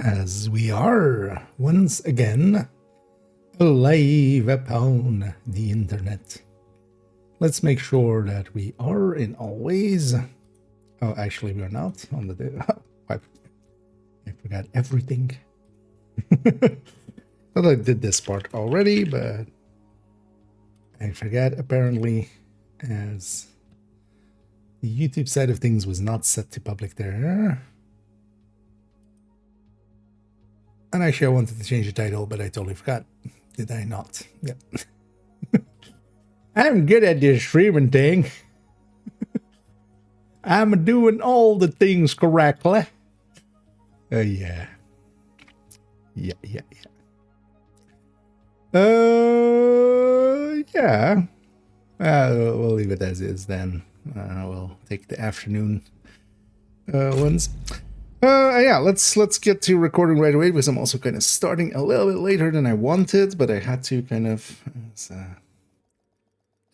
as we are once again live upon the internet. Let's make sure that we are in all ways. Oh, actually, we are not on the. I forgot everything. Thought I did this part already, but I forgot apparently, as the YouTube side of things was not set to public there. And actually, I wanted to change the title, but I totally forgot. Did I not? Yeah. I'm good at this streaming thing. I'm doing all the things correctly. Yeah. Yeah. Yeah. We'll leave it as is then. We'll take the afternoon ones. Yeah, let's get to recording right away, because I'm also kind of starting a little bit later than I wanted, but I had to kind of,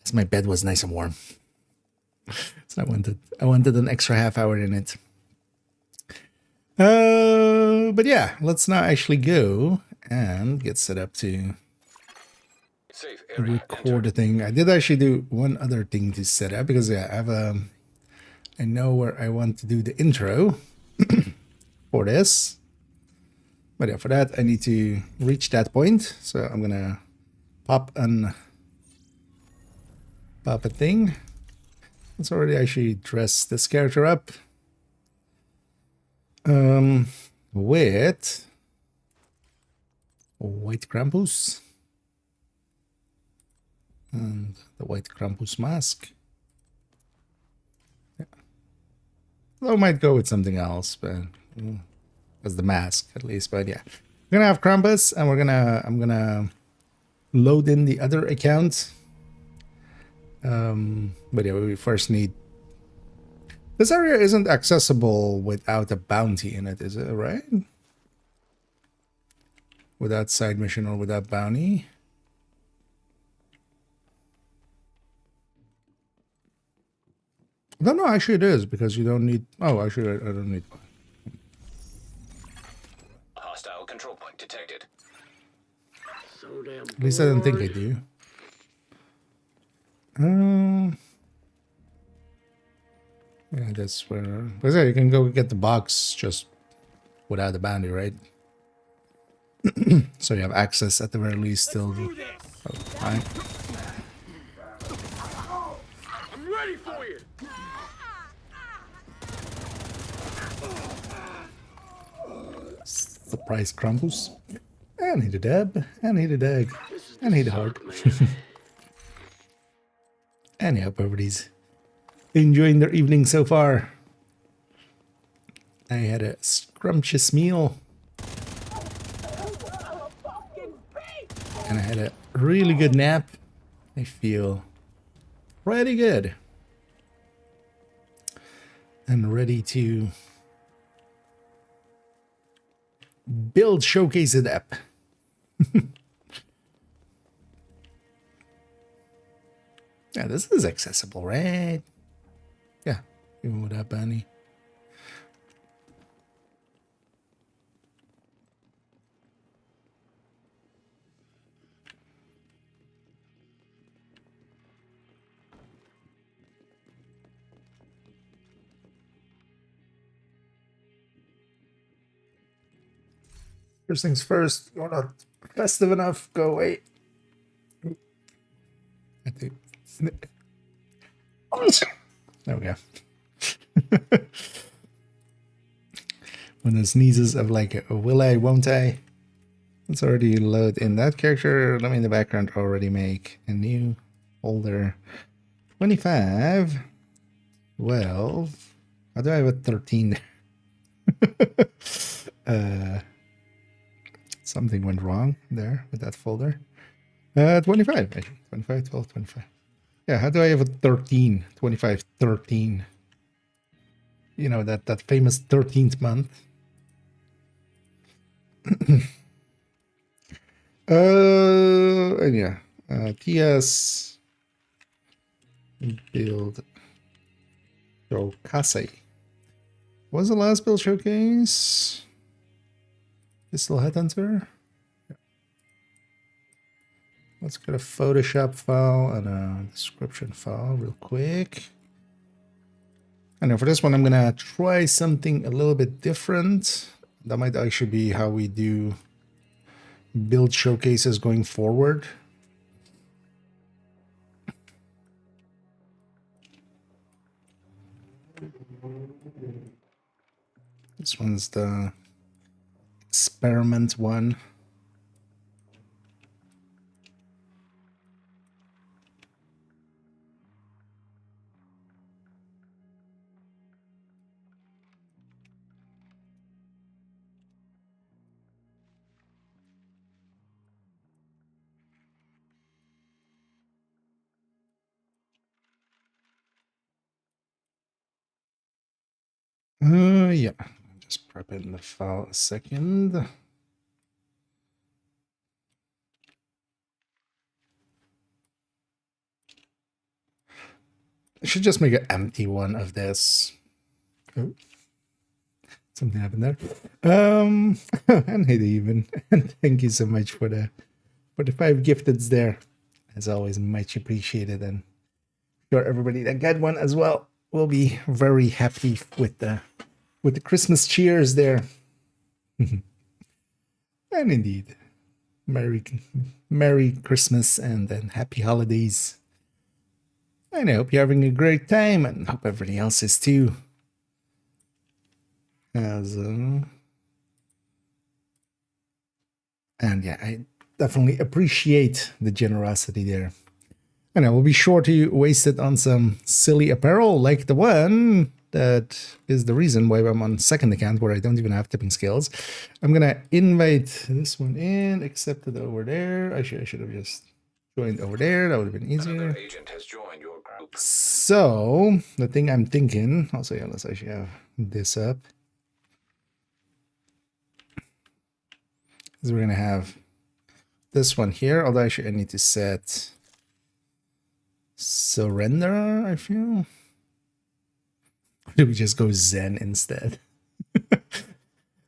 as my bed was nice and warm. So I wanted an extra half hour in it. But yeah, let's now actually go and get set up to record the thing. I did actually do one other thing to set up, because yeah, I know where I want to do the intro for this. But yeah, for that I need to reach that point. So I'm gonna pop a thing. Let's already actually dress this character up. With white Krampus and the white Krampus mask. Yeah. Well, I might go with something else, but as the mask at least. But yeah, we're gonna have Krampus, and I'm gonna load in the other account. But yeah, we first need. This area isn't accessible without a bounty in it, is it, right? Without side mission or without bounty. No, actually it is, because you don't need... Oh, actually I don't need... Hostile control point detected. So damn At least I don't think I do. Yeah, that's where... Because yeah, you can go get the box just without the bounty, right? So you have access at the very least still. Oh, fine. I'm ready for you. Surprise Krampus. I need a dab. I need a dag. I need a heart. And I hope everybody's enjoying their evening so far. I had a scrumptious meal. And I had a really good nap. I feel pretty good. And ready to build Showcase it up. Yeah, this is accessible, right? Yeah, even without bounty. First things first, you're not festive enough, go away. I think. There we go. When it sneezes of like, will I, won't I? Let's already load in that character. Let me in the background already make a new folder. 25. 12. How do I have a 13 there? Something went wrong there with that folder. 25, actually. 25, 12, 25. Yeah, how do I have a 13? 25, 13. You know, that famous 13th month. And yeah. TS build showcase. What was the last build showcase? Pistol Headhunter. Let's get a Photoshop file and a description file real quick. I know for this one, I'm gonna try something a little bit different. That might actually be how we do build showcases going forward. This one's the experiment one. Yeah, just prep in the file a second. I should just make an empty one of this. Oh, something happened there. And hey, even. And thank you so much for the 5 gifteds there. As always, much appreciated, and sure everybody that got one as well will be very happy with the Christmas cheers there. And indeed, Merry Christmas and then happy holidays. And I hope you're having a great time, and hope everybody else is too. And yeah, I definitely appreciate the generosity there. And I will be sure to waste it on some silly apparel like the one that is the reason why I'm on second account where I don't even have tipping skills. I'm gonna invite this one in, accept it over there. I should have just joined over there. That would have been easier. Another agent has joined your group. So the thing I'm thinking, also, yeah, let's actually have this up. Is we're gonna have this one here, although actually I need to set surrender, I feel. Or do we just go Zen instead? That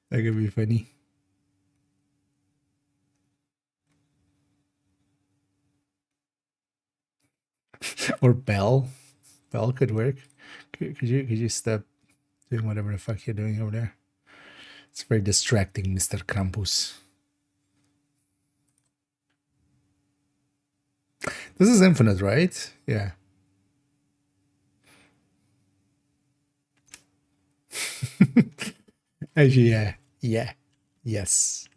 could be funny. Or Bell. Bell could work. Could you stop doing whatever the fuck you're doing over there? It's very distracting, Mr. Krampus. This is infinite, right? Yeah. Actually, yeah. Yes.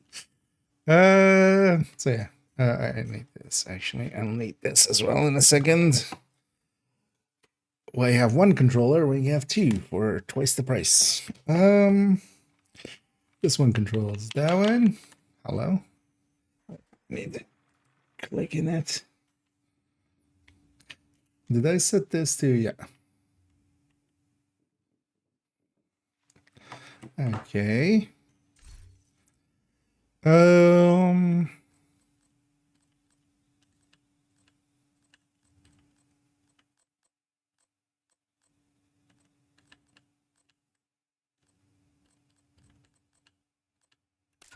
So yeah. I need this, actually. I'll need this as well in a second. Well, you have one controller when you have two for twice the price. This one controls that one. Hello. Need to click in it. Did I set this to? Yeah. Okay.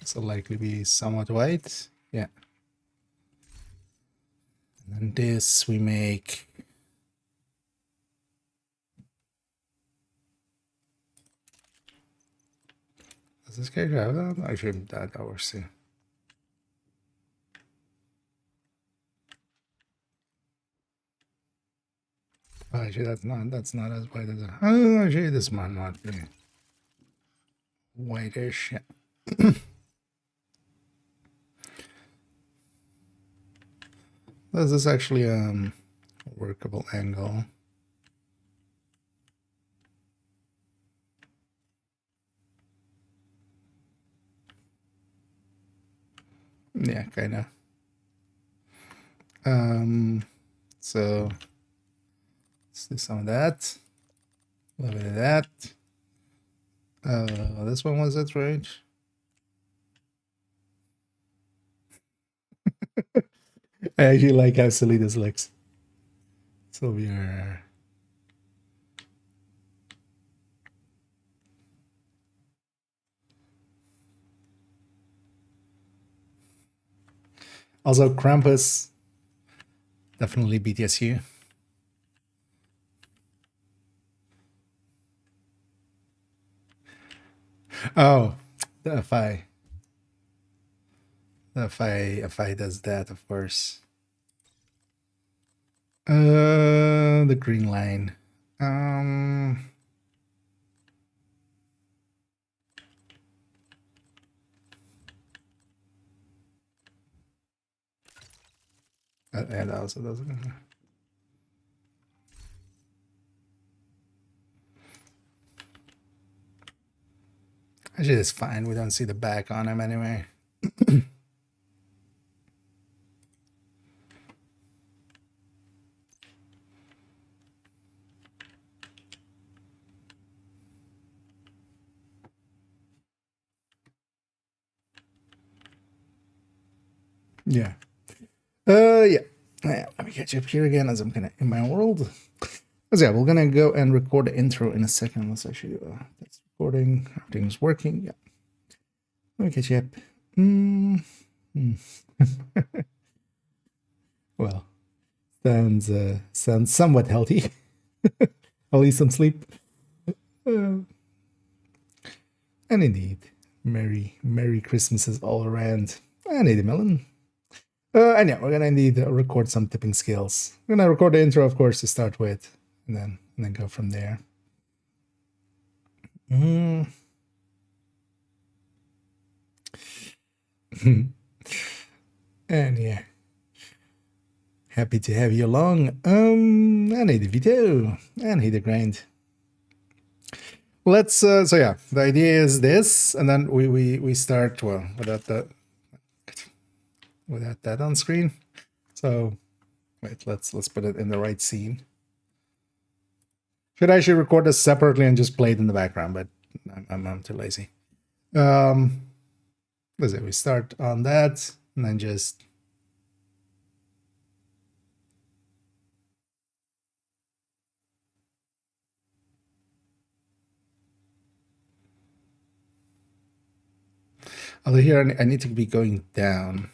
This will likely be somewhat white. Yeah. And then this we make. Does this character have that? Actually, that works too. Oh, actually, that's not as white as it. Oh, actually, this might not be whitish. Yeah. This is actually a workable angle. Yeah, kind of. So let's do some of that. A little bit of that. This one was it, right? I actually like how silly this looks. So we are. Also, Krampus, definitely BTSU. Oh, if I does that, of course. The green line. And also doesn't. Actually, it's fine. We don't see the back on him anyway. Yeah. Yeah. Let me catch up here again as I'm gonna in my world. So yeah, we're gonna go and record the intro in a second. Let's actually do that's recording. Everything's working. Yeah. Let me catch up. Well, sounds somewhat healthy. At least some sleep. And indeed, Merry Christmases all around. And Eddie Melon. And yeah, we're gonna need to record some tipping skills. We're gonna record the intro, of course, to start with, and then go from there. And yeah, happy to have you along. And hey, the video, and hey, the grind. Let's so yeah, the idea is this, and then we start well without that on screen. So wait, let's put it in the right scene. Should I actually record this separately and just play it in the background, but I'm too lazy. Let's say we start on that and then just although here I need to be going down.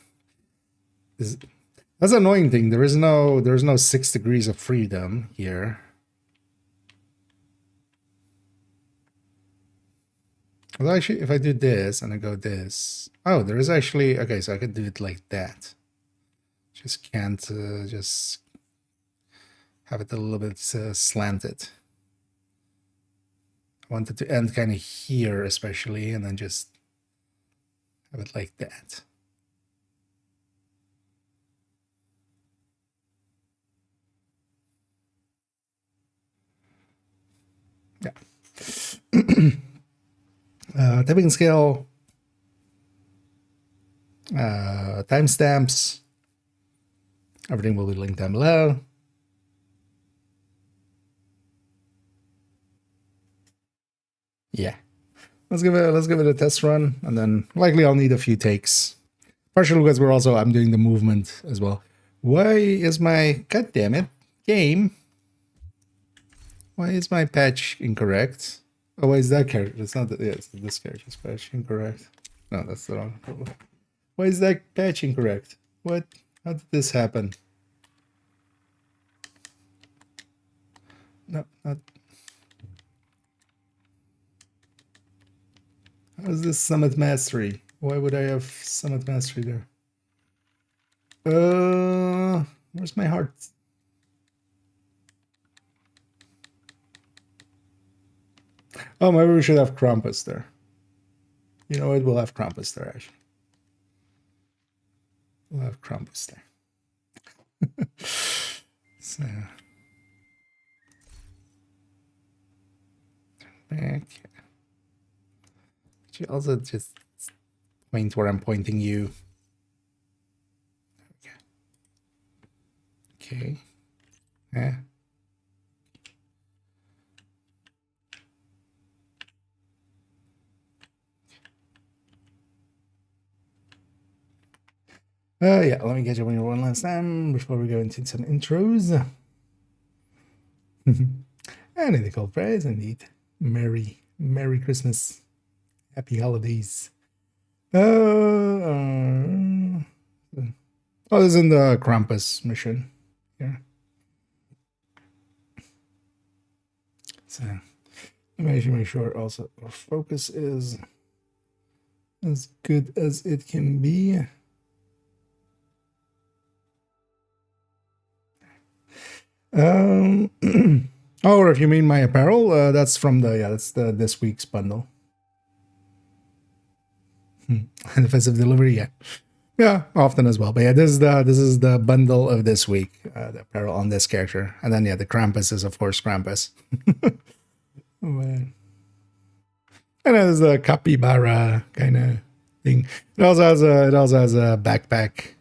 That's an annoying thing. There's no 6 degrees of freedom here. Well, actually, if I do this and I go this, oh, there is actually okay. So I could do it like that. Just can't just have it a little bit slanted. I want it to end kind of here, especially, and then just have it like that. Yeah. Typing scale, timestamps, everything will be linked down below. Yeah, let's give it a test run, and then likely I'll need a few takes. Partially because I'm doing the movement as well. Why is my goddammit game? Why is my patch incorrect? Oh, why is that character? It's not that. Yeah, it's this character's patch incorrect. No, that's the wrong problem. Why is that patch incorrect? What? How did this happen? No, not. How is this Summit Mastery? Why would I have Summit Mastery there? Where's my heart? Oh, maybe we should have Krampus there. You know what? We'll have Krampus there, actually. We'll have Krampus there. So. Back. Actually, also just point where I'm pointing you. Okay. Yeah. Yeah, let me get you one last time before we go into some intros. And in the cold phrase, indeed. Merry Christmas. Happy holidays. Oh, this is in the Krampus mission here. So let me make sure also our focus is as good as it can be. Or if you mean my apparel, that's from that's the this week's bundle. Defensive delivery, yeah, often as well. But yeah, this is the bundle of this week, the apparel on this character, and then the Krampus is of course Krampus. Oh, man. And there's the capybara kind of thing. It also has a backpack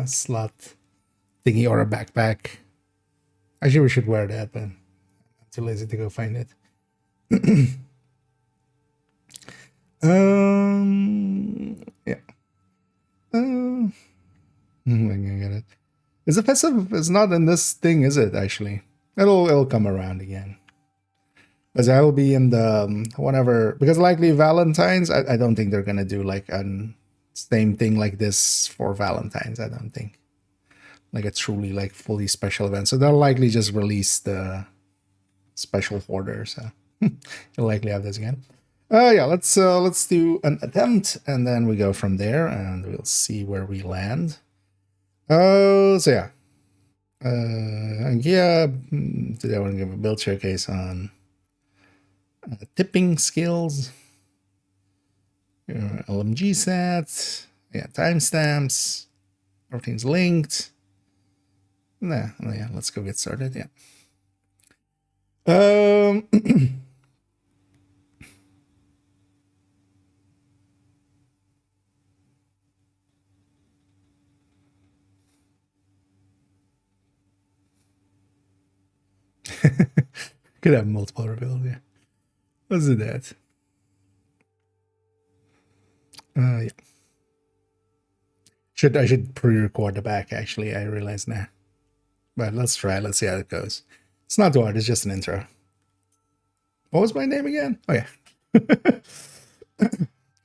slot thingy or a backpack. Actually, we should wear that, but I'm too lazy to go find it. Yeah. I get it. Is it festive? It's not in this thing, is it? Actually, it'll come around again. Because I will be in the whatever. Because likely Valentine's, I don't think they're gonna do like a same thing like this for Valentine's. I don't think like a truly like fully special event. So they'll likely just release the special order. So you'll likely have this again. Yeah, let's do an attempt and then we go from there and we'll see where we land. So yeah. Today I want to give a build showcase on tipping skills, LMG sets, timestamps, everything's linked. Yeah, let's go get started. Could have multiple reveals, yeah. Let's do that. Yeah. I should pre-record the back, actually, I realize now. But let's try, let's see how it goes. It's not too hard, it's just an intro. What was my name again? Oh yeah.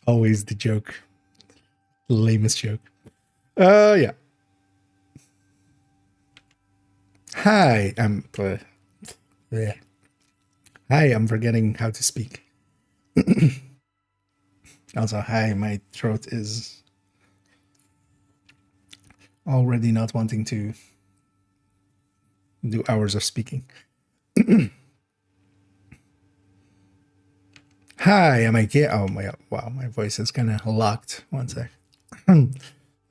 Always the joke. Lamest joke. Yeah. Hi, yeah. Hi, I'm forgetting how to speak. Also, hi, my throat is already not wanting to do hours of speaking. Hi, I'm IKEA. Oh my, wow, my voice is kind of locked. One sec. La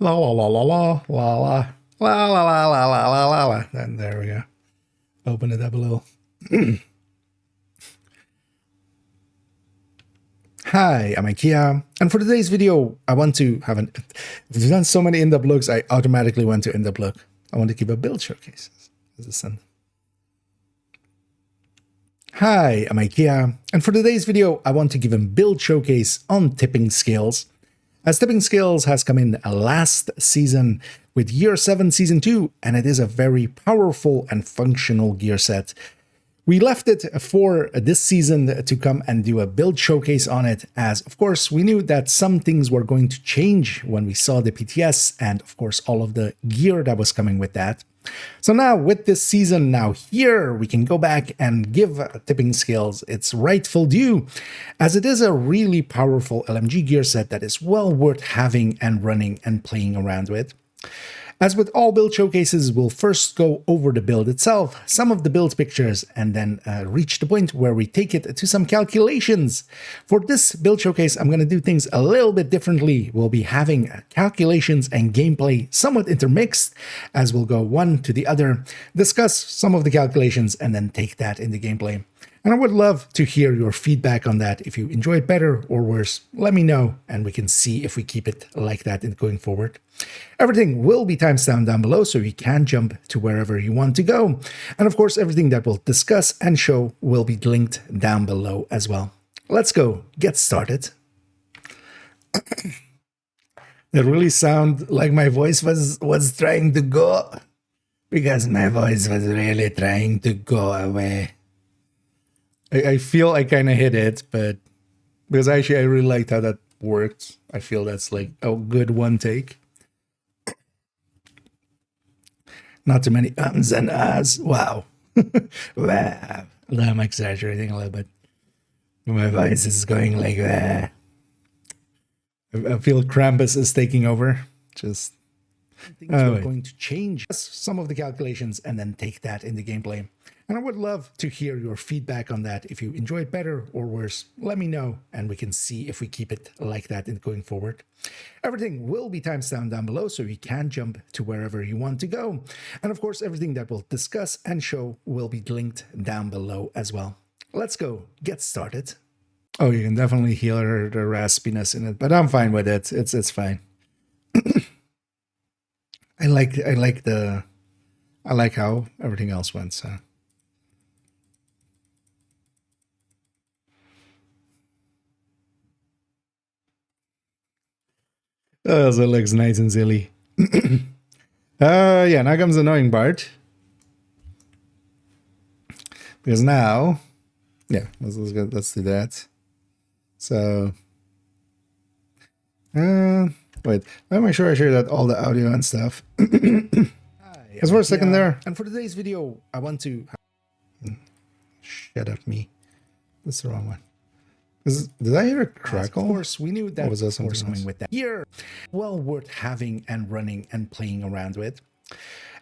la la la la la la la la la la la la la. And there we go. Open it up a little. Hi, I'm IKEA, and for today's video, I want to have we've done so many in-depth looks, I automatically went to in-depth look. I want to give a build showcase. Hi, I'm IKEA, and for today's video, I want to give a build showcase on tipping skills. As tipping skills has come in last season with Gear 7 Season 2, and it is a very powerful and functional gear set. We left it for this season to come and do a build showcase on it, as of course we knew that some things were going to change when we saw the PTS and of course all of the gear that was coming with that. So now with this season now here, we can go back and give tipping skills its rightful due, as it is a really powerful LMG gear set that is well worth having and running and playing around with. As with all build showcases, we'll first go over the build itself, some of the build pictures, and then reach the point where we take it to some calculations. For this build showcase, I'm going to do things a little bit differently. We'll be having calculations and gameplay somewhat intermixed, as we'll go one to the other, discuss some of the calculations, and then take that into gameplay. And I would love to hear your feedback on that. If you enjoy it better or worse, let me know, and we can see if we keep it like that in going forward. Everything will be timestamped down below, so you can jump to wherever you want to go. And of course, everything that we'll discuss and show will be linked down below as well. Let's go get started. It really sounded like my voice was trying to go, because my voice was really trying to go away. I feel I kind of hit it, but because actually I really liked how that worked. I feel that's like a good one take. Not too many ums and ahs. Wow. Wow. I'm exaggerating a little bit. My voice is going like that. I feel Krampus is taking over. Just things we're going to change some of the calculations and then take that into gameplay. And I would love to hear your feedback on that. If you enjoy it better or worse, let me know and we can see if we keep it like that in going forward. Everything will be timestamped down below so you can jump to wherever you want to go. And of course, everything that we'll discuss and show will be linked down below as well. Let's go get started. Oh, you can definitely hear the raspiness in it, but I'm fine with it. It's fine. I like how everything else went, so. Oh, so it looks nice and silly. Yeah, now comes the annoying part. Because now, yeah, let's do that. So, wait, let me make sure I share that all the audio and stuff. Because for a second there. And for today's video, I want to... Shut up, me. That's the wrong one. Did I hear a crackle? Of course, we knew that was coming with that. Here, well worth having and running and playing around with.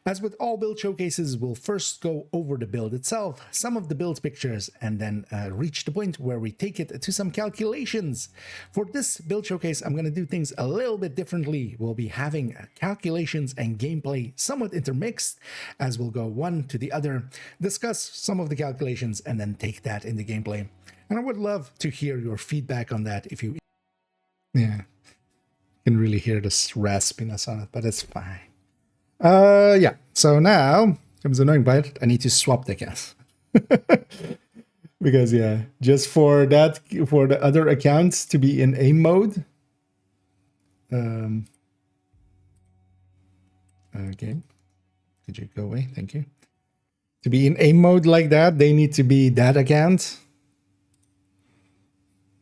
As with all build showcases, we'll first go over the build itself, some of the build pictures, and then reach the point where we take it to some calculations. For this build showcase, I'm going to do things a little bit differently. We'll be having calculations and gameplay somewhat intermixed, as we'll go one to the other, discuss some of the calculations, and then take that into gameplay. And I would love to hear your feedback on that if you... Yeah, you can really hear this raspiness on it, but it's fine. Yeah, so now comes the annoying part. I need to swap the account. Because, yeah, just for that, for the other accounts to be in aim mode. Okay, could you go away? Thank you. To be in aim mode like that, they need to be that account.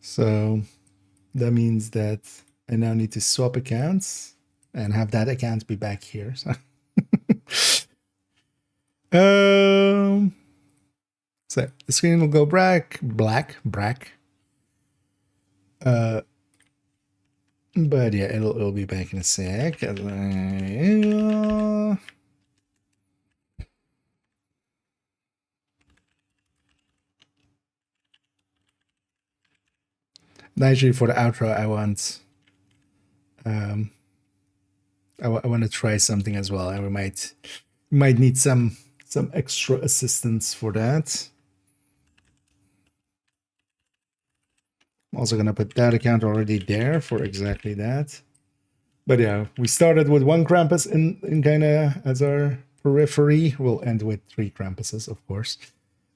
So that means that I now need to swap accounts and have that account be back here. So, so the screen will go black. But yeah, it'll be back in a sec. Actually, for the outro, I want to try something as well, and we might need some extra assistance for that. I'm also gonna put that account already there for exactly that. But yeah, we started with one Krampus in kind of as our periphery. We'll end with 3 Krampuses, of course.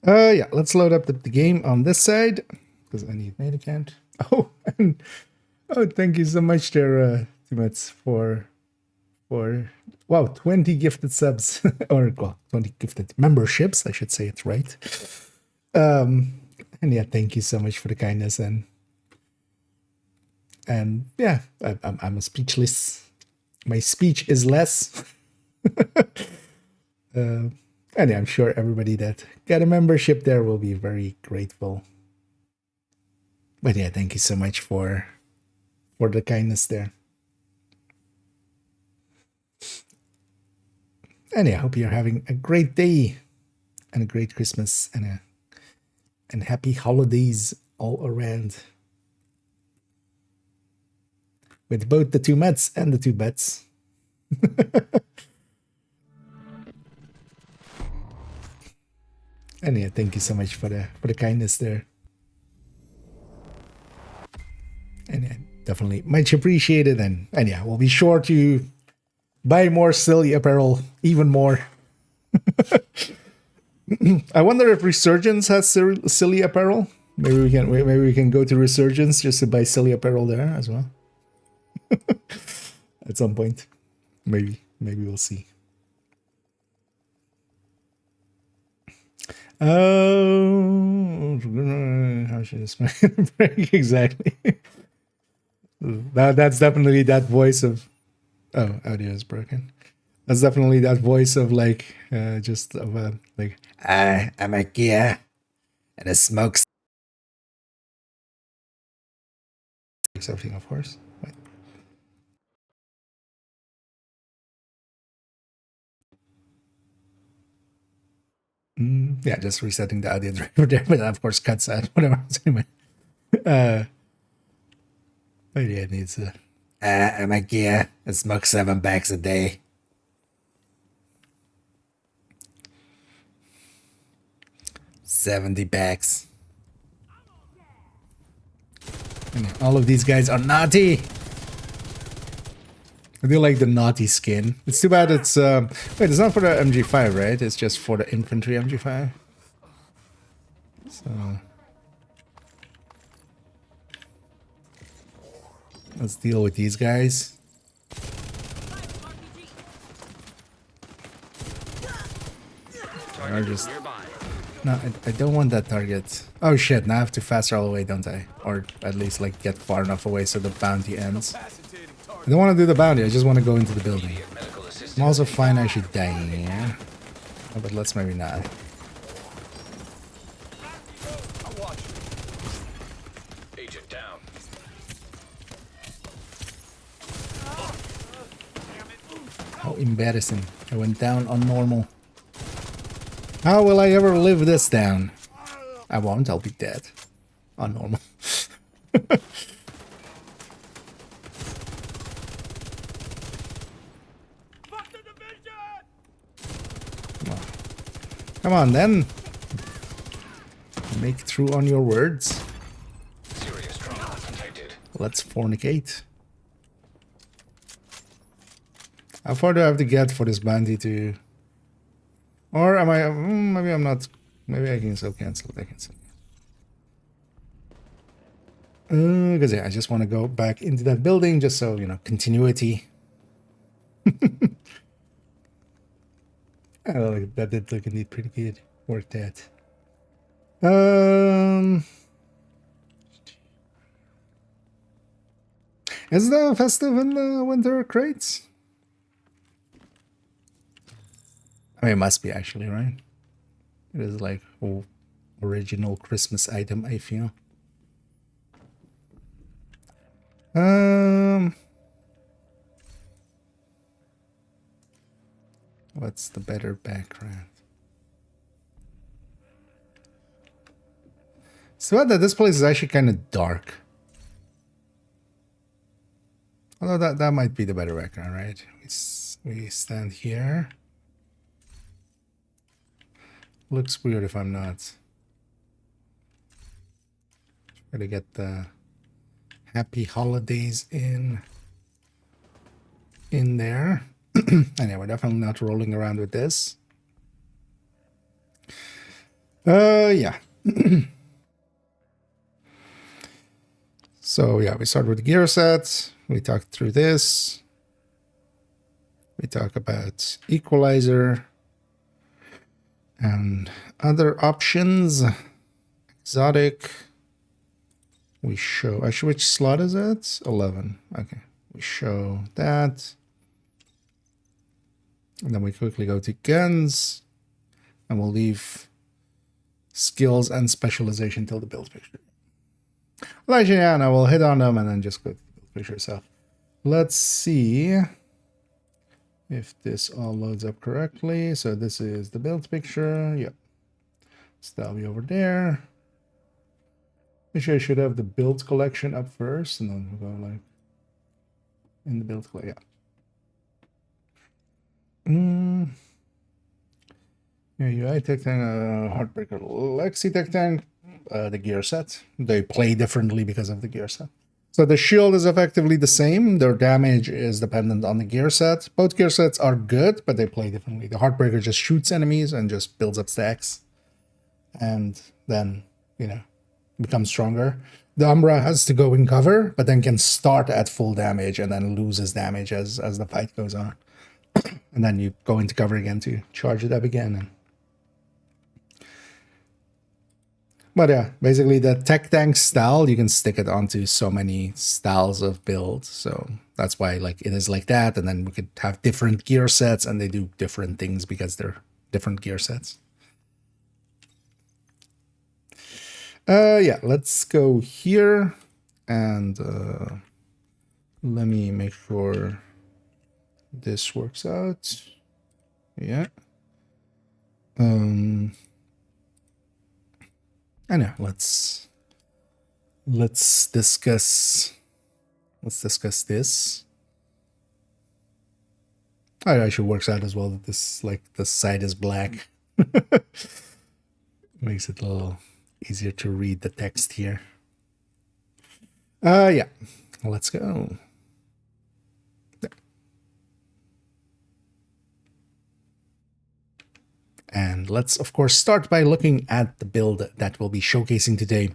Yeah, let's load up the game on this side because I need main account. Oh, and oh, thank you so much there, Timets, for wow, 20 gifted subs or well, 20 gifted memberships, I should say it right. And yeah, thank you so much for the kindness and yeah, I'm speechless. My speech is less. And yeah, I'm sure everybody that got a membership there will be very grateful. But yeah, thank you so much for the kindness there. And yeah, I hope you're having a great day and a great Christmas and happy holidays all around. With both the 2 mets and the 2 bets. And yeah, thank you so much for the kindness there. And yeah, definitely much appreciated. And yeah, we'll be sure to buy more silly apparel, even more. I wonder if Resurgence has silly apparel. Maybe we can go to Resurgence just to buy silly apparel there as well. At some point, maybe we'll see. Oh, how should I spell break exactly? That's definitely that voice of. Oh, audio is broken. That's definitely that voice of like, just of a like, I'm a gear and it smokes everything, of course. Wait. Yeah, just resetting the audio driver there, but that of course cuts out whatever. Anyway, but yeah, it needs a. I'm a gear. I smoke 7 bags a day. $70. And all of these guys are naughty. I do like the naughty skin. It's too bad it's wait, it's not for the MG5, right? It's just for the infantry MG5. So let's deal with these guys. Or just no, I don't want that target. Oh shit, now I have to fast travel away, don't I? Or at least like get far enough away so the bounty ends. I don't want to do the bounty, I just want to go into the building. I'm also fine I should die here. Oh, but let's maybe not. Agent down. How embarrassing. I went down on normal. How will I ever live this down? I won't, I'll be dead. On normal. Come on then. Make through on your words. Serious trauma detected. Let's fornicate. How far do I have to get for this bounty to... Or am I... maybe I'm not... Maybe I can still cancel it. I can still... Because yeah, I just want to go back into that building just so, you know, continuity. Oh, that did look indeed pretty good. Worth that. Is the festive in the winter crates? I mean, it must be actually, right? It is like original Christmas item, I feel. What's the better background? So that this place is actually kind of dark. Although that might be the better background, right? We stand here. Looks weird if I'm not. Try to get the happy holidays in there. Anyway, we're definitely not rolling around with this. Yeah. So yeah, we start with the gear sets. We talk through this. We talk about equalizer and other options. Exotic. We show, actually, which slot is it? 11. Okay. We show that. And then we quickly go to guns. And we'll leave skills and specialization till the build picture. Well, actually, yeah, no, we'll hit on them and then just go to the build picture itself. Let's see if this all loads up correctly. So this is the build picture. Yep. So that'll be over there. Actually, I should have the build collection up first, and then we'll go like in the build collection. Yeah. Yeah, UI Tech Tank, Heartbreaker, Lexi Tech Tank, the gear set. They play differently because of the gear set. So the shield is effectively the same. Their damage is dependent on the gear set. Both gear sets are good, but they play differently. The Heartbreaker just shoots enemies and just builds up stacks. And then, you know, becomes stronger. The Umbra has to go in cover, but then can start at full damage and then loses damage as the fight goes on. And then you go into cover again to charge it up again. And But yeah, basically the tech tank style, you can stick it onto so many styles of build. So that's why like it is like that. And then we could have different gear sets and they do different things because they're different gear sets. Yeah, let's go here and let me make sure this works out. Yeah. I know. Let's discuss this. Oh, it actually works out as well that this like the side is black. Makes it a little easier to read the text here. Yeah. Let's go. And let's, of course, start by looking at the build that we'll be showcasing today.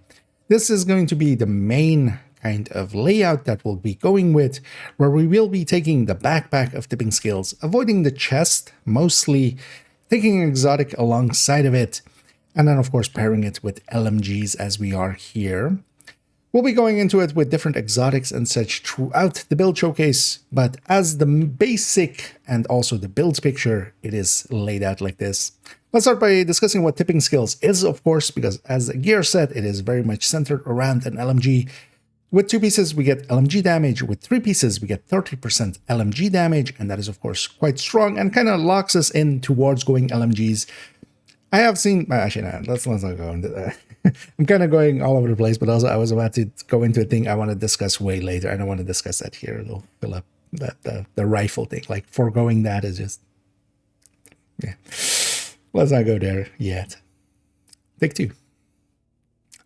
This is going to be the main kind of layout that we'll be going with, where we will be taking the backpack of tipping skills, avoiding the chest, mostly taking an exotic alongside of it, and then, of course, pairing it with LMGs as we are here. We'll be going into it with different exotics and such throughout the build showcase, but as the basic and also the build picture, it is laid out like this. Let's start by discussing what tipping skills is, of course, because as a gear set, it is very much centered around an LMG. With 2 pieces, we get LMG damage. With 3 pieces, we get 30% LMG damage, and that is, of course, quite strong and kind of locks us in towards going LMGs. I have seen, actually, no, let's not go into that. I'm kind of going all over the place, but also I was about to go into a thing I want to discuss way later. I don't want to discuss that here. It'll fill up the rifle thing. Like, foregoing that is just, yeah. Let's not go there yet. Take 2.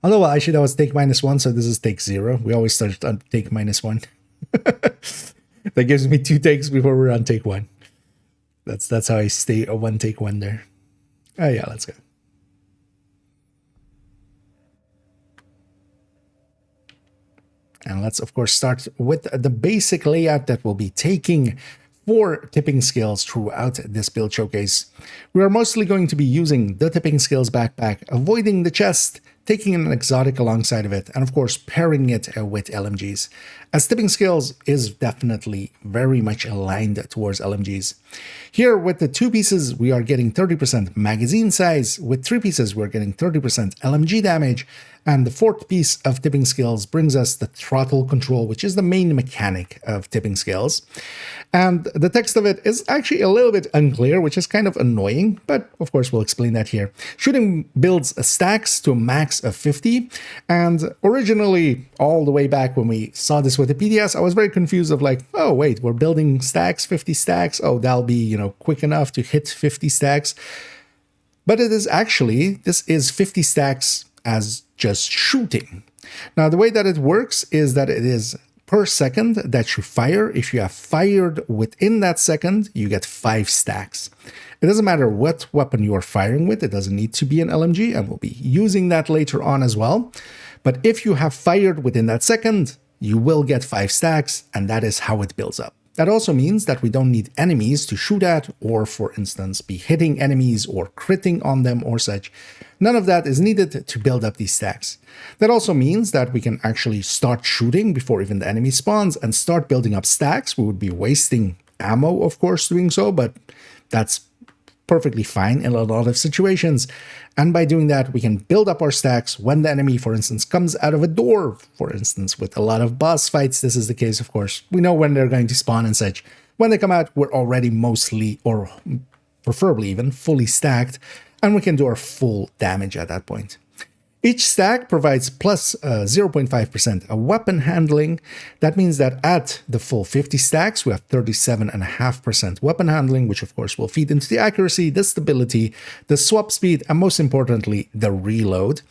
Although, well, actually, that was take -1, so this is take 0. We always start on take -1. That gives me 2 takes before we're on take 1. That's how I stay a 1 take 1 there. Oh, yeah, let's go. And let's, of course, start with the basic layout that we'll be taking for tipping skills throughout this build showcase. We are mostly going to be using the tipping skills backpack, avoiding the chest, taking an exotic alongside of it, and of course pairing it with LMGs, as tipping skills is definitely very much aligned towards LMGs. Here with the 2 pieces, we are getting 30% magazine size. With 3 pieces, we're getting 30% LMG damage. And the 4th piece of tipping skills brings us the throttle control, which is the main mechanic of tipping skills. And the text of it is actually a little bit unclear, which is kind of annoying, but of course we'll explain that here. Shooting builds stacks to a max of 50. And originally, all the way back when we saw this with the PDS, I was very confused of like, oh wait, we're building stacks, 50 stacks. Oh, that'll be, quick enough to hit 50 stacks. But it is actually, this is 50 stacks as just shooting. Now, the way that it works is that it is per second that you fire. If you have fired within that second, you get 5 stacks. It doesn't matter what weapon you are firing with. It doesn't need to be an LMG, and we'll be using that later on as well. But if you have fired within that second, you will get 5 stacks, and that is how it builds up. That also means that we don't need enemies to shoot at, or for instance, be hitting enemies or critting on them or such. None of that is needed to build up these stacks. That also means that we can actually start shooting before even the enemy spawns and start building up stacks. We would be wasting ammo, of course, doing so, but that's perfectly fine in a lot of situations. And by doing that, we can build up our stacks when the enemy, for instance, comes out of a door. For instance, with a lot of boss fights, this is the case, of course. We know when they're going to spawn and such. When they come out, we're already mostly, or preferably even, fully stacked, and we can do our full damage at that point. Each stack provides plus 0.5% weapon handling. That means that at the full 50 stacks, we have 37.5% weapon handling, which of course will feed into the accuracy, the stability, the swap speed, and most importantly, the reload.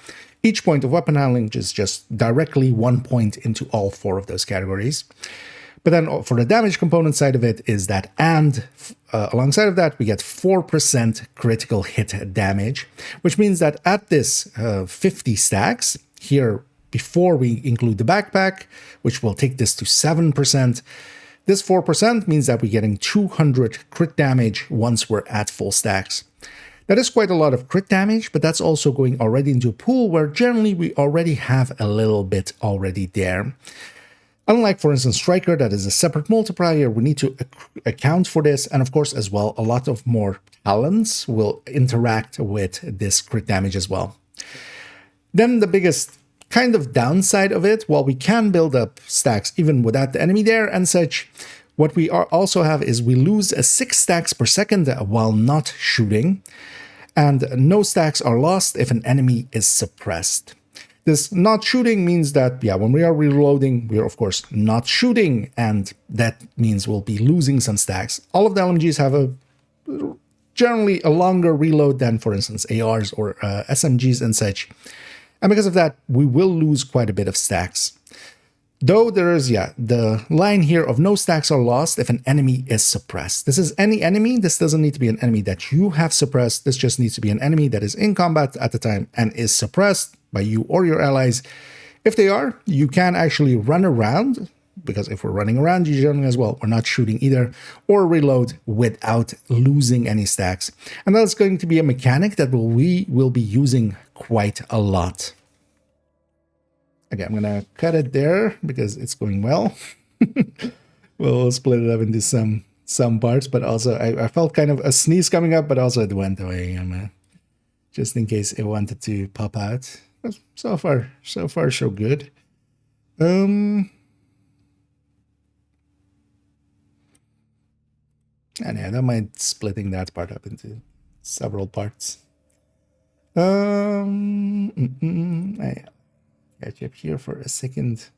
Each point of weapon handling is just directly 1 point into all 4 of those categories. But then for the damage component side of it is that, and alongside of that, we get 4% critical hit damage, which means that at this 50 stacks, here before we include the backpack, which will take this to 7%, this 4% means that we're getting 200 crit damage once we're at full stacks. That is quite a lot of crit damage, but that's also going already into a pool where generally we already have a little bit already there. Unlike, for instance, Striker, that is a separate multiplier, we need to account for this. And of course, as well, a lot of more talents will interact with this crit damage as well. Then the biggest kind of downside of it, while we can build up stacks even without the enemy there and such, what we also have is we lose 6 stacks per second while not shooting. And no stacks are lost if an enemy is suppressed. This not shooting means that, yeah, when we are reloading, we are, of course, not shooting, and that means we'll be losing some stacks. All of the LMGs have generally a longer reload than, for instance, ARs or SMGs and such. And because of that, we will lose quite a bit of stacks. Though there is, yeah, the line here of no stacks are lost if an enemy is suppressed. This is any enemy. This doesn't need to be an enemy that you have suppressed. This just needs to be an enemy that is in combat at the time and is suppressed by you or your allies. If they are, you can actually run around, because if we're running around, you generally as well, we're not shooting either, or reload without losing any stacks. And that's going to be a mechanic that we will be using quite a lot. Okay, I'm gonna cut it there because it's going well. We'll split it up into some parts, but also I felt kind of a sneeze coming up, but also it went away. Just in case it wanted to pop out. So far so good. And yeah, I don't mind splitting that part up into several parts. Yeah. Catch up here for a second.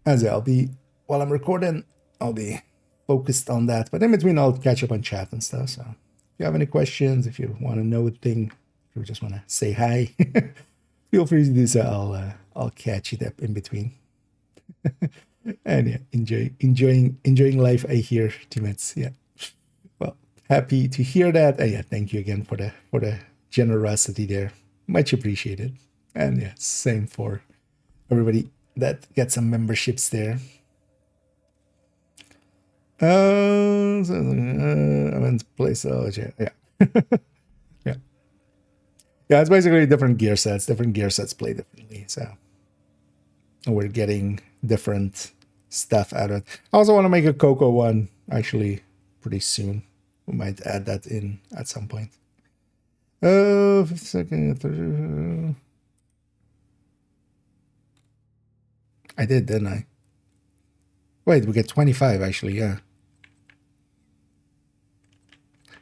As I'll be, while I'm recording, I'll be focused on that. But in between, I'll catch up on chat and stuff. So if you have any questions, if you want to know a thing, if you just want to say hi, feel free to do so. I'll catch it up in between. And yeah, enjoying life, I hear, teammates. Yeah. Well, happy to hear that. And yeah, thank you again for the generosity there. Much appreciated. And yeah, same for everybody that gets some memberships there. I went to play so yeah. Yeah. Yeah, it's basically different gear sets. Different gear sets play differently. So we're getting different stuff out of it. I also want to make a Coco one actually pretty soon. We might add that in at some point. 50 seconds. I did, didn't I? Wait, we get 25 actually, yeah.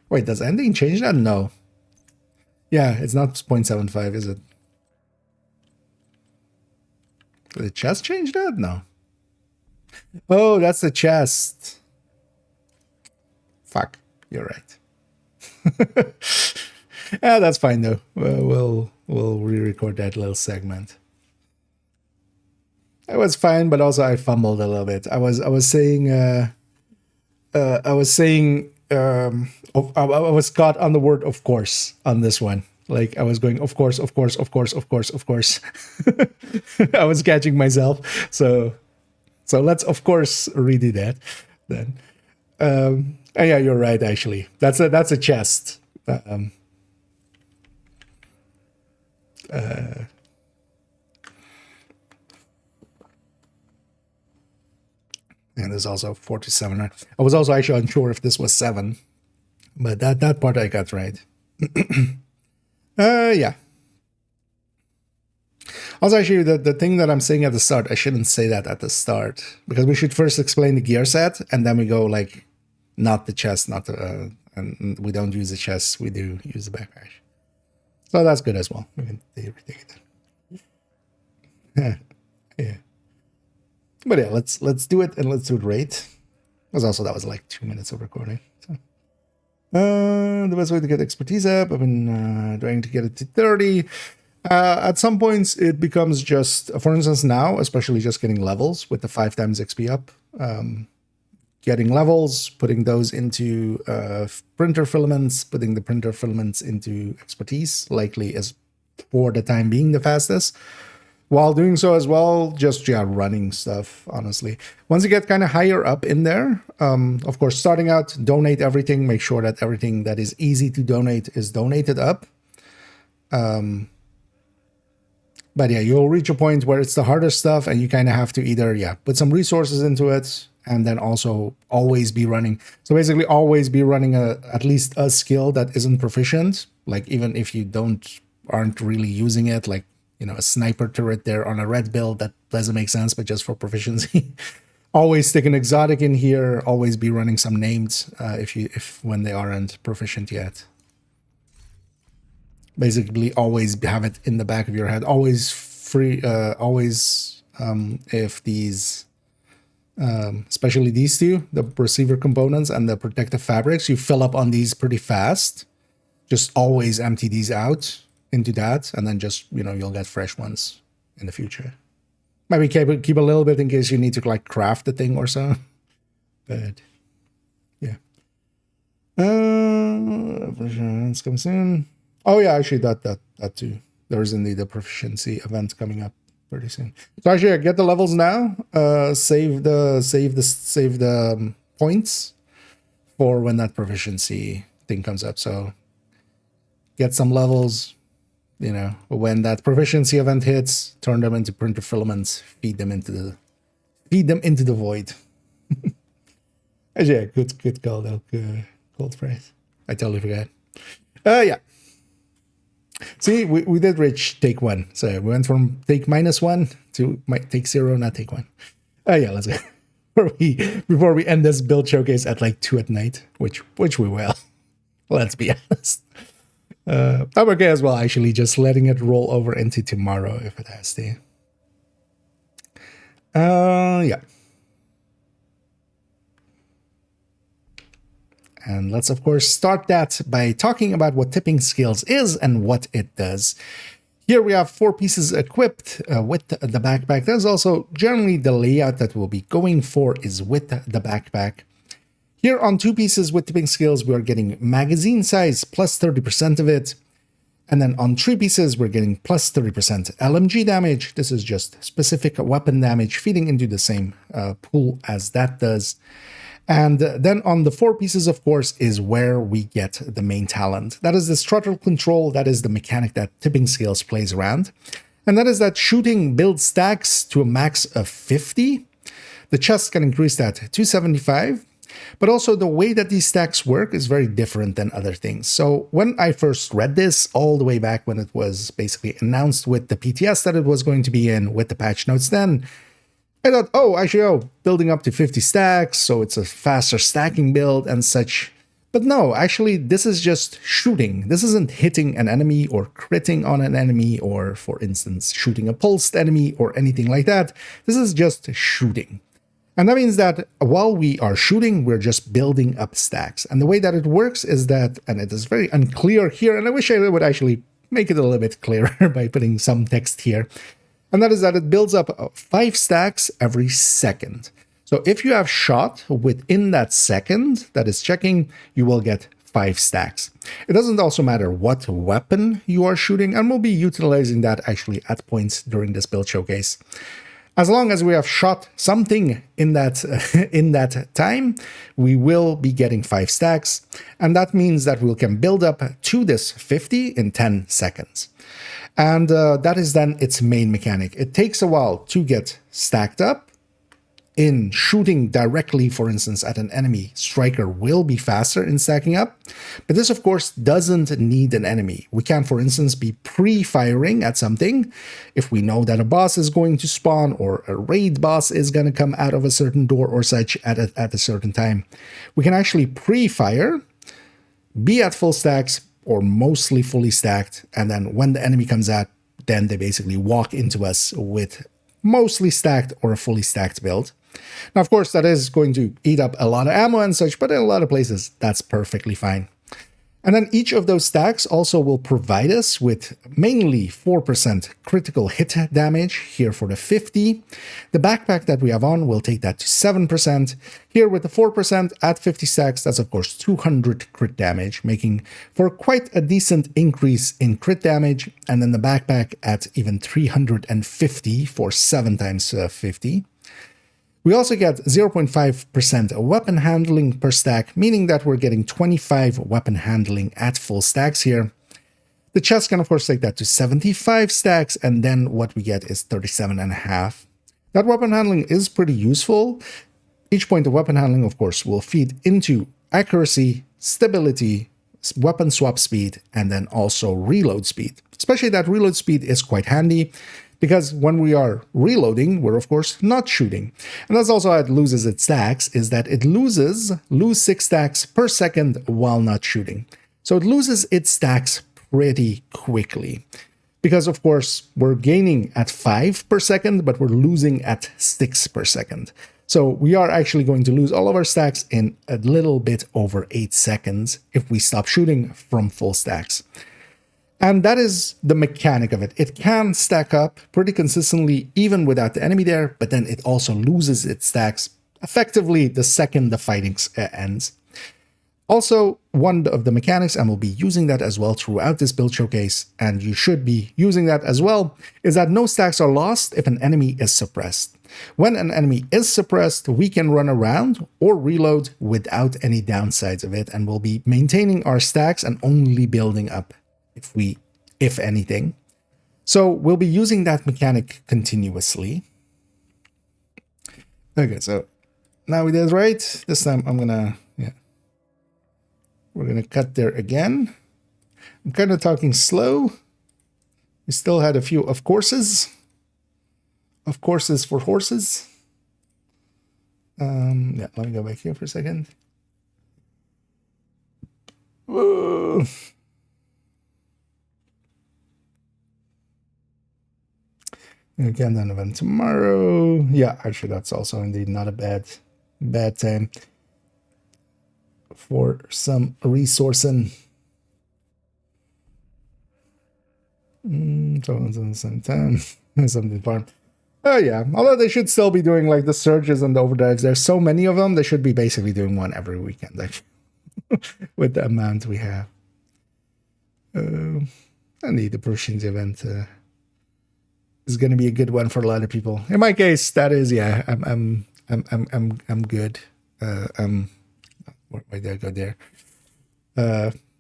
Wait, does ending change that? No. Yeah, it's not 0.75, is it? Did the chest change that? No. Oh, that's the chest. Fuck, you're right. Yeah, that's fine though. We'll re-record that little segment. It was fine, but also I fumbled a little bit. I was saying I was caught on the word of course on this one. Like I was going of course. I was catching myself. So let's of course redo that then. And yeah, you're right actually. That's a chest. And there's also 47. I was also actually unsure if this was 7, but that part I got right. Yeah. Also, actually, the thing that I'm saying at the start, I shouldn't say that at the start because we should first explain the gear set and then we go like, not the chest, not the, and we don't use the chest, we do use the backpack. So that's good as well. We can take it. Yeah. But yeah, let's do it and let's do it right. That was like 2 minutes of recording. So. The best way to get expertise up, I've been trying to get it to 30. At some points, it becomes just, for instance, now, especially just getting levels with the 5 times XP up. Getting levels, putting those into printer filaments, putting the printer filaments into expertise, likely is for the time being the fastest. while doing so as well, just running stuff, honestly. Once you get kind of higher up in there, of course, starting out, donate everything. Make sure that everything that is easy to donate is donated up. But yeah, you'll reach a point where it's the harder stuff and you kind of have to either, put some resources into it and then also always be running. So basically always be running at least a skill that isn't proficient. Like even if you aren't really using it, like, a sniper turret there on a red build, that doesn't make sense, but just for proficiency. Always stick an exotic in here, always be running some named when they aren't proficient yet. Basically, always have it in the back of your head. Always if these, especially these two, the receiver components and the protective fabrics, you fill up on these pretty fast. Just always empty these out into that, and then just, you'll get fresh ones in the future. Maybe keep a little bit in case you need to like craft the thing or so. But yeah. It's coming soon. Oh yeah, actually that too. There is indeed a proficiency event coming up pretty soon. So actually, get the levels now. Save the points for when that proficiency thing comes up. So get some levels. When that proficiency event hits, turn them into printer filaments. Feed them into the void. Actually, yeah, good call though. Cold phrase. I totally forgot. Yeah. See, we did reach take 1. So we went from take -1 to take 0, not take 1. Yeah, let's go. Before we end this build showcase at like 2 at night, which we will. Let's be honest. I'm okay as well, actually, just letting it roll over into tomorrow if it has to. Yeah. And let's, of course, start that by talking about what tipping skills is and what it does. Here we have 4 pieces equipped with the backpack. There's also generally the layout that we'll be going for is with the backpack. Here on 2 pieces with tipping skills, we are getting magazine size plus 30% of it. And then on 3 pieces, we're getting plus 30% LMG damage. This is just specific weapon damage feeding into the same pool as that does. And then on the 4 pieces, of course, is where we get the main talent. That is the throttle control. That is the mechanic that tipping skills plays around. And that is that shooting builds stacks to a max of 50. The chest can increase that to 75. But also the way that these stacks work is very different than other things. So when I first read this, all the way back when it was basically announced with the PTS that it was going to be in with the patch notes then, I thought, building up to 50 stacks, so it's a faster stacking build and such. But no, actually, this is just shooting. This isn't hitting an enemy or critting on an enemy or, for instance, shooting a pulsed enemy or anything like that. This is just shooting. And that means that while we are shooting, we're just building up stacks. And the way that it works is that, and it is very unclear here, and I wish I would actually make it a little bit clearer by putting some text here. And that is that it builds up 5 stacks every second. So if you have shot within that second that is checking, you will get 5 stacks. It doesn't also matter what weapon you are shooting, and we'll be utilizing that actually at points during this build showcase. As long as we have shot something in that time, we will be getting 5 stacks. And that means that we can build up to this 50 in 10 seconds. And that is then its main mechanic. It takes a while to get stacked up. In shooting directly, for instance, at an enemy, Striker will be faster in stacking up. But this, of course, doesn't need an enemy. We can, for instance, be pre-firing at something. If we know that a boss is going to spawn or a raid boss is going to come out of a certain door or such at a certain time, we can actually pre-fire, be at full stacks or mostly fully stacked. And then when the enemy comes out, then they basically walk into us with mostly stacked or a fully stacked build. Now, of course, that is going to eat up a lot of ammo and such, but in a lot of places, that's perfectly fine. And then each of those stacks also will provide us with mainly 4% critical hit damage here for the 50. The backpack that we have on will take that to 7%. Here with the 4% at 50 stacks, that's of course 200 crit damage, making for quite a decent increase in crit damage. And then the backpack at even 350 for 7 times 50. We also get 0.5% weapon handling per stack, meaning that we're getting 25 weapon handling at full stacks here. The chest can of course take that to 75 stacks, and then what we get is 37.5. That weapon handling is pretty useful. Each point of weapon handling of course will feed into accuracy, stability, weapon swap speed, and then also reload speed. Especially that reload speed is quite handy, because when we are reloading, we're of course not shooting. And that's also how it loses its stacks, is that it lose 6 stacks per second while not shooting. So it loses its stacks pretty quickly. Because of course, we're gaining at 5 per second, but we're losing at 6 per second. So we are actually going to lose all of our stacks in a little bit over 8 seconds if we stop shooting from full stacks. And that is the mechanic of it. It can stack up pretty consistently even without the enemy there, but then it also loses its stacks effectively the second the fighting ends. Also, one of the mechanics, and we'll be using that as well throughout this build showcase, and you should be using that as well, is that no stacks are lost if an enemy is suppressed. When an enemy is suppressed, we can run around or reload without any downsides of it, and we'll be maintaining our stacks and only building up if anything. So we'll be using that mechanic continuously. Okay, so now we did right. This time we're gonna cut there again. I'm kind of talking slow. We still had a few of courses for horses. Yeah, let me go back here for a second. Whoa. Countdown event tomorrow. Yeah, actually, that's also indeed not a bad time for some resourcing. So at the same time, something fun. Oh yeah, although they should still be doing like the surges and the overdrives. There's so many of them. They should be basically doing one every weekend, actually, with the amount we have. And the proficiency event. Is going to be a good one for a lot of people. In my case, that is, yeah, I'm good. Why did I go there?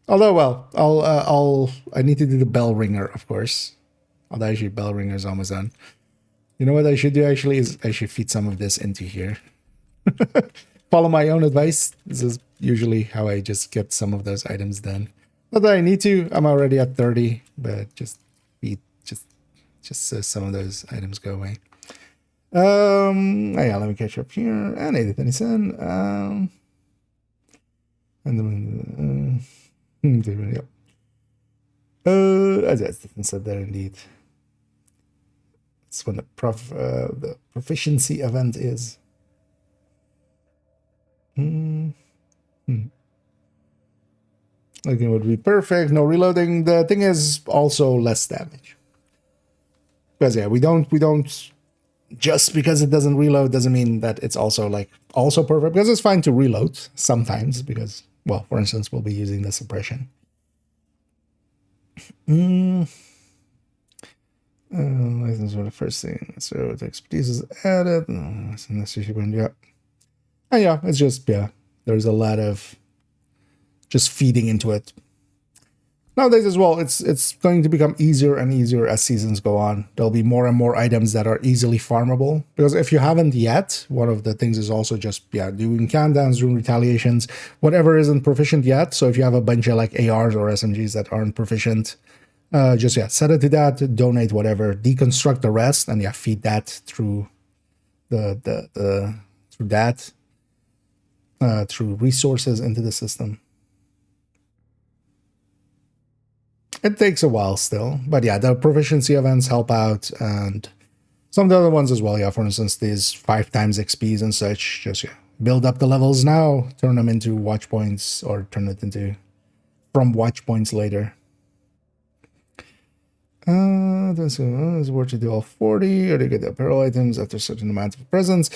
Although, well, I need to do the bell ringer, of course. Although actually, bell ringer is almost done. You know what I should do actually is I should feed some of this into here. Follow my own advice. This is usually how I just get some of those items done. Not that I need to. I'm already at 30, but just feed, just so some of those items go away. Yeah, let me catch up here. And 8027. And then yep. As I said there indeed. It's when the proficiency event is. Looking would be perfect. No reloading. The thing is also less damage. Because yeah, we don't just because it doesn't reload doesn't mean that it's also perfect, because it's fine to reload sometimes because, well, for instance, we'll be using the suppression. License for the first thing. So the expertise is added. That's unnecessary. Yeah. And yeah, it's just, yeah, there's a lot of just feeding into it. Nowadays as well, it's going to become easier and easier as seasons go on. There'll be more and more items that are easily farmable. Because if you haven't yet, one of the things is also just, yeah, doing countdowns, doing retaliations, whatever isn't proficient yet. So if you have a bunch of like ARs or SMGs that aren't proficient, just, yeah, set it to that, donate whatever, deconstruct the rest, and yeah, feed that through through resources into the system. It takes a while still, but yeah, the proficiency events help out, and some of the other ones as well. Yeah, for instance, these 5 times XPs and such, just, yeah, build up the levels now, turn them into watch points, or turn it into from watch points later. This is where to do all 40, or to get the apparel items after a certain amount of presents.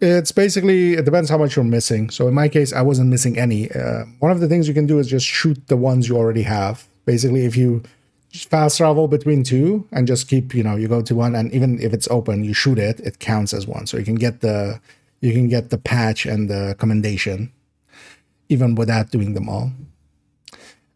It's basically, it depends how much you're missing. So in my case, I wasn't missing any. One of the things you can do is just shoot the ones you already have. Basically, if you just fast travel between two and just keep, you go to one, and even if it's open, you shoot it, it counts as one. So you can get the patch and the commendation, even without doing them all.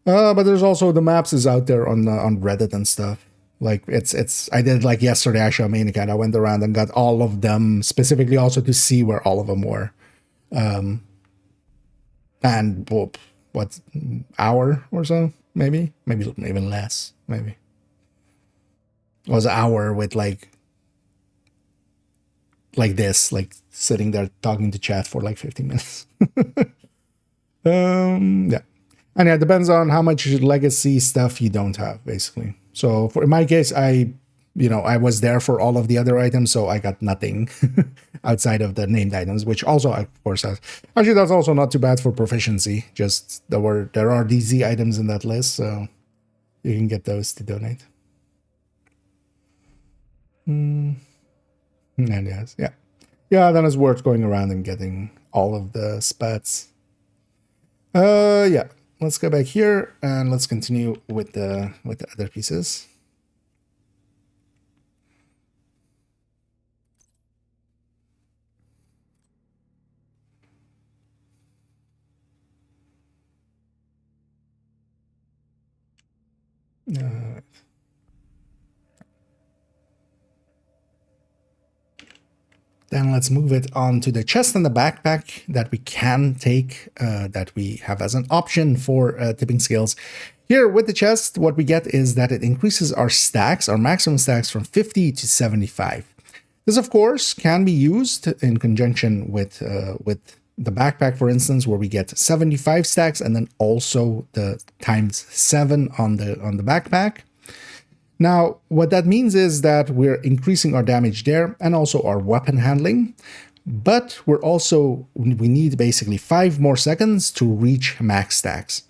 But there's also the maps is out there on Reddit and stuff. Like it's I did like yesterday actually on Main Account. I went around and got all of them specifically also to see where all of them were. And what hour or so, maybe even less, maybe. It was an hour with like this, like sitting there talking to chat for like 15 minutes. Yeah. And yeah, it depends on how much legacy stuff you don't have, basically. So in my case, I was there for all of the other items, so I got nothing outside of the named items, which also, of course, actually that's also not too bad for proficiency. Just there are DZ items in that list, so you can get those to donate. And yes, yeah. Then it's worth going around and getting all of the spats. Yeah. Let's go back here and let's continue with the other pieces. Then let's move it on to the chest and the backpack that we can take, that we have as an option for tipping scales. Here with the chest, what we get is that it increases our stacks, our maximum stacks, from 50 to 75. This, of course, can be used in conjunction with the backpack, for instance, where we get 75 stacks and then also the times 7 on the backpack. Now, what that means is that we're increasing our damage there and also our weapon handling, but we need basically 5 more seconds to reach max stacks.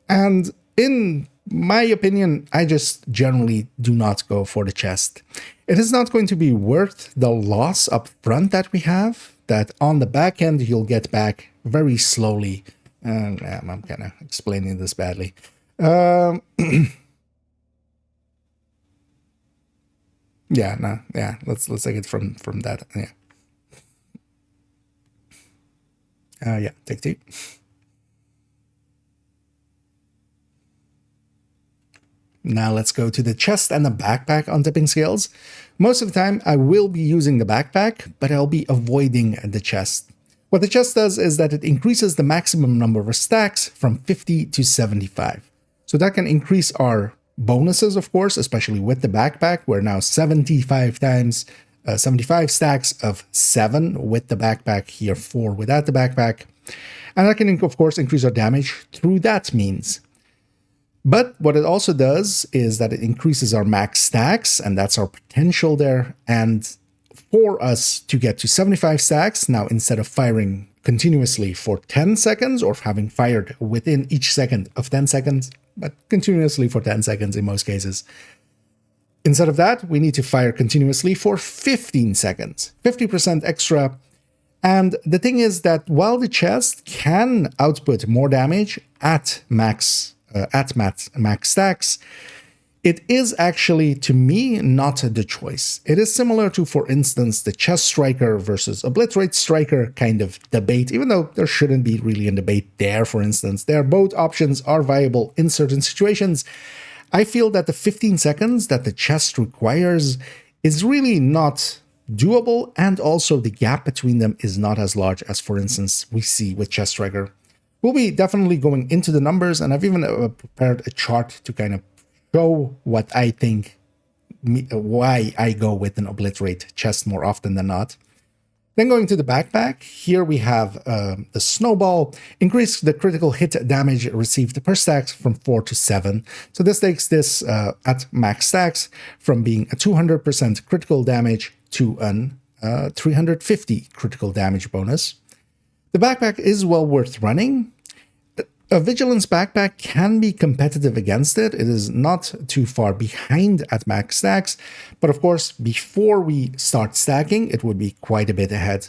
And in my opinion, I just generally do not go for the chest. It is not going to be worth the loss up front that we have, that on the back end you'll get back very slowly. And I'm kind of explaining this badly. Let's take it from that. Take 2. Now let's go to the chest and the backpack on tipping scales. Most of the time I will be using the backpack, but I'll be avoiding the chest. What the chest does is that it increases the maximum number of stacks from 50 to 75. So that can increase our bonuses, of course, especially with the backpack. We're now 75 stacks of 7 with the backpack, here 4 without the backpack. And that can, of course, increase our damage through that means. But what it also does is that it increases our max stacks, and that's our potential there. And for us to get to 75 stacks, now instead of firing continuously for 10 seconds or having fired within each second of 10 seconds, but continuously for 10 seconds in most cases, instead of that, we need to fire continuously for 15 seconds, 50% extra. And the thing is that while the chest can output more damage at max stacks, it is actually, to me, not the choice. It is similar to, for instance, the chest striker versus obliterate striker kind of debate, even though there shouldn't be really a debate there, for instance. Both options are viable in certain situations. I feel that the 15 seconds that the chest requires is really not doable, and also the gap between them is not as large as, for instance, we see with chest striker. We'll be definitely going into the numbers, and I've even prepared a chart to kind of show what I think, why I go with an obliterate chest more often than not. Then going to the backpack, here we have the snowball, increase the critical hit damage received per stacks from 4 to 7. So this takes this at max stacks from being a 200% critical damage to an 350 critical damage bonus. The backpack is well worth running. a Vigilance backpack can be competitive against it. It is not too far behind at max stacks, but of course, before we start stacking, it would be quite a bit ahead.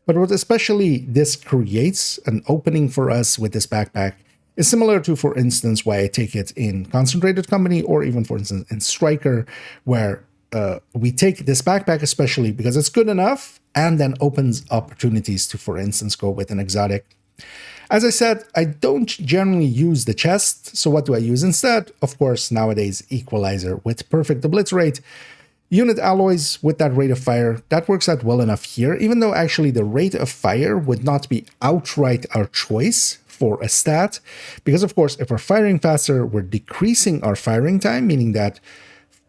But what especially this creates an opening for us with this backpack is similar to, for instance, why I take it in Concentrated Company, or even, for instance, in Striker, where we take this backpack especially because it's good enough and then opens opportunities to, for instance, go with an exotic. As I said, I don't generally use the chest, so what do I use instead? Of course, nowadays, Equalizer with Perfect Obliterate. Unit alloys with that rate of fire, that works out well enough here, even though actually the rate of fire would not be outright our choice for a stat, because of course, if we're firing faster, we're decreasing our firing time, meaning that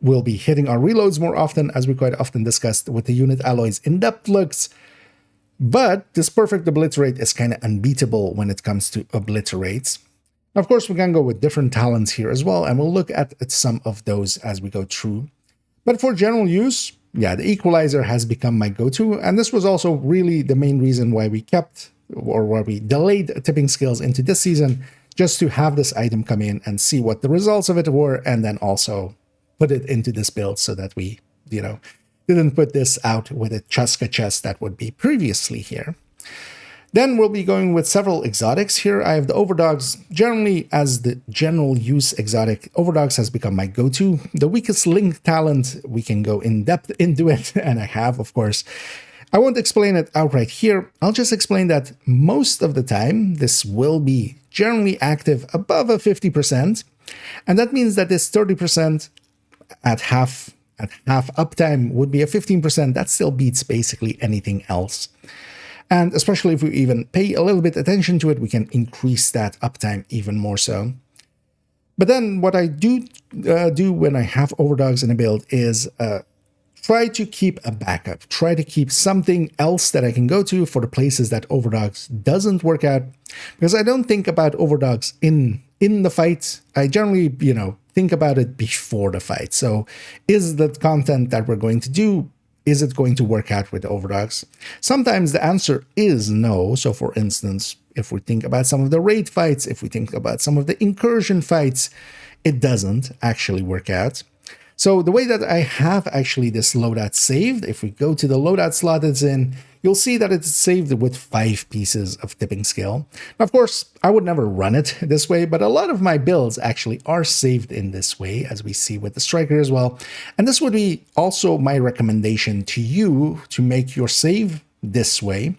we'll be hitting our reloads more often, as we quite often discussed with the unit alloys in-depth looks. But this Perfect Obliterate is kind of unbeatable when it comes to obliterates. Of course, we can go with different talents here as well, and we'll look at some of those as we go through. But for general use, yeah, the Equalizer has become my go-to, and this was also really the main reason why we kept, or why we delayed tipping skills into this season, just to have this item come in and see what the results of it were, and then also put it into this build so that we, didn't put this out with a Chuska chest that would be previously here. Then we'll be going with several exotics here. I have the Overdogs. Generally, as the general use exotic, Overdogs has become my go-to. The weakest link talent, we can go in depth into it, and I have, of course. I won't explain it outright here. I'll just explain that most of the time, this will be generally active above a 50%. And that means that this 30% at half uptime would be a 15%. That still beats basically anything else. And especially if we even pay a little bit attention to it, we can increase that uptime even more so. But then what I do when I have Overdogs in a build is try to keep a backup. Try to keep something else that I can go to for the places that Overdogs doesn't work out. Because I don't think about Overdogs in the fight. I generally, think about it before the fight. So is the content that we're going to do, is it going to work out with Overdogs? Sometimes the answer is no. So for instance, if we think about some of the raid fights, if we think about some of the incursion fights, it doesn't actually work out. So the way that I have actually this loadout saved, if we go to the loadout slot it's in, you'll see that it's saved with 5 pieces of tipping skill. Now, of course, I would never run it this way, but a lot of my builds actually are saved in this way, as we see with the Striker as well. And this would be also my recommendation to you to make your save this way.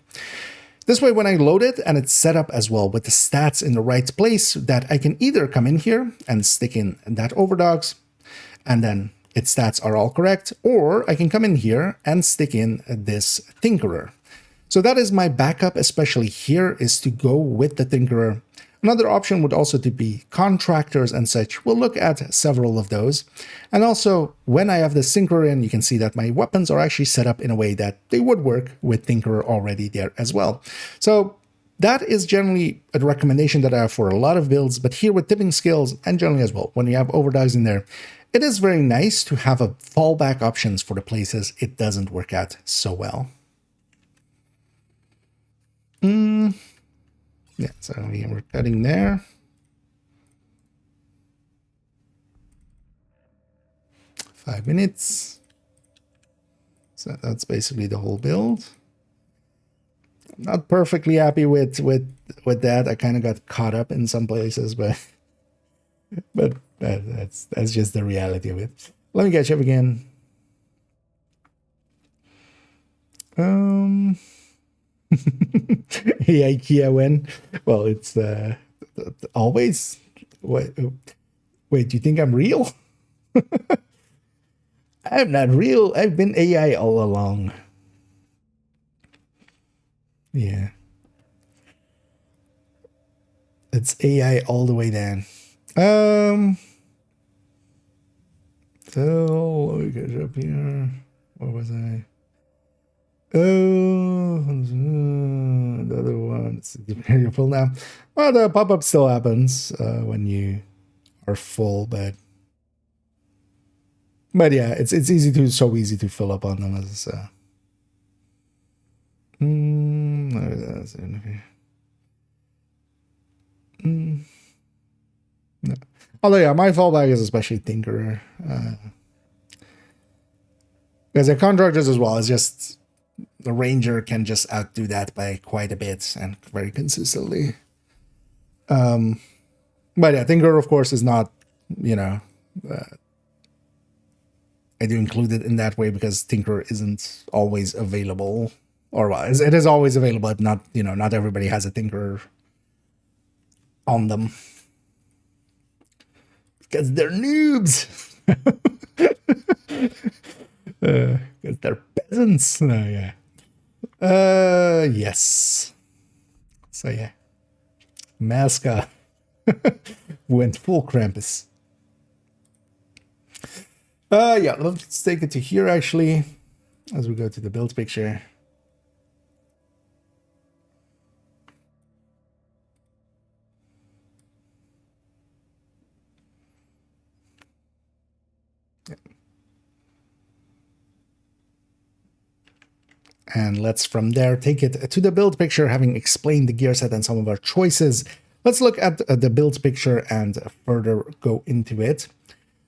This way, when I load it and it's set up as well with the stats in the right place, that I can either come in here and stick in that Overdogs, and then its stats are all correct, or I can come in here and stick in this Tinkerer. So that is my backup, especially here, is to go with the Tinkerer. Another option would also to be contractors and such. We'll look at several of those. And also, when I have the Tinkerer in, you can see that my weapons are actually set up in a way that they would work with Tinkerer already there as well. So that is generally a recommendation that I have for a lot of builds, but here with tipping skills and generally as well, when you have Overdogs in there, it is very nice to have a fallback options for the places it doesn't work out so well. Yeah, so we're cutting there. Five minutes. So that's basically the whole build. I'm not perfectly happy with that. I kind of got caught up in some places, but that's just the reality of it. Let me catch up again. Yeah, IKEA win. Well, it's always. Wait, do you think I'm real? I'm not real. I've been AI all along. Yeah. It's AI all the way down. So let me get up here. Where was I? Oh, the other one. It's very full now. Well, the pop-up still happens when you are full, but yeah, it's so easy to fill up on them as that's it. Okay. Although, yeah, my fallback is especially Tinkerer. Because the contractors as well is just the Ranger can just outdo that by quite a bit and very consistently. But yeah, Tinkerer, of course, is not, you know, I do include it in that way because Tinkerer isn't always available. Or well, it is always available, but not, you know, not everybody has a Tinkerer on them. Because they're noobs. Because they're peasants. Yeah. Yes. So yeah. Masca went full Krampus. Yeah, let's take it to here actually, as we go to the build picture. And let's from there take it to the build picture, having explained the gear set and some of our choices. Let's look at the build picture and further go into it.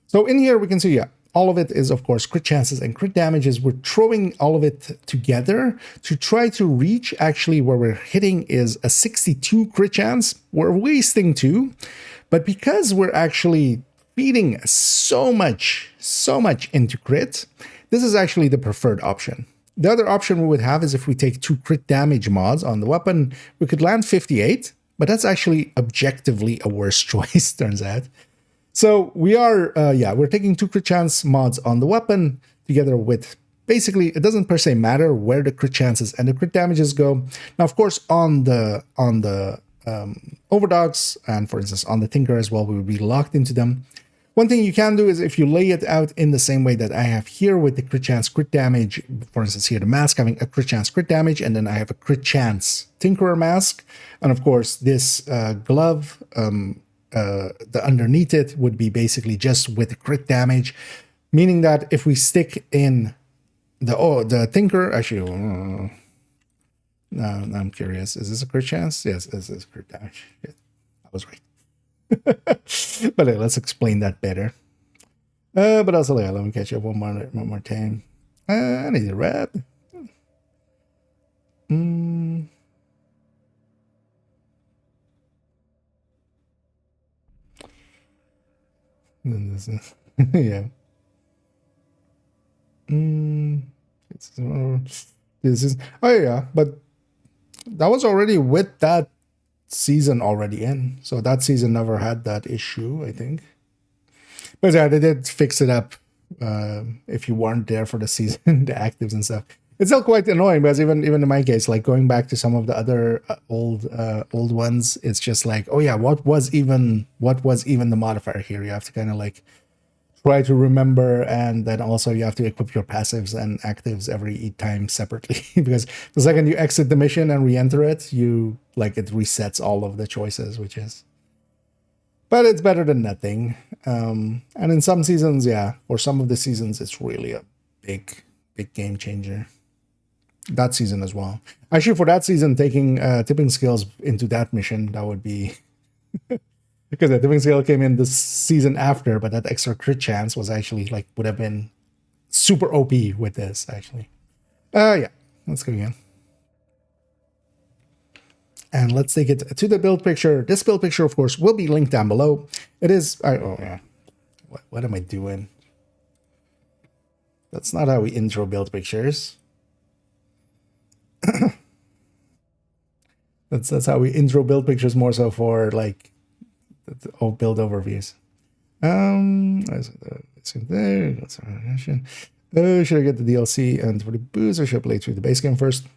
So in here we can see, yeah, all of it is, of course, crit chances and crit damages. We're throwing all of it together to try to reach actually where we're hitting is a 62 crit chance. We're wasting 2, but because we're actually feeding so much into crit, this is actually the preferred option. The other option we would have is if we take 2 crit damage mods on the weapon, we could land 58, but that's actually objectively a worse choice, turns out. So we are, we're taking 2 crit chance mods on the weapon together with, basically, it doesn't per se matter where the crit chances and the crit damages go. Now, of course, on the overdogs and, for instance, on the Tinker as well, we would be locked into them. One thing you can do is if you lay it out in the same way that I have here with the crit chance, crit damage, for instance, here the mask having a crit chance, crit damage, and then I have a crit chance Tinkerer mask. And of course, this glove, the underneath it would be basically just with crit damage, meaning that if we stick in the Tinker, actually, no, I'm curious. Is this a crit chance? Yes, this is crit damage. Yeah, I was right. But let's explain that better. But also, let me catch up one more time. I need a wrap. Yeah. This is, oh yeah, but that was already with that season already in, so that season never had that issue, I think. But yeah, they did fix it up. If you weren't there for the season, the actives and stuff, it's still quite annoying because even in my case, like going back to some of the other old ones, it's just like, oh yeah, what was even the modifier here? You have to kind of like try to remember, and then also you have to equip your passives and actives every time separately because the second you exit the mission and re-enter it, it resets all of the choices, which is, but it's better than nothing. And in some seasons, yeah, or some of the seasons, it's really a big game changer. That season as well. Actually, for that season, taking tipping skills into that mission, that would be because the tipping skill came in the season after, but that extra crit chance was actually would have been super OP with this actually. Yeah, let's go again. And let's take it to the build picture. This build picture, of course, will be linked down below. It is, oh yeah, what am I doing? That's not how we intro build pictures. That's how we intro build pictures, more so for build overviews. Should I get the DLC and for the boost, or should I play through the base game first?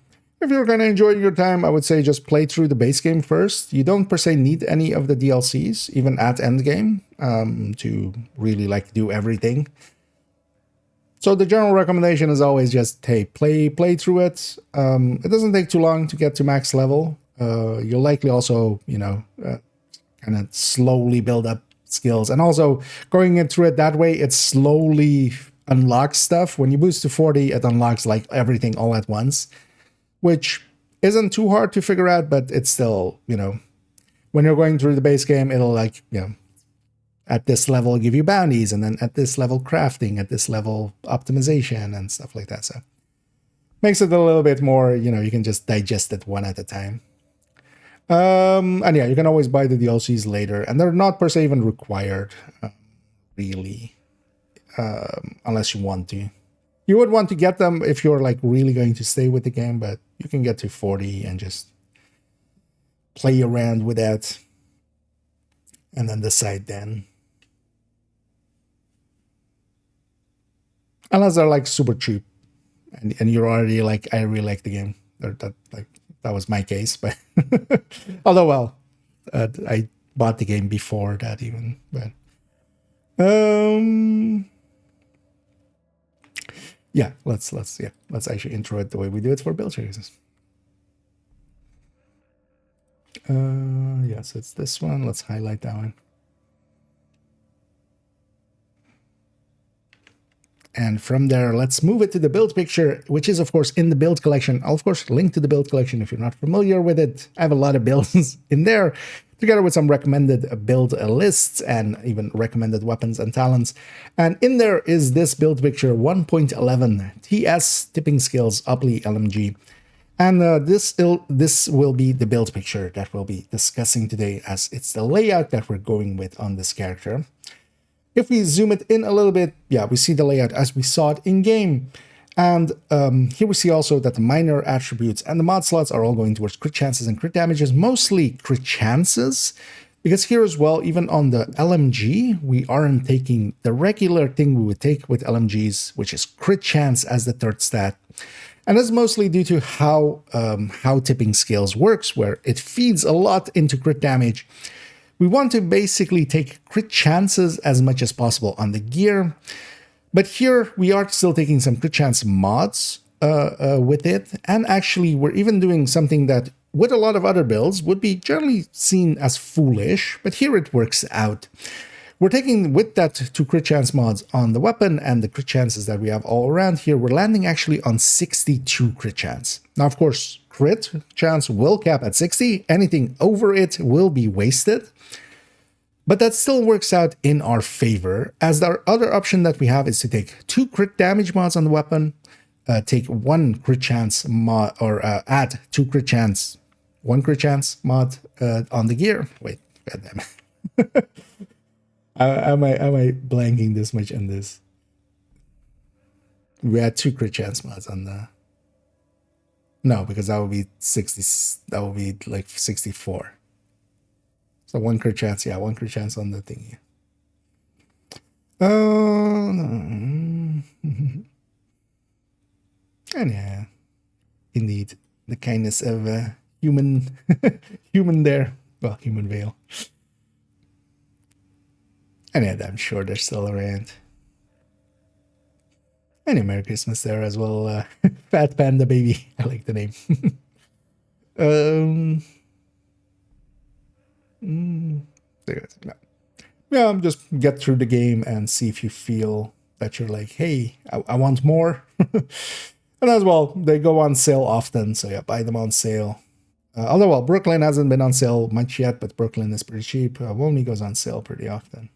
If you're kind of enjoying your time, I would say just play through the base game first. You don't per se need any of the DLCs, even at endgame, to really do everything. So the general recommendation is always just, hey, play through it. It doesn't take too long to get to max level. You'll likely also, kind of slowly build up skills. And also going through it that way, it slowly unlocks stuff. When you boost to 40, it unlocks everything all at once, which isn't too hard to figure out, but it's still, when you're going through the base game, it'll at this level give you bounties, and then at this level crafting, at this level optimization and stuff like that. So makes it a little bit more, you can just digest it one at a time. And yeah, you can always buy the DLCs later, and they're not per se even required, really, unless you want to. You would want to get them if you're like really going to stay with the game, but you can get to 40 and just play around with that, and then decide then. Unless they're like super cheap, and you're already like, I really like the game. That was my case, but although, well, I bought the game before that even, but yeah, let's actually intro it the way we do it for build choices. Yes, it's this one. Let's highlight that one. And from there, let's move it to the build picture, which is, of course, in the build collection. I'll, of course, link to the build collection if you're not familiar with it. I have a lot of builds in there, together with some recommended build lists and even recommended weapons and talents. And in there is this build picture, 1.11 TS Tipping Skills Upply LMG. And this will be the build picture that we'll be discussing today, as it's the layout that we're going with on this character. If we zoom it in a little bit, yeah, we see the layout as we saw it in-game. And here we see also that the minor attributes and the mod slots are all going towards crit chances and crit damages, mostly crit chances. Because here as well, even on the LMG, we aren't taking the regular thing we would take with LMGs, which is crit chance as the third stat. And that's mostly due to how tipping skills works, where it feeds a lot into crit damage. We want to basically take crit chances as much as possible on the gear. But here we are still taking some crit chance mods with it. And actually, we're even doing something that with a lot of other builds would be generally seen as foolish. But here it works out. We're taking with that 2 crit chance mods on the weapon and the crit chances that we have all around here. We're landing actually on 62 crit chance. Now, of course, crit chance will cap at 60. Anything over it will be wasted. But that still works out in our favor, as our other option that we have is to take 2 crit damage mods on the weapon, take 1 crit chance mod, or add 2 crit chance, 1 crit chance mod on the gear. Wait, goddamn. Am I blanking this much in this? We had 2 crit chance mods on the... No, because that would be 60. That would be like 64. So 1 crit chance, yeah, 1 crit chance on the thingy. And yeah, indeed, the kindness of human there. Well, human veil. And yeah, I'm sure they're still around. And yeah, Merry Christmas there as well. Fat Panda Baby. I like the name. Yeah, just get through the game and see if you feel that you're like, hey, I want more. And as well, they go on sale often, so yeah, buy them on sale. Although, well, Brooklyn hasn't been on sale much yet, but Brooklyn is pretty cheap. Woney goes on sale pretty often.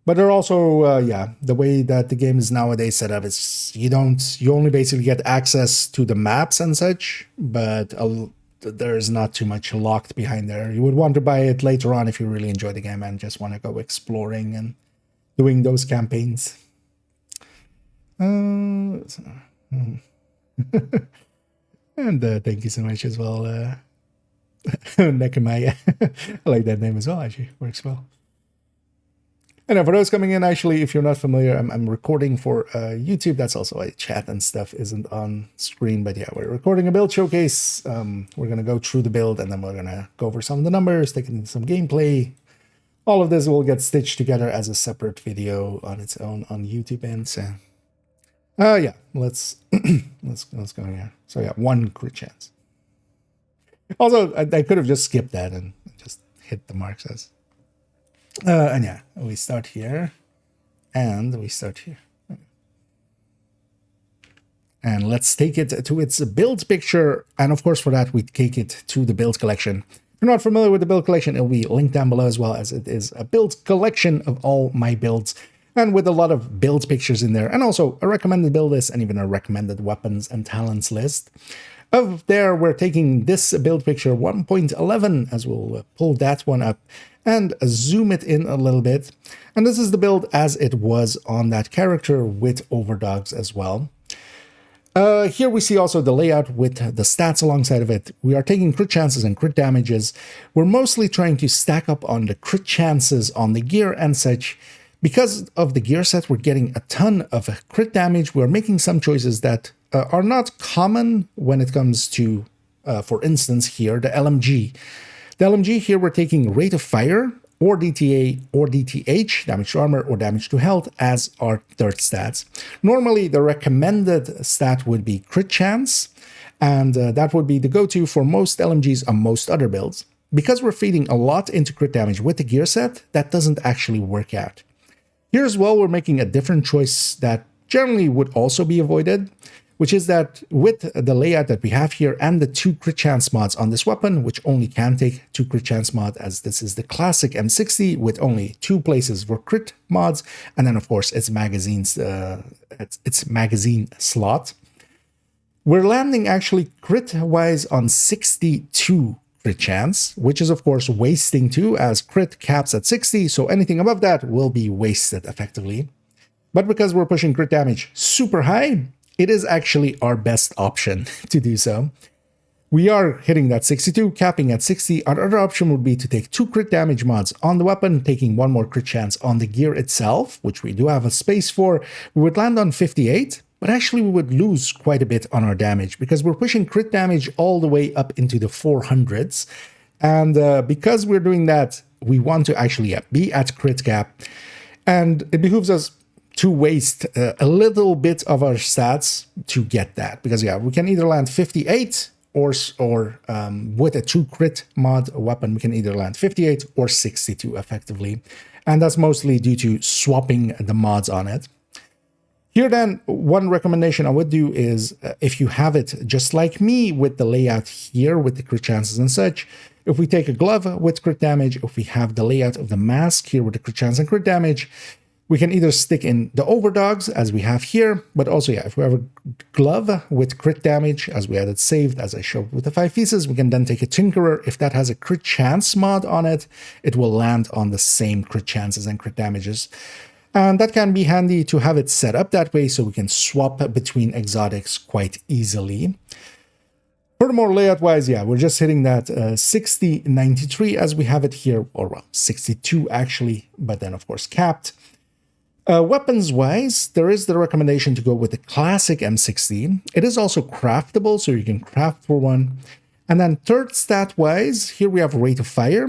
But they're also, yeah, the way that the game is nowadays set up is you only basically get access to the maps and such, but there is not too much locked behind there. You would want to buy it later on if you really enjoy the game and just want to go exploring and doing those campaigns. And thank you so much as well, Nekamaya. I like that name as well, actually. Works well. And for those coming in, actually, if you're not familiar, I'm recording for YouTube. That's also why chat and stuff isn't on screen. But yeah, we're recording a build showcase. We're going to go through the build, and then we're going to go over some of the numbers, take into some gameplay. All of this will get stitched together as a separate video on its own on YouTube. And so, yeah, let's let's go here. So yeah, 1 crit chance. Also, I could have just skipped that and just hit the marks as. And yeah, we start here, and we start here. And let's take it to its build picture. And of course, for that, we take it to the build collection. you're not familiar with the build collection, it'll be linked down below, as well as it is a build collection of all my builds, and with a lot of build pictures in there, and also a recommended build list and even a recommended weapons and talents list. Of there, we're taking this build picture 1.11, as we'll pull that one up and zoom it in a little bit. And this is the build as it was on that character with overdogs as well. Here we see also the layout with the stats alongside of it. We are taking crit chances and crit damages. We're mostly trying to stack up on the crit chances on the gear and such. Because of the gear set, we're getting a ton of crit damage. We're making some choices that are not common when it comes to, for instance, here, the LMG. The LMG here, we're taking rate of fire, or DTA, or DTH, damage to armor, or damage to health, as our third stats. Normally, the recommended stat would be crit chance, and that would be the go-to for most LMGs on most other builds. Because we're feeding a lot into crit damage with the gear set, that doesn't actually work out. Here as well, we're making a different choice that generally would also be avoided, which is that with the layout that we have here and the 2 crit chance mods on this weapon, which only can take 2 crit chance mod, as this is the classic M60 with only 2 places for crit mods, and then of course its magazine slot. We're landing actually crit-wise on 62 crit chance, which is of course wasting 2, as crit caps at 60, so anything above that will be wasted effectively. But because we're pushing crit damage super high, it is actually our best option to do so. We are hitting that 62, capping at 60. Our other option would be to take 2 crit damage mods on the weapon, taking 1 more crit chance on the gear itself, which we do have a space for. We would land on 58, but actually we would lose quite a bit on our damage because we're pushing crit damage all the way up into the 400s. And because we're doing that, we want to actually be at crit cap. And it behooves us to waste a little bit of our stats to get that. Because yeah, we can either land 58 or with a 2 crit mod weapon, we can either land 58 or 62 effectively. And that's mostly due to swapping the mods on it. Here then, one recommendation I would do is if you have it just like me with the layout here with the crit chances and such, if we take a glove with crit damage, if we have the layout of the mask here with the crit chance and crit damage, we can either stick in the overdogs as we have here, but also, yeah, if we have a glove with crit damage, as we had it saved, as I showed with the 5 pieces, we can then take a Tinkerer. If that has a crit chance mod on it, it will land on the same crit chances and crit damages. And that can be handy to have it set up that way so we can swap between exotics quite easily. Furthermore, layout-wise, yeah, we're just hitting that 60-93 as we have it here, or well, 62 actually, but then of course capped. Weapons-wise, there is the recommendation to go with the classic M60. It is also craftable, so you can craft for one. And then third stat-wise, here we have rate of fire.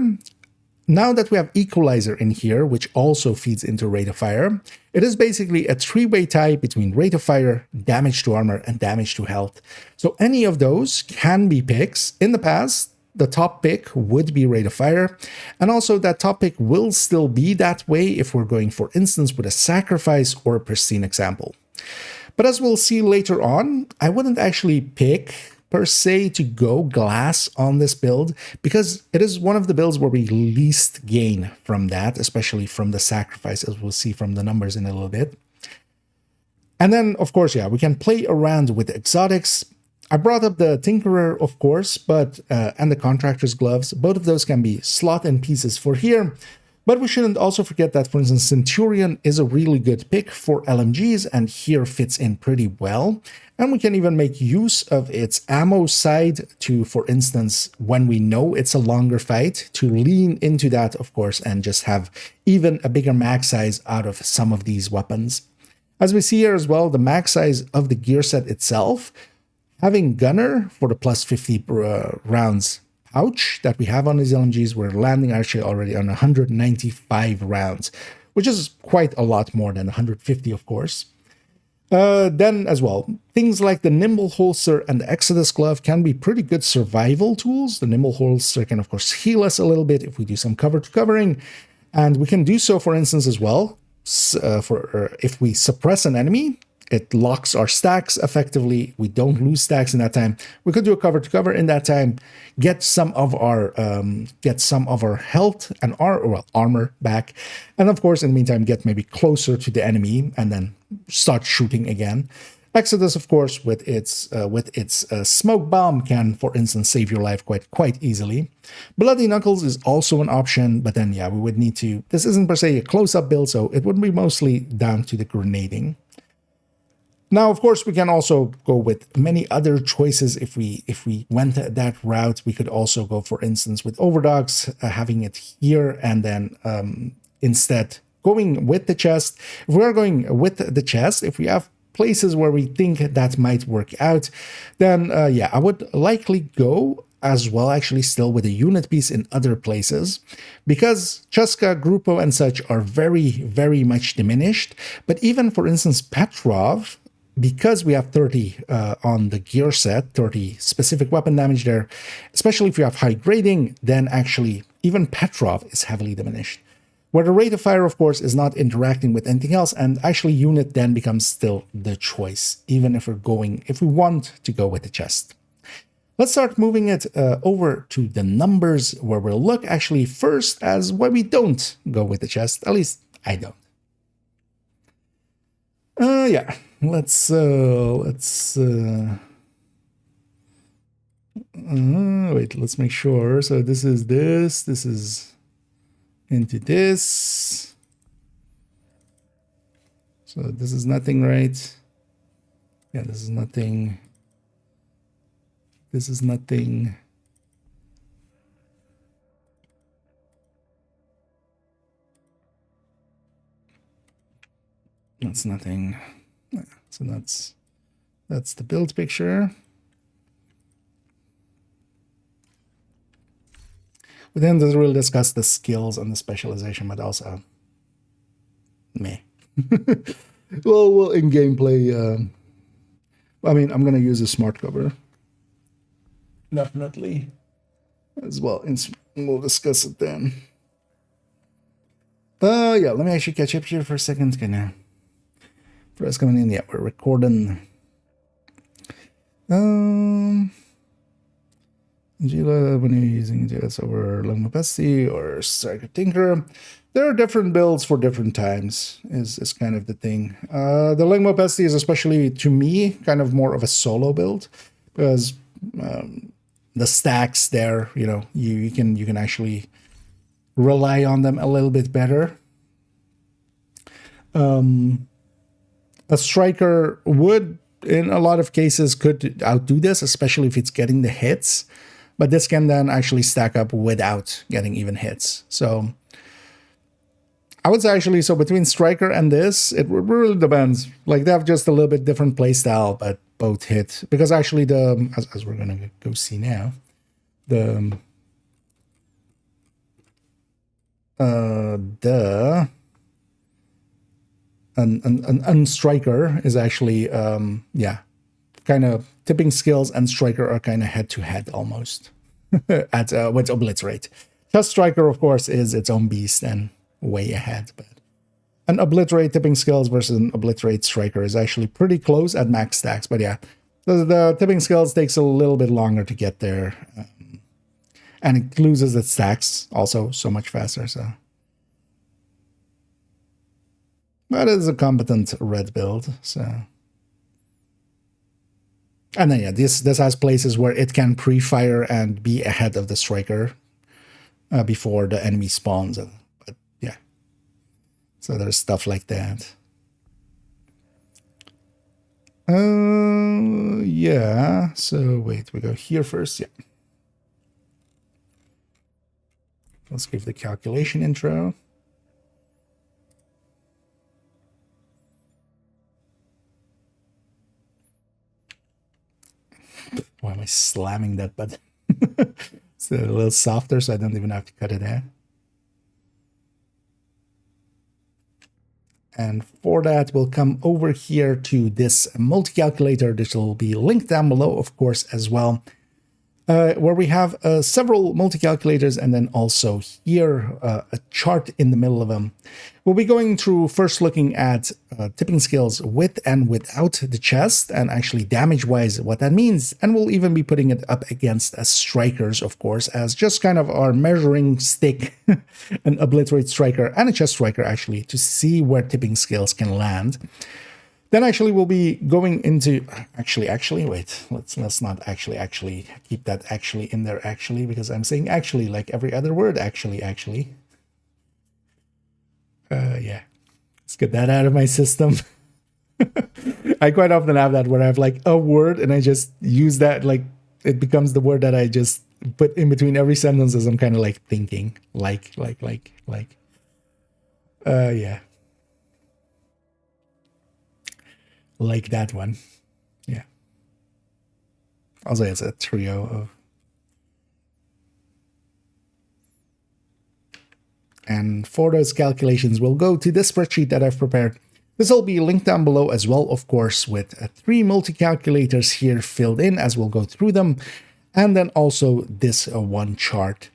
Now that we have equalizer in here, which also feeds into rate of fire, it is basically a 3-way tie between rate of fire, damage to armor, and damage to health. So any of those can be picks. In the past, the top pick would be rate of fire, and also that top pick will still be that way if we're going, for instance, with a sacrifice or a pristine example. But as we'll see later on, I wouldn't actually pick per se to go glass on this build, because it is one of the builds where we least gain from that, especially from the sacrifice, as we'll see from the numbers in a little bit. And then, of course, yeah, we can play around with exotics. I brought up the Tinkerer, of course, but and the Contractor's Gloves. Both of those can be slot-in pieces for here. But we shouldn't also forget that, for instance, Centurion is a really good pick for LMGs, and here fits in pretty well. And we can even make use of its ammo side to, for instance, when we know it's a longer fight, to lean into that, of course, and just have even a bigger mag size out of some of these weapons. As we see here as well, the mag size of the gear set itself, having Gunner for the plus 50 rounds pouch that we have on these LMGs, we're landing actually already on 195 rounds, which is quite a lot more than 150, of course. Then as well, things like the Nimble Holster and the Exodus Glove can be pretty good survival tools. The Nimble Holster can, of course, heal us a little bit if we do some cover-to-covering, and we can do so, for instance, as well, if we suppress an enemy. it locks our stacks effectively. We don't lose stacks in that time. We could do a cover to cover in that time, get some of our health and armor back, and of course in the meantime get maybe closer to the enemy and then start shooting again. Exodus, of course, with its smoke bomb can, for instance, save your life quite easily. Bloody Knuckles is also an option, but then yeah, we would need to. This isn't per se a close-up build, so it would be mostly down to the grenading. Now, of course, we can also go with many other choices. If we went that route, we could also go, for instance, with Overdogs, having it here, and then instead going with the chest. If we are going with the chest, if we have places where we think that might work out, then yeah, I would likely go as well, actually, still with a unit piece in other places, because Cheska, Grupo, and such are very much diminished. But even, for instance, Petrov, because we have 30 on the gear set, 30 specific weapon damage there, especially if you have high grading, then actually even Petrov is heavily diminished. Where the rate of fire, of course, is not interacting with anything else, and actually unit then becomes still the choice, even if we want to go with the chest. Let's start moving it over to the numbers, where we'll look actually first as why we don't go with the chest. At least I don't. Yeah, let's wait, let's make sure. So this is into this. So this is nothing, right? Yeah, this is nothing. This is nothing. That's nothing. So that's the build picture. We then doesn't really discuss the skills and the specialization, but also meh. well, in gameplay, I mean, I'm gonna use a smart cover, definitely, as well, and we'll discuss it then. Yeah, let me actually catch up here for a second. Gonna press coming in. Yeah, we're recording. Angela, when you're using JS over Lungmapesti or Striker Tinker, there are different builds for different times, is kind of the thing. The Lungmapesti is, especially to me, kind of more of a solo build, because the stacks there, you know, you can actually rely on them a little bit better. A Striker would, in a lot of cases, could outdo this, especially if it's getting the hits. But this can then actually stack up without getting even hits. So I would say actually, so between Striker and this, it really depends. Like, they have just a little bit different playstyle, but both hit. Because actually as we're going to go see now, an Striker is actually, yeah, kind of tipping skills and Striker are kind of head-to-head almost with Obliterate. Just Striker, of course, is its own beast and way ahead. But an Obliterate tipping skills versus an Obliterate Striker is actually pretty close at max stacks. But yeah, the tipping skills takes a little bit longer to get there. And it loses its stacks also so much faster. So that is a competent red build. So. And then, yeah, this has places where it can pre-fire and be ahead of the Striker before the enemy spawns. But yeah, so there's stuff like that. Yeah, so wait, we go here first. Yeah. Let's give the calculation intro. Why am I slamming that button? It's a little softer, so I don't even have to cut it out. And for that, we'll come over here to this multi-calculator. This will be linked down below, of course, as well. where we have several multi-calculators and then also here a chart in the middle of them. We'll be going through first looking at tipping scales with and without the chest and actually damage-wise what that means. And we'll even be putting it up against strikers, of course, as just kind of our measuring stick, an obliterate striker and a chest striker actually, to see where tipping scales can land. Then actually we'll be going into wait, let's not actually keep that actually in there actually, because I'm saying actually like every other word actually. Yeah, let's get that out of my system. I quite often have that where I have like a word and I just use that, like it becomes the word that I just put in between every sentence as I'm kind of like thinking like. Yeah. Like that one. Yeah. Also, it's a trio of. And for those calculations, we'll go to this spreadsheet that I've prepared. This will be linked down below as well, of course, with 3 multi-calculators here filled in as we'll go through them. And then also this one chart.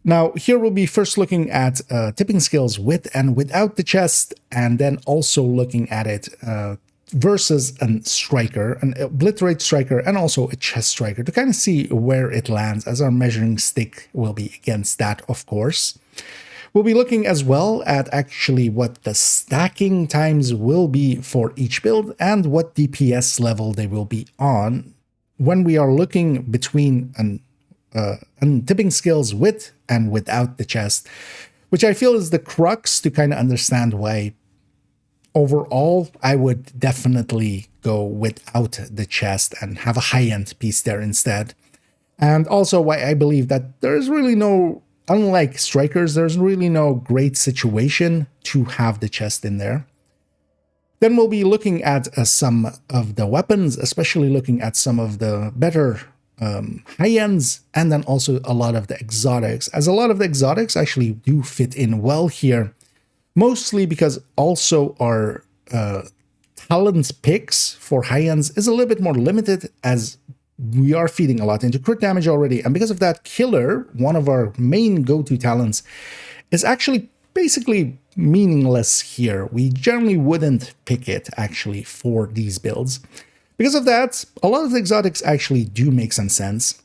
Now, here we'll be first looking at tipping scales with and without the chest, and then also looking at it versus a striker, an obliterate striker, and also a chest striker to kind of see where it lands, as our measuring stick will be against that, of course. We'll be looking as well at actually what the stacking times will be for each build and what DPS level they will be on when we are looking between tipping scales with and without the chest, which I feel is the crux to kind of understand why overall I would definitely go without the chest and have a high-end piece there instead. And also why I believe that there's really no, unlike strikers, there's really no great situation to have the chest in there. Then we'll be looking at some of the weapons, especially looking at some of the better high-ends, and then also a lot of the exotics, as a lot of the exotics actually do fit in well here, mostly because also our talent picks for high-ends is a little bit more limited, as we are feeding a lot into crit damage already, and because of that, Killer, one of our main go-to talents, is actually basically meaningless here. We generally wouldn't pick it actually for these builds. Because of that, a lot of the exotics actually do make some sense.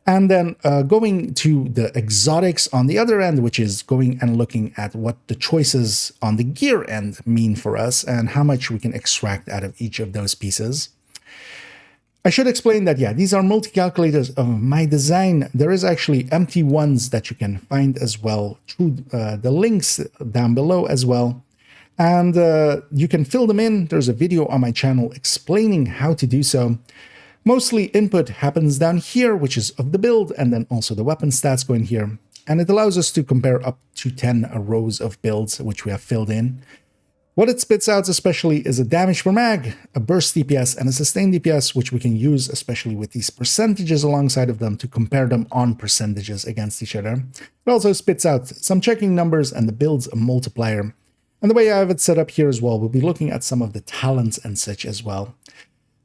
And then going to the exotics on the other end, which is going and looking at what the choices on the gear end mean for us and how much we can extract out of each of those pieces. I should explain that, yeah, these are multi-calculators of my design. There is actually empty ones that you can find as well through the links down below as well. And you can fill them in. There's a video on my channel explaining how to do so. Mostly input happens down here, which is of the build, and then also the weapon stats go in here. And it allows us to compare up to 10 rows of builds, which we have filled in. What it spits out especially is a damage per mag, a burst DPS, and a sustained DPS, which we can use especially with these percentages alongside of them to compare them on percentages against each other. It also spits out some checking numbers and the build's multiplier. And the way I have it set up here as well, we'll be looking at some of the talents and such as well.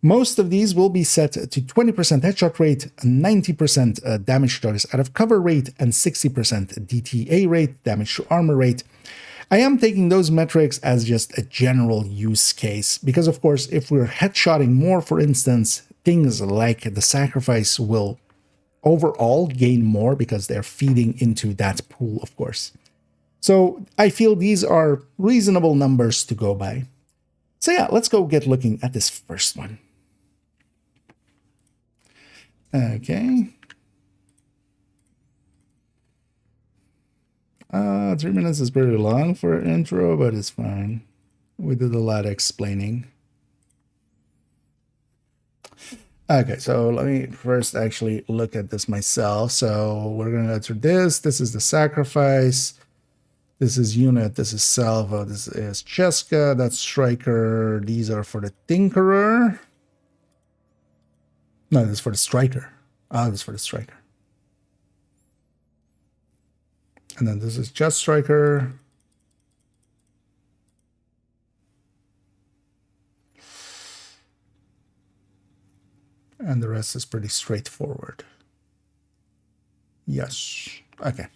Most of these will be set to 20% headshot rate, 90% damage to targets out of cover rate, and 60% DTA rate, damage to armor rate. I am taking those metrics as just a general use case, because of course, if we're headshotting more, for instance, things like the sacrifice will overall gain more because they're feeding into that pool, of course. So I feel these are reasonable numbers to go by. So yeah, let's go get looking at this first one. Okay. 3 minutes is pretty long for an intro, but it's fine. We did a lot of explaining. Okay, so let me first actually look at this myself. So we're going to go through this. This is the sacrifice. This is unit. This is salvo. This is Cheska. That's striker. These are for the tinkerer. No, this is for the striker. Oh, this is for the striker. And then this is just striker. And the rest is pretty straightforward. Yes. Okay.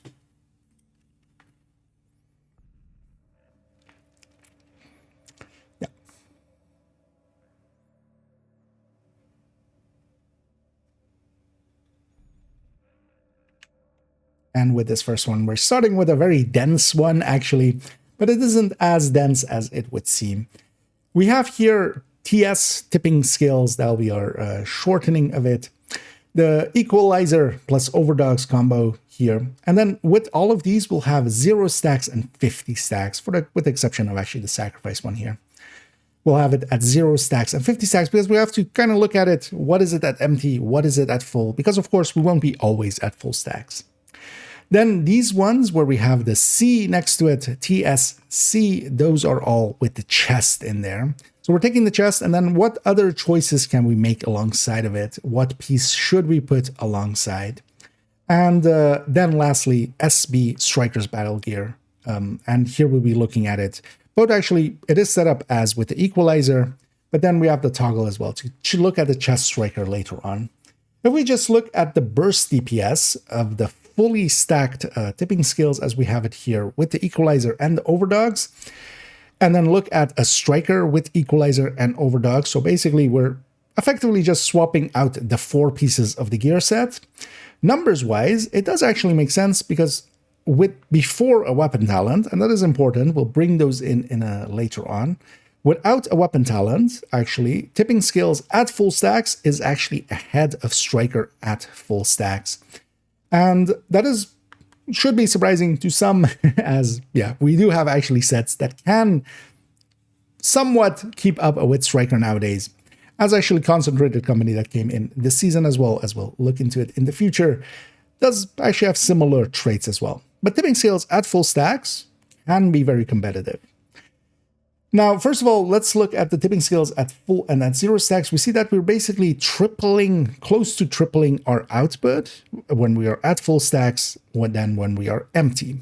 Yeah. And with this first one, we're starting with a very dense one, actually, but it isn't as dense as it would seem. We have here TS tipping scales. That'll be our shortening of it. The equalizer plus overdogs combo here. And then with all of these, we'll have 0 stacks and 50 stacks, with the exception of actually the sacrifice one here. We'll have it at 0 stacks and 50 stacks because we have to kind of look at it. What is it at empty? What is it at full? Because of course, we won't be always at full stacks. Then these ones where we have the C next to it, TSC, those are all with the chest in there. So we're taking the chest, and then what other choices can we make alongside of it? What piece should we put alongside? And then lastly, SB Striker's Battle Gear. And here we'll be looking at it. But actually, it is set up as with the equalizer, but then we have the toggle as well to look at the chest striker later on. If we just look at the burst DPS of the fully stacked tipping skills as we have it here with the equalizer and the overdogs, and then look at a striker with equalizer and overdogs. So basically we're effectively just swapping out the 4 pieces of the gear set. Numbers wise, it does actually make sense because before a weapon talent, and that is important, we'll bring those in later on. Without a weapon talent, actually, tipping skills at full stacks is actually ahead of striker at full stacks. And that should be surprising to some, as yeah, we do have actually sets that can somewhat keep up with striker nowadays. As actually Concentrated Company that came in this season as well, as we'll look into it in the future, does actually have similar traits as well. But tipping skills at full stacks can be very competitive. Now, first of all, let's look at the tipping skills at full and at 0 stacks. We see that we're basically close to tripling our output when we are at full stacks than when we are empty.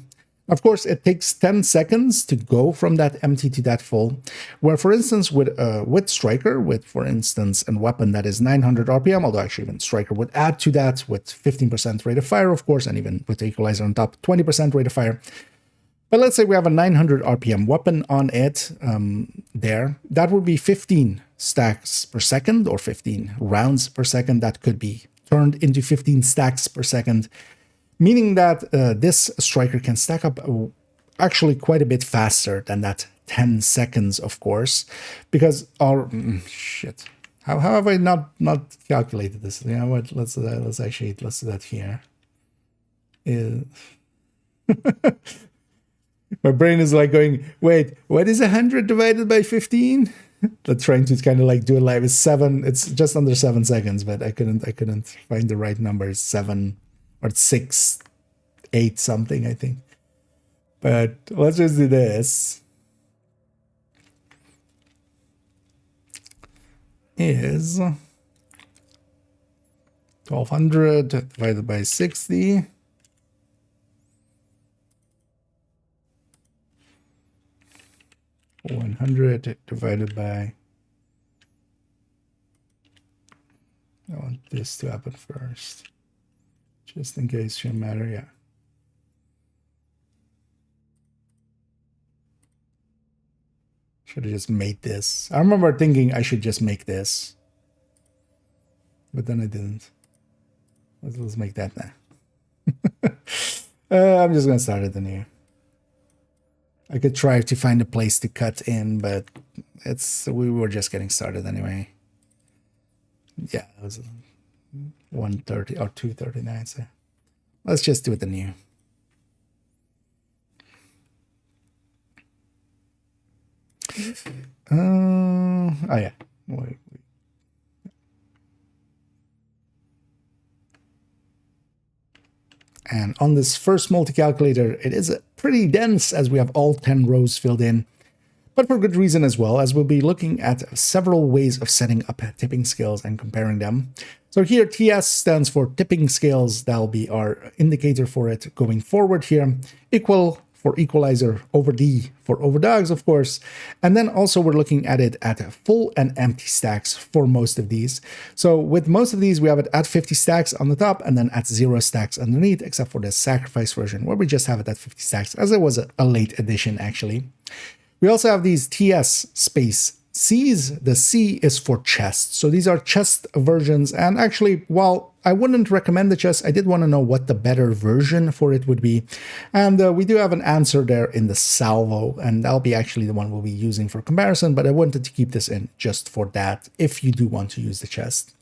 Of course, it takes 10 seconds to go from that empty to that full, where, for instance, with Striker, with, for instance, a weapon that is 900 RPM, although actually even Striker would add to that with 15% rate of fire, of course, and even with the equalizer on top, 20% rate of fire. But let's say we have a 900 RPM weapon on it there. That would be 15 stacks per second or 15 rounds per second. That could be turned into 15 stacks per second, meaning that this striker can stack up actually quite a bit faster than that 10 seconds, of course, because our shit. How have I not calculated this? You know what? Let's do that here. My brain is like going, wait, what is 100 divided by 15? But trying to kind of like do it live. It's just under 7 seconds, but I couldn't find the right number. 7 or 6, 8 something, I think. But let's just do this. Is 1200 divided by 60. 100 divided by, I want this to happen first, just in case it shouldn't matter, yeah. Should have just made this. I remember thinking I should just make this, but then I didn't. Let's make that now. I'm just gonna start it anew. I could try to find a place to cut in, but we were just getting started anyway. Yeah, it was 130 or 239. So let's just do it anew. Oh yeah. Wait. And on this first multi-calculator, it is pretty dense as we have all 10 rows filled in, but for good reason as well, as we'll be looking at several ways of setting up tipping scales and comparing them. So here, TS stands for tipping scales. That'll be our indicator for it going forward here. Equal for equalizer, over D for overdogs, of course. And then also we're looking at it at full and empty stacks for most of these. So with most of these, we have it at 50 stacks on the top and then at 0 stacks underneath, except for the sacrifice version where we just have it at 50 stacks, as it was a late edition actually. We also have these TS space C's. The C is for chest. So these are chest versions. And actually, while I wouldn't recommend the chest, I did want to know what the better version for it would be. And we do have an answer there in the salvo, and that'll be actually the one we'll be using for comparison, but I wanted to keep this in just for that if you do want to use the chest.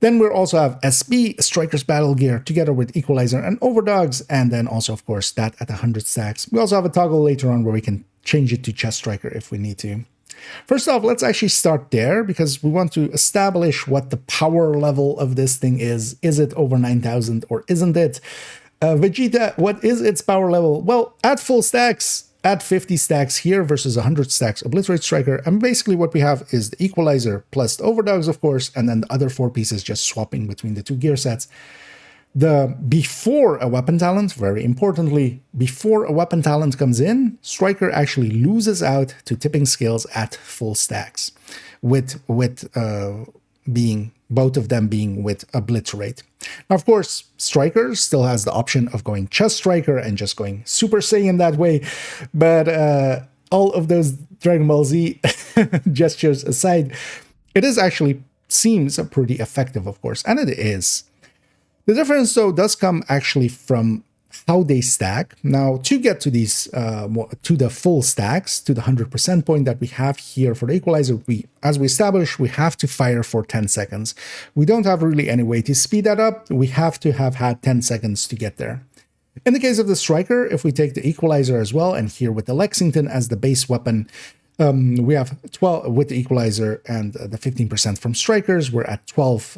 Then we also have SB, Striker's Battle Gear, together with Equalizer and Overdogs, and then also, of course, that at 100 stacks. We also have a toggle later on where we can change it to Chest Striker if we need to. First off, let's actually start there because we want to establish what the power level of this thing is. Is it over 9,000 or isn't it? Vegeta, what is its power level? Well, at full stacks, at 50 stacks here versus 100 stacks Obliterate Striker, and basically what we have is the Equalizer plus the Overdogs, of course, and then the other 4 pieces just swapping between the 2 gear sets. Before a weapon talent, very importantly, before a weapon talent comes in, Striker actually loses out to tipping skills at full stacks, with being both of them being with Obliterate. Now, of course, Striker still has the option of going Chest Striker and just going Super Saiyan that way, but all of those Dragon Ball Z gestures aside, it is actually seems pretty effective, of course, and it is. The difference, though, does come actually from how they stack. Now, to get to these, to the full stacks, to the 100% point that we have here for the Equalizer, as we established, we have to fire for 10 seconds. We don't have really any way to speed that up. We have to have had 10 seconds to get there. In the case of the Striker, if we take the Equalizer as well, and here with the Lexington as the base weapon, we have 12 with the Equalizer and the 15% from Strikers. We're at 12,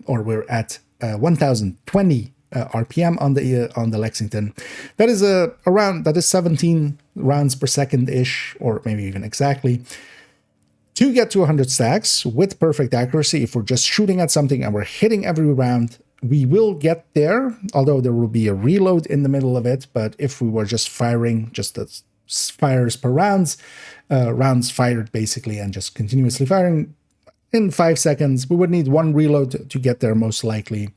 or we're at 1020 RPM on the Lexington. That is that is 17 rounds per second ish, or maybe even exactly. To get to 100 stacks with perfect accuracy, if we're just shooting at something and we're hitting every round, we will get there, although there will be a reload in the middle of it. But if we were just firing just the fires per rounds fired basically, and just continuously firing, in 5 seconds, we would need 1 reload to get there, most likely,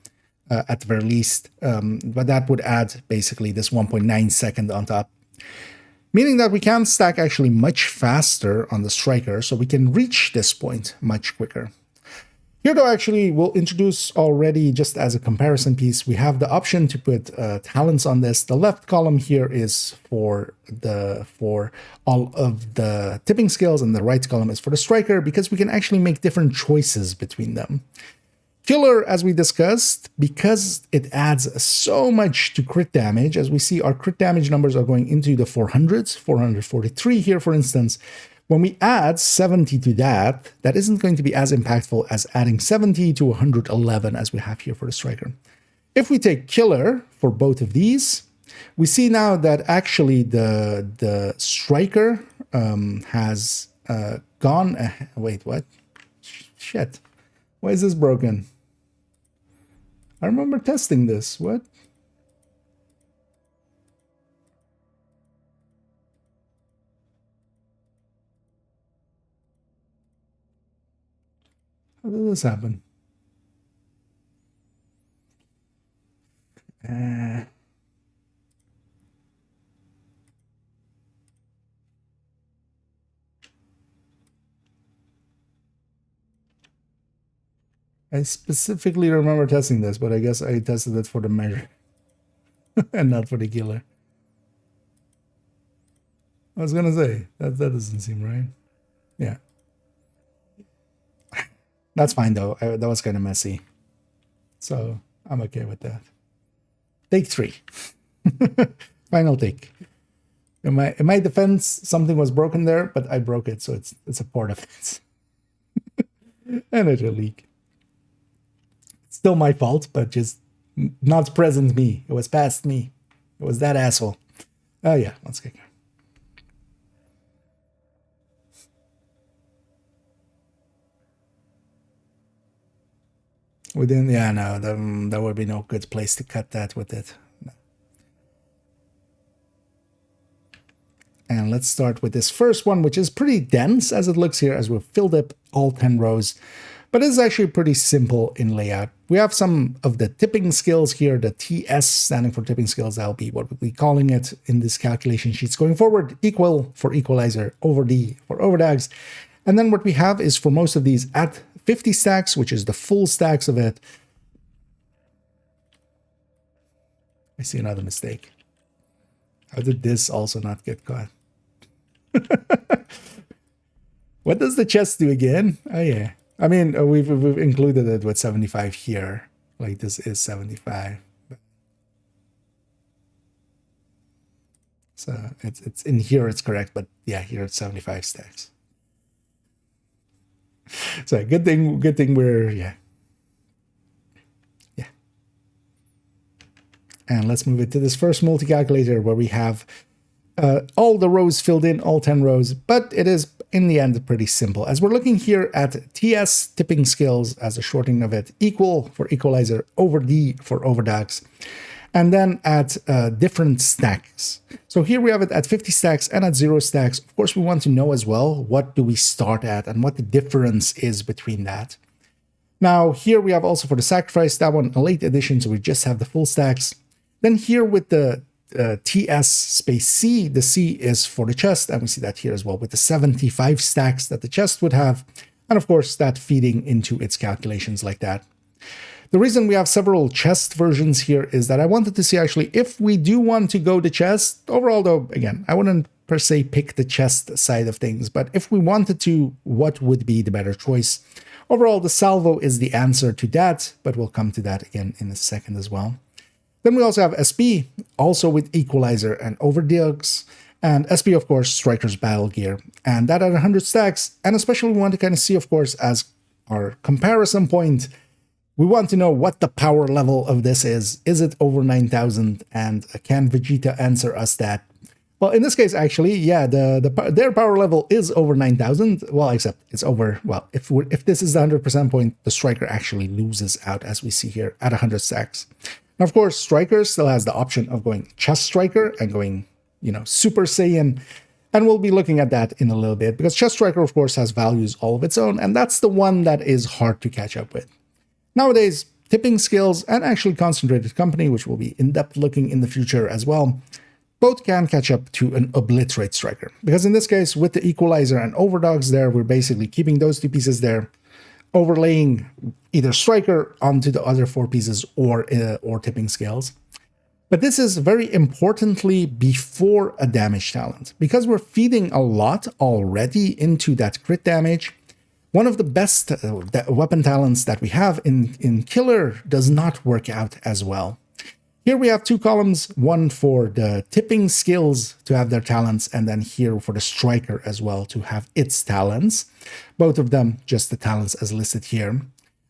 at the very least. But that would add basically this 1.9 second on top, meaning that we can stack actually much faster on the Striker, so we can reach this point much quicker. Here, though, actually, we'll introduce already, just as a comparison piece, we have the option to put talents on this. The left column here is for all of the tipping skills, and the right column is for the Striker, because we can actually make different choices between them. Killer, as we discussed, because it adds so much to crit damage. As we see, our crit damage numbers are going into the 400s, 443 here, for instance. When we add 70 to that, that isn't going to be as impactful as adding 70 to 111 as we have here for the Striker. If we take Killer for both of these, we see now that actually the Striker has gone... wait, what? Shit. Why is this broken? I remember testing this. What? How did this happen? I specifically remember testing this, but I guess I tested it for the measure and not for the killer. I was gonna say, that doesn't seem right. Yeah. That's fine, though. That was kind of messy. So I'm okay with that. Take 3. Final take. In my defense, something was broken there, but I broke it, so it's a part of it. And it's a leak. It's still my fault, but just not present me. It was past me. It was that asshole. Oh yeah, let's get going. Yeah, no, there would be no good place to cut that with it. No. And let's start with this first one, which is pretty dense as it looks here, as we've filled up all 10 rows. But it's actually pretty simple in layout. We have some of the tipping skills here, the TS standing for tipping skills. That'll be what we'll be calling it in this calculation sheets going forward. Equal for equalizer, over D for overdags. And then what we have is for most of these at 50 stacks, which is the full stacks of it. I see another mistake. How did this also not get caught? What does the chest do again? Oh yeah. I mean, we've included it with 75 here. Like this is 75. So it's in here it's correct, but yeah, here it's 75 stacks. So good thing we're yeah. And let's move it to this first multi-calculator where we have all the rows filled in, all 10 rows, but it is in the end pretty simple. As we're looking here at TS tipping skills as a shortening of it, equal for equalizer, over D for overdags, and then at different stacks. So here we have it at 50 stacks and at 0 stacks. Of course, we want to know as well, what do we start at and what the difference is between that. Now here we have also for the sacrifice, that one a late addition, so we just have the full stacks. Then here with the TS space C, the C is for the chest, and we see that here as well with the 75 stacks that the chest would have, and of course that feeding into its calculations like that. The reason we have several chest versions here is that I wanted to see actually if we do want to go the chest, overall though, again, I wouldn't per se pick the chest side of things, but if we wanted to, what would be the better choice? Overall, the salvo is the answer to that, but we'll come to that again in a second as well. Then we also have SP, also with equalizer and overdags, and SP, of course, Striker's battle gear, and that at 100 stacks, and especially we want to kind of see, of course, as our comparison point, we want to know what the power level of this is. Is it over 9,000, and can Vegeta answer us that? Well, in this case, actually, yeah, their power level is over 9,000. Well, except it's over, well, if this is the 100% point, the Striker actually loses out, as we see here, at 100 stacks. Now, of course, Striker still has the option of going Chest Striker and going, you know, Super Saiyan. And we'll be looking at that in a little bit, because Chest Striker, of course, has values all of its own, and that's the one that is hard to catch up with. Nowadays, tipping skills and actually concentrated company, which will be in-depth looking in the future as well, both can catch up to an obliterate Striker. Because in this case, with the equalizer and overdogs there, we're basically keeping those two pieces there, overlaying either Striker onto the other 4 pieces or tipping scales. But this is very importantly before a damage talent, because we're feeding a lot already into that crit damage. One of the best weapon talents that we have in Killer does not work out as well. Here we have 2 columns, one for the tipping skills to have their talents, and then here for the Striker as well to have its talents. Both of them just the talents as listed here.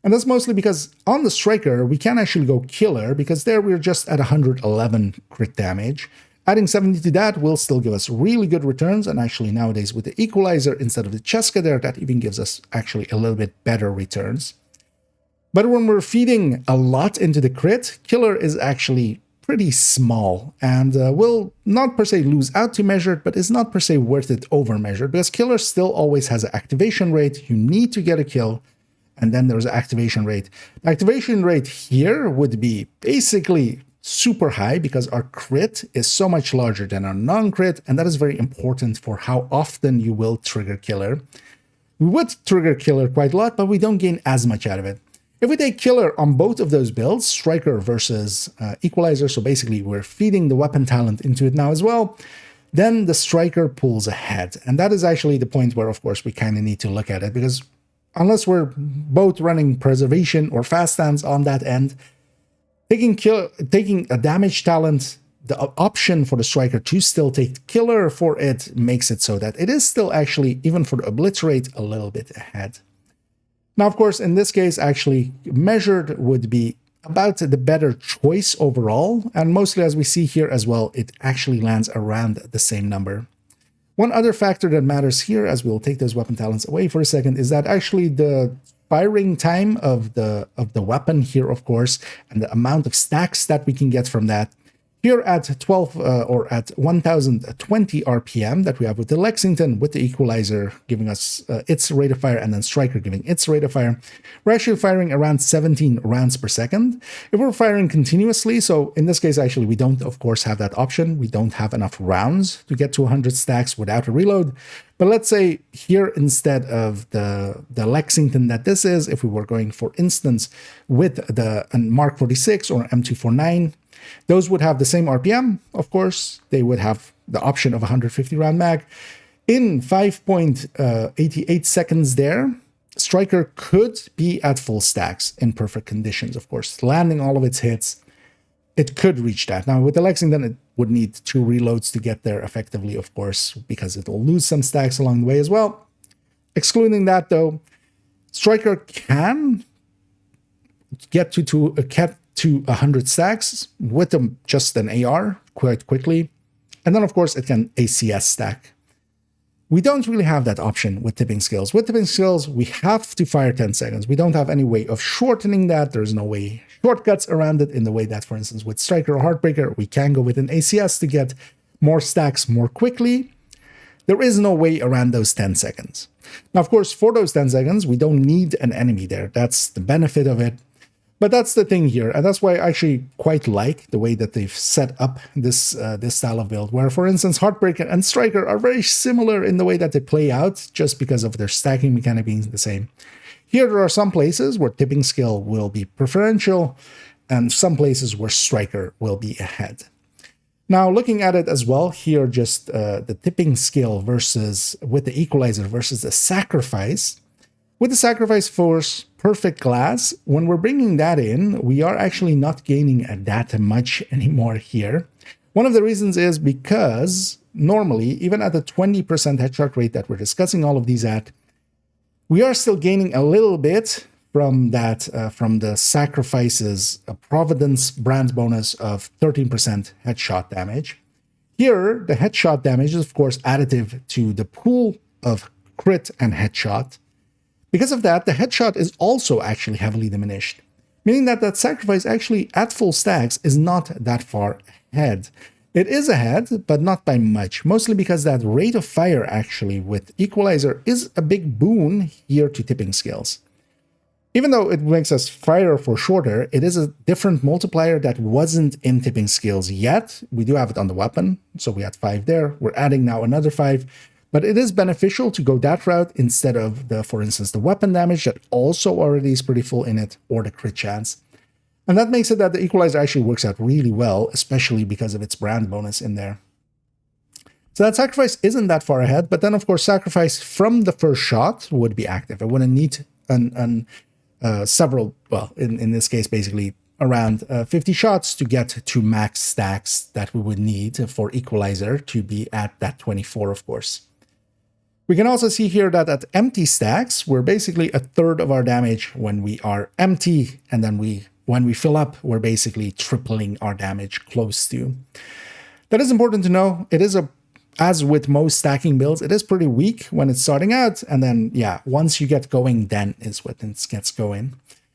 And that's mostly because on the Striker, we can actually go Killer, because there we're just at 111 crit damage. Adding 70 to that will still give us really good returns, and actually nowadays with the equalizer instead of the Cheska there, that even gives us actually a little bit better returns. But when we're feeding a lot into the crit, Killer is actually pretty small, and will not per se lose out to measured, but is not per se worth it over measured, because Killer still always has an activation rate. You need to get a kill, and then there's an activation rate. The activation rate here would be basically super high, because our crit is so much larger than our non-crit, and that is very important for how often you will trigger Killer. We would trigger Killer quite a lot, but we don't gain as much out of it. If we take Killer on both of those builds, Striker versus Equalizer, so basically we're feeding the weapon talent into it now as well, then the Striker pulls ahead. And that is actually the point where, of course, we kind of need to look at it, because unless we're both running Preservation or Fast Stance on that end, taking a damage talent, the option for the Striker to still take Killer for it makes it so that it is still actually, even for the Obliterate, a little bit ahead. Now, of course, in this case, actually, measured would be about the better choice overall, and mostly as we see here as well, it actually lands around the same number. One other factor that matters here, as we'll take those weapon talents away for a second, is that actually the firing time of the weapon here, of course, and the amount of stacks that we can get from that. Here at 12 or at 1020 RPM that we have with the Lexington, with the equalizer giving us its rate of fire, and then Striker giving its rate of fire, we're actually firing around 17 rounds per second. If we're firing continuously, so in this case, actually, we don't, of course, have that option. We don't have enough rounds to get to 100 stacks without a reload. But let's say here, instead of the Lexington that this is, if we were going, for instance, with the Mark 46 or M249, those would have the same RPM, of course. They would have the option of 150 round mag. In 5.88 seconds there, Striker could be at full stacks in perfect conditions, of course, landing all of its hits. It could reach that. Now, with the Lexington, it would need 2 reloads to get there effectively, of course, because it'll lose some stacks along the way as well. Excluding that, though, Striker can get to 100 stacks with just an AR quite quickly. And then, of course, it can ACS stack. We don't really have that option with tipping skills. With tipping skills, we have to fire 10 seconds. We don't have any way of shortening that. There's no way shortcuts around it in the way that, for instance, with Striker or Heartbreaker, we can go with an ACS to get more stacks more quickly. There is no way around those 10 seconds. Now, of course, for those 10 seconds, we don't need an enemy there. That's the benefit of it. But that's the thing here, and that's why I actually quite like the way that they've set up this this style of build, where, for instance, Heartbreaker and Striker are very similar in the way that they play out, just because of their stacking mechanic being the same. Here, there are some places where tipping skill will be preferential, and some places where Striker will be ahead. Now, looking at it as well, here just the tipping skill versus with the equalizer versus the sacrifice. With the sacrifice force perfect glass, when we're bringing that in, we are actually not gaining that much anymore here. One of the reasons is because normally, even at the 20% headshot rate that we're discussing all of these at, we are still gaining a little bit from that, from the sacrifice's Providence brand bonus of 13% headshot damage. Here, the headshot damage is, of course, additive to the pool of crit and headshot. Because of that, the headshot is also actually heavily diminished, meaning that that sacrifice actually at full stacks is not that far ahead. It is ahead, but not by much, mostly because that rate of fire actually with equalizer is a big boon here to tipping skills. Even though it makes us fire for shorter, it is a different multiplier that wasn't in tipping skills yet. We do have it on the weapon, so we had 5 there. We're adding now another 5. But it is beneficial to go that route instead of, for instance, the weapon damage that also already is pretty full in it, or the crit chance. And that makes it that the equalizer actually works out really well, especially because of its brand bonus in there. So that sacrifice isn't that far ahead, but then, of course, sacrifice from the first shot would be active. It wouldn't need several, well, in this case, basically around 50 shots to get to max stacks that we would need for equalizer to be at that 24, of course. We can also see here that at empty stacks, we're basically a third of our damage when we are empty, and then when we fill up, we're basically tripling our damage close to. That is important to know. It is as with most stacking builds, it is pretty weak when it's starting out, and then, yeah, once you get going, then is when it gets going.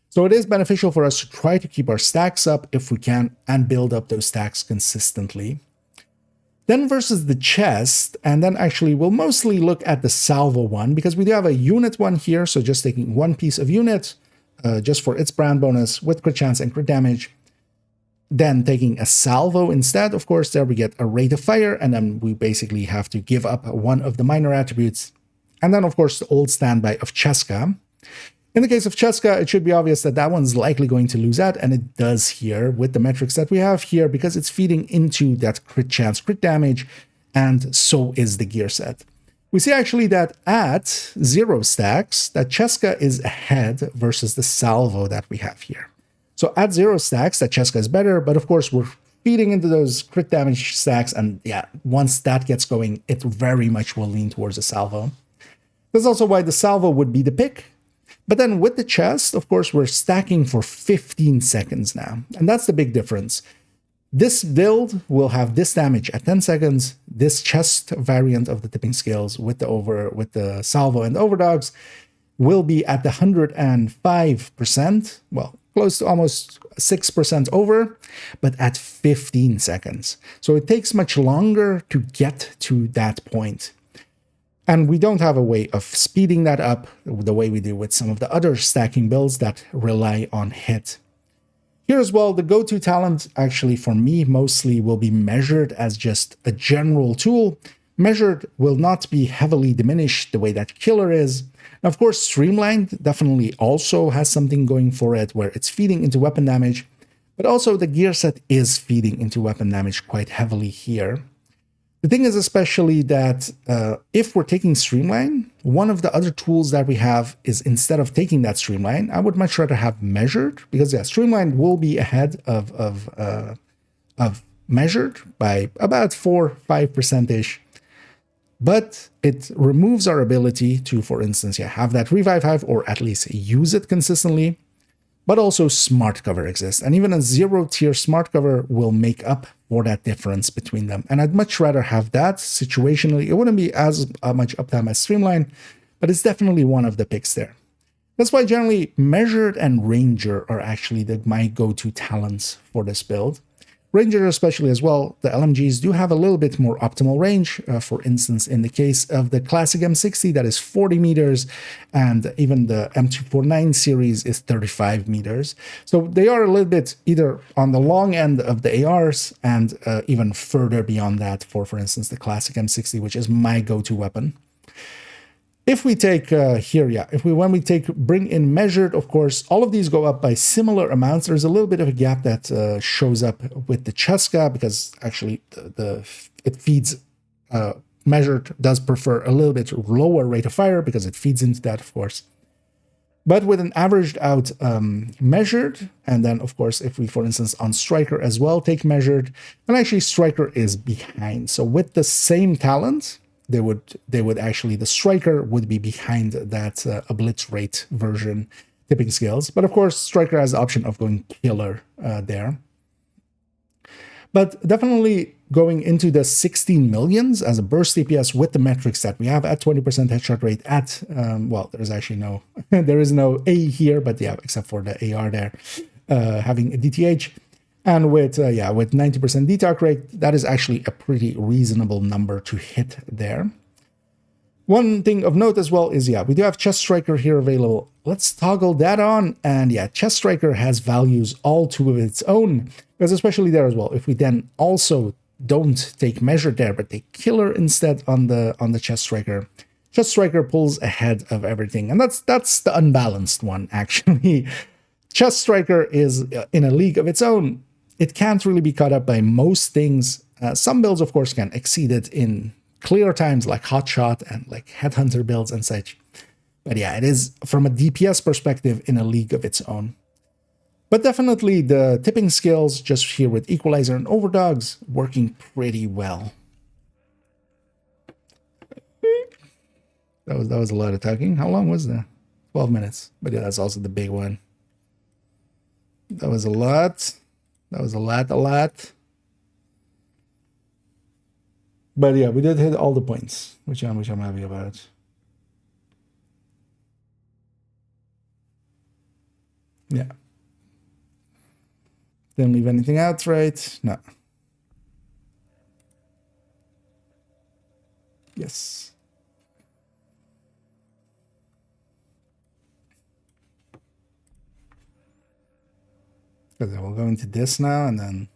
So it is beneficial for us to try to keep our stacks up if we can, and build up those stacks consistently. Then versus the chest, and then actually we'll mostly look at the salvo one, because we do have a unit one here, so just taking one piece of unit, just for its brand bonus with crit chance and crit damage. Then taking a salvo instead, of course, there we get a rate of fire, and then we basically have to give up one of the minor attributes. And then, of course, the old standby of Cheska. In the case of Cheska, it should be obvious that that one's likely going to lose out, and it does here with the metrics that we have here, because it's feeding into that crit chance, crit damage, and so is the gear set. We see actually that at 0 stacks, that Cheska is ahead versus the salvo that we have here. So at 0 stacks, that Cheska is better, but of course we're feeding into those crit damage stacks, and yeah, once that gets going, it very much will lean towards a salvo. That's also why the salvo would be the pick. But then with the chest, of course, we're stacking for 15 seconds now. And that's the big difference. This build will have this damage at 10 seconds. This chest variant of the tipping scales with the salvo and the overdogs will be at the 105%, well, close to almost 6% over, but at 15 seconds. So it takes much longer to get to that point. And we don't have a way of speeding that up the way we do with some of the other stacking builds that rely on hit. Here as well, the go-to talent actually for me mostly will be measured as just a general tool. Measured will not be heavily diminished the way that killer is. Now, of course, streamlined definitely also has something going for it where it's feeding into weapon damage, but also the gear set is feeding into weapon damage quite heavily here. The thing is especially that if we're taking Streamline, one of the other tools that we have is instead of taking that Streamline, I would much rather have Measured, because yeah, Streamline will be ahead of Measured by about 4-5%-ish. But it removes our ability to, for instance, yeah, have that Revive Hive or at least use it consistently. But also Smart Cover exists, and even a 0-tier Smart Cover will make up for that difference between them. And I'd much rather have that situationally. It wouldn't be as much uptime as Streamline, but it's definitely one of the picks there. That's why generally Measured and Ranger are actually my go-to talents for this build. Ranger especially as well, the LMGs do have a little bit more optimal range. For instance, in the case of the classic M60, that is 40 meters, and even the M249 series is 35 meters. So they are a little bit either on the long end of the ARs and even further beyond that for instance, the classic M60, which is my go-to weapon. If we take when we bring in Measured, of course, all of these go up by similar amounts. There's a little bit of a gap that shows up with the Cheska because actually it feeds Measured does prefer a little bit lower rate of fire because it feeds into that, of course. But with an averaged out Measured, and then of course if we, for instance, on Striker as well take Measured, and actually Striker is behind. So with the same talent, they would actually, the Striker would be behind that Obliterate version tipping skills. But of course, Striker has the option of going Killer there. But definitely going into the 16 millions as a burst DPS with the metrics that we have at 20% headshot rate at, well, there's actually no, there is no A here, but yeah, except for the AR there, having a DTH. And with 90% detox rate, that is actually a pretty reasonable number to hit there. One thing of note as well is, yeah, we do have Chest Striker here available. Let's toggle that on. And yeah, Chest Striker has values all to its own. Because especially there as well, if we then also don't take Measured there, but take Killer instead on the Chest Striker, Chest Striker pulls ahead of everything. And that's the unbalanced one, actually. Chest Striker is in a league of its own. It can't really be caught up by most things. Some builds, of course, can exceed it in clear times like Hotshot and like Headhunter builds and such. But yeah, it is from a DPS perspective in a league of its own. But definitely the tipping skills just here with Equalizer and Overdogs working pretty well. That was a lot of talking. How long was that? 12 minutes. But yeah, that's also the big one. That was a lot. That was a lot. But yeah, we did hit all the points, which I'm happy about. Yeah. Didn't leave anything out, right? No. Yes. Okay, we'll go into this now, and then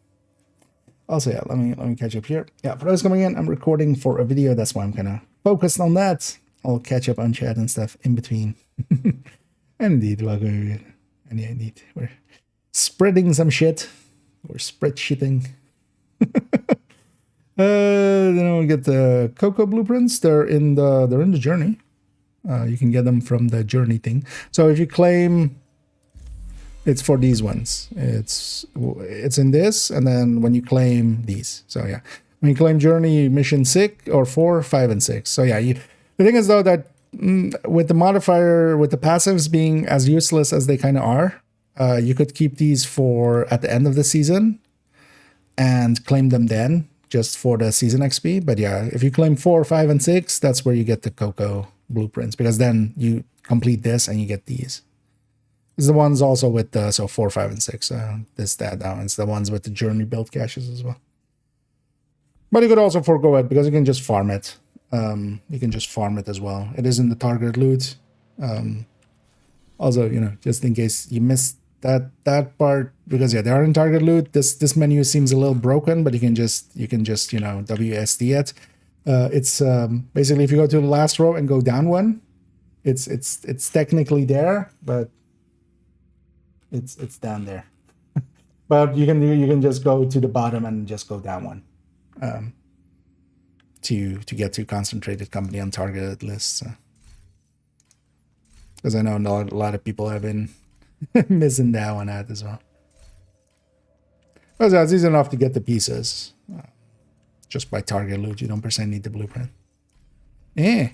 also, yeah, let me catch up here. Yeah, for those coming in, I'm recording for a video. That's why I'm kind of focused on that. I'll catch up on chat and stuff in between. And indeed, welcome. And yeah, indeed, we're spreading some shit. We're spread shitting. Then we get the Cocoa blueprints. They're in the journey. You can get them from the journey thing. So if you claim, it's for these ones. It's in this, and then when you claim these. So yeah, when you claim journey mission 6 or 4, 5, and 6. So yeah, the thing is though that with the modifier, with the passives being as useless as they kind of are, you could keep these for at the end of the season and claim them then just for the season XP. But yeah, if you claim 4, 5, and 6, that's where you get the Cocoa blueprints, because then you complete this and you get these. It's the ones also with the, so 4, 5, and 6. That one. It's the ones with the journey build caches as well. But you could also forego it because you can just farm it. You can just farm it as well. It is in the target loot. Also, you know, just in case you missed that part, because yeah, they are in target loot. This menu seems a little broken, but you can just you know, WSD it. It's basically if you go to the last row and go down one, it's technically there, but it's down there. But you can just go to the bottom and just go down one. To get to concentrated company on targeted lists, because I know a lot of people have been missing that one out as well. But it's easy enough to get the pieces just by target loot. You don't per se need the blueprint. I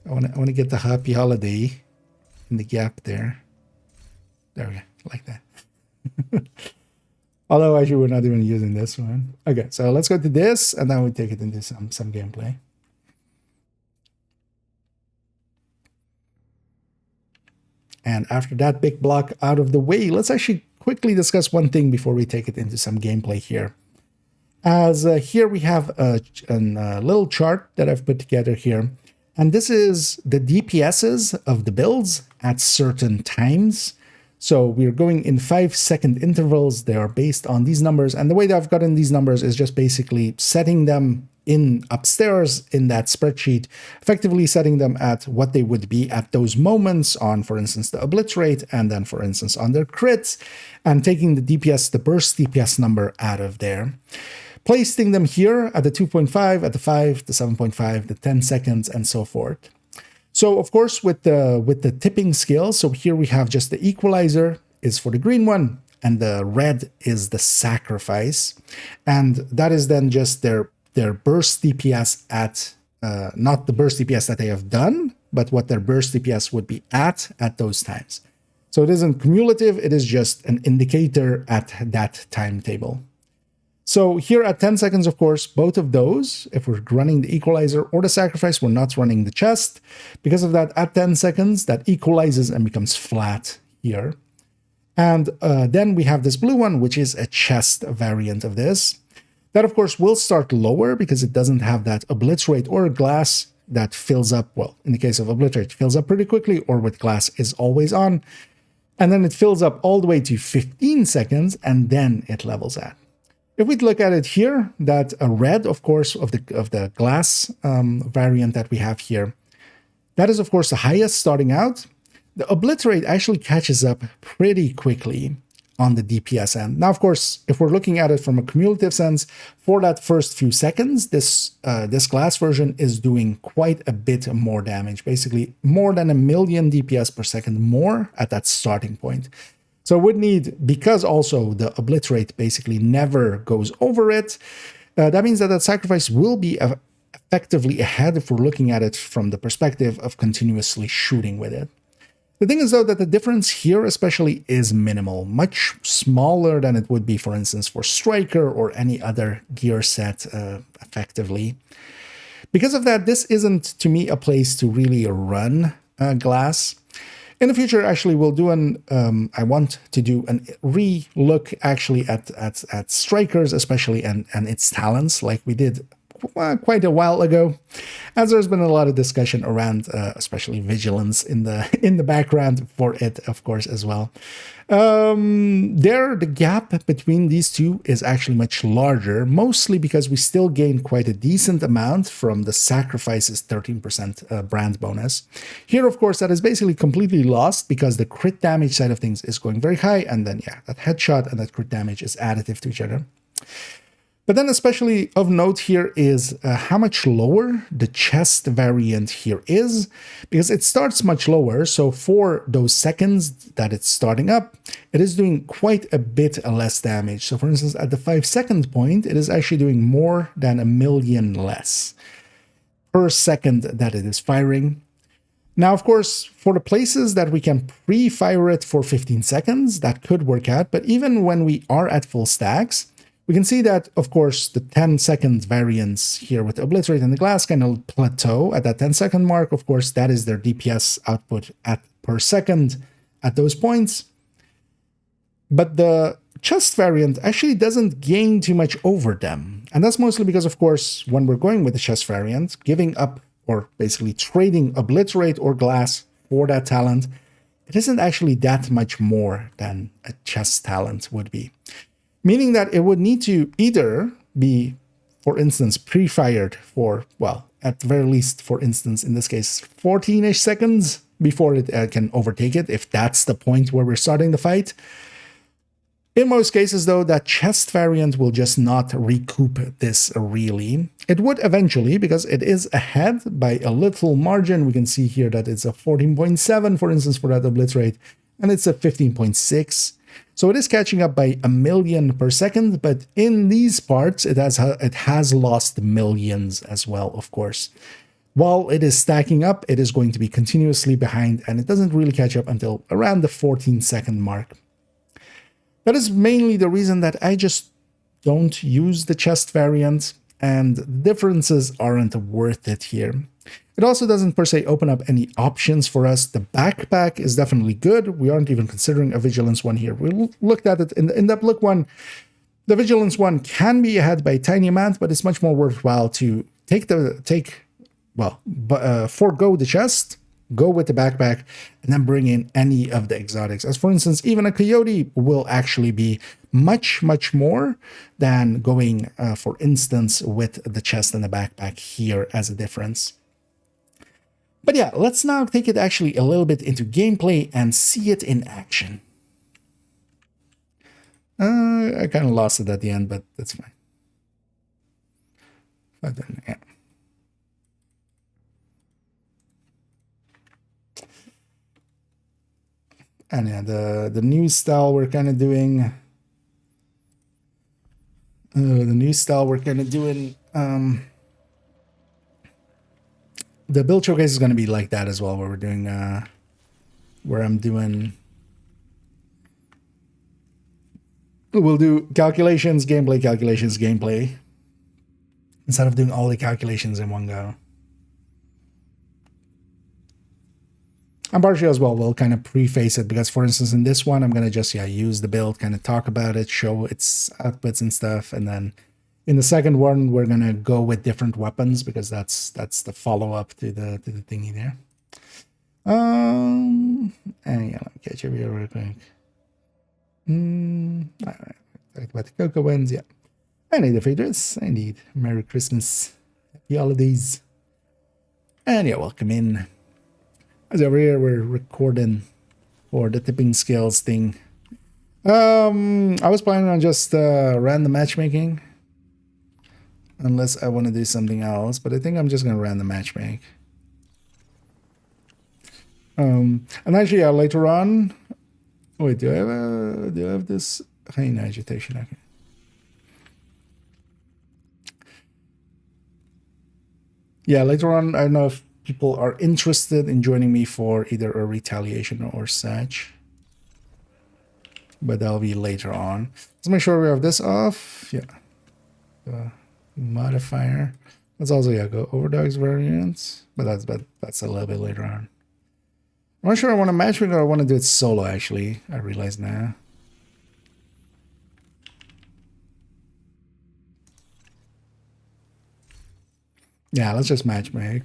want to get the happy holiday in the gap there. There we go, like that. Although actually we're not even using this one. Okay, so let's go to this and then we take it into some gameplay. And after that big block out of the way, let's actually quickly discuss one thing before we take it into some gameplay here. As here we have a little chart that I've put together here. And this is the DPSs of the builds at certain times. So we're going in 5-second intervals. They are based on these numbers. And the way that I've gotten these numbers is just basically setting them in upstairs in that spreadsheet, effectively setting them at what they would be at those moments on, for instance, the obliterate, and then, for instance, on their crits, and taking the DPS, the burst DPS number out of there. Placing them here at the 2.5, at the 5, the 7.5, the 10 seconds, and so forth. So of course, with the tipping scale, so here we have just the equalizer is for the green one, and the red is the sacrifice, and that is then just their burst DPS at not the burst DPS that they have done, but what their burst DPS would be at those times. So it isn't cumulative; it is just an indicator at that timetable. So here at 10 seconds, of course, both of those, if we're running the equalizer or the sacrifice, we're not running the chest. Because of that, at 10 seconds, that equalizes and becomes flat here. And then we have this blue one, which is a chest variant of this. That, of course, will start lower because it doesn't have that obliterate or glass that fills up. Well, in the case of obliterate, fills up pretty quickly, or with glass is always on. And then it fills up all the way to 15 seconds, and then it levels out. If we look at it here, that a red, of course, of the glass variant that we have here, that is, of course, the highest starting out. The obliterate actually catches up pretty quickly on the DPS end. Now, of course, if we're looking at it from a cumulative sense, for that first few seconds, this glass version is doing quite a bit more damage, basically more than 1 million DPS per second more at that starting point. So it would need, because also the obliterate basically never goes over it, that means that sacrifice will be effectively ahead if we're looking at it from the perspective of continuously shooting with it. The thing is, though, that the difference here especially is minimal, much smaller than it would be, for instance, for Striker or any other gear set effectively. Because of that, this isn't, to me, a place to really run glass. In the future, actually, we'll do I want to do a re-look actually at Strikers, especially, and its talents, like we did quite a while ago, as there's been a lot of discussion around, especially vigilance in the background for it, of course, as well. The gap between these two is actually much larger, mostly because we still gain quite a decent amount from the sacrifice's 13% brand bonus. Here, of course, that is basically completely lost because the crit damage side of things is going very high, and then, yeah, that headshot and that crit damage is additive to each other. But then especially of note here is how much lower the chest variant here is, because it starts much lower. So for those seconds that it's starting up, it is doing quite a bit less damage. So for instance, at the 5-second point, it is actually doing more than 1 million less per second that it is firing. Now, of course, for the places that we can pre-fire it for 15 seconds, that could work out. But even when we are at full stacks, we can see that, of course, the 10-second variants here with the obliterate and the glass kind of plateau at that 10-second mark. Of course, that is their DPS output per second at those points. But the chest variant actually doesn't gain too much over them. And that's mostly because, of course, when we're going with the chest variant, giving up or basically trading Obliterate or Glass for that talent, it isn't actually that much more than a chest talent would be. Meaning that it would need to either be, for instance, pre-fired for, well, at the very least, for instance, in this case, 14-ish seconds before it can overtake it, if that's the point where we're starting the fight. In most cases, though, that chest variant will just not recoup this really. It would eventually, because it is ahead by a little margin. We can see here that it's a 14.7, for instance, for that Obliterate, and it's a 15.6. So it is catching up by a million per second, but in these parts, it has lost millions as well, of course. While it is stacking up, it is going to be continuously behind, and it doesn't really catch up until around the 14-second mark. That is mainly the reason that I just don't use the chest variant, and the differences aren't worth it here. It also doesn't per se open up any options for us. The backpack is definitely good. We aren't even considering a vigilance one here. We looked at it in the in-depth look one. The vigilance one can be ahead by a tiny amount, but it's much more worthwhile to forego the chest, go with the backpack, and then bring in any of the exotics. As for instance, even a coyote will actually be much, much more than going, for instance, with the chest and the backpack here as a difference. But yeah, let's now take it actually a little bit into gameplay and see it in action. I kind of lost it at the end, but that's fine. But then, yeah. And yeah, the new style we're kind of doing. The build showcase is going to be like that as well, where we're doing, we'll do calculations, gameplay, instead of doing all the calculations in one go. And partially as well, we'll kind of preface it because, for instance, in this one, I'm going to just, use the build, kind of talk about it, show its outputs and stuff. And then in the second one, we're going to go with different weapons because that's the follow-up to the thingy there. And yeah, let me catch up here real quick. All right. Talked about the Cocoa ones, yeah. I need the favorites. I need Merry Christmas, Happy Holidays. And yeah, welcome in. As over here, we're recording for the tipping skills thing. I was planning on just random matchmaking, unless I want to do something else. But I think I'm just gonna random matchmake. And actually, later on. Wait, do I have this hyena agitation? Okay. Yeah, later on, I don't know if people are interested in joining me for either a retaliation or such, but that'll be later on. Let's make sure we have this off. Yeah, modifier. Let's also go overdogs variants, but that's a little bit later on. I'm not sure I want to matchmake or I want to do it solo. Actually, I realize now. Yeah, let's just matchmake.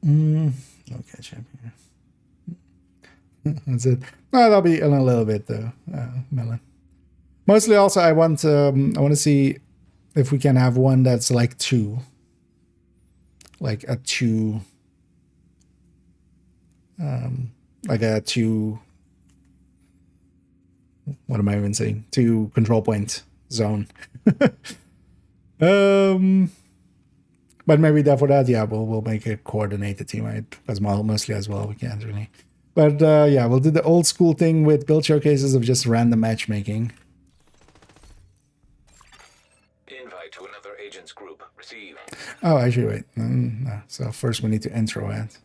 Okay, champion. That's it. No, that'll be in a little bit though, Melon. Mostly, also, I want to see if we can have one that's like two, like a two, like a two. What am I even saying? Two control point zone. But maybe for that, yeah, we'll make a coordinated team, right? Because mostly as well, we can't really. But yeah, we'll do the old school thing with build showcases of just random matchmaking. Invite to another agent's group. Receive. Oh, actually, wait. No. So first we need to intro it.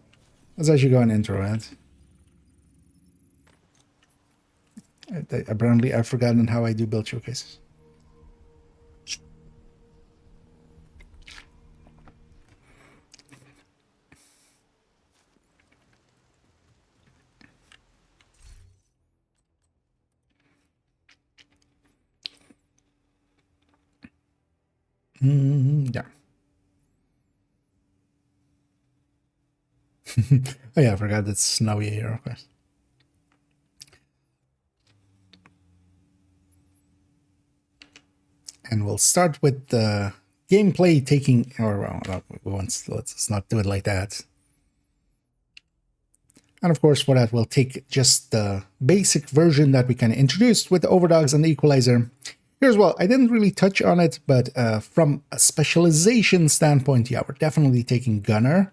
Let's actually go and intro it. Apparently, I've forgotten how I do build showcases. Yeah. Oh yeah, I forgot it's snowy here, of course. And we'll start with the gameplay taking, or well, let's not do it like that. And of course, for that, we'll take just the basic version that we kind of introduced with the overdogs and the equalizer. Here as well, I didn't really touch on it, but from a specialization standpoint, yeah, we're definitely taking Gunner.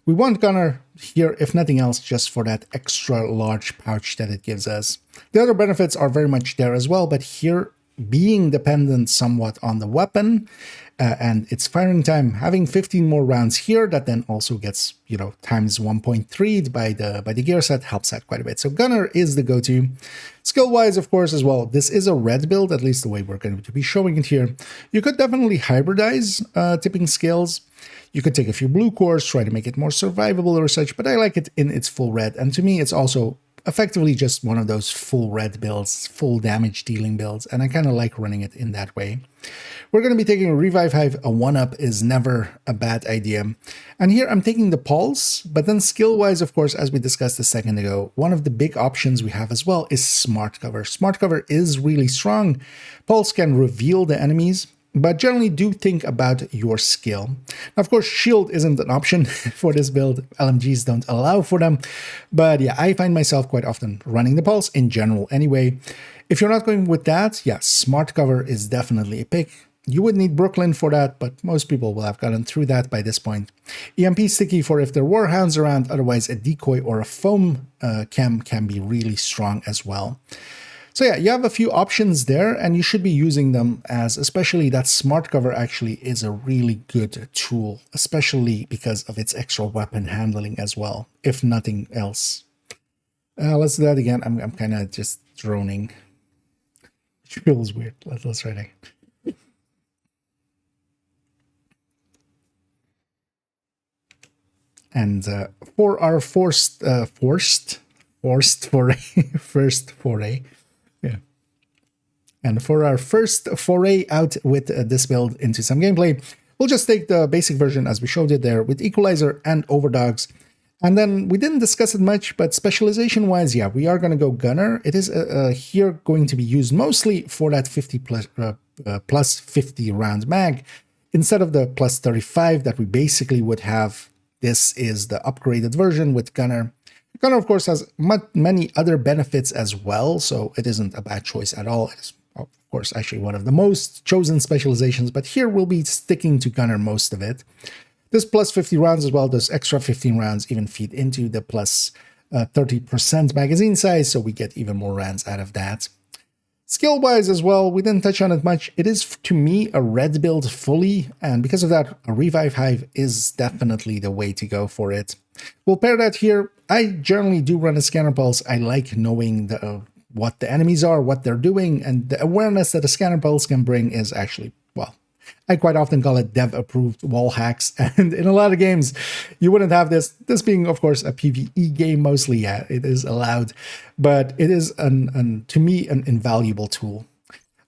We want Gunner here, if nothing else, just for that extra large pouch that it gives us. The other benefits are very much there as well, but here, being dependent somewhat on the weapon and its firing time, having 15 more rounds here, that then also gets, you know, times 1.3 by the gear set, helps out quite a bit. So Gunner is the go-to. Skill-wise, of course, as well, this is a red build, at least the way we're going to be showing it here. You could definitely hybridize tipping skills. You could take a few blue cores, try to make it more survivable or such, but I like it in its full red. And to me, it's also effectively just one of those full red builds, full damage dealing builds, and I kind of like running it in that way. We're going to be taking a Revive Hive. A 1-up is never a bad idea. And here I'm taking the Pulse, but then skill-wise, of course, as we discussed a second ago, one of the big options we have as well is Smart Cover. Smart Cover is really strong. Pulse can reveal the enemies, but generally do think about your skill. Now, of course, shield isn't an option for this build. LMGs don't allow for them. But yeah, I find myself quite often running the pulse in general anyway. If you're not going with that, yeah, smart cover is definitely a pick. You would need Brooklyn for that, but most people will have gotten through that by this point. EMP sticky for if there were hounds around, otherwise a decoy or a foam chem can be really strong as well. So yeah, you have a few options there, and you should be using them, as especially that smart cover actually is a really good tool, especially because of its extra weapon handling as well, if nothing else. Let's do that again. I'm kind of just droning. It feels weird. Let's try it again. And for our forced foray, first foray. Yeah. And for our first foray out with this build into some gameplay, we'll just take the basic version as we showed it there with Equalizer and Overdogs. And then we didn't discuss it much, but specialization-wise, yeah, we are going to go Gunner. It is here going to be used mostly for that 50 plus 50 round mag. Instead of the plus 35 that we basically would have, this is the upgraded version with Gunner. Gunner, of course, has many other benefits as well, so it isn't a bad choice at all. It is, of course, actually one of the most chosen specializations, but here we'll be sticking to Gunner most of it. This plus 50 rounds as well, those extra 15 rounds even feed into the plus 30% magazine size, so we get even more rounds out of that. Skill-wise as well, we didn't touch on it much. It is, to me, a red build fully, and because of that, a Revive Hive is definitely the way to go for it. We'll pair that here. I generally do run a Scanner Pulse. I like knowing what the enemies are, what they're doing, and the awareness that a Scanner Pulse can bring is actually, well, I quite often call it dev-approved wall hacks, and in a lot of games, you wouldn't have this. This being, of course, a PvE game mostly, yeah, it is allowed, but it is, to me, an invaluable tool.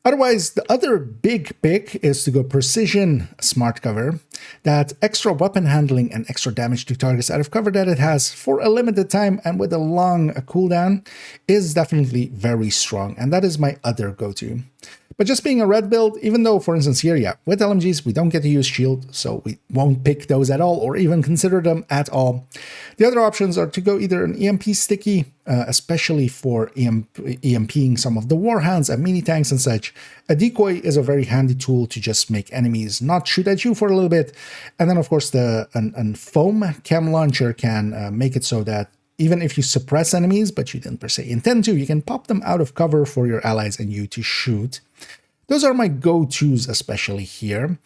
Otherwise, the other big pick is to go Precision Smart Cover. That extra weapon handling and extra damage to targets out of cover that it has for a limited time and with a long cooldown is definitely very strong, and that is my other go-to. But just being a red build, even though, for instance, here, yeah, with LMGs, we don't get to use shield, so we won't pick those at all or even consider them at all. The other options are to go either an EMP sticky, especially for EMPing some of the warhounds and mini tanks and such. A decoy is a very handy tool to just make enemies not shoot at you for a little bit. And then, of course, an foam chem launcher can make it so that even if you suppress enemies, but you didn't per se intend to, you can pop them out of cover for your allies and you to shoot. Those are my go-tos, especially here.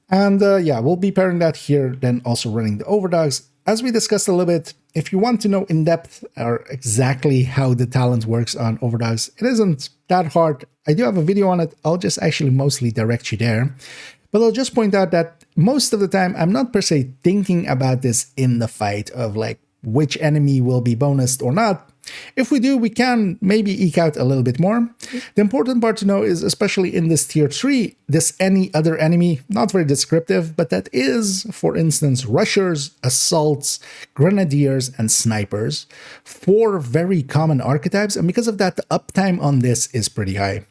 And yeah, we'll be pairing that here, then also running the Overdogs. As we discussed a little bit, if you want to know in depth or exactly how the talent works on Overdogs, it isn't that hard. I do have a video on it. I'll just actually mostly direct you there. But I'll just point out that most of the time, I'm not per se thinking about this in the fight of like, which enemy will be bonused or not. If we do, we can maybe eke out a little bit more. The important part to know is, especially in this tier 3, this any other enemy, not very descriptive, but that is, for instance, rushers, assaults, grenadiers, and snipers. 4 very common archetypes, and because of that, the uptime on this is pretty high.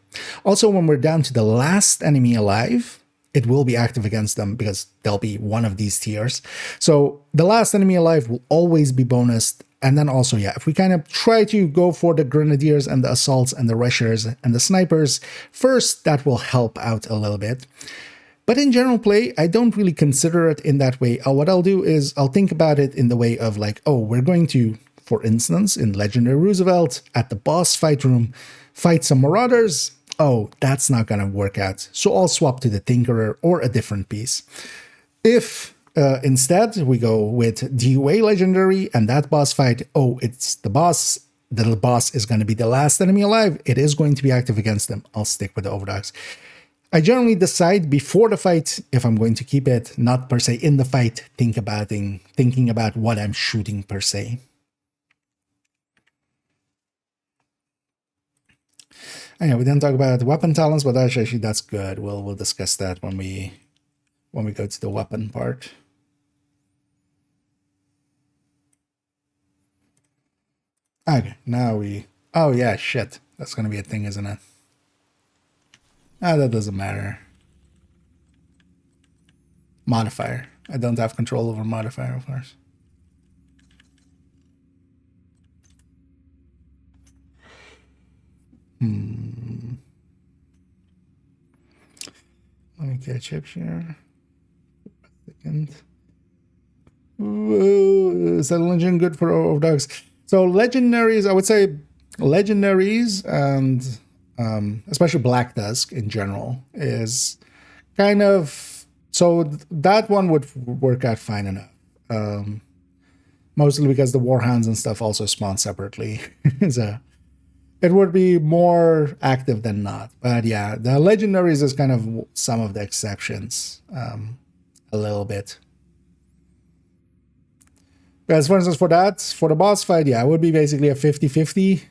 Also, when we're down to the last enemy alive, it will be active against them because they'll be one of these tiers. So the last enemy alive will always be bonused. And then also, yeah, if we kind of try to go for the grenadiers and the assaults and the rushers and the snipers first, that will help out a little bit. But in general play, I don't really consider it in that way. What I'll do is I'll think about it in the way of like, oh, we're going to, for instance, in Legendary Roosevelt, at the boss fight room, fight some marauders. Oh, that's not going to work out. So I'll swap to the Tinkerer or a different piece. If instead we go with DUA Legendary and that boss fight, oh, it's the boss is going to be the last enemy alive, it is going to be active against them, I'll stick with the Overdogs. I generally decide before the fight if I'm going to keep it, not per se in the fight, thinking about what I'm shooting per se. Anyway, we didn't talk about weapon talents, but actually that's good. We'll discuss that when we go to the weapon part. Okay, now we... Oh yeah, shit. That's gonna be a thing, isn't it? That doesn't matter. Modifier. I don't have control over modifier, of course. Let me catch up here. Second. Is that legend good for Overdogs? So legendaries, I would say legendaries and especially Black Dusk in general is kind of, so that one would work out fine enough. Mostly because the Warhounds and stuff also spawn separately. So it would be more active than not. But yeah, the legendaries is kind of some of the exceptions, a little bit. Because for instance, for the boss fight, yeah, it would be basically a 50-50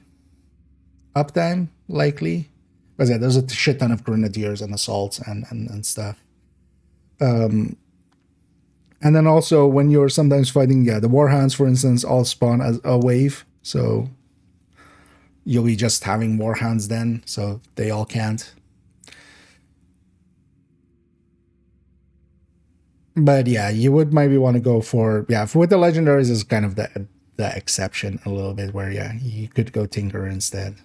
uptime, likely. Because yeah, there's a shit ton of grenadiers and assaults and stuff. And then also when you're sometimes fighting, yeah, the Warhounds, for instance, all spawn as a wave. So you'll be just having Warhounds then, so they all can't. But yeah, you would maybe want to go for, yeah, with the legendaries is kind of the exception a little bit, where yeah, you could go Tinker instead.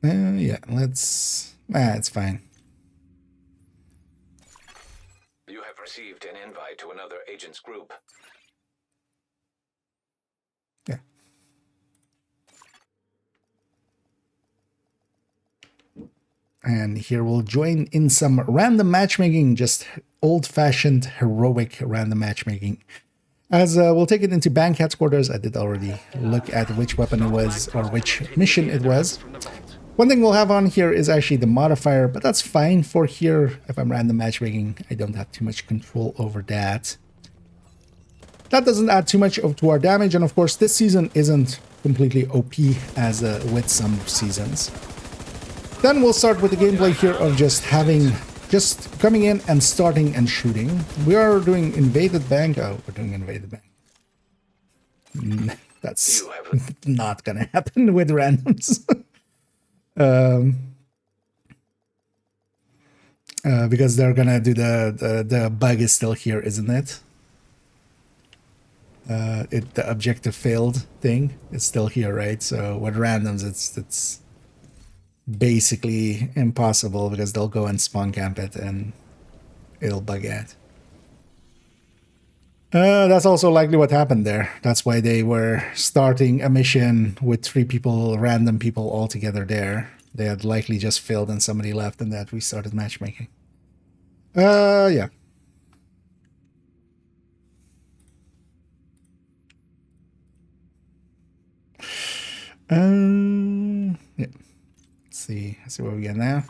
Yeah, let's... it's fine. You have received an invite to another agent's group. Yeah. And here we'll join in some random matchmaking, just old-fashioned, heroic random matchmaking. As we'll take it into bank headquarters. I did already look at which weapon it was, or which mission it was. One thing we'll have on here is actually the modifier, but that's fine for here. If I'm random matchmaking, I don't have too much control over that. That doesn't add too much to our damage, and of course this season isn't completely OP as with some seasons. Then we'll start with the gameplay here of just coming in and starting and shooting. We are doing invaded bank. Oh, we're doing invaded bank. That's not gonna happen with randoms. Because they're gonna do the bug is still here, isn't it? The objective failed thing is still here, right? So with randoms, it's basically impossible because they'll go and spawn camp it and it'll bug out. That's also likely what happened there. That's why they were starting a mission with 3 people, random people all together there. They had likely just failed and somebody left, and that we started matchmaking. Yeah. Yeah. Let's see what we get now.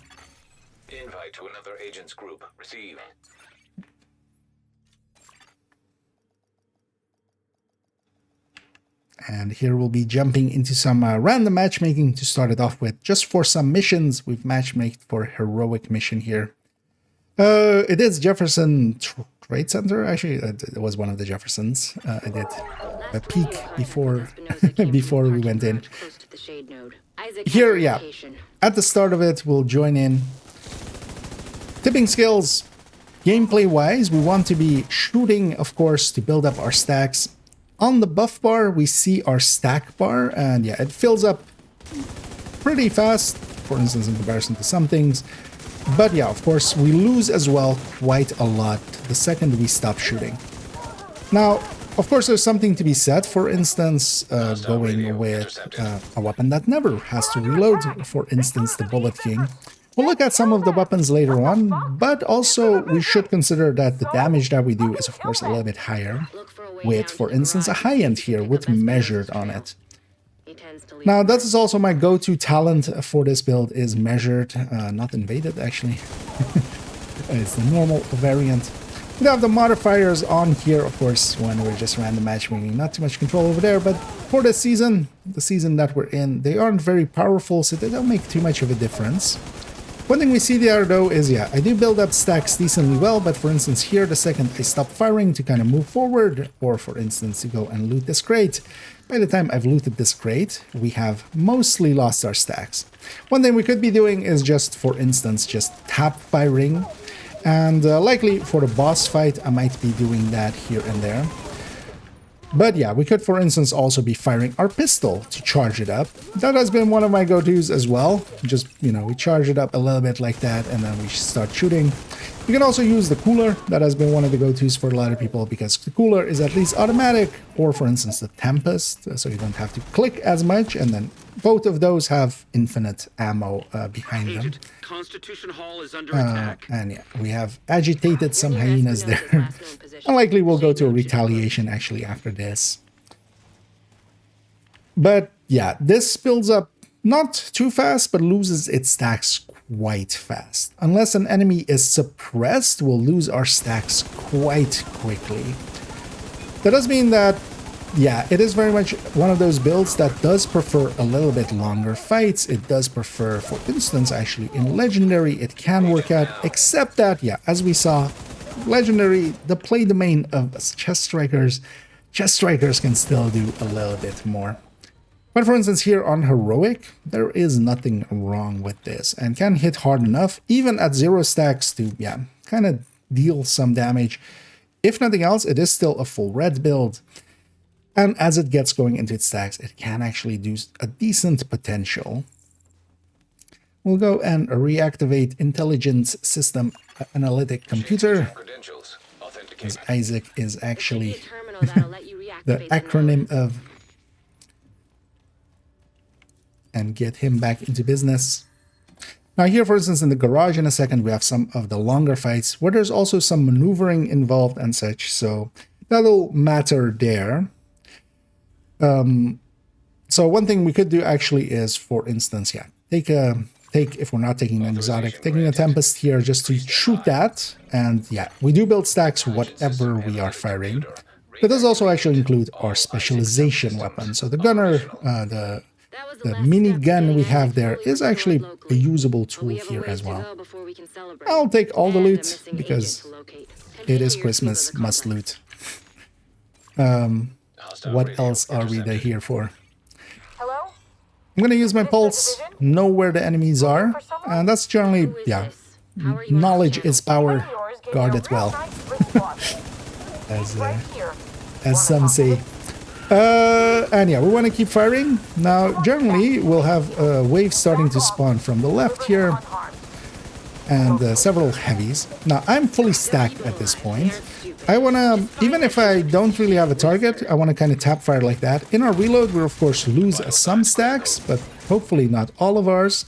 Invite to another agent's group. Receive. And here we'll be jumping into some random matchmaking to start it off with. Just for some missions, we've matchmaked for a heroic mission here. It is Jefferson Trade Center. Actually, it was one of the Jeffersons. I did a peek before before we went in. Here, yeah, at the start of it, we'll join in. Tipping skills, gameplay-wise, we want to be shooting, of course, to build up our stacks. On the buff bar, we see our stack bar, and yeah, it fills up pretty fast, for instance, in comparison to some things. But yeah, of course, we lose as well quite a lot the second we stop shooting. Now, of course, there's something to be said, for instance, going with a weapon that never has to reload, for instance, the Bullet King. We'll look at some of the weapons later on, but also we should consider that the damage that we do is, of course, a little bit higher, with, for instance, a high-end here with measured on it. Now, that is also my go-to talent for this build, is measured, not invaded, actually. It's the normal variant. We have the modifiers on here, of course, when we're just random matchmaking. Not too much control over there, but for this season, the season that we're in, they aren't very powerful, so they don't make too much of a difference. One thing we see there, though, is, yeah, I do build up stacks decently well, but for instance here, the second I stop firing to kind of move forward, or for instance to go and loot this crate, by the time I've looted this crate, we have mostly lost our stacks. One thing we could be doing is just, for instance, just tap firing, and likely for the boss fight, I might be doing that here and there. But yeah, we could, for instance, also be firing our pistol to charge it up. That has been one of my go-tos as well. Just, you know, we charge it up a little bit like that, and then we start shooting. You can also use the cooler. That has been one of the go-tos for a lot of people, because the cooler is at least automatic, or for instance, the Tempest, so you don't have to click as much, and then both of those have infinite ammo behind them. Constitution Hall is under attack. And yeah, we have agitated some hyenas there. Unlikely we'll go to a retaliation actually after this. But yeah, this builds up not too fast, but loses its stacks quite fast. Unless an enemy is suppressed, we'll lose our stacks quite quickly. That does mean that, yeah, it is very much one of those builds that does prefer a little bit longer fights. It does prefer, for instance, actually in Legendary, it can work out, except that, yeah, as we saw, Legendary, the play domain of chest strikers can still do a little bit more. But for instance, here on Heroic, there is nothing wrong with this, and can hit hard enough, even at 0 stacks, to, yeah, kind of deal some damage. If nothing else, it is still a full red build. And as it gets going into its stacks, it can actually do a decent potential. We'll go and reactivate Intelligence System Analytic Computer, because Isaac is actually the acronym of, and get him back into business. Now here, for instance, in the garage in a second, we have some of the longer fights where there's also some maneuvering involved and such, so that'll matter there. So one thing we could do actually is, for instance, yeah, take if we're not taking an exotic, taking a Tempest here just to shoot that, and yeah, we do build stacks whatever we are firing. That does also actually include our specialization weapon. So the gunner, the mini gun we have there is actually a usable tool here as well. I'll take all the loot because it is Christmas, must loot. What else are we there here for? Hello? I'm gonna use my pulse, know where the enemies are, and that's generally, yeah, knowledge is power, guard it well, as some say. And yeah, we want to keep firing. Now, generally, we'll have waves starting to spawn from the left here, and several heavies. Now, I'm fully stacked at this point. I want to, even if I don't really have a target, I want to kind of tap fire like that. In our reload, we'll of course lose some stacks, but hopefully not all of ours.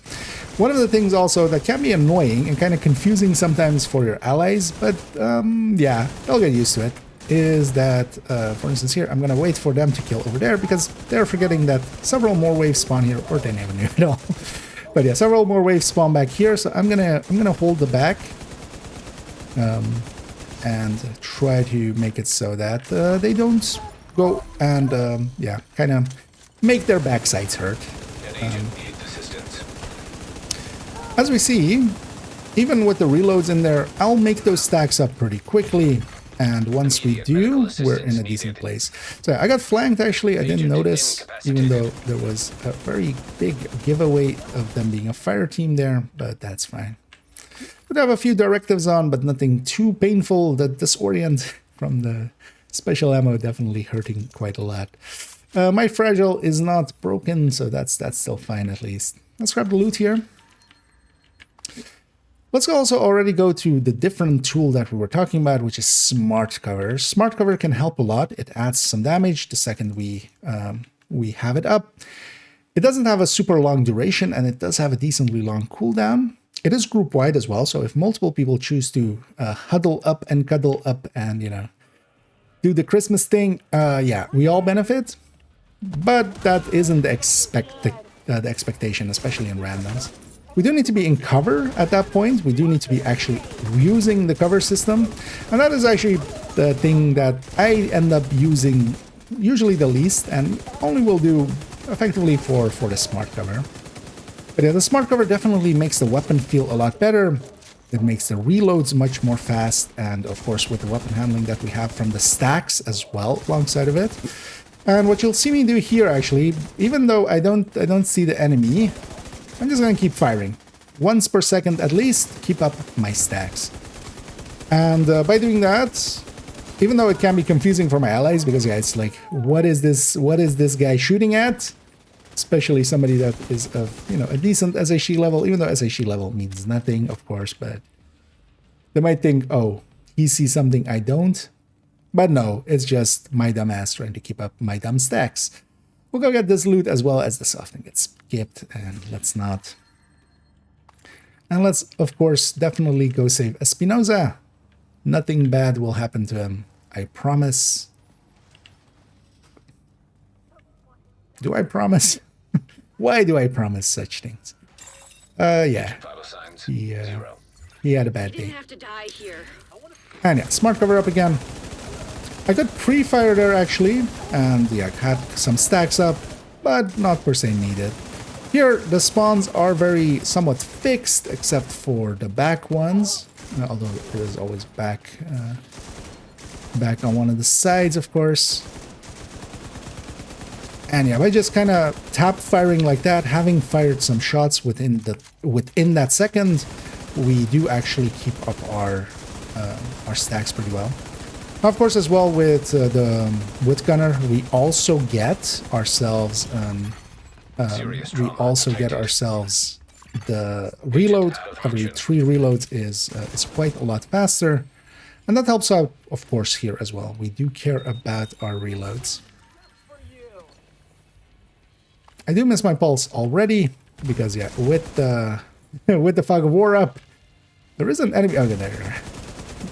One of the things also that can be annoying and kind of confusing sometimes for your allies, but yeah, they'll get used to it, is that, for instance here, I'm going to wait for them to kill over there because they're forgetting that several more waves spawn here, or they never knew at all. But yeah, several more waves spawn back here, so I'm gonna hold the back. And try to make it so that they don't go and, yeah, kind of make their backsides hurt. An agent needs assistance. As we see, even with the reloads in there, I'll make those stacks up pretty quickly. And once we do, we're in a decent place. So I got flanked, actually. I didn't notice, even though there was a very big giveaway of them being a fire team there, but that's fine. Could have a few directives on, but nothing too painful. The disorient from the special ammo definitely hurting quite a lot. My fragile is not broken, so that's still fine at least. Let's grab the loot here. Let's also already go to the different tool that we were talking about, which is Smart Cover. Smart Cover can help a lot. It adds some damage the second we have it up. It doesn't have a super long duration, and it does have a decently long cooldown. It is group wide as well, so if multiple people choose to huddle up and cuddle up and, you know, do the Christmas thing, yeah, we all benefit. But that isn't the expectation, especially in randoms. We do need to be in cover at that point. We do need to be actually using the cover system. And that is actually the thing that I end up using usually the least and only will do effectively for the Smart Cover. But yeah, the Smart Cover definitely makes the weapon feel a lot better. It makes the reloads much more fast. And of course, with the weapon handling that we have from the stacks as well alongside of it. And what you'll see me do here, actually, even though I don't see the enemy, I'm just going to keep firing. Once per second at least, keep up my stacks. And by doing that, even though it can be confusing for my allies, because yeah, it's like, what is this guy shooting at? Especially somebody that is of, you know, a decent SHE level, even though SHE level means nothing, of course, but they might think, oh, he sees something I don't. But no, it's just my dumb ass trying to keep up my dumb stacks. We'll go get this loot as well as the softening gets skipped, and let's not. And let's, of course, definitely go save Espinosa. Nothing bad will happen to him, I promise. Do I promise? Why do I promise such things? Yeah. He had a bad day. Didn't have to die here. And yeah, Smart Cover up again. I got pre-fire there actually, and yeah, had some stacks up, but not per se needed. Here, the spawns are somewhat fixed, except for the back ones, although it is always back on one of the sides, of course. And yeah, by just kind of tap firing like that, having fired some shots within that second, we do actually keep up our stacks pretty well. Of course, as well with the gunner, we also get ourselves the reload. Every 3 reloads is quite a lot faster, and that helps out, of course, here as well. We do care about our reloads. I do miss my pulse already because yeah, with the with the fog of war up, there is an enemy. Okay,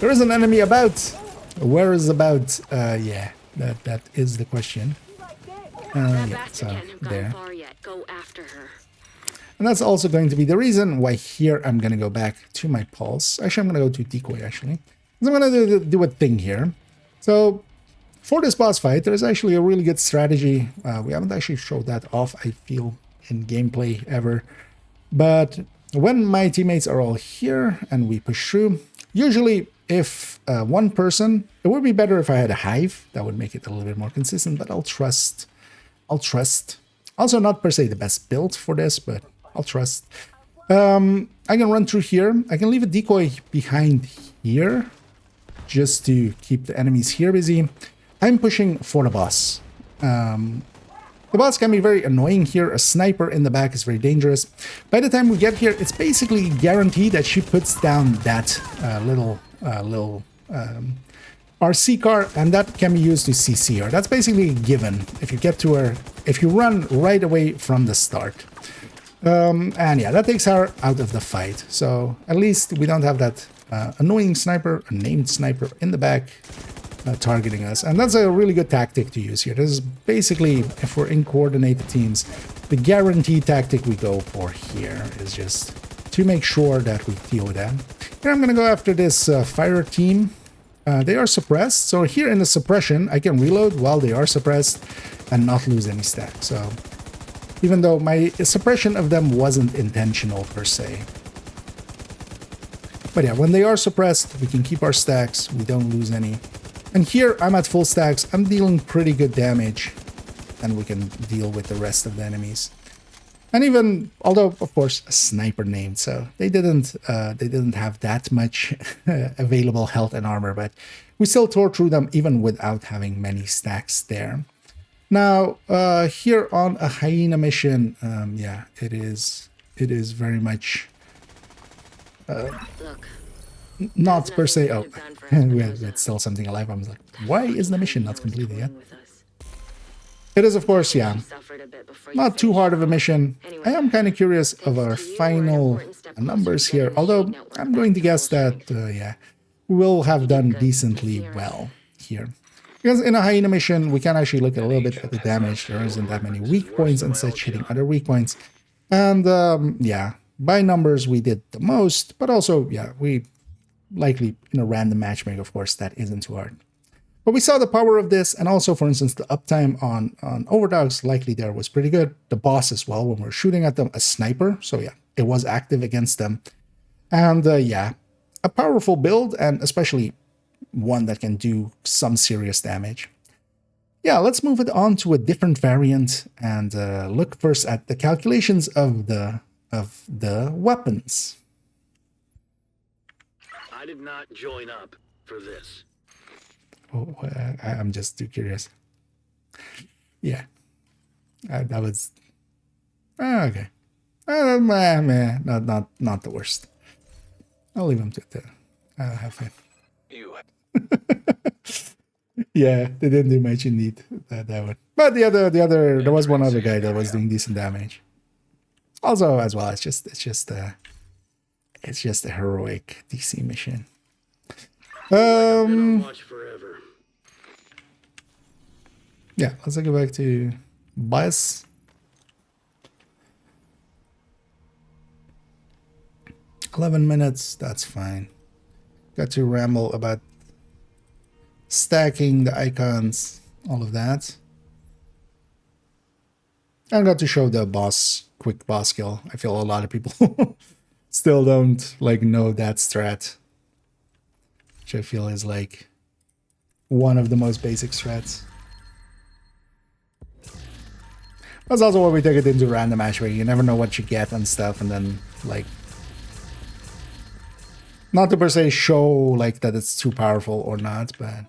there is an enemy about. Where is about? Yeah, that is the question. Yeah, so there. Go after her. And that's also going to be the reason why here I'm going to go back to my pulse. Actually, I'm going to go to decoy, actually. I'm going to do a thing here. So for this boss fight, there's actually a really good strategy. We haven't actually showed that off, I feel, in gameplay ever. But when my teammates are all here and we push through, usually if one person, it would be better if I had a hive. That would make it a little bit more consistent, but I'll trust. Also, not per se the best build for this, but I'll trust. I can run through here. I can leave a decoy behind here just to keep the enemies here busy. I'm pushing for the boss. The boss can be very annoying here. A sniper in the back is very dangerous. By the time we get here, it's basically guaranteed that she puts down that little RC car, and that can be used to CC her. That's basically a given if you get to her, if you run right away from the start. And yeah, that takes her out of the fight. So at least we don't have that annoying sniper, a named sniper in the back targeting us. And that's a really good tactic to use here. This is basically, if we're in coordinated teams, the guaranteed tactic we go for here is just to make sure that we deal with them. Here I'm going to go after this fire team. They are suppressed. So here in the suppression, I can reload while they are suppressed and not lose any stack. So even though my suppression of them wasn't intentional per se. But yeah, when they are suppressed, we can keep our stacks. We don't lose any. And here I'm at full stacks. I'm dealing pretty good damage. And we can deal with the rest of the enemies. And even, although of course a sniper named, so they didn't have that much available health and armor, but we still tore through them even without having many stacks there. Now here on a hyena mission, yeah, it is very much Look, not per se. nothing Oh, we could have done for us, we but had still something alive. I was like, why is the mission not completed yet? with us. It is, of course, yeah, You suffered a bit before you not too finished. hard of a mission. Anyway, I am kind of curious of our to you, we're an final important step closer numbers to getting here, the although Shade Network I'm back going to to full guess that, strength. yeah, we will have done good. decently Hear it. well here. Because in a hyena mission, we can actually look a little bit at the damage. There isn't that many weak points and such hitting other weak points. And yeah, by numbers, we did the most, but also, yeah, we likely in a random matchmaking, of course, that isn't too hard. But we saw the power of this, and also, for instance, the uptime on overdogs likely there was pretty good. The boss as well, when we were shooting at them, a sniper. So yeah, it was active against them. And yeah, a powerful build, and especially one that can do some serious damage. Yeah, let's move it on to a different variant and look first at the calculations of the weapons. I did not join up for this. Oh, I'm just too curious. Yeah, that was okay. Not the worst. I'll leave him to the. I'll have faith. You Yeah, they didn't do much indeed that one. But the other, there was one other guy that was doing decent damage. Also, as well, it's just a heroic DC mission. Been on watch forever. Yeah, let's go back to bias. $11, that's fine. Got to ramble about stacking the icons, all of that. I got to show the quick boss skill. I feel a lot of people still don't know that strat, which I feel is one of the most basic strats. That's also why we take it into random matchmaking. You never know what you get and stuff, and then not to per se show that it's too powerful or not, but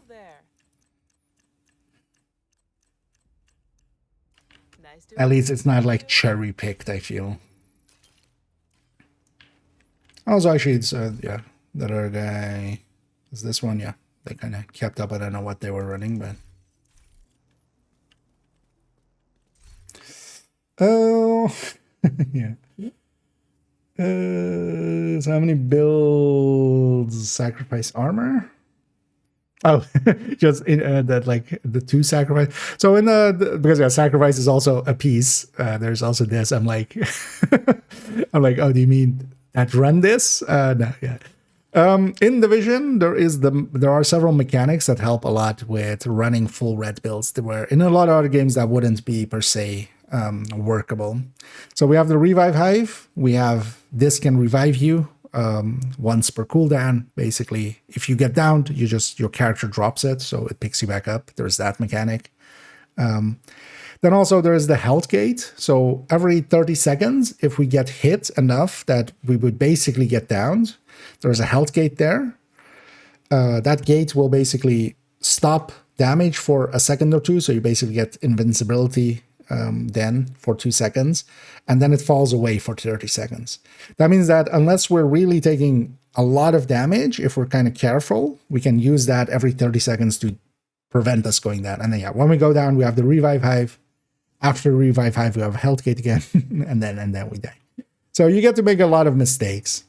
at least it's not cherry picked, I feel. Also, actually, it's yeah, the other guy is this one. Yeah, they kind of kept up. I don't know what they were running, but oh, yeah. So how many builds sacrifice armor? Oh, just in that the 2 sacrifice. So in because yeah, sacrifice is also a piece. There's also this. I'm like, oh, do you mean that run this? No, yeah. In Division, there are several mechanics that help a lot with running full red builds. Where in a lot of other games that wouldn't be per se workable. So we have the Revive Hive. We have this can revive you once per cooldown. Basically, if you get downed, your character drops it, so it picks you back up. There's that mechanic. Then also there's the health gate. So every 30 seconds, if we get hit enough that we would basically get downed, there's a health gate there. That gate will basically stop damage for a second or two. So you basically get invincibility then for 2 seconds, and then it falls away for 30 seconds. That means that unless we're really taking a lot of damage, if we're kind of careful, we can use that every 30 seconds to prevent us going down. And then yeah, when we go down, we have the Revive Hive. After Revive Hive, we have Health Gate again, and then we die. So you get to make a lot of mistakes.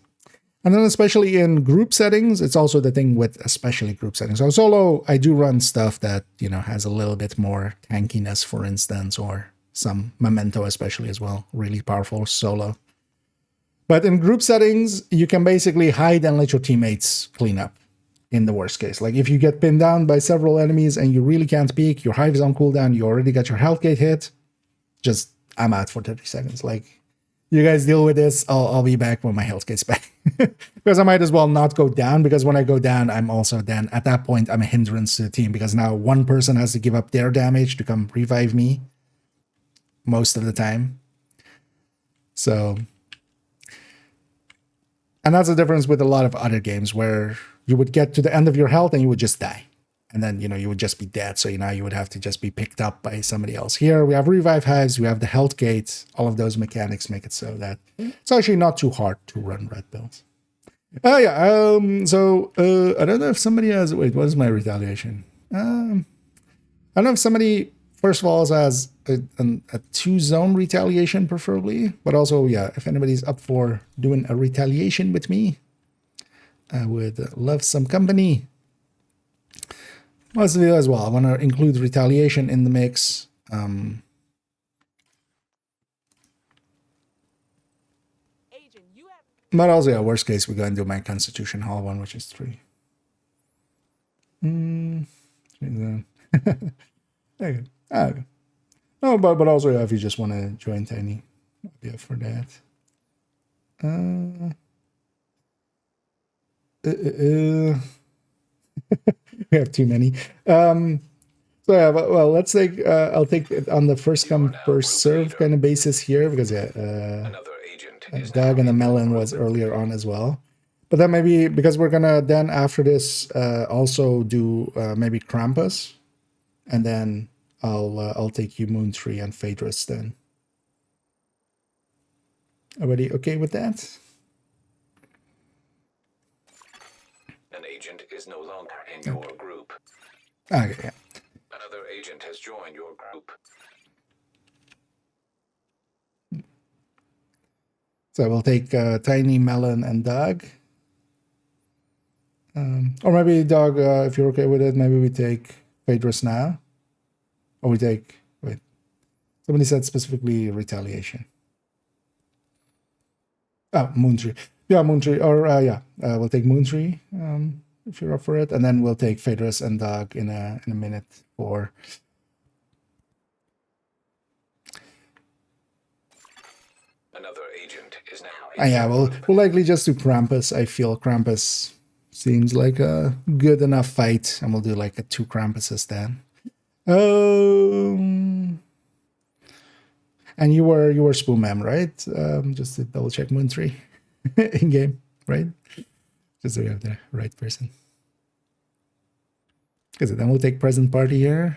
And then especially in group settings, it's also the thing with especially group settings. So solo, I do run stuff that, has a little bit more tankiness, for instance, or some Memento especially as well. Really powerful solo. But in group settings, you can basically hide and let your teammates clean up. in the worst case. Like if you get pinned down by several enemies and you really can't peek, your hive is on cooldown, you already got your health gate hit, just I'm out for 30 seconds. Like, you guys deal with this. I'll be back when my health gets back. Because I might as well not go down, because when I go down, I'm also then, at that point, I'm a hindrance to the team, because now one person has to give up their damage to come revive me most of the time. So, and that's the difference with a lot of other games where you would get to the end of your health and you would just die. And then, you would just be dead. So now you would have to just be picked up by somebody else. Here we have revive hives, we have the health gate. All of those mechanics make it so that it's actually not too hard to run red builds. Oh yeah. So I don't know if somebody has. Wait, what is my retaliation? I don't know if somebody first of all has a 2-zone retaliation preferably, but also yeah, if anybody's up for doing a retaliation with me, I would love some company. Let's do as well. I want to include retaliation in the mix. But also, yeah, worst case, we're going to do my Constitution Hall one, which is 3. Okay. Oh, but also, yeah, if you just want to join Tiny, I'll be up for that. We have too many. So yeah, well, let's take. I'll take it on the first come first serve kind of basis here, because yeah, Another agent is Doug and the Melon was earlier on as well. But then maybe because we're gonna then after this also do maybe Krampus, and then I'll take you Moontree and Phaedrus then. Everybody okay with that? An agent is no longer in your group. Okay, yeah. Another agent has joined your group. So we'll take Tiny, Melon, and Doug. Or maybe Doug, if you're okay with it, maybe we take Phaedrus now. Or we take, wait, somebody said specifically retaliation. Oh, Moontree. Yeah, Moontree. Or yeah, we'll take Moontree if you're up for it. And then we'll take Phaedrus and Doug in a minute for... Another agent is now. yeah, we'll likely just do Krampus. I feel Krampus seems like a good enough fight, and we'll do like a 2 Krampuses then. And you were Spoomam, right? Just to double check Moontree in game, right? Just so we have the right person. Because then we'll take present party here.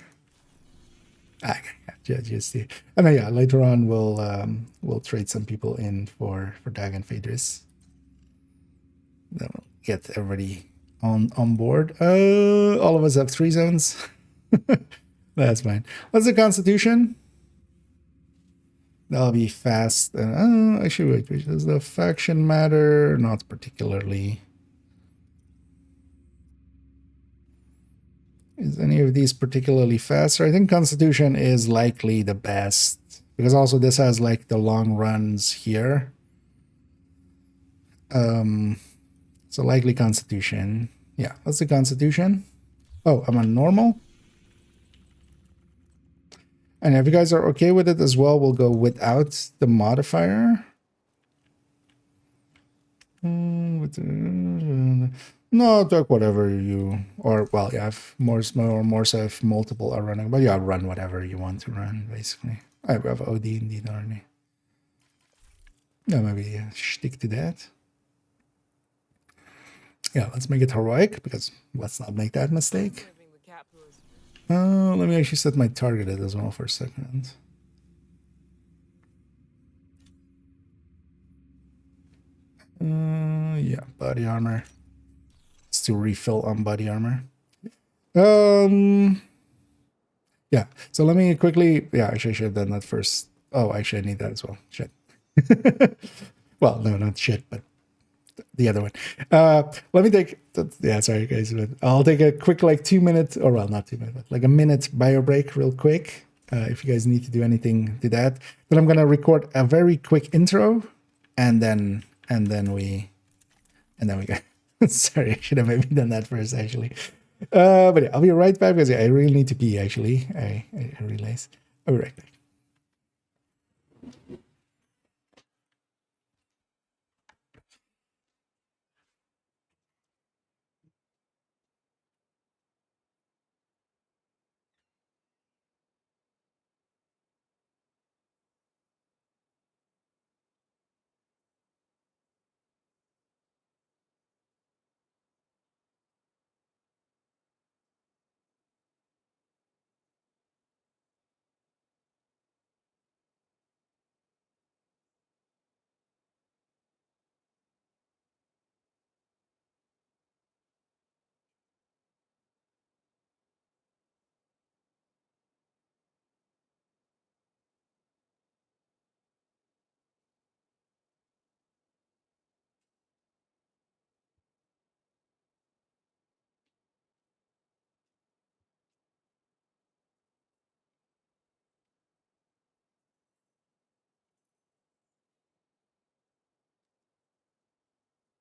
Okay, yeah, just see. And then yeah, later on we'll trade some people in for Dag and Phaedrus. Then we'll get everybody on board. All of us have 3 zones. That's fine. What's the Constitution? That'll be fast. Actually, wait, does the faction matter? Not particularly. Is any of these particularly faster? I think Constitution is likely the best, because also this has like the long runs here. So likely Constitution. Yeah, what's the Constitution? Oh, I'm on normal. And if you guys are okay with it as well, we'll go without the modifier. No, take whatever you, or well, yeah, if Morse or Morse if multiple are running, but yeah, run whatever you want to run, basically. I have OD indeed already. Yeah, maybe stick to that. Yeah, let's make it heroic, because let's not make that mistake. Let me actually set my targeted as well for a second. Yeah, body armor. It's to refill on body armor. Yeah, so let me quickly, yeah, actually I should have done that first. Oh, actually I need that as well. Shit. Well, no, not shit, but the other one. Let me take, yeah, sorry guys, but I'll take a quick like 2 minute, or well, not 2 minutes, but like a minute bio break real quick. If you guys need to do anything, do that. Then I'm gonna record a very quick intro, and then we go. Sorry, I should have maybe done that first, actually. But yeah, I'll be right back because I really need to pee, actually. I realize. I'll be right back.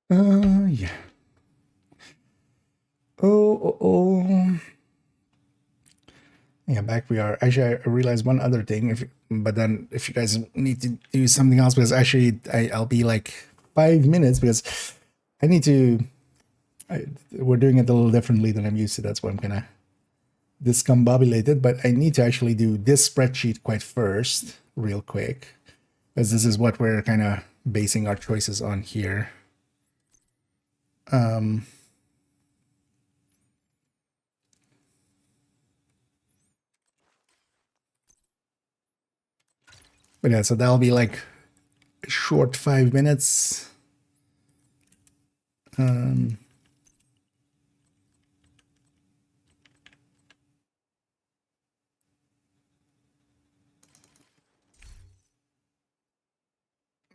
Yeah. Oh. Yeah, back we are. Actually, I realized one other thing. But then if you guys need to do something else, because actually I'll be like 5 minutes because I need to. We're doing it a little differently than I'm used to. That's why I'm kind of discombobulated. But I need to actually do this spreadsheet quite first, real quick, because this is what we're kind of basing our choices on here. But yeah, so that'll be like a short 5 minutes.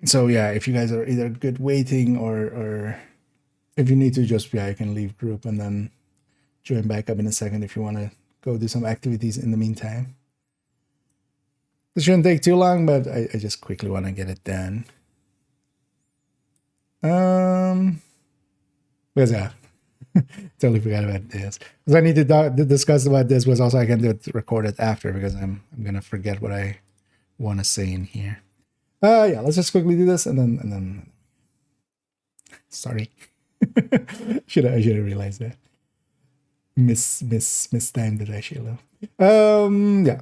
So yeah, if you guys are either good waiting or if you need to just, yeah, you can leave group and then join back up in a second if you want to go do some activities in the meantime. This shouldn't take too long, but I just quickly want to get it done. Because yeah, totally forgot about this. Because I need to discuss about this was also I can do it record it after because I'm gonna forget what I want to say in here. Yeah, let's just quickly do this and then sorry. I should have realized that. Mistimed it actually. Yeah.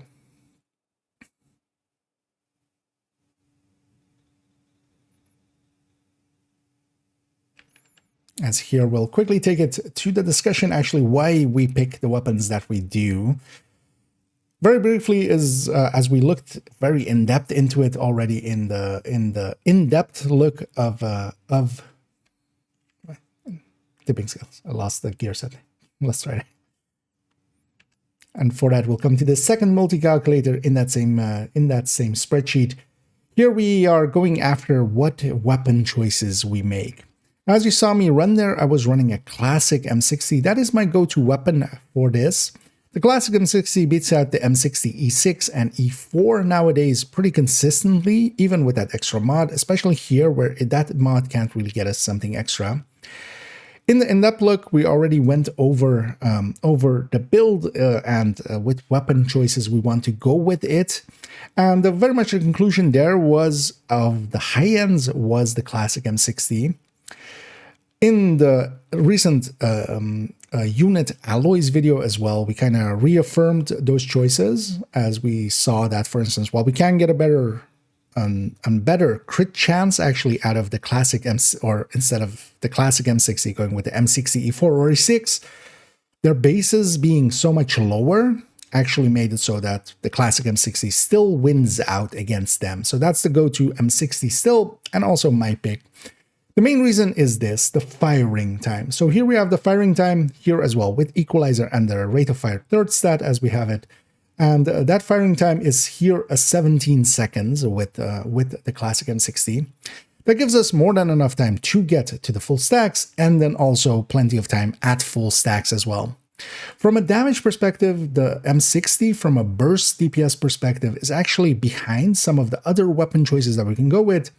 As here, we'll quickly take it to the discussion, actually, why we pick the weapons that we do. Very briefly, is as we looked very in depth into it already in the in-depth look of tipping skills. I lost the gear setting. Let's try it. And for that, we'll come to the second multi-calculator in that same spreadsheet. Here we are going after what weapon choices we make. Now, as you saw me run there, I was running a classic M60. That is my go-to weapon for this. The classic M60 beats out the M60 E6 and E4 nowadays pretty consistently, even with that extra mod, especially here where that mod can't really get us something extra. In the in-depth look, we already went over the build and with weapon choices we want to go with it. And very much the conclusion there was of the high ends was the classic M60. In the recent unit alloys video as well, we kind of reaffirmed those choices as we saw that, for instance, while we can get a better crit chance actually out of the classic or instead of the classic M60 going with the M60 E4 or E6, their bases being so much lower actually made it so that the classic M60 still wins out against them. So that's the go-to M60 still, and also my pick. The main reason is this, the firing time. So here we have the firing time here as well with equalizer and the rate of fire third stat as we have it. And that firing time is here 17 seconds with the classic M60. That gives us more than enough time to get to the full stacks and then also plenty of time at full stacks as well. From a damage perspective, the M60 from a burst DPS perspective is actually behind some of the other weapon choices that we can go with.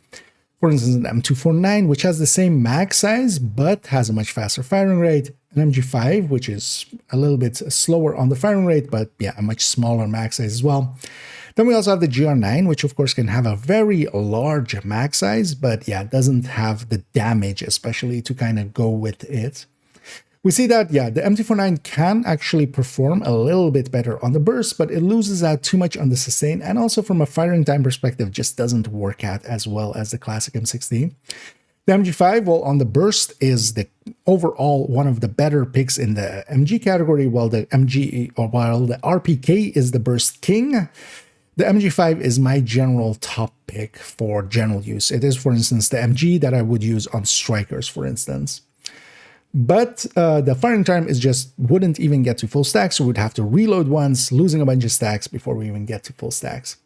For instance, an M249, which has the same mag size, but has a much faster firing rate. An MG5, which is a little bit slower on the firing rate, but yeah, a much smaller mag size as well. Then we also have the GR9, which of course can have a very large mag size, but yeah, doesn't have the damage, especially to kind of go with it. We see that, yeah, the M249 can actually perform a little bit better on the burst, but it loses out too much on the sustain, and also from a firing time perspective, just doesn't work out as well as the classic M60. The MG5, well, on the burst is the overall one of the better picks in the MG category, while the RPK is the burst king. The MG5 is my general top pick for general use. It is, for instance, the MG that I would use on strikers, for instance. But the firing time is just wouldn't even get to full stacks, so we'd have to reload once, losing a bunch of stacks before we even get to full stacks.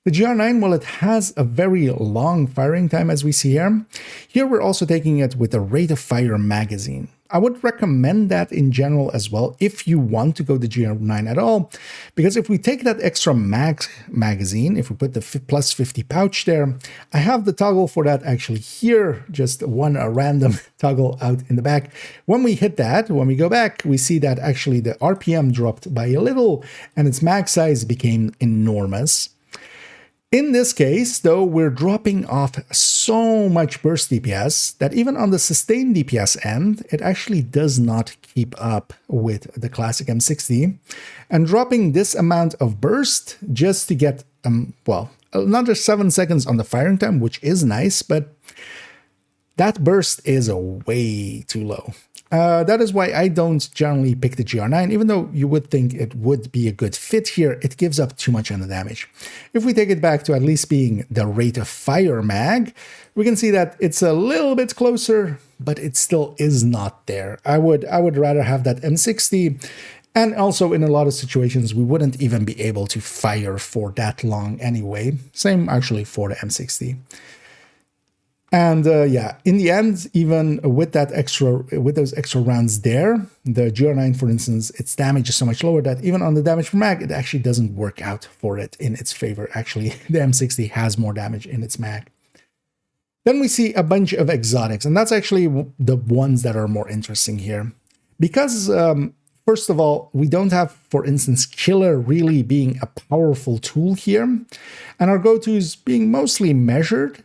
The GR9, well, it has a very long firing time, as we see here. Here we're also taking it with a rate of fire magazine. I would recommend that in general as well if you want to go the GR9 at all, because if we take that extra magazine, if we put the plus 50 pouch there, I have the toggle for that actually here, just one random toggle out in the back. When we hit that, when we go back, we see that actually the RPM dropped by a little and its mag size became enormous. In this case, though, we're dropping off so much burst DPS that even on the sustained DPS end, it actually does not keep up with the classic M60. And dropping this amount of burst just to get, well, another 7 seconds on the firing time, which is nice, but that burst is way too low. That is why I don't generally pick the GR9, even though you would think it would be a good fit here. It gives up too much on the damage. If we take it back to at least being the rate of fire mag, we can see that it's a little bit closer, but it still is not there. I would rather have that M60, and also in a lot of situations, we wouldn't even be able to fire for that long anyway. Same actually for the M60. And yeah, in the end, even with those extra rounds there, the GR9, for instance, its damage is so much lower that even on the damage per mag, it actually doesn't work out for it in its favor. Actually, the M60 has more damage in its mag. Then we see a bunch of exotics, and that's actually the ones that are more interesting here. Because, first of all, we don't have, for instance, Killer really being a powerful tool here, and our go-tos being mostly measured.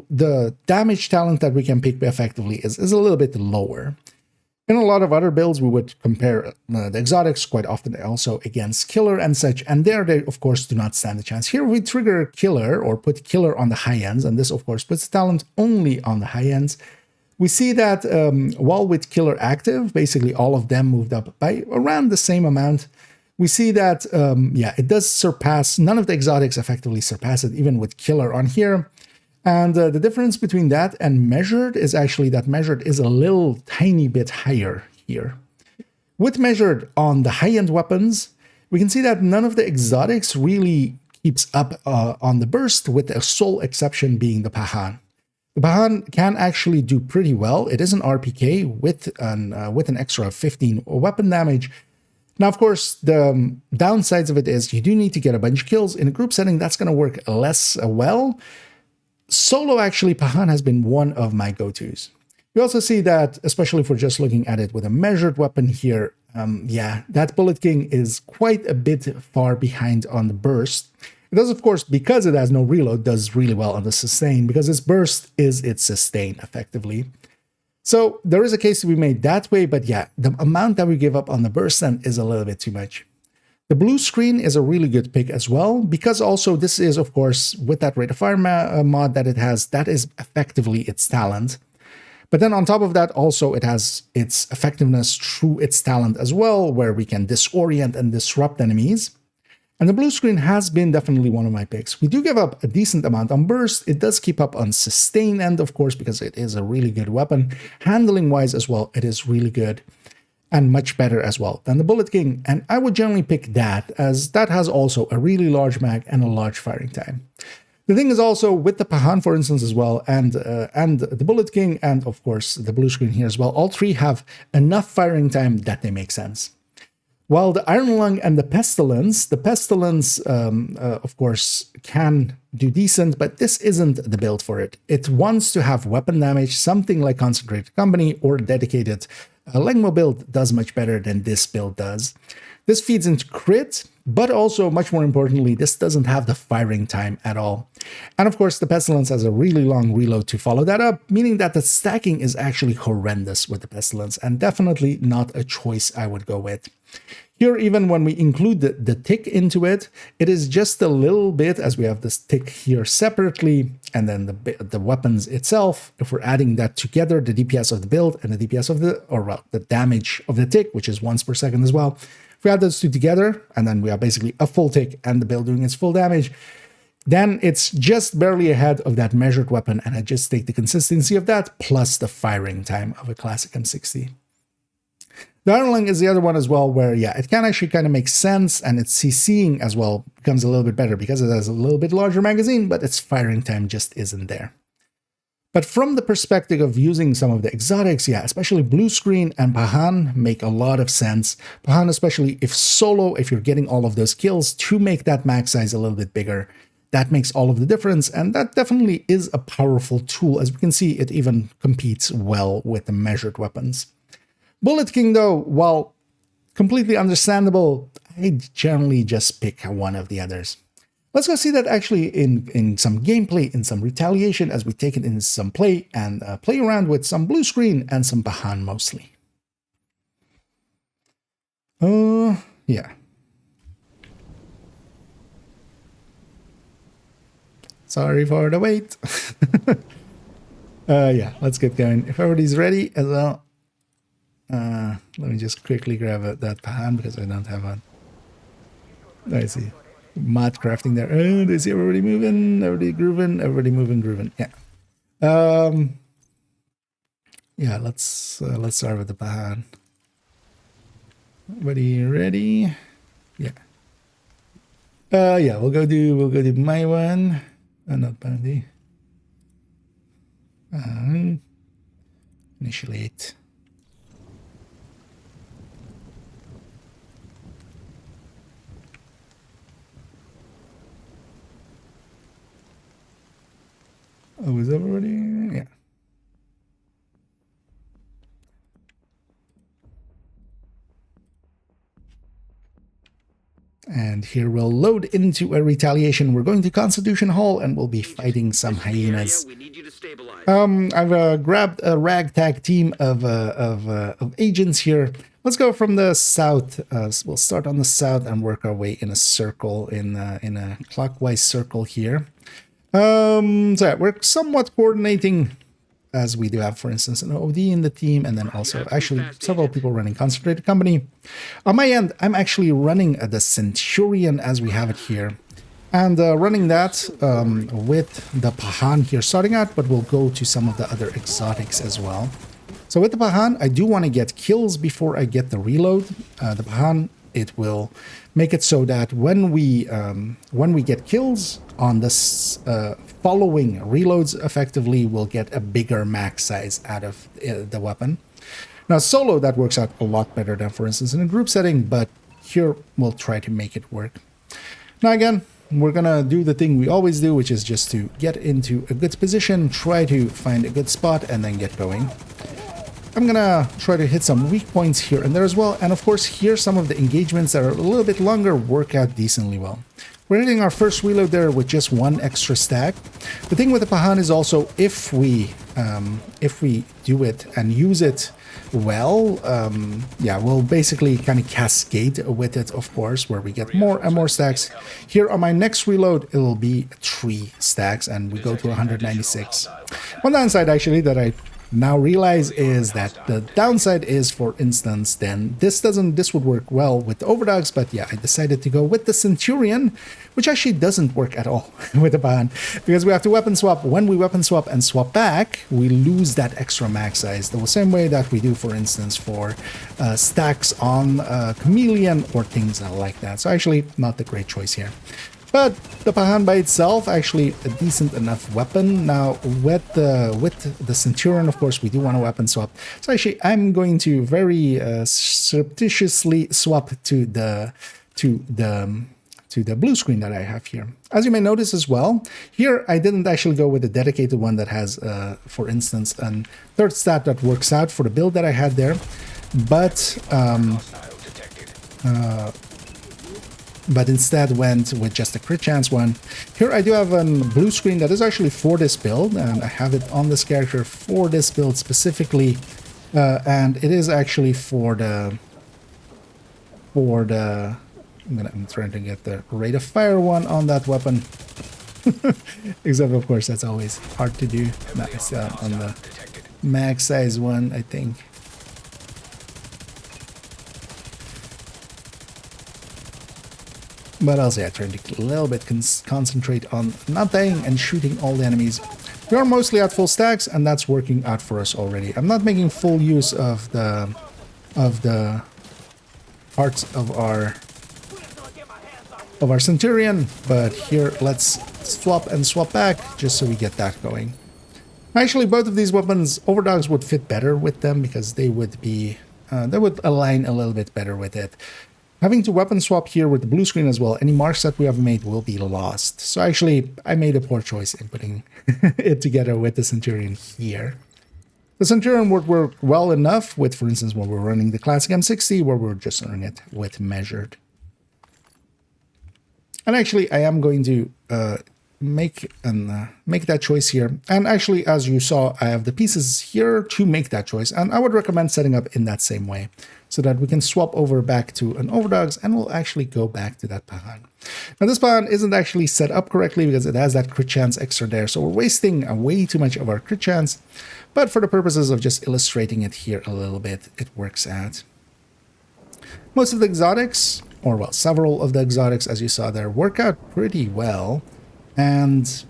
The damage talent that we can pick effectively is a little bit lower. In a lot of other builds, we would compare the exotics quite often also against Killer and such, and there they, of course, do not stand a chance. Here we trigger Killer or put Killer on the high ends, and this, of course, puts talent only on the high ends. We see that while with Killer active, basically all of them moved up by around the same amount. We see that, yeah, it does surpass, none of the exotics effectively surpass it, even with Killer on here. And the difference between that and measured is actually that measured is a little tiny bit higher here. With measured on the high-end weapons, we can see that none of the exotics really keeps up on the burst, with the sole exception being the Pahan. The Pahan can actually do pretty well. It is an RPK with an extra 15 weapon damage. Now, of course, the downsides of it is you do need to get a bunch of kills. In a group setting, that's going to work less well. Solo, actually, Pahan has been one of my go-tos. You also see that, especially if we're just looking at it with a measured weapon here, yeah, that Bullet King is quite a bit far behind on the burst. It does, of course, because it has no reload, does really well on the sustain, because its burst is its sustain, effectively. So there is a case to be made that way, but yeah, the amount that we give up on the burst then is a little bit too much. The blue screen is a really good pick as well, because also this is, of course, with that rate of fire mod that it has, that is effectively its talent. But then on top of that, also it has its effectiveness through its talent as well, where we can disorient and disrupt enemies. And the blue screen has been definitely one of my picks. We do give up a decent amount on burst. It does keep up on sustain end, of course, because it is a really good weapon. Handling-wise as well, it is really good. And much better as well than the Bullet King, and I would generally pick that, as that has also a really large mag and a large firing time. The thing is also with the Pahan, for instance, as well, and the Bullet King, and of course the blue screen here as well, all three have enough firing time that they make sense. While the Iron Lung and the Pestilence, of course, can do decent, but this isn't the build for it. It wants to have weapon damage. Something like Concentrated Company or dedicated Lengmo build does much better than this build does. This feeds into crit, but also, much more importantly, this doesn't have the firing time at all. And of course, the Pestilence has a really long reload to follow that up, meaning that the stacking is actually horrendous with the Pestilence, and definitely not a choice I would go with. Here, even when we include the tick into it, it is just a little bit, as we have this tick here separately, and then the weapons itself. If we're adding that together, the DPS of the build and the DPS of the damage of the tick, which is once per second as well. If we add those two together, and then we have basically a full tick and the build doing its full damage, then it's just barely ahead of that measured weapon, and I just take the consistency of that plus the firing time of a classic M60. The Ironling is the other one as well, where, yeah, it can actually kind of make sense, and its CCing as well becomes a little bit better because it has a little bit larger magazine, but its firing time just isn't there. But from the perspective of using some of the exotics, yeah, especially Blue Screen and Pahan make a lot of sense. Pahan, especially if solo, if you're getting all of those kills, to make that max size a little bit bigger. That makes all of the difference, and that definitely is a powerful tool. As we can see, it even competes well with the measured weapons. Bullet King, though, while completely understandable, I generally just pick one of the others. Let's go see that actually in some gameplay, in some retaliation, as we take it in some play and play around with some Blue Screen and some Pahan mostly. Yeah. Sorry for the wait. Yeah, let's get going. If everybody's ready as well. Let me just quickly grab that Pahan because I don't have one. I see. Mod crafting there. Oh, do you see everybody moving? Everybody grooving? Everybody moving, grooving. Yeah. Yeah, let's start with the Pahan. Everybody ready? Yeah. Yeah, we'll go do my one. Not bounty. Initiate. Oh, is that already? Yeah. And here we'll load into a retaliation. We're going to Constitution Hall and we'll be fighting some hyenas. I've grabbed a ragtag team of agents here. Let's go from the south. We'll start on the south and work our way in a circle, in a clockwise circle here. So yeah, we're somewhat coordinating, as we do have, for instance, an OD in the team, and then also actually several people running Concentrated Company. On my end, I'm actually running the Centurion as we have it here, and running that with the Pahan here starting out, but we'll go to some of the other exotics as well. So with the Pahan, I do want to get kills before I get the reload. The Pahan, it will make it so that when we get kills on this following reloads, effectively we'll get a bigger max size out of the weapon. Now solo, that works out a lot better than, for instance, in a group setting, but here we'll try to make it work. Now again, we're gonna do the thing we always do, which is just to get into a good position, try to find a good spot, and then get going. I'm gonna try to hit some weak points here and there as well, and of course here some of the engagements that are a little bit longer work out decently well. We're hitting our first reload there with just one extra stack. The thing with the Pahan is also, if we do it and use it well, yeah, we'll basically kind of cascade with it, of course, where we get more and more stacks. Here on my next reload, it will be 3 stacks, and we go to 196. One downside, actually, that I now realize is that the downside is, for instance, then this would work well with the Overdogs, but yeah, I decided to go with the Centurion, which actually doesn't work at all with the Pahan, because we have to weapon swap. When we weapon swap and swap back, we lose that extra max size, the same way that we do, for instance, for stacks on Chameleon or things like that. So actually not the great choice here. But the Pahan by itself, actually a decent enough weapon. Now with the Centurion, of course, we do want a weapon swap. So actually, I'm going to very surreptitiously swap to to the blue screen that I have here. As you may notice as well, here I didn't actually go with a dedicated one that has, for instance, a third stat that works out for the build that I had there, but instead went with just a crit chance one. Here I do have a blue screen that is actually for this build, and I have it on this character for this build specifically, and it is actually for the I'm trying to get the rate of fire one on that weapon. Except of course that's always hard to do. Nice, on the mag size one, I think. But also, yeah, trying to a little bit concentrate on not dying and shooting all the enemies. We are mostly at full stacks, and that's working out for us already. I'm not making full use of the parts of our Centurion, but here let's swap and swap back just so we get that going. Actually, both of these weapons, overdogs would fit better with them because they would be they would align a little bit better with it. Having to weapon swap here with the blue screen as well, any marks that we have made will be lost. So actually, I made a poor choice in putting it together with the Centurion here. The Centurion would work well enough with, for instance, when we're running the classic M60, where we're just running it with measured. And actually, I am going to make that choice here. And actually, as you saw, I have the pieces here to make that choice. And I would recommend setting up in that same way, so that we can swap over back to an overdogs and we'll actually go back to that Pahan. Now this Pahan isn't actually set up correctly because it has that crit chance extra there, so we're wasting way too much of our crit chance, but for the purposes of just illustrating it here a little bit, it works out. Most of the exotics, or well, several of the exotics as you saw there, work out pretty well, and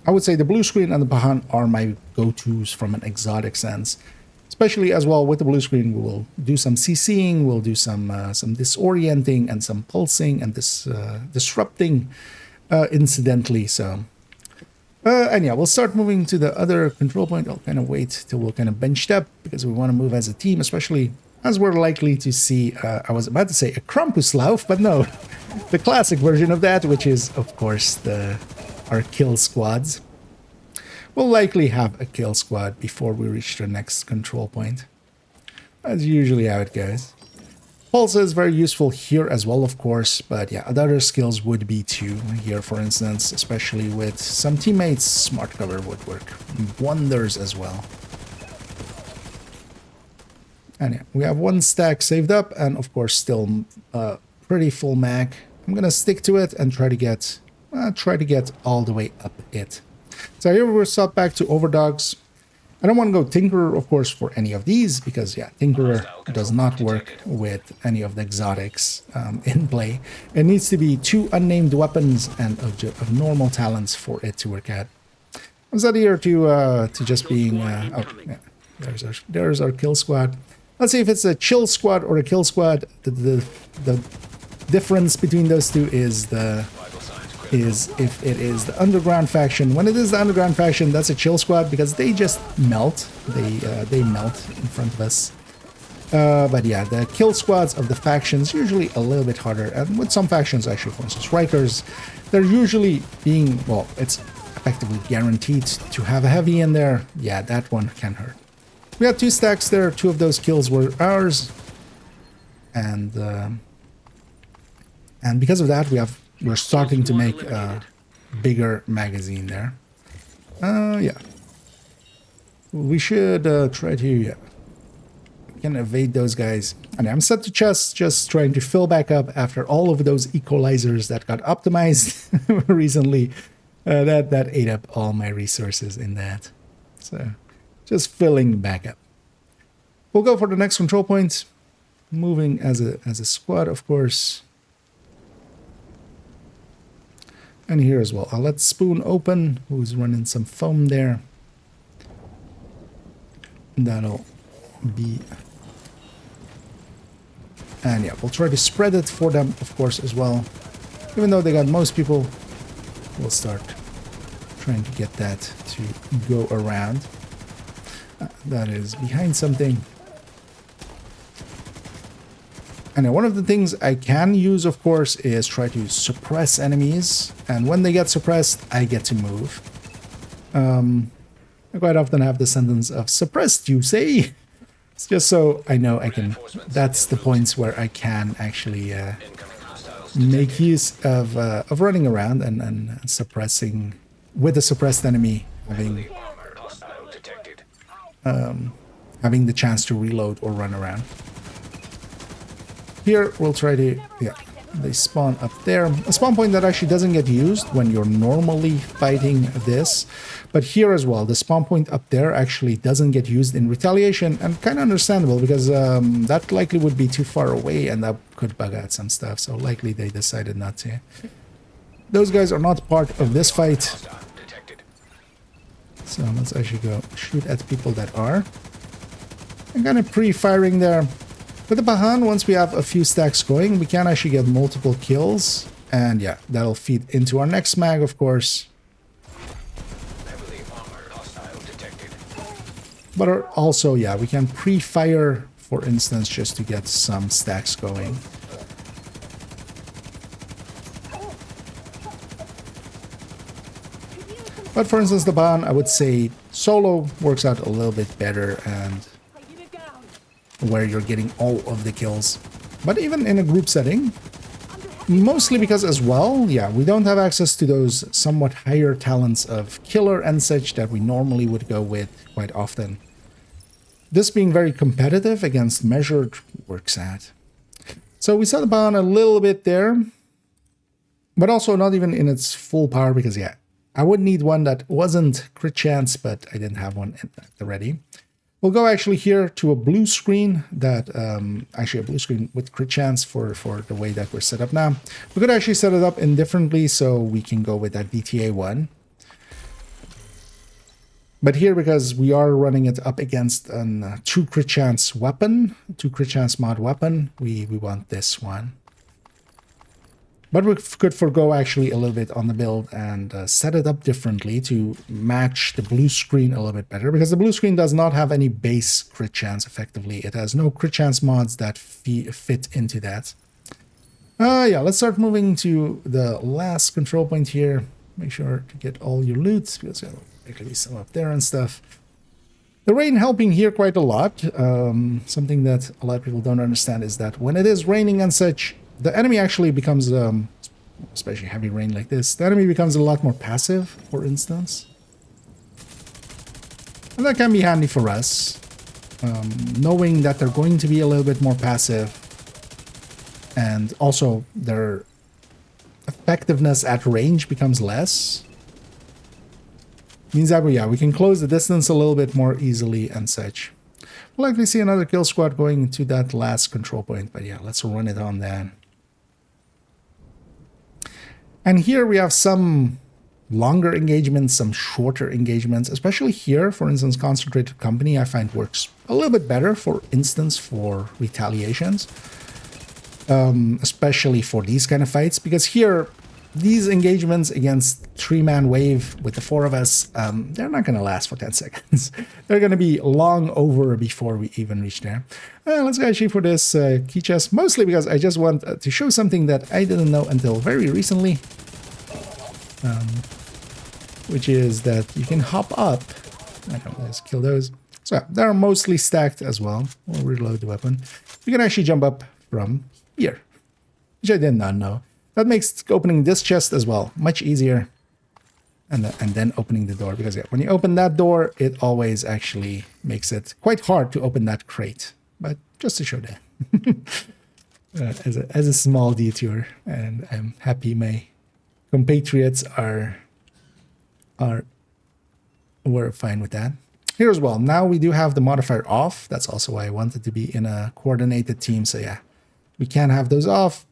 I would say the blue screen and the Pahan are my go-tos from an exotic sense. Especially as well with the blue screen, we will do some CCing, we'll do some disorienting and some pulsing and disrupting incidentally. So, and yeah, we'll start moving to the other control point. I'll kind of wait till we're kind of benched up because we want to move as a team, especially as we're likely to see, I was about to say a Krampuslauf, but no, the classic version of that, which is, of course, our kill squads. We'll likely have a kill squad before we reach the next control point. That's usually how it goes. Pulse is very useful here as well, of course, but yeah, other skills would be too. Here, for instance, especially with some teammates, smart cover would work wonders as well. And yeah, we have one stack saved up, and of course still pretty full mag. I'm gonna stick to it and try to get all the way up it. So here we're swapped back to overdogs. I don't want to go Tinkerer, of course, for any of these, because yeah, Tinkerer does not work with any of the exotics in play. It needs to be 2 unnamed weapons and of normal talents for it to work out. I'm set here to just being oh, yeah, there's our kill squad. Let's see if it's a chill squad or a kill squad. The difference between those two is if it is the underground faction. When it is the underground faction, that's a chill squad because they just melt. They melt in front of us. But yeah, the kill squads of the factions usually a little bit harder, and with some factions actually, for instance, Rikers, they're usually being, well, it's effectively guaranteed to have a heavy in there. Yeah, that one can hurt. We had 2 stacks there. 2 of those kills were ours, and because of that, we're starting to make a bigger magazine there. Yeah. We should try to, yeah, we can evade those guys. And I'm set to chest, just trying to fill back up after all of those equalizers that got optimized recently. That ate up all my resources in that. So, just filling back up. We'll go for the next control point. Moving as a squad, of course. And here as well. I'll let Spoon open, who's running some foam there. That'll be... And yeah, we'll try to spread it for them, of course, as well. Even though they got most people, we'll start trying to get that to go around. That is behind something. And one of the things I can use, of course, is try to suppress enemies. And when they get suppressed, I get to move. I quite often have the sentence of suppressed, you say? It's just so I know I can... That's the points where I can actually make use of running around and suppressing... With a suppressed enemy, having the chance to reload or run around. Here, we'll try to... Yeah, they spawn up there. A spawn point that actually doesn't get used when you're normally fighting this. But here as well, the spawn point up there actually doesn't get used in retaliation. And kind of understandable, because that likely would be too far away and that could bug out some stuff. So likely they decided not to. Those guys are not part of this fight. So let's actually go shoot at people that are. I'm kind of pre-firing there. With the Bahan, once we have a few stacks going, we can actually get multiple kills. And yeah, that'll feed into our next mag, of course. But also, yeah, we can pre-fire, for instance, just to get some stacks going. But for instance, the Bahan, I would say solo works out a little bit better and where you're getting all of the kills. But even in a group setting, mostly because as well, yeah, we don't have access to those somewhat higher talents of killer and such that we normally would go with quite often. This being very competitive against measured works out. So we saw the Bahan a little bit there, but also not even in its full power because, yeah, I would need one that wasn't crit chance, but I didn't have one already. We'll go actually here to a blue screen that, actually a blue screen with crit chance for the way that we're set up now. We could actually set it up indifferently so we can go with that DTA one. But here, because we are running it up against a true crit chance weapon, true crit chance mod weapon, we want this one. But we could forgo actually a little bit on the build and set it up differently to match the blue screen a little bit better, because the blue screen does not have any base crit chance effectively. It has no crit chance mods that fit into that. Yeah, let's start moving to the last control point here. Make sure to get all your loot, because there'll likely be some up there and stuff. The rain helping here quite a lot. Something that a lot of people don't understand is that when it is raining and such, the enemy actually becomes, especially heavy rain like this, the enemy becomes a lot more passive, for instance. And that can be handy for us, knowing that they're going to be a little bit more passive, and also their effectiveness at range becomes less. Means that, yeah, we can close the distance a little bit more easily and such. We'll likely see another kill squad going to that last control point, but yeah, let's run it on then. And here we have some longer engagements, some shorter engagements, especially here, for instance, Concentrated Company, I find works a little bit better, for instance, for retaliations, especially for these kind of fights, because here, these engagements against 3-man wave with the 4 of us, they're not going to last for 10 seconds. They're going to be long over before we even reach there. Let's go actually for this key chest, mostly because I just want to show something that I didn't know until very recently, which is that you can hop up. Let's kill those. So they're mostly stacked as well. We'll reload the weapon. You can actually jump up from here, which I did not know. That makes opening this chest as well much easier, and then opening the door, because yeah, when you open that door, it always actually makes it quite hard to open that crate. But just to show that as a small detour, and I'm happy my compatriots were fine with that. Here as well, now we do have the modifier off. That's also why I wanted to be in a coordinated team. So yeah, we can have those off.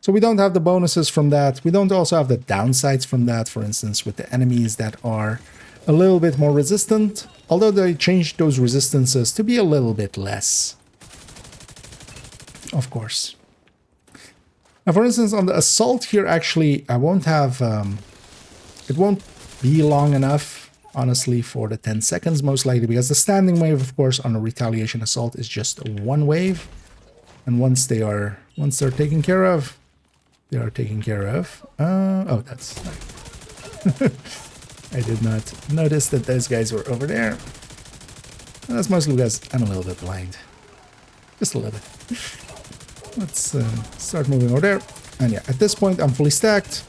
So we don't have the bonuses from that. We don't also have the downsides from that, for instance, with the enemies that are a little bit more resistant, although they changed those resistances to be a little bit less, of course. Now, for instance, on the assault here, actually, I won't have, it won't be long enough, honestly, for the 10 seconds, most likely, because the standing wave, of course, on a retaliation assault is just one wave. And once they're taken care of, they are taken care of. Oh, that's I did not notice that those guys were over there. And that's mostly because I'm a little bit blind. Just a little bit. Let's start moving over there. And yeah, at this point, I'm fully stacked.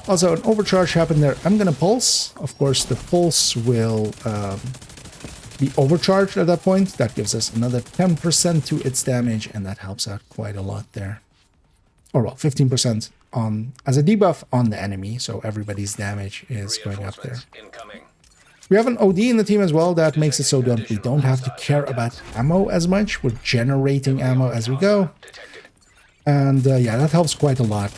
Also, an overcharge happened there. I'm going to pulse. Of course, the pulse will be overcharged at that point. That gives us another 10% to its damage, and that helps out quite a lot there. Or well, 15% on as a debuff on the enemy, so everybody's damage is going up there. Incoming. We have an OD in the team as well. That makes it so that we don't have to care about ammo as much. We're generating ammo as we go. And yeah, that helps quite a lot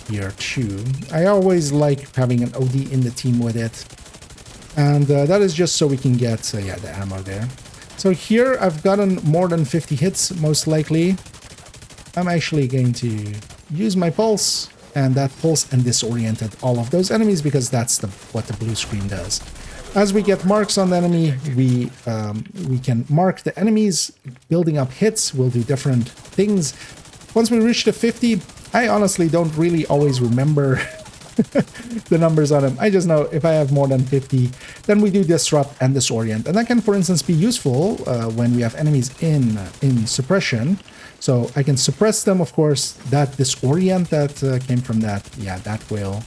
here too. I always like having an OD in the team with it. And that is just so we can get yeah, the ammo there. So here I've gotten more than 50 hits, most likely. I'm actually going to use my pulse, and that pulse and disoriented all of those enemies because that's what the blue screen does. As we get marks on the enemy, we can mark the enemies, building up hits. We'll do different things. Once we reach the 50, I honestly don't really always remember the numbers on them. I just know if I have more than 50, then we do disrupt and disorient. And that can, for instance, be useful when we have enemies in suppression. So I can suppress them, of course. That disorient that came from that, yeah, that will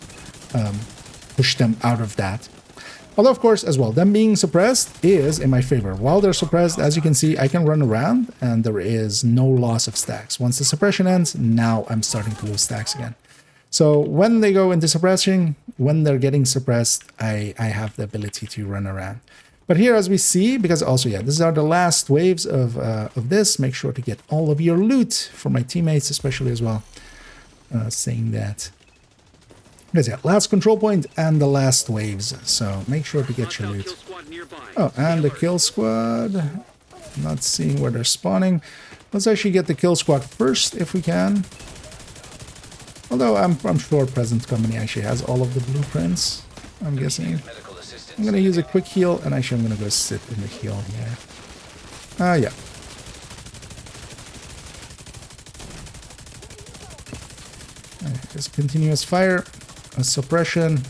push them out of that. Although, of course, as well, them being suppressed is in my favor. While they're suppressed, as you can see, I can run around and there is no loss of stacks. Once the suppression ends, now I'm starting to lose stacks again. So when they go into suppression, when they're getting suppressed, I have the ability to run around. But here, as we see, because also, yeah, these are the last waves of this. Make sure to get all of your loot for my teammates, especially as well, saying that. Because yeah, last control point and the last waves. So make sure to get your loot. Oh, and the kill squad. Not seeing where they're spawning. Let's actually get the kill squad first if we can. Although I'm sure Present Company actually has all of the blueprints, I'm guessing. I'm going to use a quick heal, and actually I'm going to go sit in the heal here. Yeah. Just continuous fire, a suppression.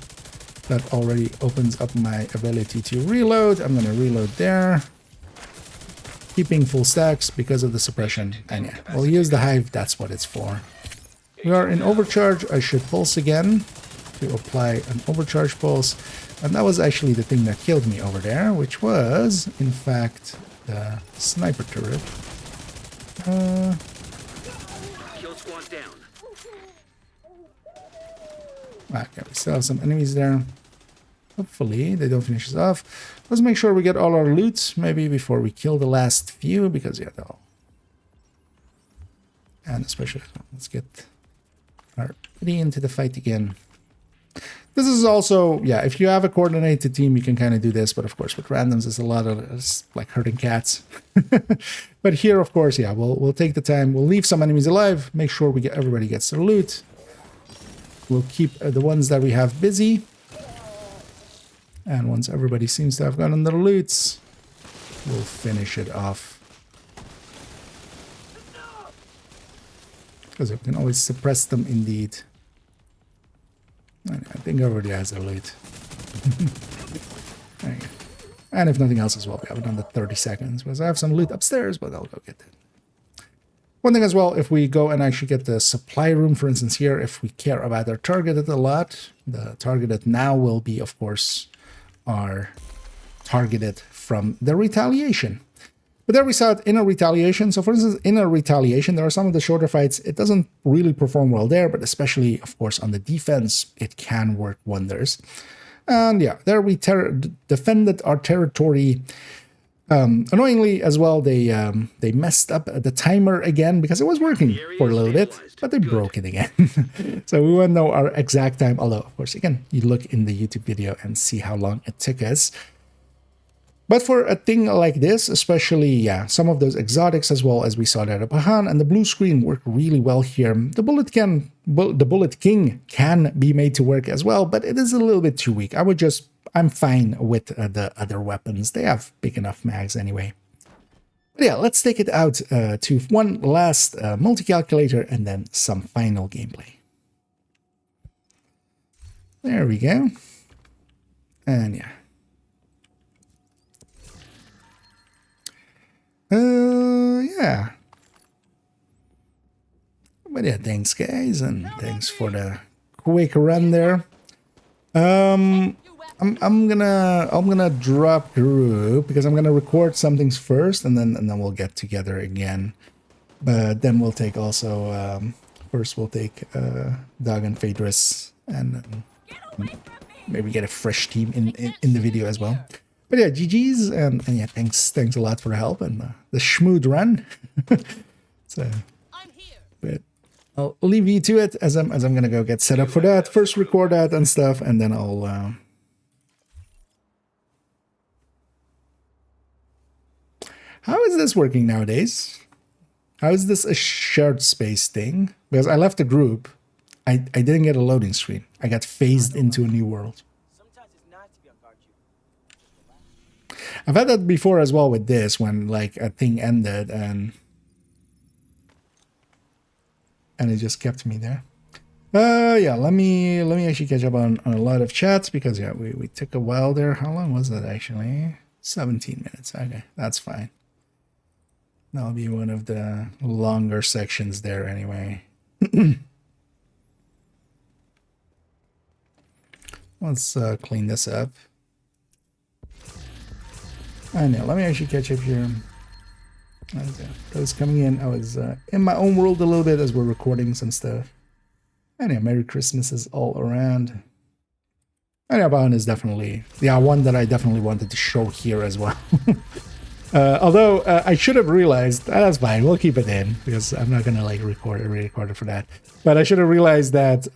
That already opens up my ability to reload. I'm going to reload there. Keeping full stacks because of the suppression. And yeah, we'll use the hive, that's what it's for. We are in overcharge. I should pulse again to apply an overcharge pulse. And that was actually the thing that killed me over there, which was, in fact, the sniper turret. Kill squad down. Okay, we still have some enemies there. Hopefully they don't finish us off. Let's make sure we get all our loot, maybe before we kill the last few, because yeah, they'll... And especially, let's get ready into the fight again. This is also, yeah, if you have a coordinated team, you can kind of do this, but of course with randoms, it's a lot of, it's like herding cats. But here, of course, yeah, we'll take the time, we'll leave some enemies alive, make sure we get everybody gets their loot. We'll keep the ones that we have busy. And once everybody seems to have gotten their loots, we'll finish it off. Because we can always suppress them indeed. And I think everybody has their loot. There you go. And if nothing else as well, we have it under 30 seconds. Because I have some loot upstairs, but I'll go get it. One thing as well, if we go and actually get the supply room, for instance here, if we care about our targeted a lot, the targeted now will be, of course, our targeted from the retaliation. But there we saw it in a retaliation. So for instance, in a retaliation, there are some of the shorter fights. It doesn't really perform well there, but especially, of course, on the defense, it can work wonders. And yeah, there we defended our territory. Annoyingly as well, they messed up the timer again because it was working for a little bit, but they broke it again. So we won't know our exact time. Although, of course, again, you look in the YouTube video and see how long it took us. But for a thing like this, especially, yeah, some of those exotics as well as we saw there at Bahan and the blue screen work really well here. The Bullet King can be made to work as well, but it is a little bit too weak. I'm fine with the other weapons. They have big enough mags anyway. But yeah, let's take it out to one last multi-calculator and then some final gameplay. There we go. And yeah. Yeah. But yeah, thanks guys, and thanks for the quick run there. I'm gonna drop group because I'm gonna record some things first, and then we'll get together again. But then we'll take also first we'll take Doug and Phaedrus, and maybe get a fresh team in the video as well. But yeah, GG's, and yeah, thanks a lot for the help and the schmood run. So, but I'll leave you to it as I'm gonna go get set up for that. First record that and stuff, and then I'll. How is this working nowadays? How is this a shared space thing? Because I left the group, I didn't get a loading screen. I got phased into a new world. I've had that before as well with this, when like a thing ended and it just kept me there. Yeah, let me actually catch up on a lot of chats, because yeah, we took a while there. How long was that actually? 17 minutes. Okay, that's fine. That'll be one of the longer sections there anyway. Let's clean this up. I know, let me actually catch up here. Okay. Those coming in, I was in my own world a little bit as we're recording some stuff. And yeah, Merry Christmas is all around. And yeah, Bahan is definitely, yeah, one that I definitely wanted to show here as well. Although I should have realized, that's fine, we'll keep it in, because I'm not gonna like re-record it for that. But I should have realized that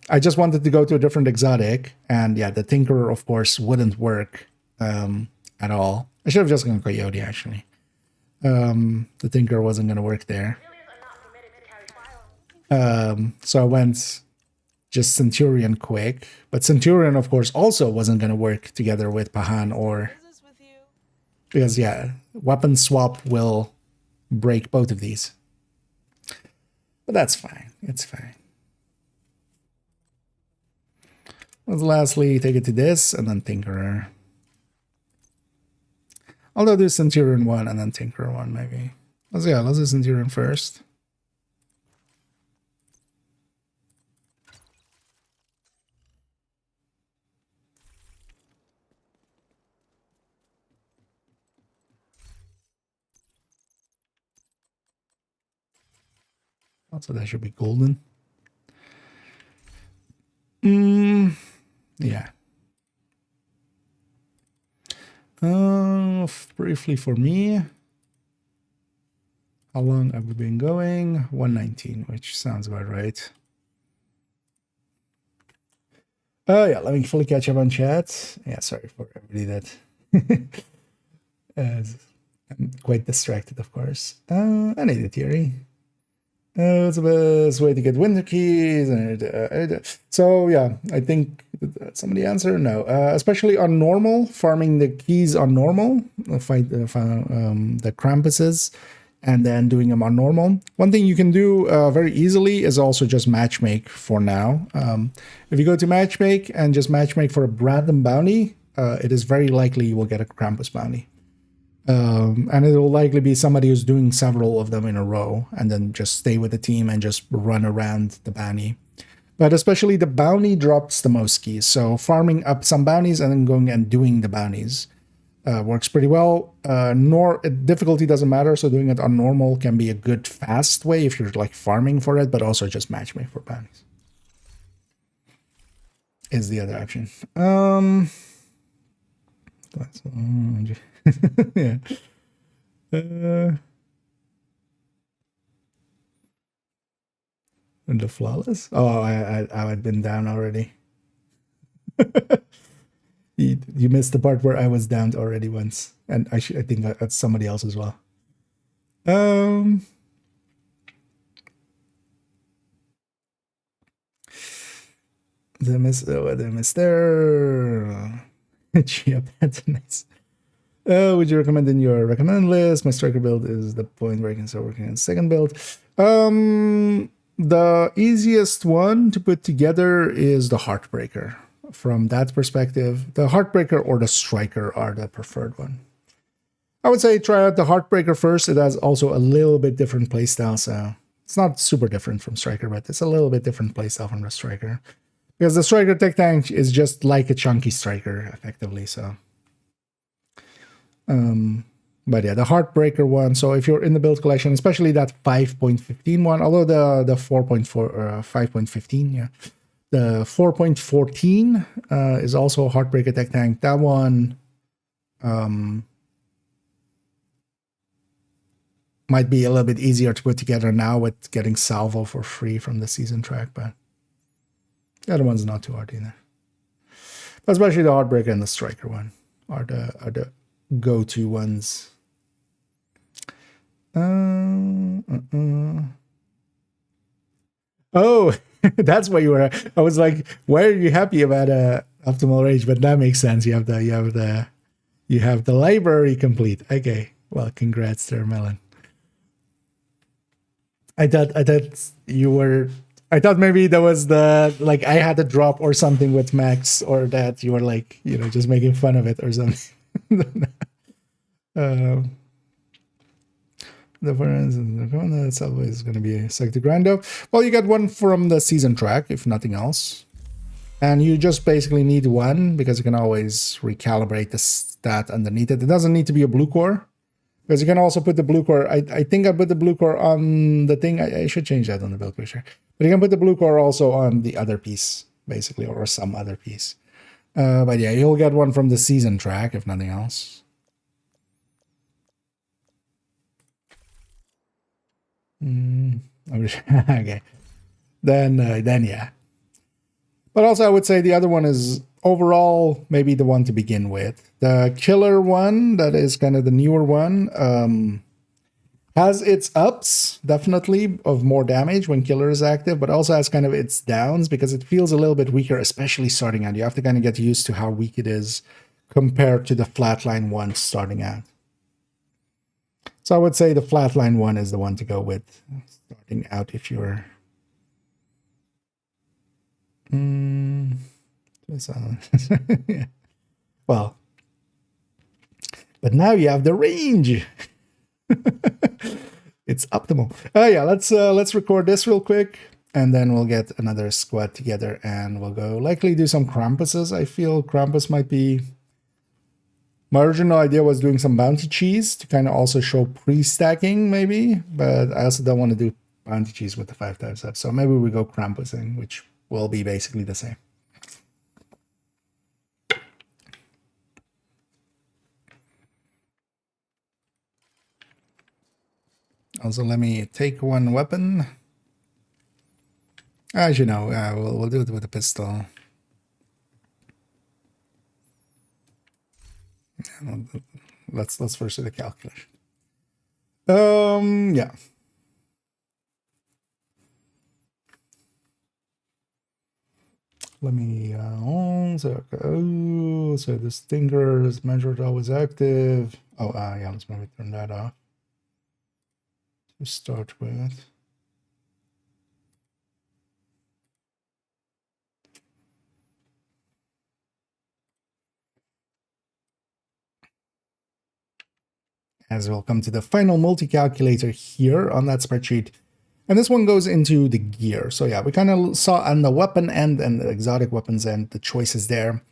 I just wanted to go to a different exotic, and yeah, the Tinkerer of course wouldn't work at all. I should have just gone Coyote actually. The Tinkerer wasn't gonna work there. So I went just Centurion quick, but Centurion of course also wasn't gonna work together with Pahan, or because yeah, weapon swap will break both of these. But that's fine. It's fine. Let's lastly take it to this and then Tinkerer. Although do Centurion 1 and then Tinkerer 1 maybe. Let's do Centurion first. Also, that should be golden. Yeah. Briefly for me. How long have we been going? 119, which sounds about right. Oh yeah, let me fully catch up on chat. Yeah, sorry for everybody that I'm quite distracted, of course. I need a theory. It's the best way to get winter keys. So yeah, I think somebody answer no. Especially on normal, farming the keys on normal, fight the Krampuses, and then doing them on normal. One thing you can do very easily is also just matchmake for now. If you go to matchmake and just matchmake for a random bounty, it is very likely you will get a Krampus bounty. And it will likely be somebody who's doing several of them in a row, and then just stay with the team and just run around the bounty. But especially the bounty drops the most keys, so farming up some bounties and then going and doing the bounties works pretty well. Difficulty doesn't matter, so doing it on normal can be a good fast way if you're like farming for it, but also just matchmake for bounties is the other option. Yeah. And the flawless. Oh, I had been down already. You missed the part where I was downed already once, and I think that's somebody else as well. The Mr. Gia, that's nice. Would you recommend in your recommended list? My striker build is the point where I can start working on second build. The easiest one to put together is the Heartbreaker. From that perspective, the Heartbreaker or the Striker are the preferred one. I would say try out the Heartbreaker first. It has also a little bit different playstyle, so it's not super different from Striker, but it's a little bit different playstyle from the Striker. Because the Striker Tech Tank is just like a chunky Striker, effectively, so... But yeah, the Heartbreaker one. So if you're in the build collection, especially that 5.15 one, although the 4.4 or 5.15, yeah, the 4.14 is also a Heartbreaker Tech Tank. That one might be a little bit easier to put together now with getting Salvo for free from the season track, but the other one's not too hard either. But especially the Heartbreaker and the Striker one are the go-to ones. Oh, that's why you were. I was like, why are you happy about optimal range? But that makes sense. You have the library complete. Okay, well, congrats there, Melon. I thought you were. I thought maybe there was the like I had a drop or something with Max, or that you were like just making fun of it or something. The difference itself is going to be Sector Grando. Well, you get one from the season track, if nothing else. And you just basically need one, because you can always recalibrate the stat underneath it. It doesn't need to be a blue core, because you can also put the blue core. I think I put the blue core on the thing. I should change that on the build picture. But you can put the blue core also on the other piece, basically, or some other piece. But yeah, you'll get one from the season track, if nothing else. Okay. Then yeah. But also I would say the other one is overall maybe the one to begin with. The killer one, that is kind of the newer one, has its ups, definitely, of more damage when killer is active, but also has kind of its downs because it feels a little bit weaker, especially starting out. You have to kind of get used to how weak it is compared to the flatline one starting out. So I would say the flatline one is the one to go with starting out if you're... Well, but now you have the range. It's optimal. Oh yeah, let's record this real quick, and then we'll get another squad together, and we'll go likely do some Krampuses. I feel Krampus might be... My original idea was doing some bounty cheese to kind of also show pre-stacking, maybe, but I also don't want to do bounty cheese with the 5 times up, so maybe we go Krampusing, which will be basically the same. Also, let me take one weapon. As you know, we'll do it with a pistol. Let's first do the calculation. Yeah. Let me so the stinger is measured always active. Oh yeah, let's maybe turn that off to start with. As we'll come to the final multi-calculator here on that spreadsheet. And this one goes into the gear. So yeah, we kind of saw on the weapon end and the exotic weapons end the choices there.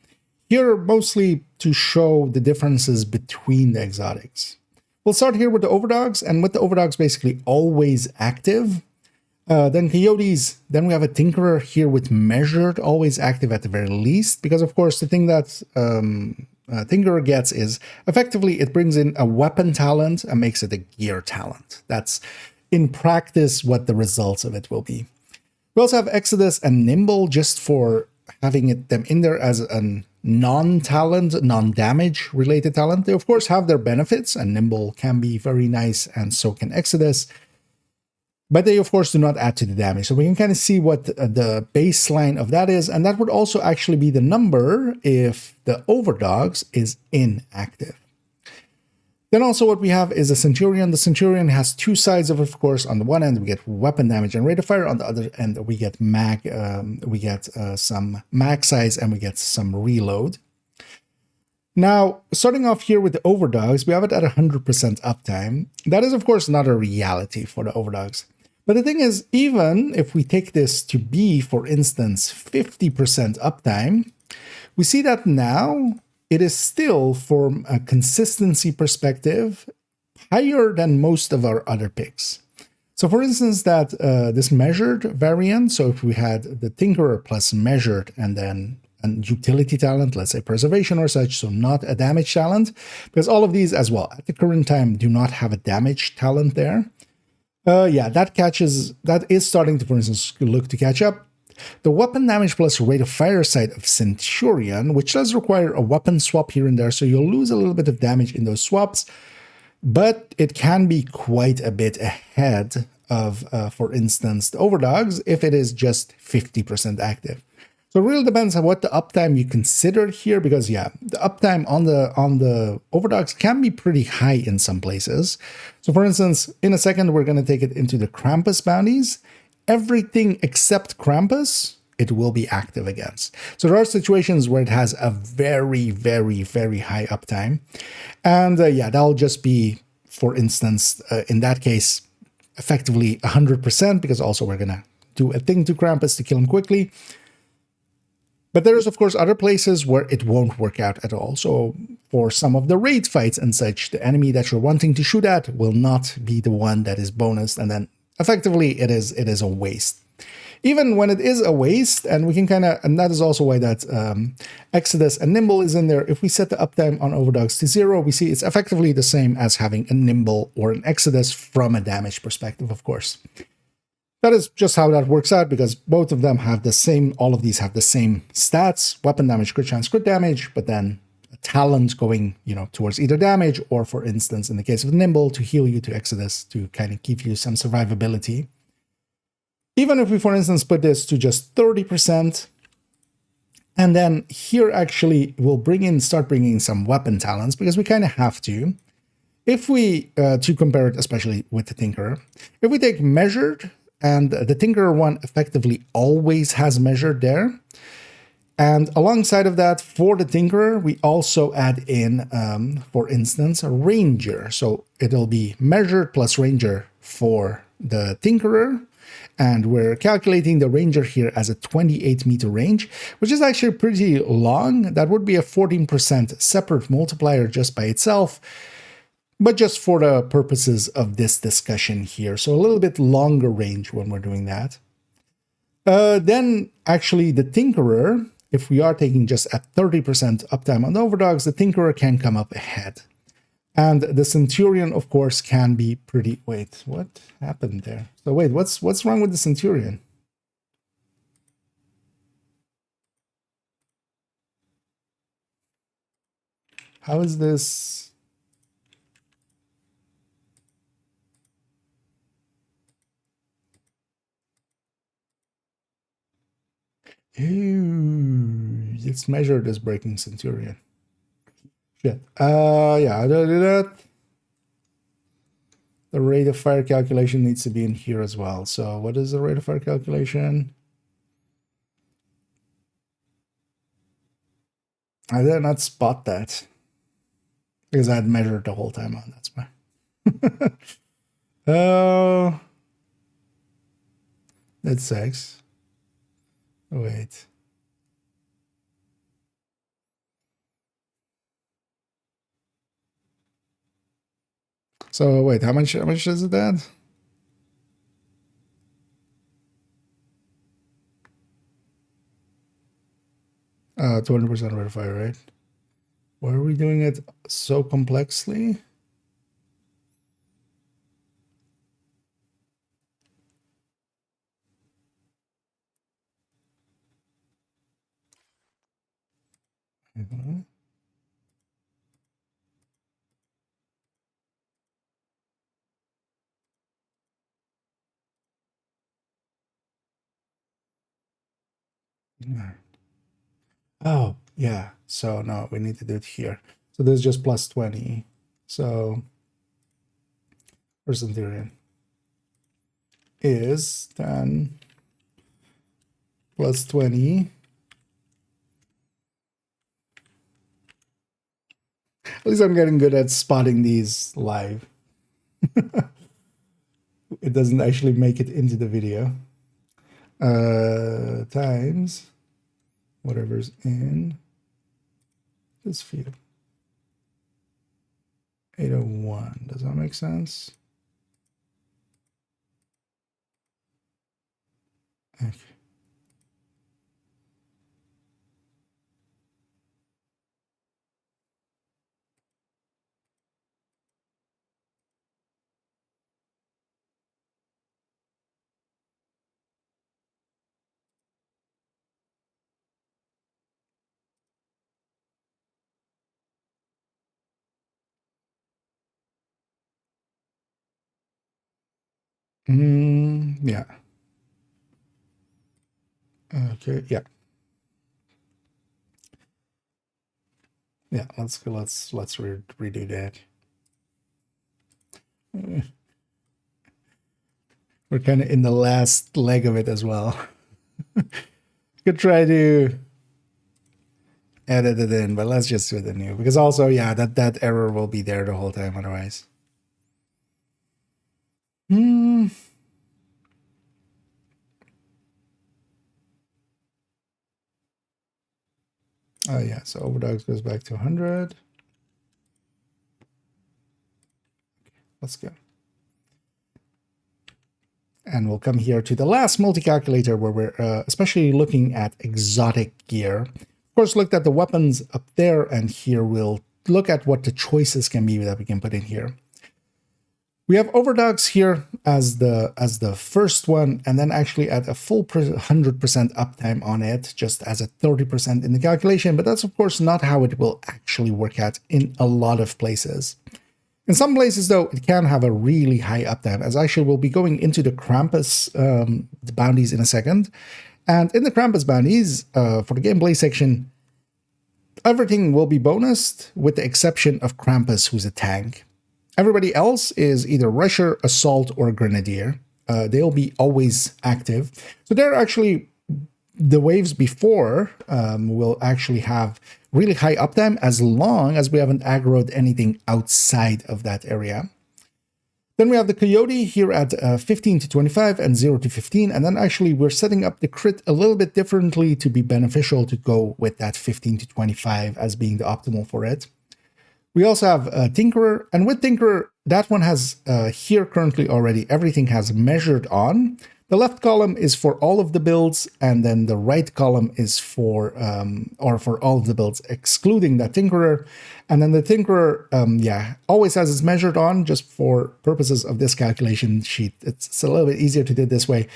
Here, mostly to show the differences between the exotics. We'll start here with the overdogs, and with the overdogs basically always active. Then coyotes, then we have a tinkerer here with measured, always active at the very least. Because of course, the thing that tinkerer gets is effectively it brings in a weapon talent and makes it a gear talent. That's in practice what the results of it will be. We also have Exodus and Nimble just for having them in there as a non-talent, non-damage related talent. They of course have their benefits, and Nimble can be very nice and so can Exodus. But they of course do not add to the damage. So we can kind of see what the baseline of that is, and that would also actually be the number if the overdogs is inactive. Then also what we have is a Centurion. The Centurion has two sides of course. On the one end, we get weapon damage and rate of fire. On the other end, we get some mag size and we get some reload. Now, starting off here with the overdogs, we have it at 100% uptime. That is, of course, not a reality for the overdogs. But the thing is, even if we take this to be, for instance, 50% uptime, we see that now it is still, from a consistency perspective, higher than most of our other picks. So for instance, that this measured variant, so if we had the Tinkerer plus measured and then an utility talent, let's say preservation or such, so not a damage talent, because all of these as well, at the current time, do not have a damage talent there. Yeah, that is starting to, for instance, look to catch up. The weapon damage plus rate of fire side of Centurion, which does require a weapon swap here and there, so you'll lose a little bit of damage in those swaps, but it can be quite a bit ahead of, for instance, the overdogs if it is just 50% active. So it really depends on what the uptime you consider here, because yeah, the uptime on the overdogs can be pretty high in some places. So for instance, in a second, we're going to take it into the Krampus bounties. Everything except Krampus, it will be active against. So there are situations where it has a very, very, very high uptime. And yeah, that'll just be, for instance, in that case, effectively 100%, because also we're going to do a thing to Krampus to kill him quickly. But there's, of course, other places where it won't work out at all. So for some of the raid fights and such, the enemy that you're wanting to shoot at will not be the one that is bonused, and then effectively it is a waste. Even when it is a waste, and we can kind of, and that is also why that Exodus and Nimble is in there. If we set the uptime on overdogs to 0, we see it's effectively the same as having a Nimble or an Exodus from a damage perspective, of course. That is just how that works out, because both of them have the same, all of these have the same stats, weapon damage, crit chance, crit damage, but then a talent going, towards either damage or, for instance, in the case of Nimble, to heal you to Exodus, to kind of give you some survivability. Even if we, for instance, put this to just 30%, and then here actually we'll start bringing some weapon talents, because we kind of have to. If we, to compare it especially with the Tinkerer, if we take measured, and the Tinkerer one effectively always has measured there. And alongside of that, for the Tinkerer, we also add in, for instance, a Ranger. So it'll be measured plus Ranger for the Tinkerer. And we're calculating the Ranger here as a 28-meter range, which is actually pretty long. That would be a 14% separate multiplier just by itself. But just for the purposes of this discussion here. So a little bit longer range when we're doing that. Then actually the Tinkerer, if we are taking just at 30% uptime on the overdogs, the Tinkerer can come up ahead. And the Centurion, of course, can be pretty... Wait, what happened there? So wait, what's wrong with the Centurion? How is this... Ooh, it's measured as breaking Centurion. Shit. Yeah, I'll do that. The rate of fire calculation needs to be in here as well. So what is the rate of fire calculation? I did not spot that, because I had measured the whole time on. That's why. Oh, that's 6. Wait. So wait, how much is it that? Uh, 20% rate of fire, right? Why are we doing it so complexly? Mm-hmm. Oh, yeah. So no, we need to do it here. So this is just plus 20. So for Centurion is 10 plus 20. At least I'm getting good at spotting these live. It doesn't actually make it into the video. Times whatever's in this field. 801. Does that make sense? Okay. Yeah. Okay. Yeah. Yeah. Let's go. Let's redo that. We're kind of in the last leg of it as well. Could try to edit it in, but let's just do it anew because also, yeah, that error will be there the whole time otherwise. Oh yeah, so overdogs goes back to 100. Let's go. And we'll come here to the last multi-calculator where we're especially looking at exotic gear. Of course, looked at the weapons up there, and here we'll look at what the choices can be that we can put in here. We have overdogs here as the first one, and then actually at a full 100% uptime on it, just as a 30% in the calculation. But that's of course not how it will actually work out in a lot of places. In some places, though, it can have a really high uptime, as actually we'll be going into the Krampus the bounties in a second. And in the Krampus bounties, for the gameplay section, everything will be bonused with the exception of Krampus, who's a tank. Everybody else is either Rusher, Assault, or Grenadier. They'll be always active. So they're actually the waves before will actually have really high uptime as long as we haven't aggroed anything outside of that area. Then we have the Coyote here at 15 to 25 and 0 to 15. And then actually we're setting up the crit a little bit differently to be beneficial to go with that 15 to 25 as being the optimal for it. We also have Tinkerer, and with Tinkerer, that one has here currently already everything has measured on. The left column is for all of the builds, and then the right column is for all of the builds, excluding that Tinkerer. And then the Tinkerer, yeah, always has its measured on, just for purposes of this calculation sheet. It's a little bit easier to do it this way.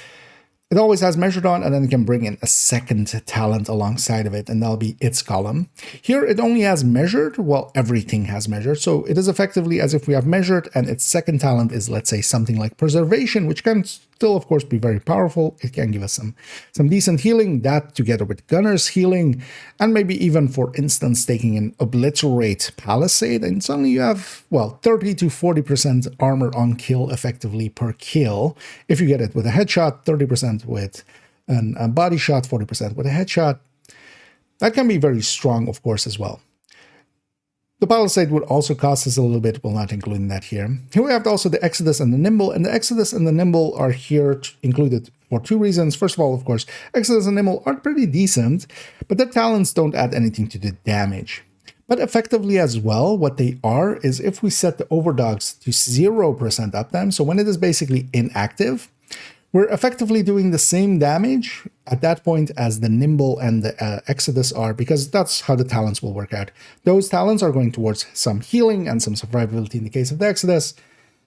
It always has measured on, and then you can bring in a second talent alongside of it, and that'll be its column. Here, it only has measured, while everything has measured. So it is effectively as if we have measured, and its second talent is, let's say, something like Preservation, which can still, of course, be very powerful. It can give us some decent healing, that together with Gunner's healing, and maybe even, for instance, taking an Obliterate Palisade, and suddenly you have, well, 30 to 40% armor on kill effectively per kill. If you get it with a headshot, 30% with a body shot, 40% with a headshot. That can be very strong, of course, as well. The Palisade would also cost us a little bit. We're not including that here. Here we have also the Exodus and the Nimble, and the Exodus and the Nimble are here included for two reasons. First of all, of course, Exodus and Nimble are pretty decent, but their talents don't add anything to the damage. But effectively as well, what they are is if we set the Overdogs to 0% uptime, so when it is basically inactive, we're effectively doing the same damage at that point as the Nimble and the Exodus are, because that's how the talents will work out. Those talents are going towards some healing and some survivability in the case of the Exodus.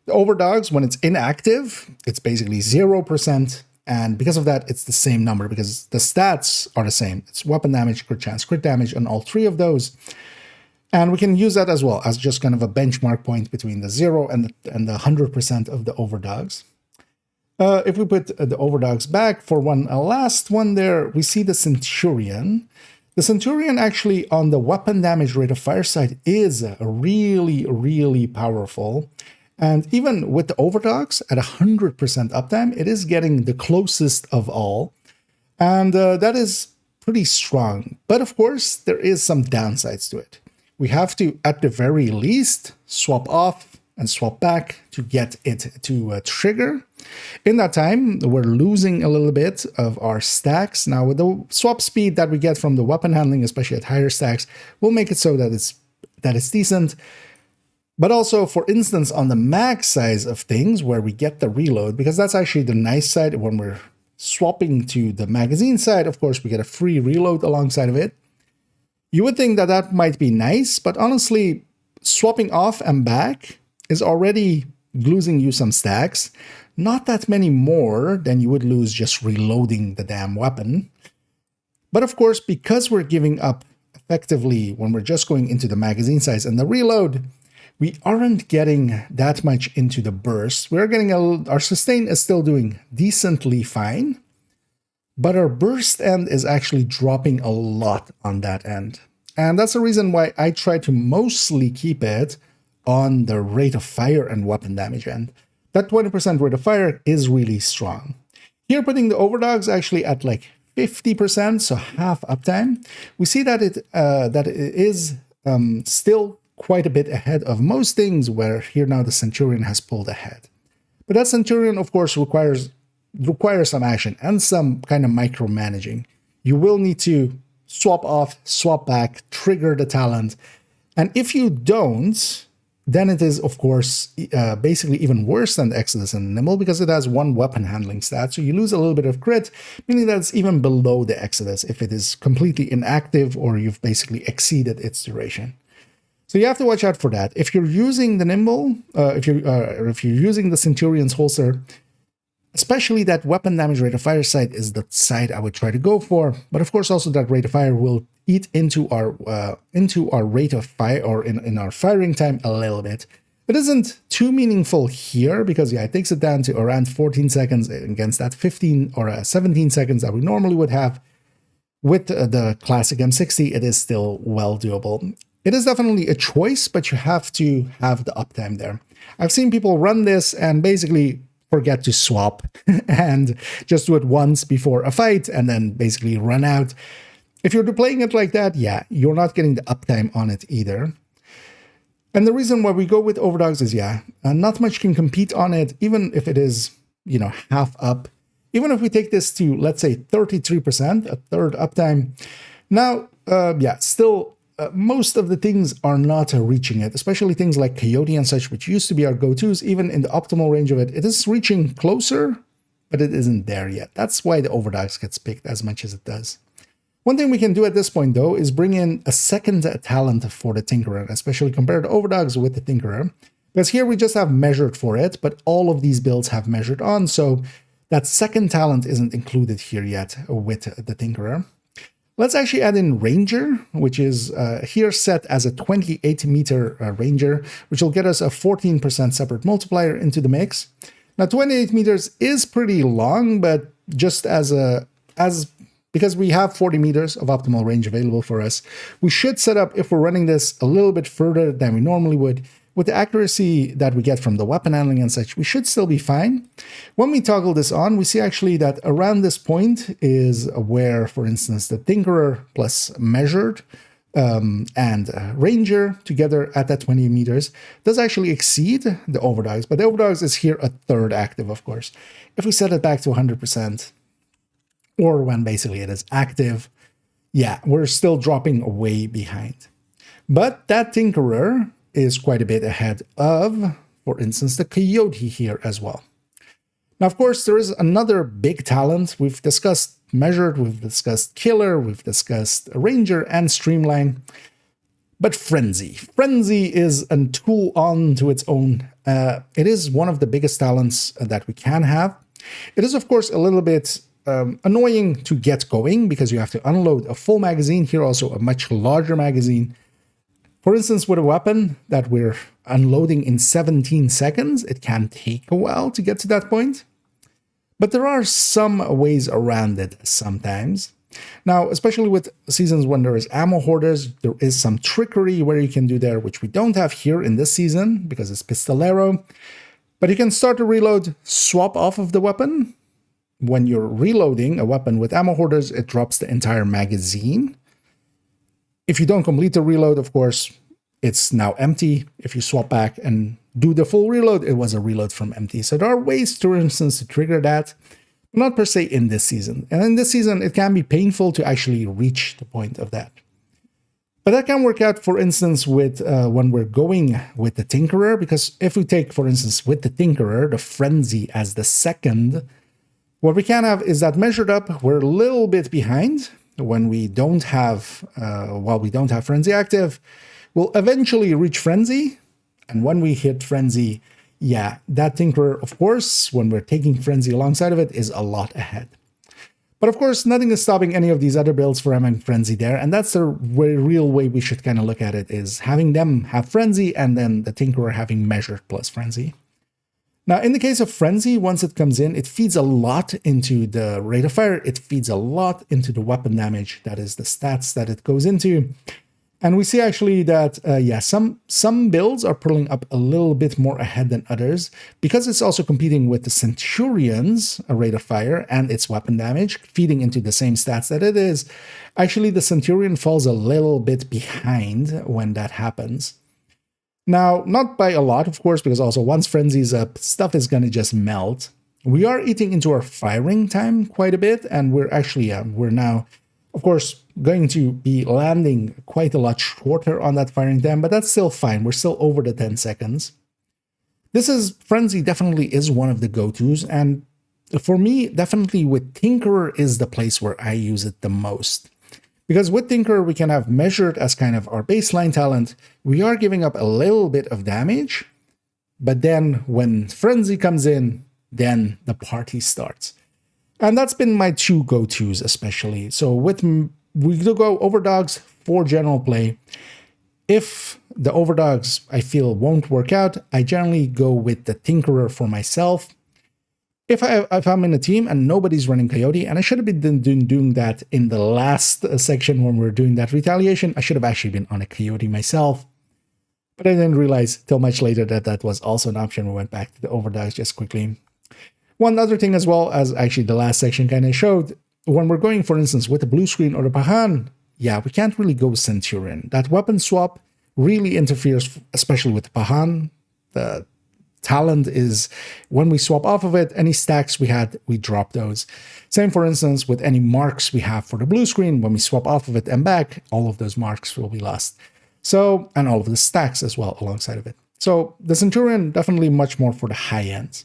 The Overdogs, when it's inactive, it's basically 0%. And because of that, it's the same number because the stats are the same. It's weapon damage, crit chance, crit damage on all three of those. And we can use that as well as just kind of a benchmark point between the 0 and the 100% of the Overdogs. If we put the Overdogs back for one last one there, we see the Centurion. The Centurion actually on the weapon damage rate of fire side is really, really powerful. And even with the overdogs at 100% uptime, it is getting the closest of all. And that is pretty strong. But of course, there is some downsides to it. We have to, at the very least, swap off and swap back to get it to trigger. In that time, we're losing a little bit of our stacks. Now, with the swap speed that we get from the weapon handling, especially at higher stacks, we'll make it so that it's decent. But also, for instance, on the mag size of things, where we get the reload, because that's actually the nice side. When we're swapping to the magazine side, of course, we get a free reload alongside of it. You would think that that might be nice, but honestly, swapping off and back is already losing you some stacks. Not that many more than you would lose just reloading the damn weapon. But of course, because we're giving up effectively when we're just going into the magazine size and the reload, we aren't getting that much into the burst. We're getting our sustain is still doing decently fine, but our burst end is actually dropping a lot on that end. And that's the reason why I try to mostly keep it on the rate of fire and weapon damage end. That 20% rate of fire is really strong. Here, putting the overdogs actually at like 50%, so half uptime, we see that it is still quite a bit ahead of most things, where here now the Centurion has pulled ahead. But that Centurion, of course, requires some action and some kind of micromanaging. You will need to swap off, swap back, trigger the talent. And if you don't, then it is, of course, basically even worse than the Exodus and the Nimble, because it has one weapon handling stat. So you lose a little bit of crit, meaning that it's even below the Exodus if it is completely inactive or you've basically exceeded its duration. So you have to watch out for that. If you're using the Nimble, if you're using the Centurion's holster, especially that weapon damage rate of fire side is the side I would try to go for. But of course, also that rate of fire will eat into our rate of fire, or in our firing time a little bit. It isn't too meaningful here because it takes it down to around 14 seconds against that 15 or 17 seconds that we normally would have. With the classic M60, it is still well doable. It is definitely a choice, but you have to have the uptime there. I've seen people run this and basically forget to swap and just do it once before a fight and then basically run out. If you're playing it like that, yeah, you're not getting the uptime on it either. And the reason why we go with overdogs is, not much can compete on it, even if it is, half up. Even if we take this to, let's say, 33%, a third uptime. Now, still, most of the things are not reaching it, especially things like Coyote and such, which used to be our go-tos. Even in the optimal range of it, it is reaching closer, but it isn't there yet. That's why the overdogs gets picked as much as it does. One thing we can do at this point, though, is bring in a second talent for the Tinkerer, especially compared to overdogs with the Tinkerer. Because here we just have measured for it, but all of these builds have measured on, so that second talent isn't included here yet with the Tinkerer. Let's actually add in Ranger, which is here set as a 28-meter Ranger, which will get us a 14% separate multiplier into the mix. Now, 28 meters is pretty long, but just because we have 40 meters of optimal range available for us, we should set up, if we're running this a little bit further than we normally would, with the accuracy that we get from the weapon handling and such, we should still be fine. When we toggle this on, we see actually that around this point is where, for instance, the Tinkerer plus measured and Ranger together at that 20 meters does actually exceed the overdogs. But the overdogs is here a third active, of course. If we set it back to 100%, or when basically it is active, we're still dropping way behind. But that Tinkerer is quite a bit ahead of, for instance, the Coyote here as well. Now, of course, there is another big talent. We've discussed Measured, we've discussed Killer, we've discussed Ranger and Streamline. But Frenzy. Frenzy is a tool on to its own. It is one of the biggest talents that we can have. It is, of course, a little bit annoying to get going because you have to unload a full magazine. Here also a much larger magazine. For instance, with a weapon that we're unloading in 17 seconds, it can take a while to get to that point. But there are some ways around it sometimes. Now, especially with seasons when there is ammo hoarders, there is some trickery where you can do there, which we don't have here in this season because it's Pistolero. But you can start to reload, swap off of the weapon. When you're reloading a weapon with ammo hoarders, it drops the entire magazine. If you don't complete the reload, of course, it's now empty. If you swap back and do the full reload, it was a reload from empty. So there are ways, for instance, to trigger that. Not per se in this season. And in this season, it can be painful to actually reach the point of that. But that can work out, for instance, with when we're going with the Tinkerer, because if we take, for instance, with the Tinkerer, the Frenzy as the second, what we can have is that measured up, we're a little bit behind when we don't have, while we don't have Frenzy active. We'll eventually reach Frenzy, and when we hit Frenzy, yeah, that Tinkerer, of course, when we're taking Frenzy alongside of it, is a lot ahead. But of course, nothing is stopping any of these other builds from having Frenzy there, and that's the real way we should kind of look at it, is having them have Frenzy and then the Tinkerer having Measured plus Frenzy. Now, in the case of Frenzy, once it comes in, it feeds a lot into the rate of fire, it feeds a lot into the weapon damage, that is the stats that it goes into. And we see actually that, yeah, some builds are pulling up a little bit more ahead than others because it's also competing with the Centurion's rate of fire and its weapon damage, feeding into the same stats that it is. Actually, the Centurion falls a little bit behind when that happens. Now, not by a lot, of course, because also once Frenzy's up, stuff is going to just melt. We are eating into our firing time quite a bit, and we're actually, we're now, of course, going to be landing quite a lot shorter on that firing time, but that's still fine. We're still over the 10 seconds. This is, Frenzy definitely is one of the go-tos, and for me, definitely with Tinkerer is the place where I use it the most. Because with Tinkerer, we can have Measured as kind of our baseline talent. We are giving up a little bit of damage, but then when Frenzy comes in, then the party starts. And that's been my two go-tos especially. So with we do go Overdogs for general play. If the Overdogs I feel won't work out, I generally go with the Tinkerer for myself. If I'm in a team and nobody's running Coyote, and I should have been doing that in the last section when we were doing that retaliation, I should have actually been on a Coyote myself. But I didn't realize till much later that that was also an option. We went back to the Overdogs just quickly. One other thing as well, as actually the last section kind of showed, when we're going, for instance, with the blue screen or the Pahan, yeah, we can't really go Centurion. That weapon swap really interferes, especially with the Pahan. The talent is when we swap off of it, any stacks we had, we drop those. Same, for instance, with any marks we have for the blue screen, when we swap off of it and back, all of those marks will be lost. So, and all of the stacks as well alongside of it. So the Centurion, definitely much more for the high ends.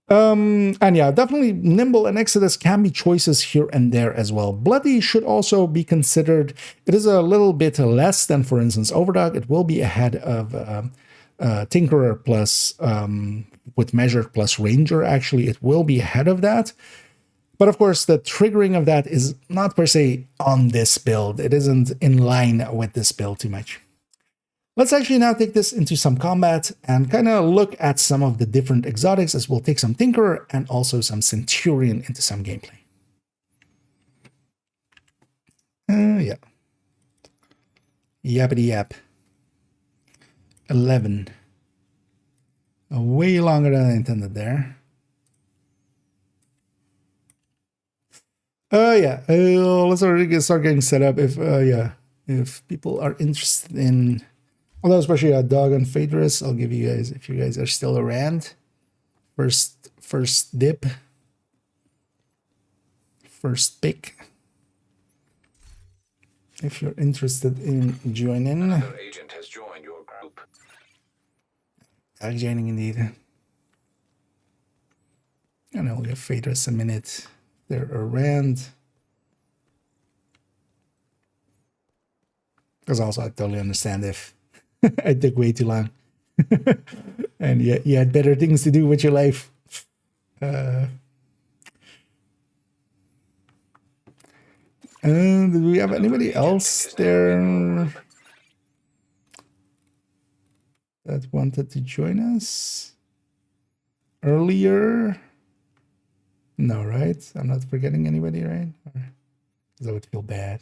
And yeah, definitely Nimble and Exodus can be choices here and there as well. Bloody should also be considered. It is a little bit less than, for instance, Overdog. It will be ahead of Tinkerer plus, with Measured plus Ranger, actually. It will be ahead of that. But of course, the triggering of that is not per se on this build. It isn't in line with this build too much. Let's actually now take this into some combat and kind of look at some of the different exotics, as we'll take some Tinkerer and also some Centurion into some gameplay. Yeah. Yappity yap. 11. Way longer than I intended there. Yeah. Let's already start getting set up. If people are interested in, although especially a Dog and Phaedrus, I'll give you guys, if you guys are still around, first dip, first pick. If you're interested in joining. Another agent has joined your group. Joining indeed. And I'll give Phaedrus a minute. They're around. Because also I totally understand if I took way too long. And you had better things to do with your life. Do we have anybody else there that wanted to join us earlier? No, right? I'm not forgetting anybody, right? because I would feel bad.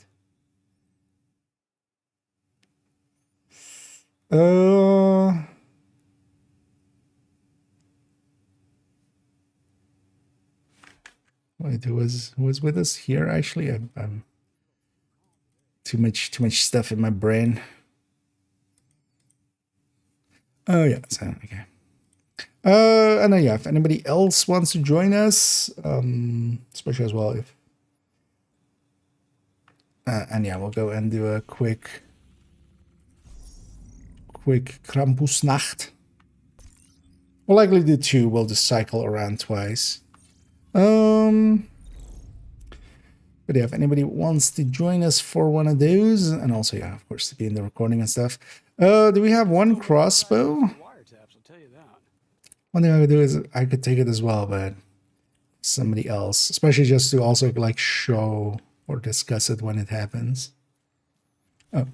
Wait, who was with us here? Actually, I'm too much stuff in my brain. Oh yeah, so okay. And then yeah, if anybody else wants to join us, especially as well if, and yeah, we'll go and do a quick Krampusnacht. We'll likely do 2. We'll just cycle around twice. But yeah, if anybody wants to join us for one of those, and also yeah, of course, to be in the recording and stuff. Do we have one crossbow? One thing I could do is I could take it as well, but somebody else, especially just to also like show or discuss it when it happens. Oh,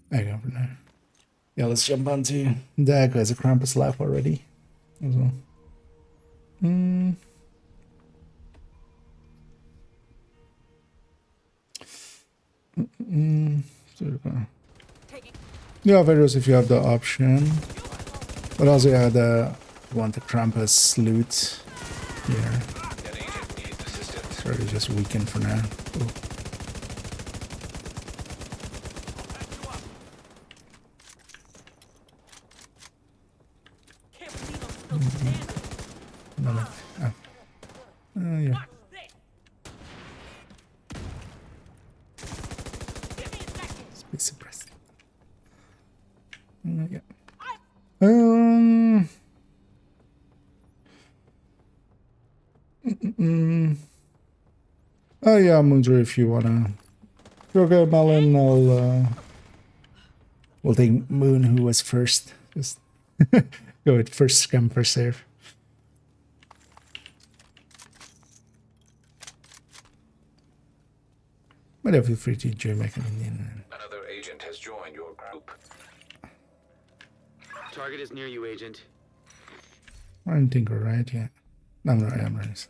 there you go for now. Yeah, let's jump onto that because the Krampus left already as well. Yeah, Varus, if you have the option. But also, yeah, want the Krampus loot here. Sorry, just weakened for now. Ooh. Yeah. Be suppressed. Yeah. Oh yeah, Moonzer, if you wanna go get Melon, we'll take Moon, who was first. Just go with first come, first serve. But yeah, feel free to join back in. Another agent has joined your group. Target is near you, Agent. I don't think we're right yet. No, I'm right. I'm right.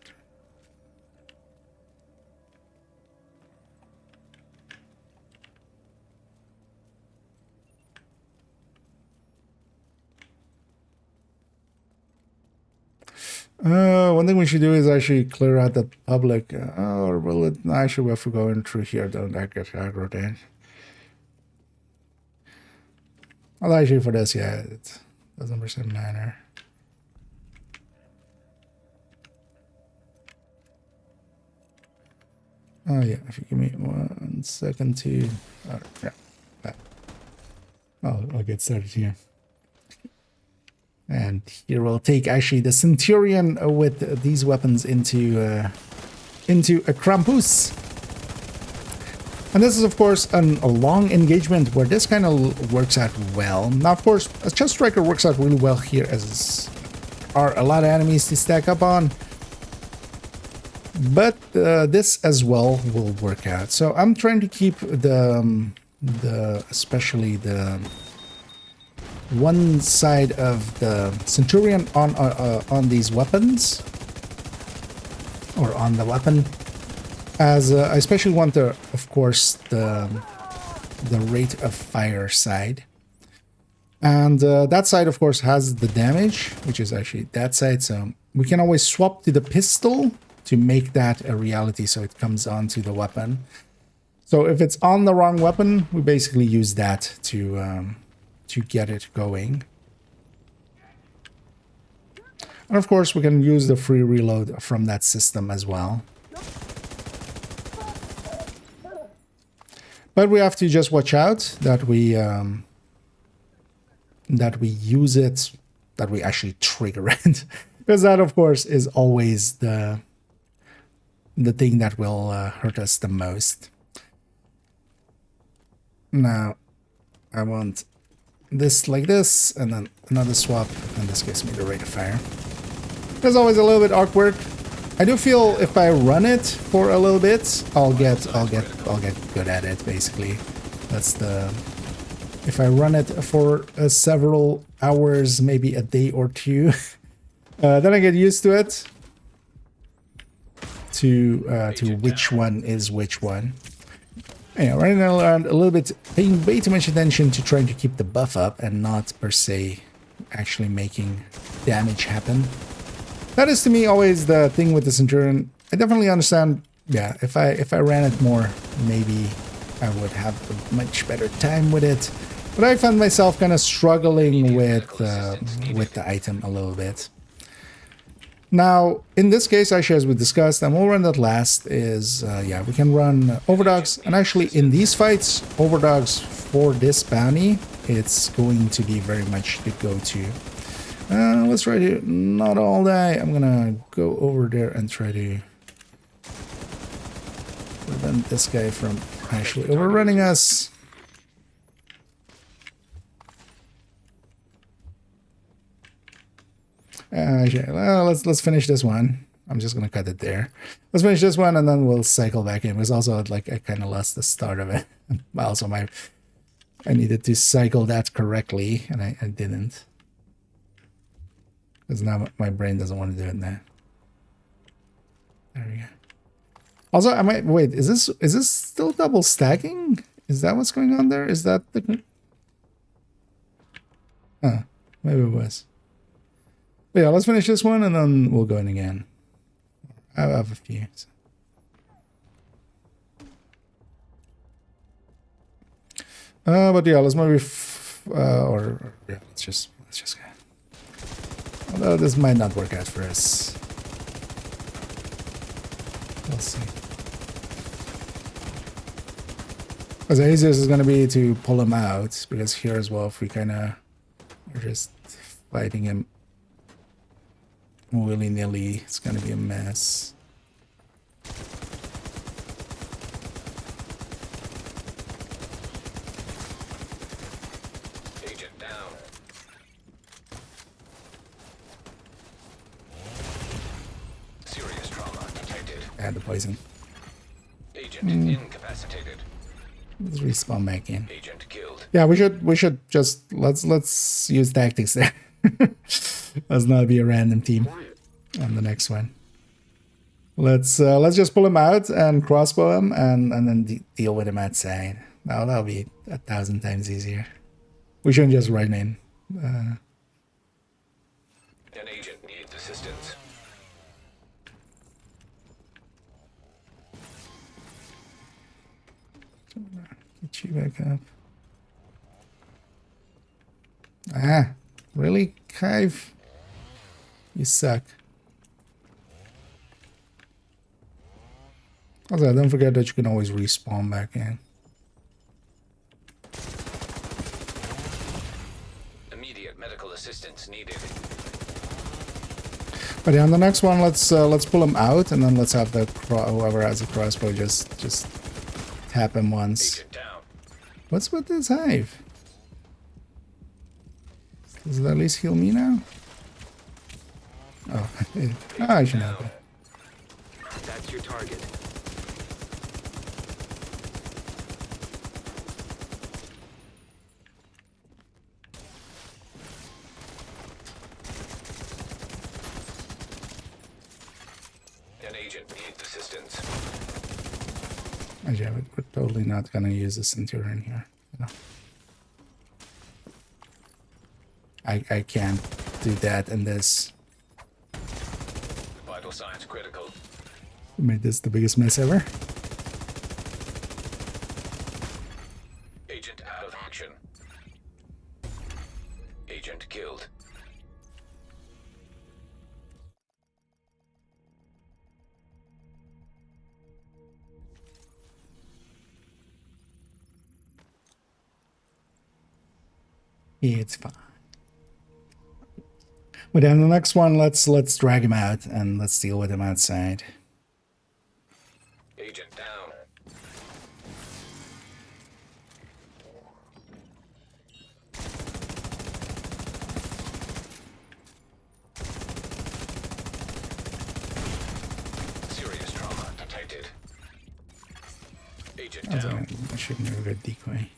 One thing we should do is actually clear out the public. Or will it? Actually, if we're going through here, don't that get aggro then? Well, actually, for this, yeah, it doesn't percent matter. Oh yeah, if you give me 1 second to, yeah, I'll get started here. And here we'll take actually the Centurion with these weapons into a Krampus. And this is of course a long engagement where this kind of works out well. Now of course, a Chest Striker works out really well here as are a lot of enemies to stack up on. But this as well will work out. So I'm trying to keep especially the one side of the Centurion on these weapons, or on the weapon, as I especially want the, of course, the rate of fire side, and that side of course has the damage, which is actually that side. So we can always swap to the pistol to make that a reality, so it comes onto the weapon. So if it's on the wrong weapon, we basically use that to get it going. And of course we can use the free reload from that system as well. But we have to just watch out that we use it, that we actually trigger it, because that of course is always the thing that will hurt us the most. Now I want this like this, and then another swap, and this gives me the rate of fire. It's always a little bit awkward. I do feel if I run it for a little bit, I'll get good at it. Basically, that's the. If I run it for several hours, maybe a day or two, then I get used to it. to which one is which one. Yeah, running around a little bit, paying way too much attention to trying to keep the buff up and not per se actually making damage happen. That is to me always the thing with the Centurion. I definitely understand. Yeah, if I ran it more, maybe I would have a much better time with it. But I found myself kind of struggling with the item a little bit. Now, in this case, actually, as we discussed, and we'll run that last, is, yeah, we can run Overdogs. And actually, in these fights, Overdogs for this bounty, it's going to be very much the go-to. Let's try to not all die. I'm gonna go over there and try to prevent this guy from actually overrunning us. Well, let's finish this one. I'm just gonna cut it there. Let's finish this one and then we'll cycle back in. Because also, like, I kind of lost the start of it. Also, I needed to cycle that correctly, and I didn't. Because now my brain doesn't want to do it now. There we go. Also, I might wait. Is this still double stacking? Is that what's going on there? Is that the? Huh, maybe it was. But yeah, let's finish this one and then we'll go in again. I have a few. So. But yeah, let's maybe or yeah, let's just go. Although this might not work out for us. We'll see. Because the easiest is going to be to pull him out, because here as well, if we kind of are just fighting him willy-nilly, it's going to be a mess. Agent down. Serious trauma detected. Add the poison. Agent incapacitated. Let's respawn back in. Agent killed. Yeah, we should just let's use tactics there. Let's not be a random team on the next one. Let's just pull him out and crossbow him and then deal with him outside. That'll be 1,000 times easier. We shouldn't just run in. An agent needs assistance. Get you back up. Ah, really, Kive? You suck. Also, don't forget that you can always respawn back in. Immediate medical assistance needed. But yeah, on the next one, let's pull him out, and then let's have the whoever has a crossbow just tap him once. Agent down. What's with this hive? Does it at least heal me now? Oh, I should have it. That's your target. An agent needs assistance. Actually, we're totally not gonna use the Centurion here. You know? I can't do that and this. Vital signs critical. Made this the biggest mess ever. Agent out of action. Agent killed. It's fine. But then the next one, let's drag him out and let's deal with him outside. Agent down. Serious trauma detected. Agent down. I shouldn't have a good decoy.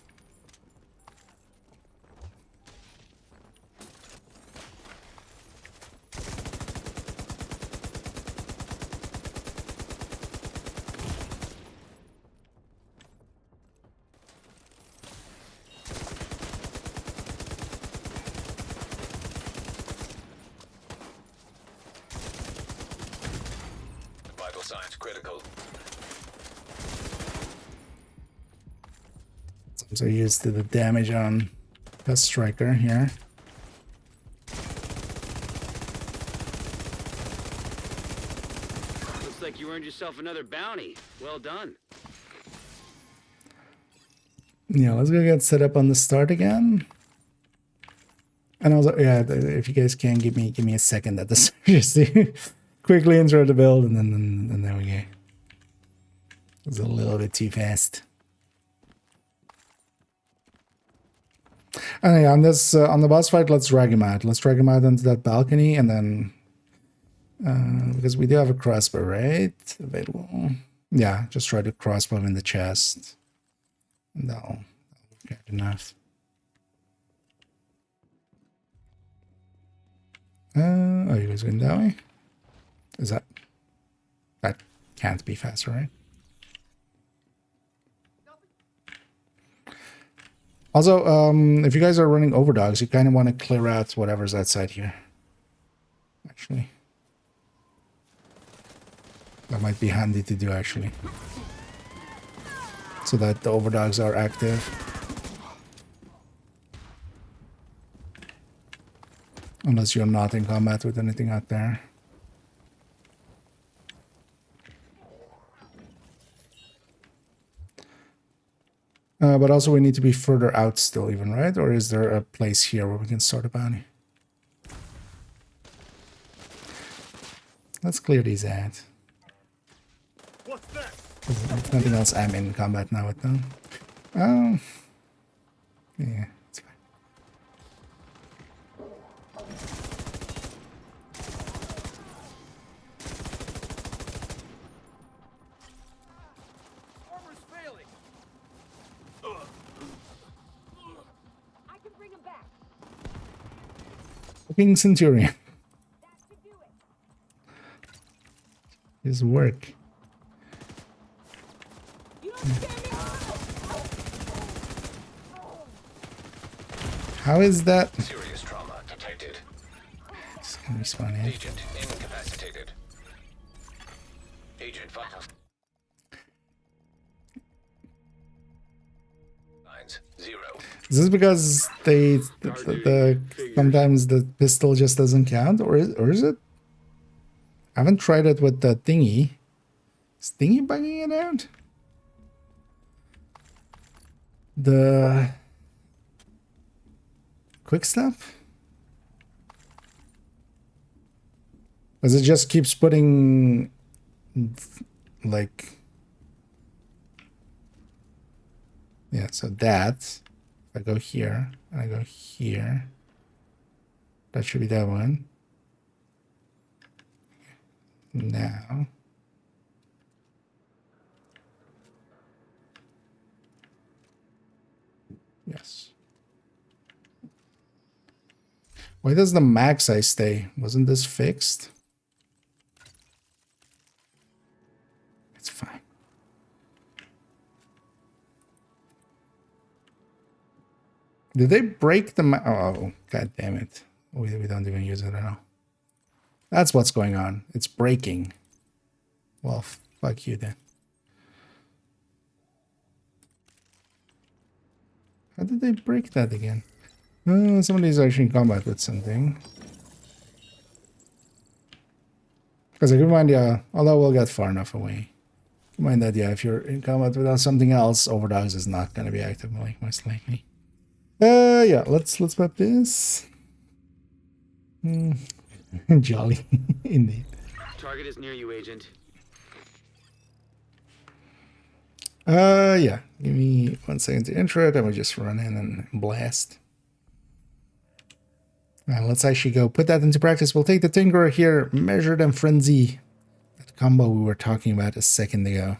signs critical. I'm so used to the damage on the striker here. Looks like you earned yourself another bounty. Well done. Yeah, let's go get set up on the start again. And also, yeah, if you guys can give me a second at this, just to quickly intro the build, and then there we go. It's a little bit too fast. And yeah, on this on the boss fight, let's drag him out. Let's drag him out onto that balcony, and then because we do have a crossbow, right? Available. Yeah, just try to crossbow him in the chest. No, good enough. Oh, you guys going that way? Is that can't be faster, right? Also, if you guys are running overdogs, you kind of want to clear out whatever's outside here. Actually, that might be handy to do, actually, so that the overdogs are active. Unless you're not in combat with anything out there. But also we need to be further out still even, right? Or is there a place here where we can start a bounty? Let's clear these out. What's that? If nothing else, I'm in combat now with them. Yeah, it's fine. Armor's failing. I can bring him back. Fucking Centurion. That should do it. His work. You don't scare me. How is that? Serious trauma detected. It's gonna respawn here. Agent incapacitated. Agent vital signs 0. Is this because sometimes the pistol just doesn't count, or is it? I haven't tried it with the thingy. Is thingy bugging it out? The quick step? Because it just keeps putting like, yeah, so that if I go here and I go here, that should be that one. Now yes. Why does the max size stay? Wasn't this fixed? It's fine. Did they break the oh, god damn it. We don't even use it at all. That's what's going on. It's breaking. Well, fuck you then. How did they break that again? Somebody's actually in combat with something. Because I keep in mind, yeah, although we'll get far enough away. Keep in mind that, yeah, if you're in combat without something else, Overdogs is not going to be active, most likely. Yeah, let's pop this. Jolly, indeed. Target is near you, Agent. Yeah, give me 1 second to intro it, and we'll just run in and blast. And let's actually go put that into practice. We'll take the Tinkerer here, Measured and Frenzy. That combo we were talking about a second ago.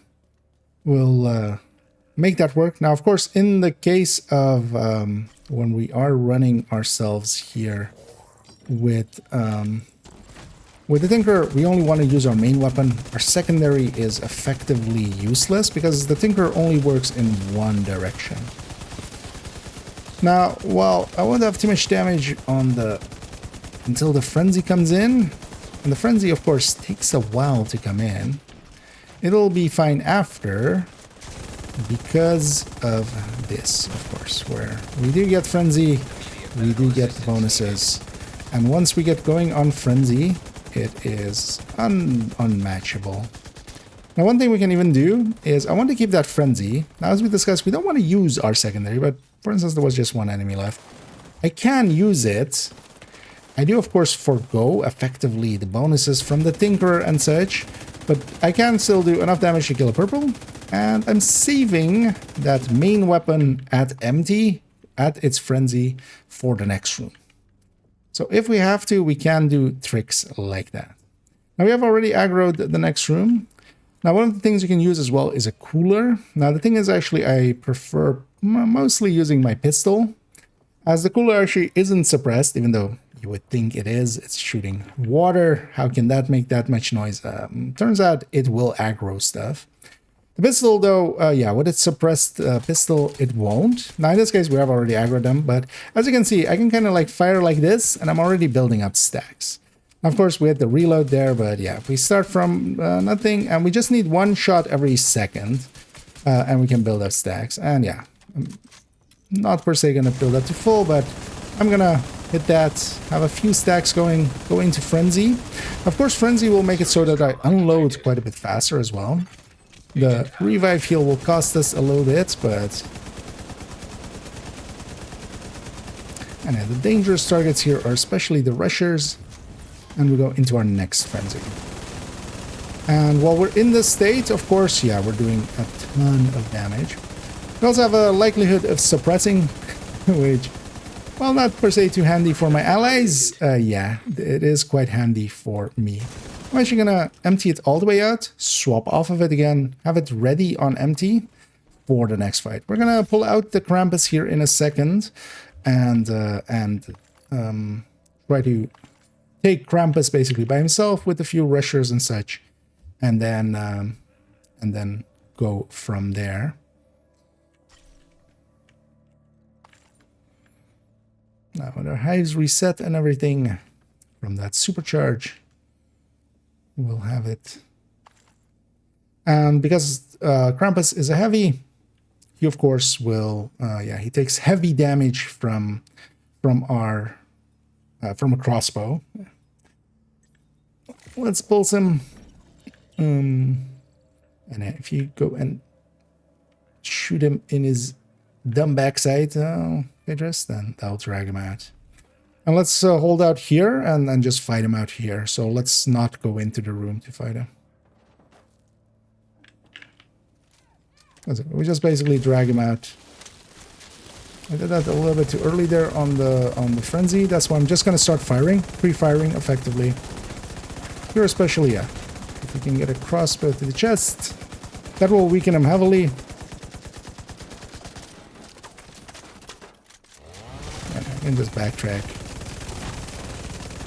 We'll make that work. Now, of course, in the case of when we are running ourselves here with the Tinkerer, we only want to use our main weapon. Our secondary is effectively useless because the Tinkerer only works in one direction. Now, while I won't have too much damage on until the Frenzy comes in, and the Frenzy, of course, takes a while to come in, It'll be fine after, because of this, of course, where we do get Frenzy, we do get the bonuses, and once we get going on Frenzy, it is unmatchable. Now, one thing we can even do is I want to keep that Frenzy. Now, as we discussed, we don't want to use our secondary, but for instance, there was just one enemy left. I can use it. I do, of course, forgo effectively the bonuses from the Tinkerer and such, but I can still do enough damage to kill a purple, and I'm saving that main weapon at empty, at its Frenzy, for the next room. So if we have to, we can do tricks like that. Now, we have already aggroed the next room. Now, one of the things you can use as well is a cooler. Now, the thing is, actually, I prefer mostly using my pistol, as the cooler actually isn't suppressed, even though you would think it is. It's shooting water. How can that make that much noise? Turns out it will aggro stuff. The pistol, though, yeah, with its suppressed pistol, it won't. Now, in this case, we have already aggroed them, but as you can see, I can kind of like fire like this, and I'm already building up stacks. Now, of course, we had the reload there, but yeah, we start from nothing, and we just need one shot every second, and we can build up stacks. And yeah, I'm not per se gonna build up to full, but I'm gonna hit that, have a few stacks go into Frenzy. Of course, Frenzy will make it so that I unload quite a bit faster as well. The revive heal will cost us a little bit, but... And the dangerous targets here are especially the rushers, and we go into our next Frenzy. And while we're in this state, of course, yeah, we're doing a ton of damage. We also have a likelihood of suppressing, which, well, not per se too handy for my allies. Yeah, it is quite handy for me. I'm actually gonna empty it all the way out, swap off of it again, have it ready on empty for the next fight. We're gonna pull out the Krampus here in a second, and try to take Krampus basically by himself with a few rushers and such, and then go from there. Now, when our hives reset and everything from that supercharge, we'll have it. And because Krampus is a heavy, he of course will, yeah, he takes heavy damage from a crossbow. Let's pulse him. And if you go and shoot him in his dumb backside, Idris, then that'll drag him out. And let's hold out here and just fight him out here. So let's not go into the room to fight him. That's it. We just basically drag him out. I did that a little bit too early there on the frenzy. That's why I'm just gonna start firing, pre-firing effectively. Here especially, yeah. If we can get a crossbow to the chest, that will weaken him heavily. And I can just backtrack.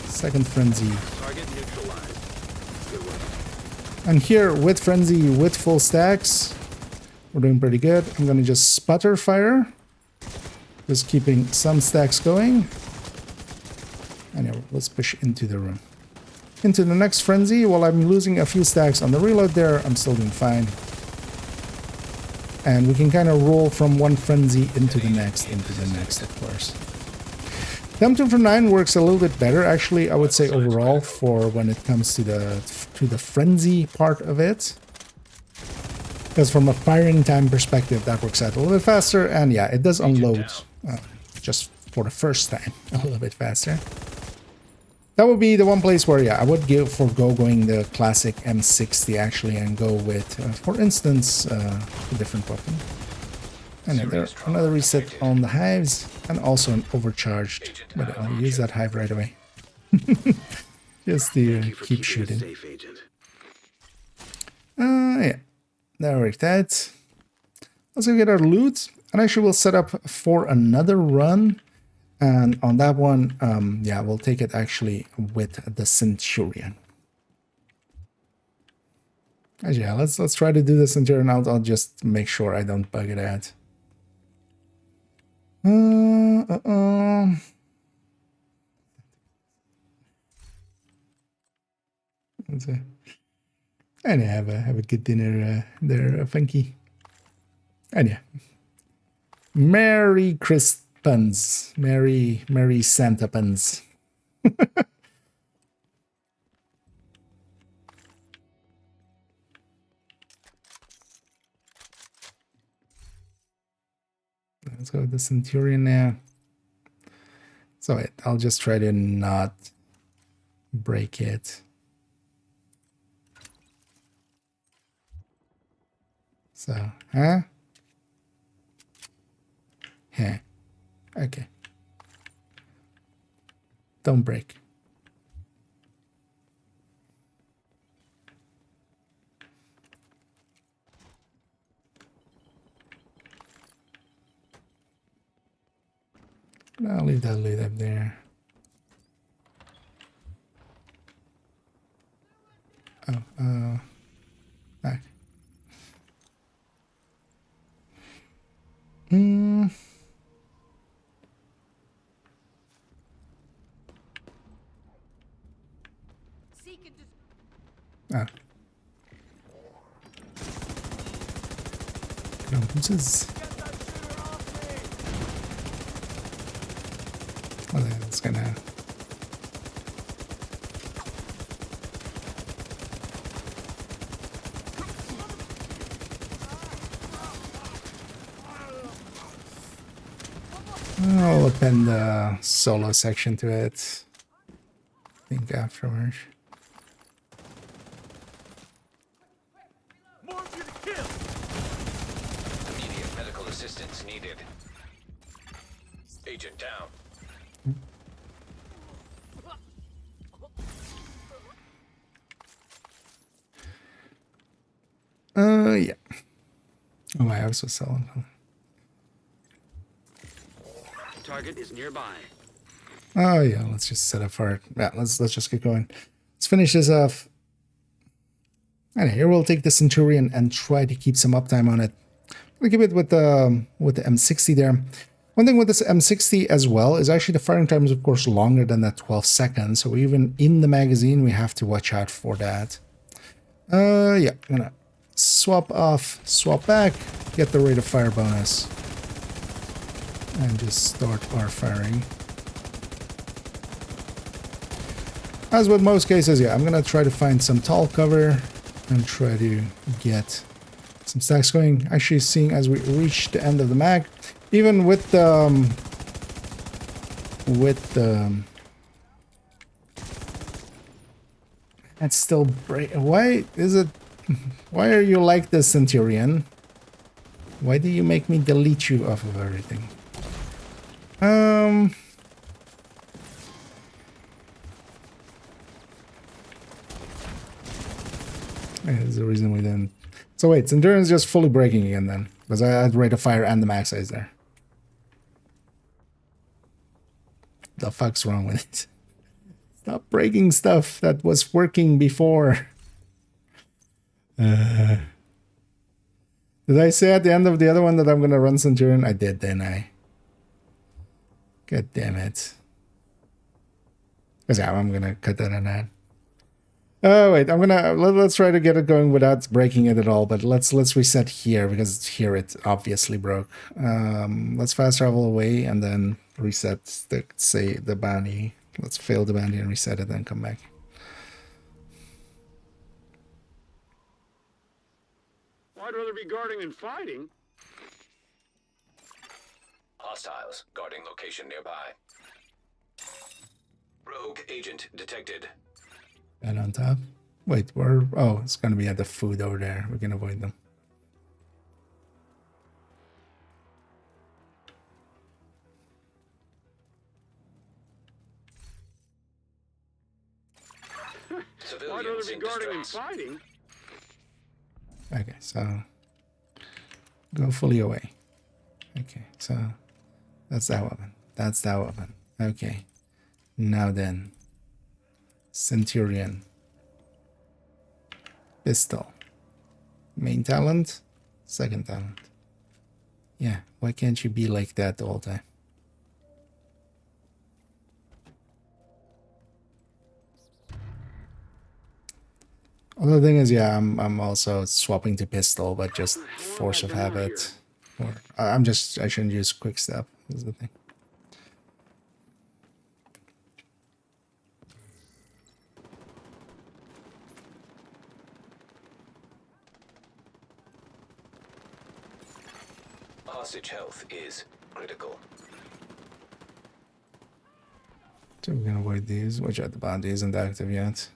Second frenzy. Target neutralized. Good work. And here with frenzy, with full stacks, we're doing pretty good. I'm gonna just sputter fire. Just keeping some stacks going. And yeah, let's push into the room. Into the next frenzy. While I'm losing a few stacks on the reload there, I'm still doing fine. And we can kind of roll from one frenzy into the next, of course. Tempton for 9 works a little bit better, actually, I would say overall, for when it comes to the frenzy part of it. Because from a firing time perspective, that works out a little bit faster, and yeah, it does unload just for the first time a little bit faster. That would be the one place where, yeah, I would forgo going the classic M60 actually and go with, for instance, a different weapon. And then there's another reset on the hives, and also an overcharged, but I'll use that hive right away. Just to keep shooting. Safe, Agent. Yeah, there we go. Let's go get our loot, and actually we'll set up for another run. And on that one, yeah, we'll take it actually with the Centurion. Actually, yeah, let's try to do the Centurion. I'll just make sure I don't bug it out. Let's see. And have a good dinner there, Funky. And yeah. Merry Christmas. Merry Santa Puns. Let's go with the Centurion now. So wait, I'll just try to not break it. So, huh? Huh. Okay. Don't break. I'll leave that lid up there. Oh, back. Ah. Compasses. Well, that's gonna. I'll append the solo section to it. I think afterwards. More of you to kill! Immediate medical assistance needed. Agent down. Yeah. Oh, I also selling. Target is nearby. Oh yeah, let's just set up for it. Yeah, let's just get going. Let's finish this off. And here we'll take the Centurion and try to keep some uptime on it. We'll keep it with the M60 there. One thing with this M60 as well is actually the firing time is of course longer than that 12 seconds. So even in the magazine we have to watch out for that. Yeah, I'm gonna swap off, swap back, get the rate of fire bonus, and just start our firing. As with most cases, yeah, I'm gonna try to find some tall cover and try to get some stacks going. Actually, seeing as we reach the end of the mag, even with the that's still break. Why is it? Why are you like this, Centurion? Why do you make me delete you off of everything? Yeah, there's a reason we didn't. So wait, Centurion's just fully breaking again then, because I had rate of fire and the max size there. The fuck's wrong with it? Stop breaking stuff that was working before. Did I say at the end of the other one that I'm gonna run Centurion? I did, didn't I? God damn it. Because yeah, I'm gonna cut that on that. Oh wait, let's try to get it going without breaking it at all, but let's reset here because here it obviously broke. Let's fast travel away and then reset the bounty. Let's fail the bounty and reset it, then come back. I'd rather be guarding than fighting. Hostiles guarding location nearby. Rogue agent detected. And on top. Wait, where? Oh, it's gonna be at the food over there. We can avoid them. I'd rather be guarding than fighting. Okay, so go fully away. Okay, so that's that weapon. That's that weapon. Okay. Now then. Centurion. Pistol. Main talent. Second talent. Yeah, why can't you be like that all the time? Other thing is, yeah, I'm also swapping to pistol, but just force of habit. Or I shouldn't use quick step. Is the thing. Hostage health is critical. So we're gonna avoid these. Watch out, the bounty isn't active yet.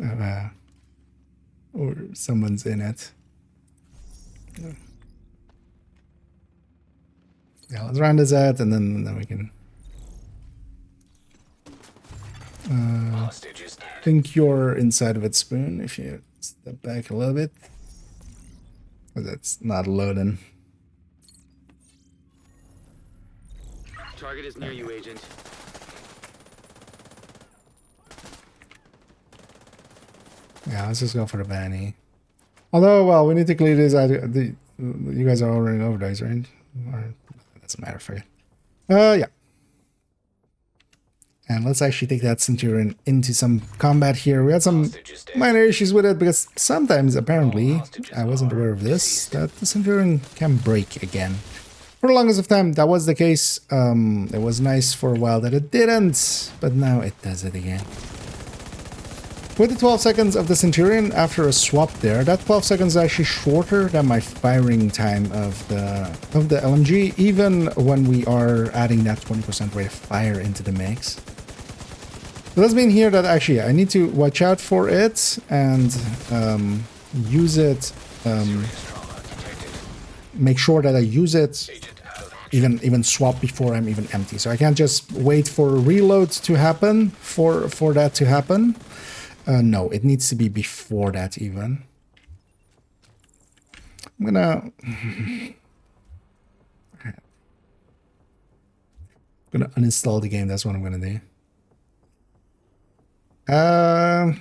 uh, or someone's in it. Yeah, let's round this out, and then we can. Hostage is dead. I think you're inside of its spoon. If you step back a little bit, but that's not loading. Target is near you, Agent. Yeah, let's just go for the bounty. Although, well, we need to clear this out. You guys are ordering overdose, right? Or doesn't matter for you. Yeah. And let's actually take that Centurion into some combat here. We had some Hostage is dead. minor issues with it because sometimes, apparently, I wasn't aware of this, that the Centurion can break again. For the longest of time, that was the case. It was nice for a while that it didn't, but now it does it again. With the 12 seconds of the Centurion after a swap there, that 12 seconds is actually shorter than my firing time of the LMG, even when we are adding that 20% rate of fire into the mix. So that's mean here that actually I need to watch out for it and use it, make sure that I use it, even swap before I'm even empty. So I can't just wait for a reload to happen for that to happen. No, it needs to be before that even. I'm gonna uninstall the game. That's what I'm gonna do. I'm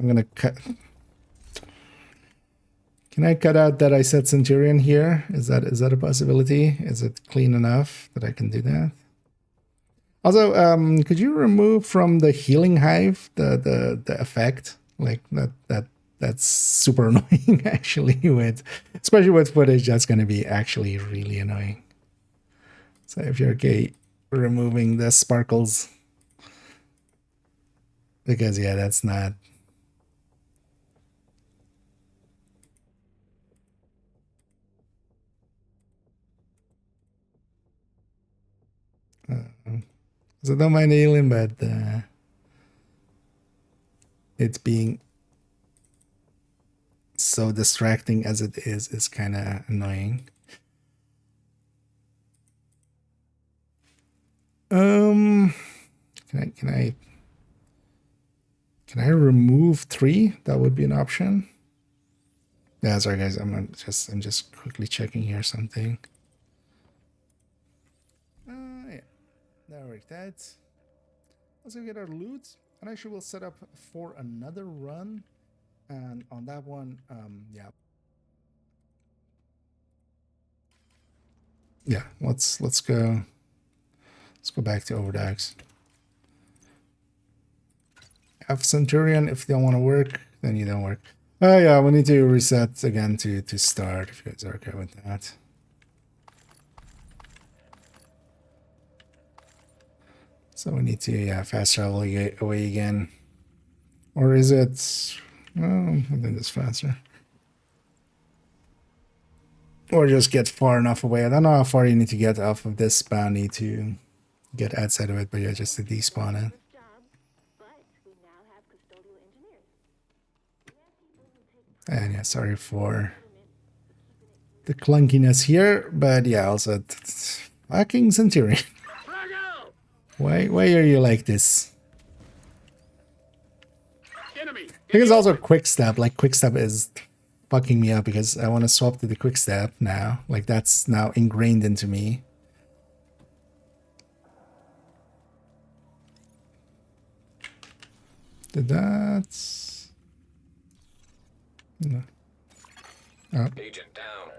gonna cut. Can I cut out that I said Centurion here? Is that a possibility? Is it clean enough that I can do that? Also, could you remove from the healing hive the effect? Like that's super annoying actually, especially with footage that's gonna be actually really annoying. So if you're okay removing the sparkles. Because yeah, that's not. So don't mind the alien, but it's being so distracting as it is kind of annoying. Can I remove 3? That would be an option. Yeah, sorry guys, I'm just quickly checking here something. Yeah, there we go. Let's go get our loot, and actually we'll set up for another run, and on that one, yeah, let's go back to Overdax. Have Centurion. If you don't want to work, then you don't work. Oh yeah, we need to reset again to start, if you guys are okay with that. So we need to fast travel away again. Or is it... Well, I think it's faster. Or just get far enough away. I don't know how far you need to get off of this bounty to get outside of it, but yeah, just to despawn it. And yeah, sorry for the clunkiness here, but yeah, also fucking Centurion. Why are you like this? Enemy. I think it's also quick step. Like quick step is fucking me up because I want to swap to the quick step now. Like that's now ingrained into me. Did that? No. Oh. Agent down.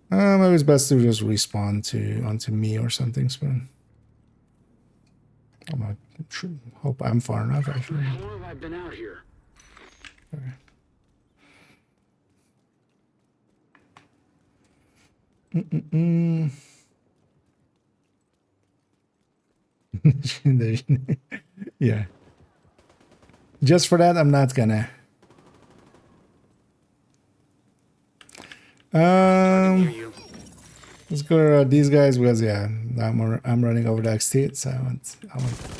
Maybe it's best to just respawn onto me or something, Spoon. I'm not sure. Hope I'm far enough, actually. How long have I been out here? Yeah. Just for that, I'm not gonna. Near you. Let's go to these guys because yeah, I'm running over the XT, so I want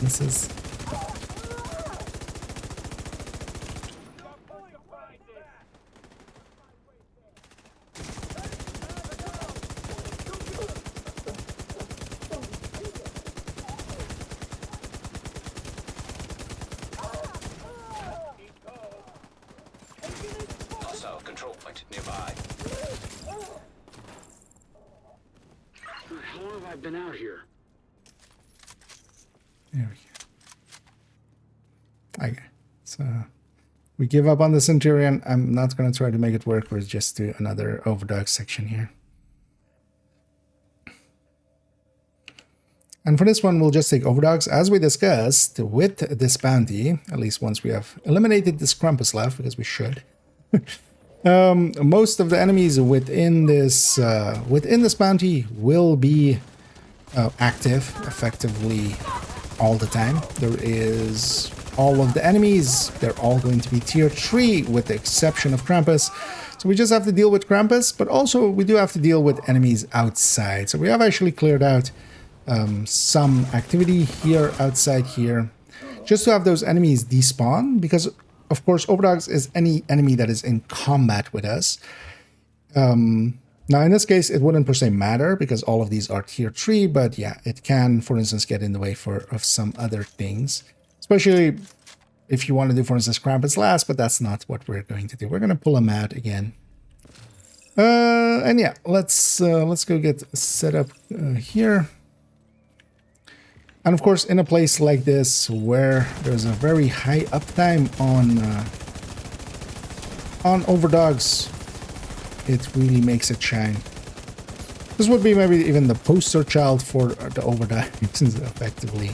misses. Hostile control point nearby. How long have I been out here? There we go. Okay, so we give up on the Centurion. I'm not gonna try to make it work. We'll just do another overdog section here. And for this one, we'll just take overdogs as we discussed with this bounty, at least once we have eliminated this Krampus left, because we should. Most of the enemies within this bounty will be active effectively all the time. There is all of the enemies, they're all going to be tier 3 with the exception of Krampus. So we just have to deal with Krampus, but also we do have to deal with enemies outside. So we have actually cleared out some activity here outside here just to have those enemies despawn, because of course overdogs is any enemy that is in combat with us. Now in this case it wouldn't per se matter because all of these are tier 3, but yeah, it can for instance get in the way of some other things, especially if you want to do for instance Krampus last, but that's not what we're going to do. We're going to pull them out again. And yeah, let's go get set up here. And of course, in a place like this, where there's a very high uptime on overdogs, it really makes it shine. This would be maybe even the poster child for the overdogs, effectively.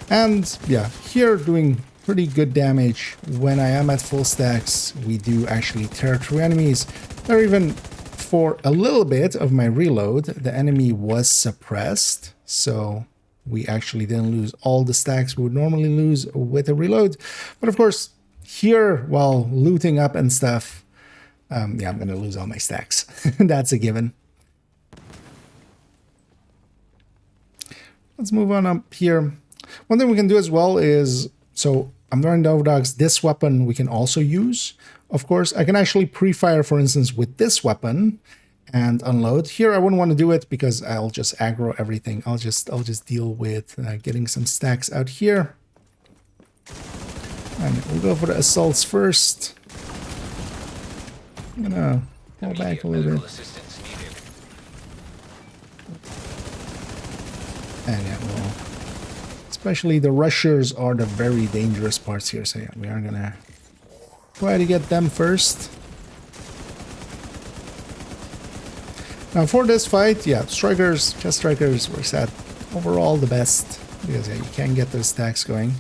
And yeah, here doing pretty good damage. When I am at full stacks, we do actually tear through enemies. Or even for a little bit of my reload, the enemy was suppressed, so we actually didn't lose all the stacks we would normally lose with a reload. But of course, here, while looting up and stuff, yeah, I'm gonna lose all my stacks. That's a given. Let's move on up here. One thing we can do as well is, so I'm throwing the overdogs. This weapon we can also use. Of course, I can actually pre-fire, for instance, with this weapon and unload. Here, I wouldn't want to do it because I'll just aggro everything. I'll just deal with getting some stacks out here. And we'll go for the assaults first. I'm gonna pull back a little bit. And yeah, well, especially the rushers are the very dangerous parts here. So yeah, we are gonna try to get them first. Now for this fight, yeah, strikers, chest strikers works out overall the best because yeah, you can get those stacks going.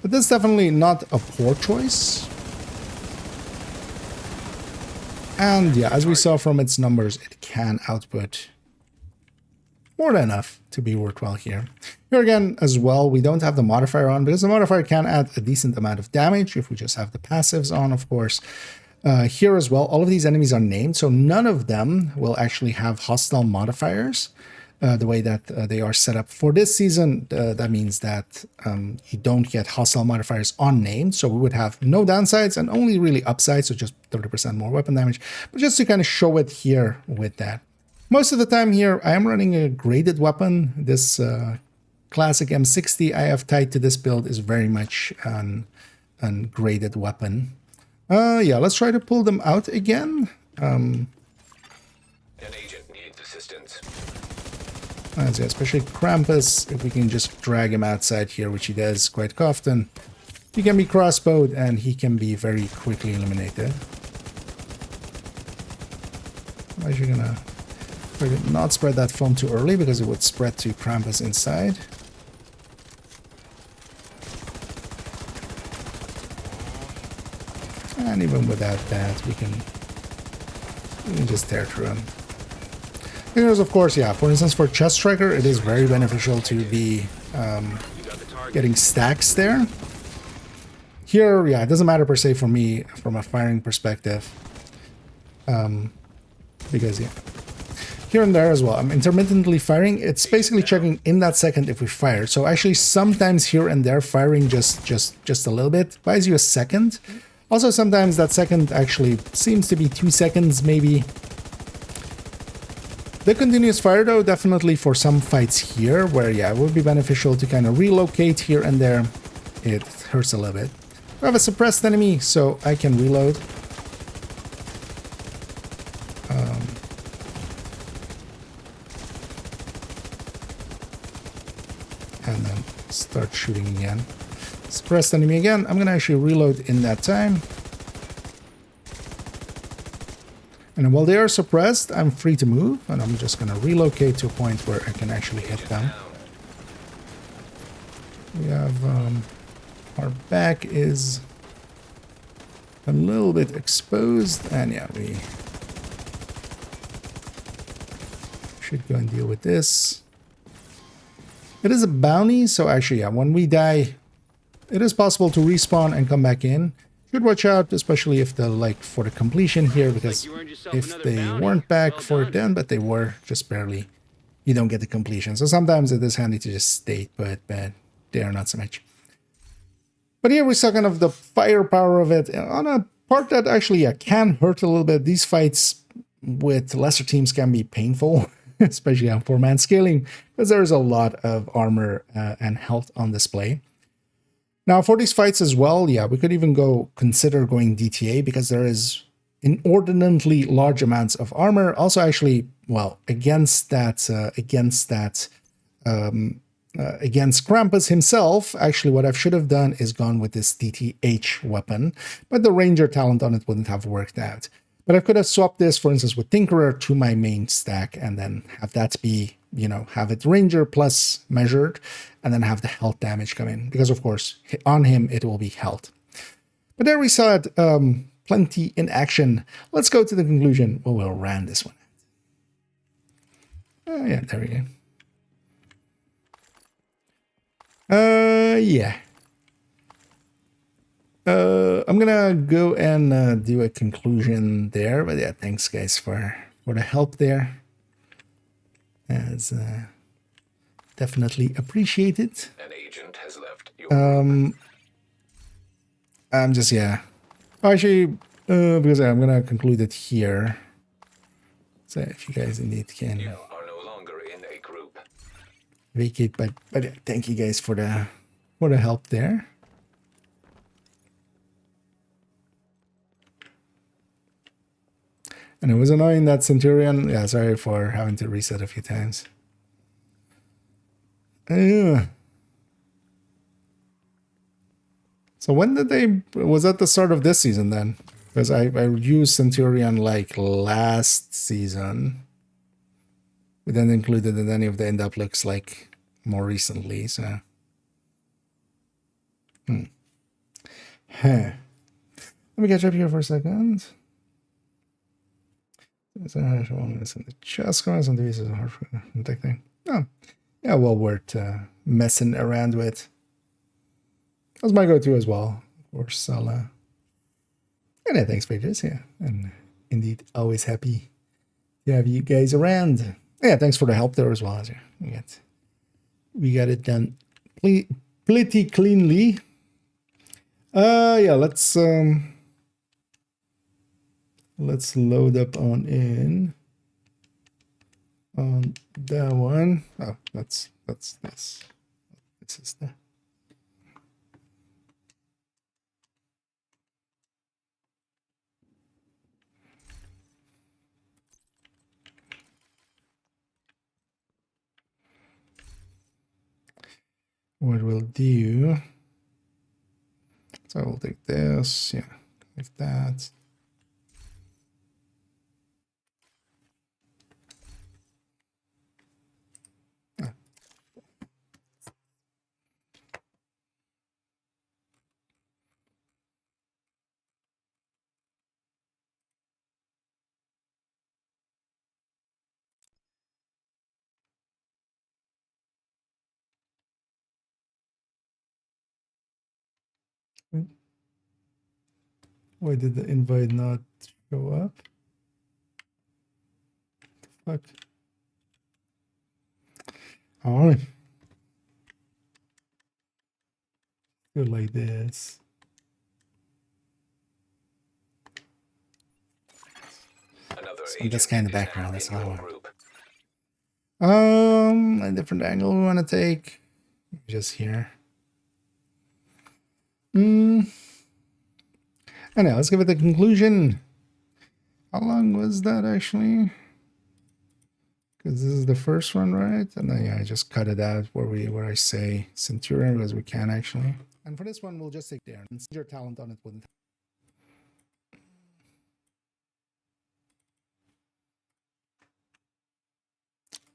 But that's definitely not a poor choice. And yeah, as we saw from its numbers, it can output more than enough to be worthwhile here. Here again, as well, we don't have the modifier on because the modifier can add a decent amount of damage if we just have the passives on, of course. Here as well, all of these enemies are named, so none of them will actually have hostile modifiers. The way that they are set up for this season, that means that you don't get hostile modifiers on named, so we would have no downsides and only really upsides, so just 30% more weapon damage. But just to kind of show it here with that. Most of the time here, I am running a graded weapon. This classic M60 I have tied to this build is very much an graded weapon. Yeah, let's try to pull them out again. An agent needs assistance. Especially Krampus, if we can just drag him outside here, which he does quite often. He can be crossbowed and he can be very quickly eliminated. I'm actually gonna try to not spread that foam too early because it would spread to Krampus inside. And even without that, we can just tear through them. There's, of course, yeah, for instance, for Chest Striker, it is very beneficial to be getting stacks there. Here, yeah, it doesn't matter per se for me from a firing perspective. Because, yeah, here and there as well, I'm intermittently firing. It's basically checking in that second if we fire. So actually, sometimes here and there, firing just a little bit buys you a second. Also, sometimes that second actually seems to be 2 seconds, maybe. The continuous fire, though, definitely for some fights here, where, yeah, it would be beneficial to kind of relocate here and there. It hurts a little bit. I have a suppressed enemy, so I can reload. And then start shooting again. Suppressed enemy again. I'm going to actually reload in that time. And while they are suppressed, I'm free to move. And I'm just going to relocate to a point where I can actually hit them. We have... our back is a little bit exposed. And yeah, we should go and deal with this. It is a bounty, so actually, yeah, when we die, it is possible to respawn and come back in. Should watch out, especially if the, like, for the completion here, because if they weren't back for it then, but they were just barely, you don't get the completion. So sometimes it is handy to just state, but they are not so much. But here we saw kind of the firepower of it on a part that actually, yeah, can hurt a little bit. These fights with lesser teams can be painful. Especially on 4-man scaling, because there's a lot of armor and health on display. Now, for these fights as well, yeah, we could even consider going DTA, because there is inordinately large amounts of armor. Also, actually, well, against Krampus himself, actually, what I should have done is gone with this DTH weapon, but the Ranger talent on it wouldn't have worked out. But I could have swapped this, for instance, with Tinkerer to my main stack and then have that be, you know, have it Ranger plus measured and then have the health damage come in. Because, of course, on him, it will be health. But there we saw it plenty in action. Let's go to the conclusion. Well, we'll round this one. Oh, yeah, there we go. Yeah. I'm gonna go and do a conclusion there, but yeah, thanks guys for the help there. As definitely appreciated. An agent has left. I'm just, yeah. Actually, because I'm gonna conclude it here. So if you guys indeed can You are no longer in a group. vacate, but yeah, thank you guys for the help there. And it was annoying that Centurion. Yeah, sorry for having to reset a few times. So when did they... Was that the start of this season then? Because I used Centurion like last season. We didn't include it in any of the end-up looks like more recently, so... Let me catch up here for a second. The chest comments on these is hard for detecting. Oh, yeah, well worth messing around with. That's my go-to as well. Of course, I'll and yeah, thanks pages, yeah. And indeed, always happy to have you guys around. Yeah, thanks for the help there as well. As we got it done pretty cleanly. Yeah, let's load up on in on that one. Oh, that's this. This is the what we'll do. So we'll take this, yeah, like that. Why did the invite not show up? Fuck. Alright. Go like this. Another So agent that's kind of is now background. That's in all I your want. group. A different angle we want to take. Just here. I know. Let's give it the conclusion. How long was that actually? Because this is the first one, right? And then yeah, I just cut it out where I say Centurion because we can actually. And for this one, we'll just take there and see your talent on it wouldn't.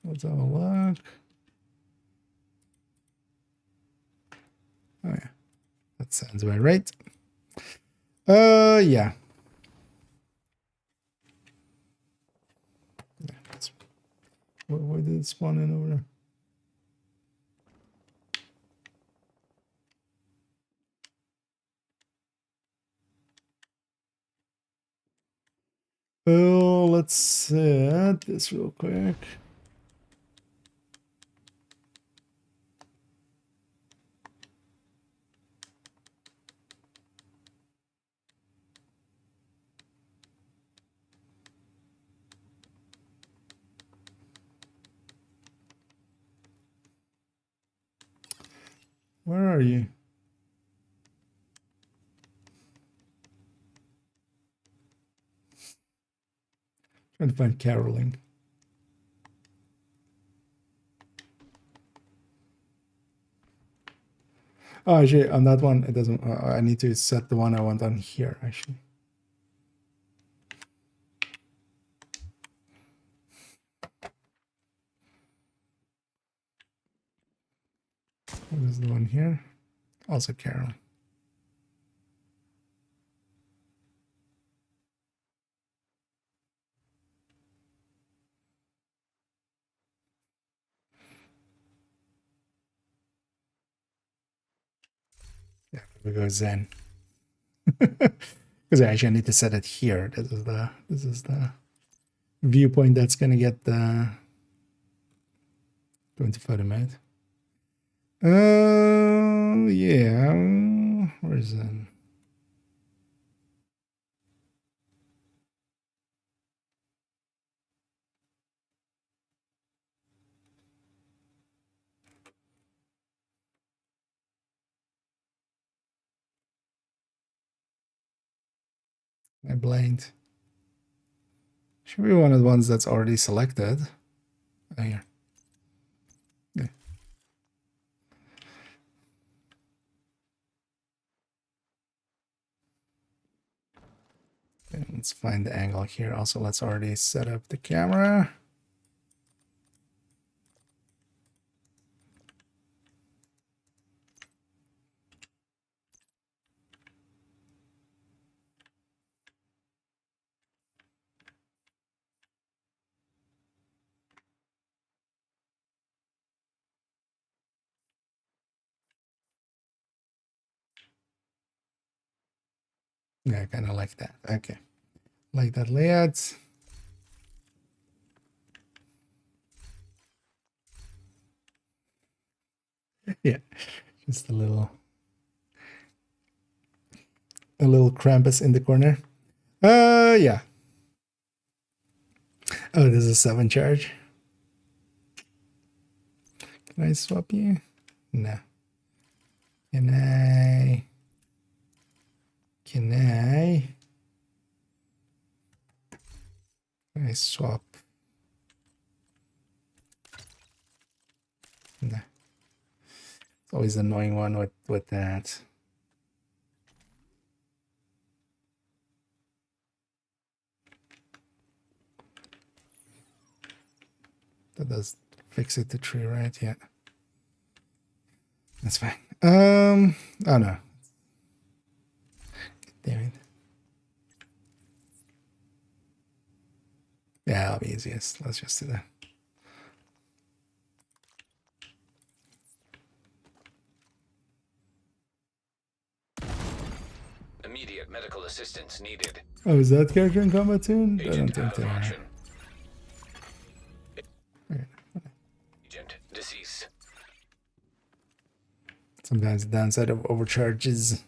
Let's have a look. Oh yeah, that sounds about right. Yeah. Where did it spawn in over there? Oh, let's set this real quick. Where are you? Trying to find Caroling. Oh, actually, on that one, it doesn't. I need to set the one I want on here, actually. What is the one here? Also Carol. Yeah, we go Zen. Because actually I need to set it here. This is the viewpoint that's gonna get the 25 minute. Yeah. Where is it? I blind. Should be one of the ones that's already selected. Oh, here. Yeah. Okay, let's find the angle here. Also, let's already set up the camera. Yeah, I kind of like that. Okay. Like that layout. Yeah, just a little Krampus in the corner. Yeah. Oh, this is a 7 charge. Can I swap you? No. Can I? Can I swap? No. It's always an annoying one with that. That does fix it to tree, right? Yeah. That's fine. Oh no. Damn it. Yeah, that'll be easiest. Let's just do that. Medical assistance needed. Oh, is that character in combat soon? I don't Agent think out they of are. action. Agent deceased. Sometimes the downside of overcharges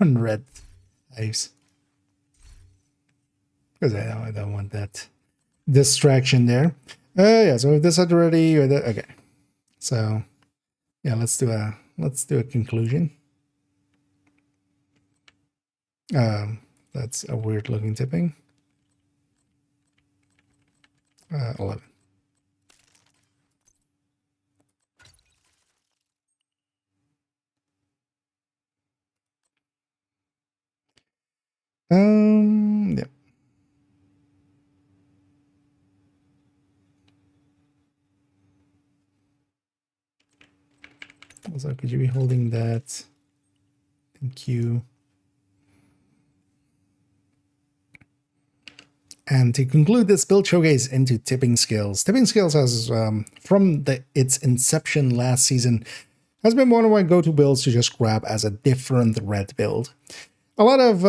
on red lives. Because I don't want that distraction there. Yeah, so with this had already. Okay. So yeah, let's do a conclusion. That's a weird looking tipping. 11. Yeah. Also, could you be holding that? Thank you. And to conclude this build showcase into tipping skills. Tipping skills has, from its inception last season, has been one of my go-to builds to just grab as a different red build. A lot of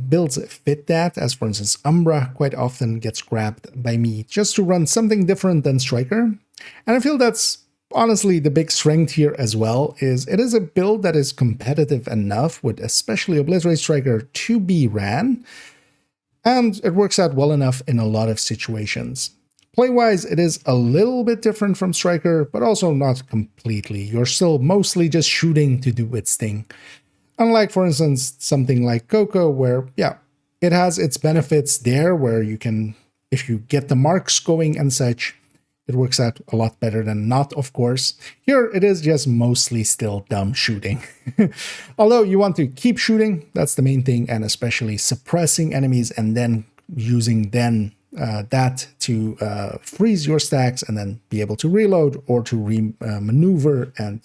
builds fit that, as for instance, Umbra quite often gets grabbed by me just to run something different than Striker. And I feel that's honestly the big strength here as well, is it is a build that is competitive enough with especially Obliterate Striker to be ran. And it works out well enough in a lot of situations. Play-wise, it is a little bit different from Striker, but also not completely. You're still mostly just shooting to do its thing. Unlike, for instance, something like Coco, where, yeah, it has its benefits there, where you can, if you get the marks going and such, it works out a lot better than not, of course. Here, it is just mostly still dumb shooting. Although you want to keep shooting, that's the main thing, and especially suppressing enemies and then using that to freeze your stacks and then be able to reload or to maneuver and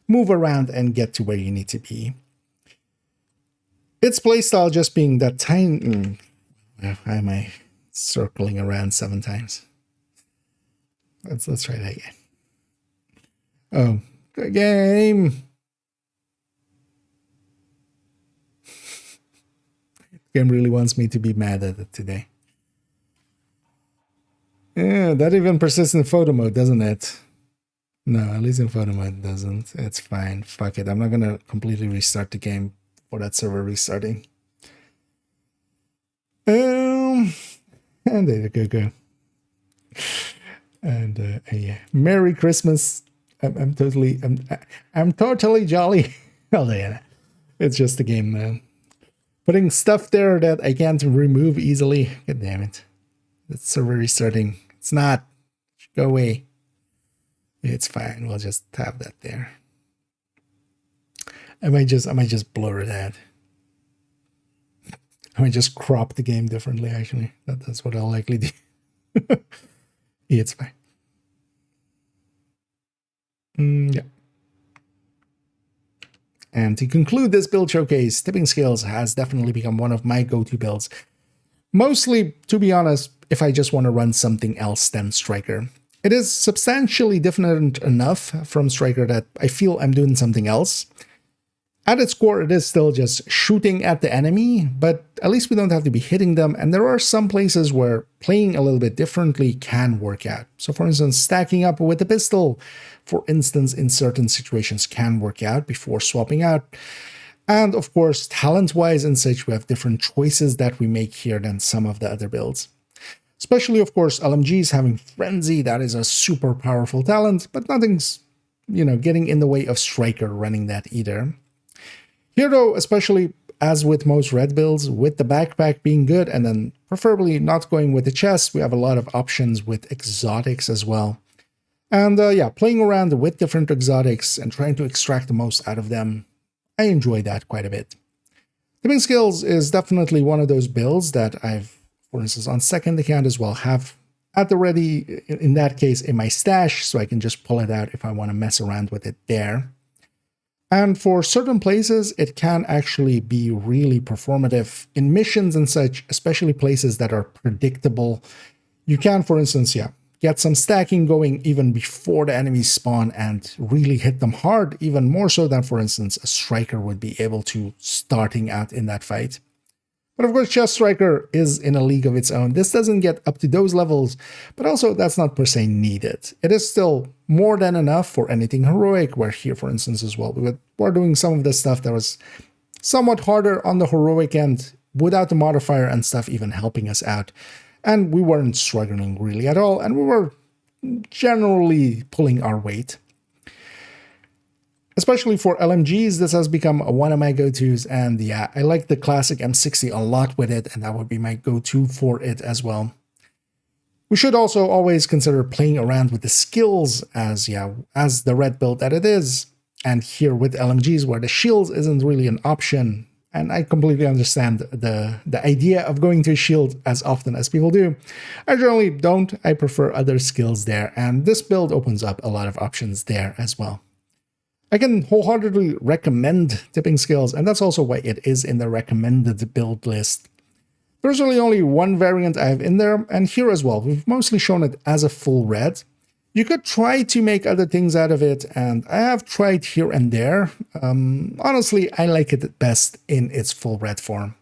move around and get to where you need to be. Its playstyle just being that tiny... Why am I circling around 7 times? Let's try that again. Oh, good game. Game really wants me to be mad at it today. Yeah, that even persists in photo mode, doesn't it? No, at least in photo mode it doesn't. It's fine. Fuck it. I'm not gonna completely restart the game for that server restarting. And there you go. And yeah, Merry Christmas. I'm totally jolly. Oh yeah, it's just a game, man. Putting stuff there that I can't remove easily. God damn it! It's server restarting. It's not. Go away. It's fine. We'll just have that there. I might just blur that. I might just crop the game differently. Actually, that's what I'll likely do. It's fine. Yeah. And to conclude this build showcase, Tipping Scales has definitely become one of my go-to builds. Mostly, to be honest, if I just want to run something else than Striker. It is substantially different enough from Striker that I feel I'm doing something else. At its core, it is still just shooting at the enemy, but at least we don't have to be hitting them, and there are some places where playing a little bit differently can work out. So for instance, stacking up with the pistol, for instance, in certain situations can work out before swapping out. And of course, talent-wise and such, we have different choices that we make here than some of the other builds. Especially, of course, LMGs having Frenzy, that is a super powerful talent, but nothing's, getting in the way of Striker running that either. Here though, especially as with most red builds, with the backpack being good and then preferably not going with the chest, we have a lot of options with exotics as well. And yeah, playing around with different exotics and trying to extract the most out of them, I enjoy that quite a bit. Tipping Skills is definitely one of those builds that I've, for instance, on second account as well, have at the ready, in that case, in my stash, so I can just pull it out if I want to mess around with it there. And for certain places, it can actually be really performative in missions and such, especially places that are predictable. You can, for instance, get some stacking going even before the enemies spawn and really hit them hard, even more so than, for instance, a Striker would be able to starting out in that fight. But of course, Chess Striker is in a league of its own. This doesn't get up to those levels, but also that's not per se needed. It is still more than enough for anything heroic, where here, for instance, as well, we're doing some of the stuff that was somewhat harder on the heroic end without the modifier and stuff even helping us out. And we weren't struggling really at all, and we were generally pulling our weight. Especially for LMGs, this has become one of my go-tos, and yeah, I like the classic M60 a lot with it, and that would be my go-to for it as well. We should also always consider playing around with the skills as the red build that it is, and here with LMGs where the shields isn't really an option, and I completely understand the idea of going to a shield as often as people do. I generally don't, I prefer other skills there, and this build opens up a lot of options there as well. I can wholeheartedly recommend tipping skills, and that's also why it is in the recommended build list. There's really only one variant I have in there, and here as well, we've mostly shown it as a full red. You could try to make other things out of it, and I have tried here and there. Honestly, I like it best in its full red form.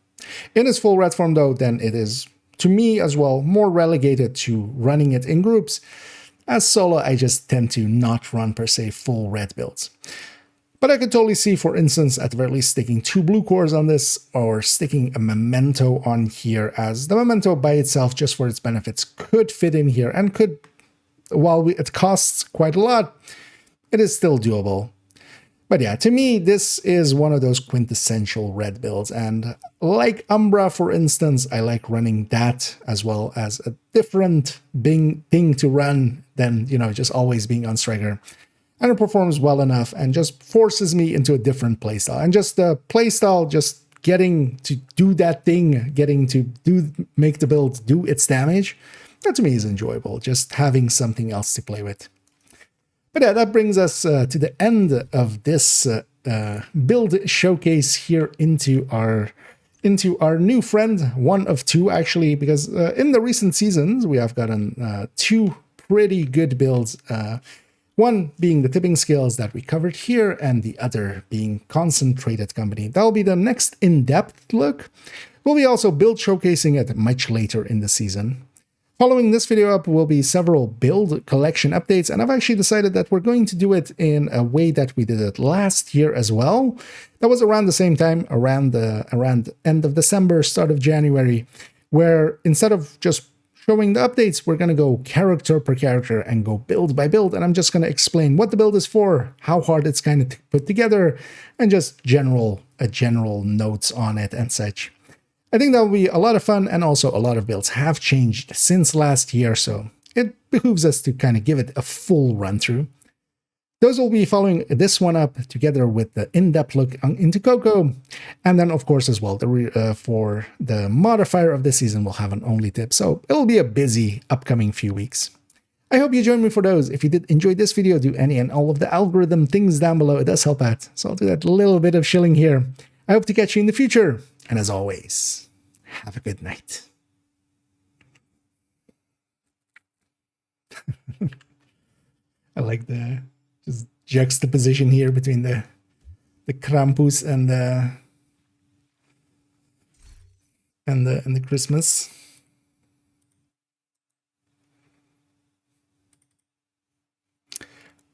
In its full red form, though, then it is, to me as well, more relegated to running it in groups. As solo, I just tend to not run per se full red builds. But I could totally see, for instance, at the very least sticking 2 blue cores on this, or sticking a memento on here, as the memento by itself, just for its benefits, could fit in here, and could, while it costs quite a lot, it is still doable. But yeah, to me, this is one of those quintessential red builds, and like Umbra, for instance, I like running that as well as a different thing to run than, just always being on Striker. And it performs well enough and just forces me into a different playstyle. And just the playstyle, just getting to do that thing, getting to make the build do its damage, that to me is enjoyable, just having something else to play with. But yeah, that brings us to the end of this build showcase here into our new friend, one of two actually, because in the recent seasons we have gotten 2 pretty good builds. One being the tipping skills that we covered here, and the other being concentrated company. That'll be the next in-depth look. We'll be also build showcasing it much later in the season. Following this video up will be several build collection updates, and I've actually decided that we're going to do it in a way that we did it last year as well. That was around the same time, around the end of December, start of January, where instead of just showing the updates, we're going to go character per character and go build by build, and I'm just going to explain what the build is for, how hard it's kind of put together, and just general notes on it and such. I think that will be a lot of fun, and also a lot of builds have changed since last year, so it behooves us to kind of give it a full run-through. Those will be following this one up together with the in-depth look into Coco, and then of course as well, for the modifier of this season, we'll have an only tip, so it'll be a busy upcoming few weeks. I hope you join me for those. If you did enjoy this video, do any and all of the algorithm things down below, it does help out, so I'll do that little bit of shilling here. I hope to catch you in the future. And as always, have a good night. I like the just juxtaposition here between the Krampus and the Christmas.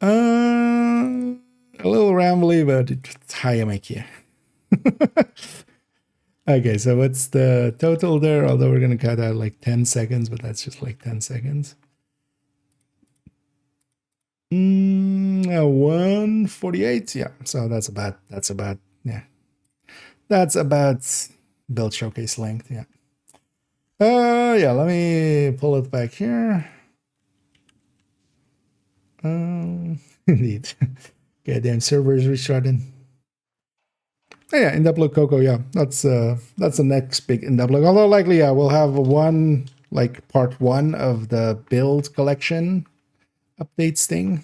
A little rambly, but it's high mic here. Okay, so what's the total there? Although we're going to cut out like 10 seconds, but that's just like 10 seconds. 148, yeah. So that's about build showcase length, yeah. Yeah, let me pull it back here. Indeed. Goddamn servers restarting. Oh, yeah, in-depth look Coco, yeah. That's the next big in-depth look. Although likely, yeah, we'll have part 1 of the build collection updates thing.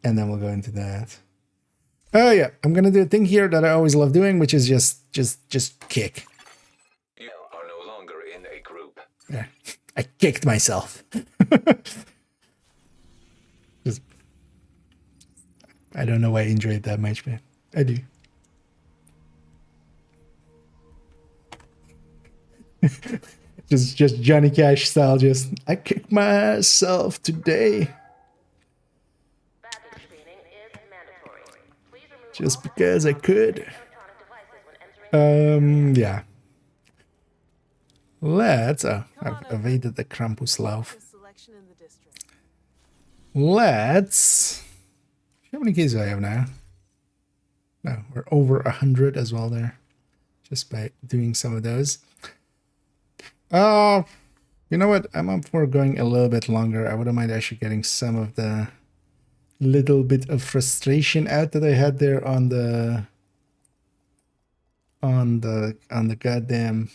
And then we'll go into that. Oh yeah, I'm gonna do a thing here that I always love doing, which is just kick. You are no longer in a group. Yeah, I kicked myself. I don't know why I enjoy it that much, but I do. just Johnny Cash style. Just I kicked myself today. Baggage screening is mandatory. Please remove Just all because I could. electronic devices when entering Yeah. Let's. Oh, I've evaded the Krampuslauf. Selection in the district. Let's. How many keys do I have now? No, we're over 100 as well there. Just by doing some of those. You know what? I'm up for going a little bit longer. I wouldn't mind actually getting some of the little bit of frustration out that I had there on the goddamn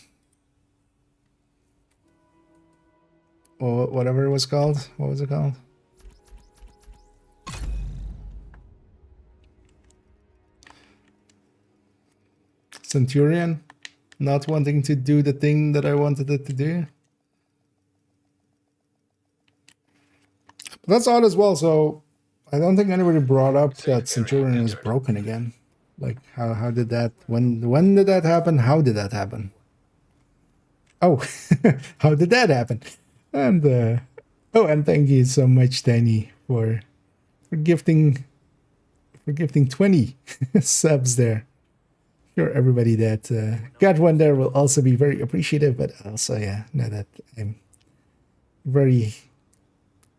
or whatever it was called. What was it called? Centurion, not wanting to do the thing that I wanted it to do. But that's odd as well. So I don't think anybody brought up that Centurion is broken again. Like how did that? When did that happen? How did that happen? Oh, how did that happen? And and thank you so much, Danny, for gifting 20 subs there. Sure, everybody that got one there will also be very appreciative, but also, yeah, know that I'm very,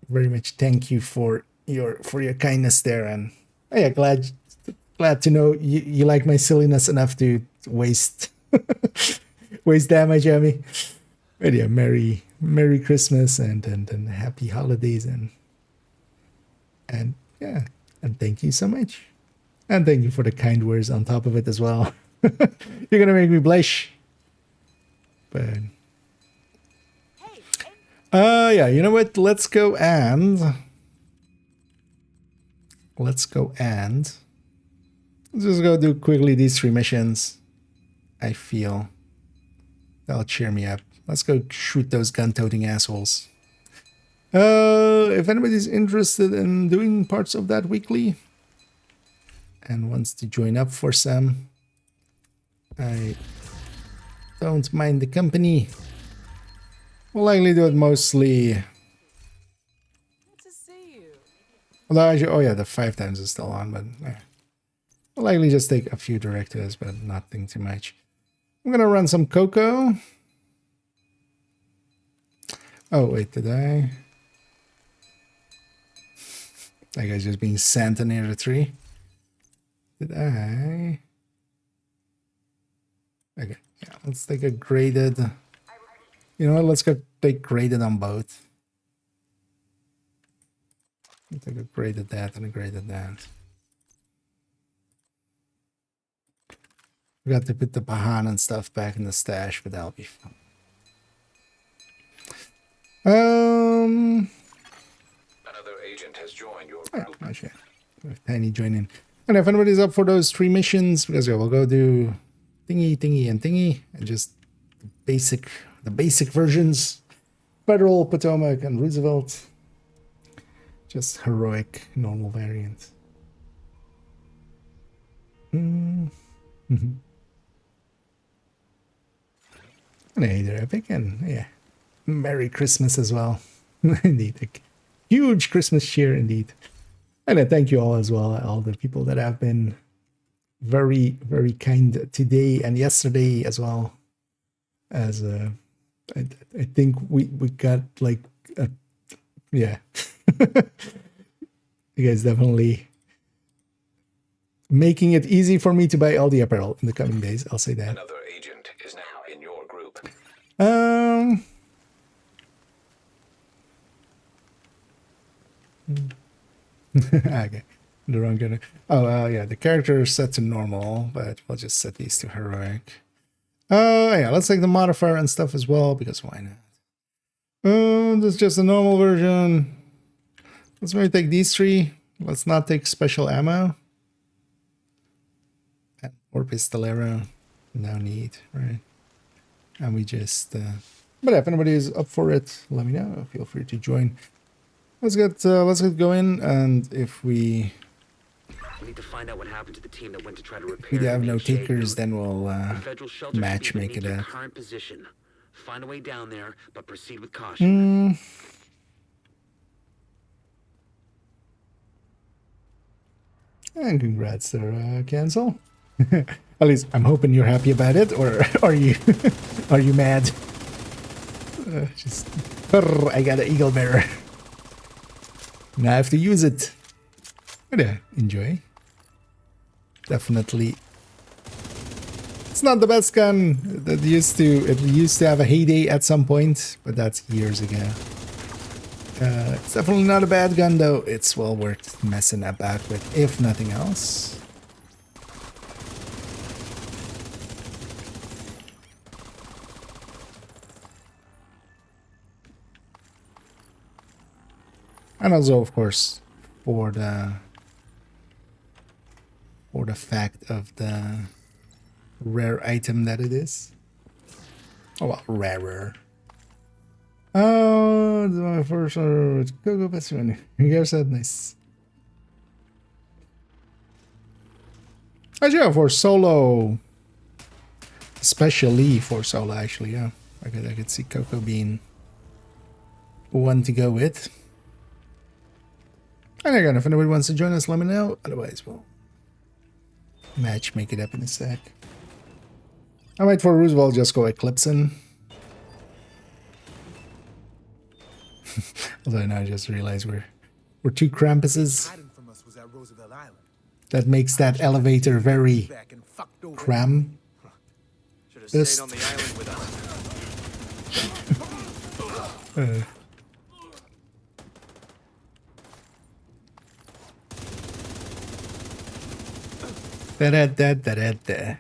very much thank you for your kindness there, and yeah, glad to know you like my silliness enough to waste damage at me. But yeah, Merry Christmas and happy holidays and yeah, and thank you so much. And thank you for the kind words on top of it as well. You're gonna make me blush. But yeah, you know what? Let's go and let's just go do quickly these 3 missions. I feel that'll cheer me up. Let's go shoot those gun-toting assholes. If anybody's interested in doing parts of that weekly and wants to join up for some, I don't mind the company. We'll likely do it mostly. Good to see you. Although actually, oh yeah, the 5 times is still on, but we'll likely just take a few directives, but nothing too much. I'm gonna run some Coco. Oh wait, did I? That guy's just being Santa near the tree. Did I? Okay, yeah, let's take a graded. You know what? Let's go take graded on both. Let's take a graded that and a graded that. We got to put the Bahan and stuff back in the stash, but that'll be fun. Another agent has joined your group. Oh, actually, Tiny join in. And if anybody's up for those 3 missions, because yeah, we'll go do thingy, and just the basic versions. Federal, Potomac, and Roosevelt. Just heroic, normal variant. And either epic and yeah, Merry Christmas as well. Indeed, a huge Christmas cheer indeed. And I thank you all as well, all the people that have been very, very kind today and yesterday as well. As I think we got like yeah. You guys definitely making it easy for me to buy all the apparel in the coming days. I'll say that. Another agent is now in your group. Okay. The wrong gunner. Oh, yeah, the character is set to normal, but we'll just set these to heroic. Yeah, let's take the modifier and stuff as well, because why not? This is just a normal version. Let's maybe take these 3. Let's not take special ammo. Or pistolero. No need, right? And we just... but if anybody is up for it, let me know. Feel free to join. Let's get going, and if we need to find out what happened to the team that went to try to repair. have no the shade takers, node. then we'll The federal shelter match team make it needs their a... current position. Find a way down there, but proceed with caution. And congrats there, Cancel. At least I'm hoping you're happy about it, or are you are you mad? Just I got an eagle bearer. Now I have to use it. But yeah, enjoy. Definitely. It's not the best gun. It used to have a heyday at some point, but that's years ago. It's definitely not a bad gun though. It's well worth messing about with, if nothing else. And also, of course, for the fact of the rare item that it is. Oh well, rarer. Oh, this is my first with Coco best one. You guys said nice. Actually, yeah, for solo, especially for solo, actually, yeah, I could see Coco being one to go with. And again, if anybody wants to join us, let me know. Otherwise, we'll make it up in a sec. I might for Roosevelt just go Eclipsing. Although now I just realized we're two Krampuses. Hiding from us was at Roosevelt Island. That makes that elevator very Back and fucked over. cram. Should have Just- stayed on the island with us. Da-da-da-da-da-da.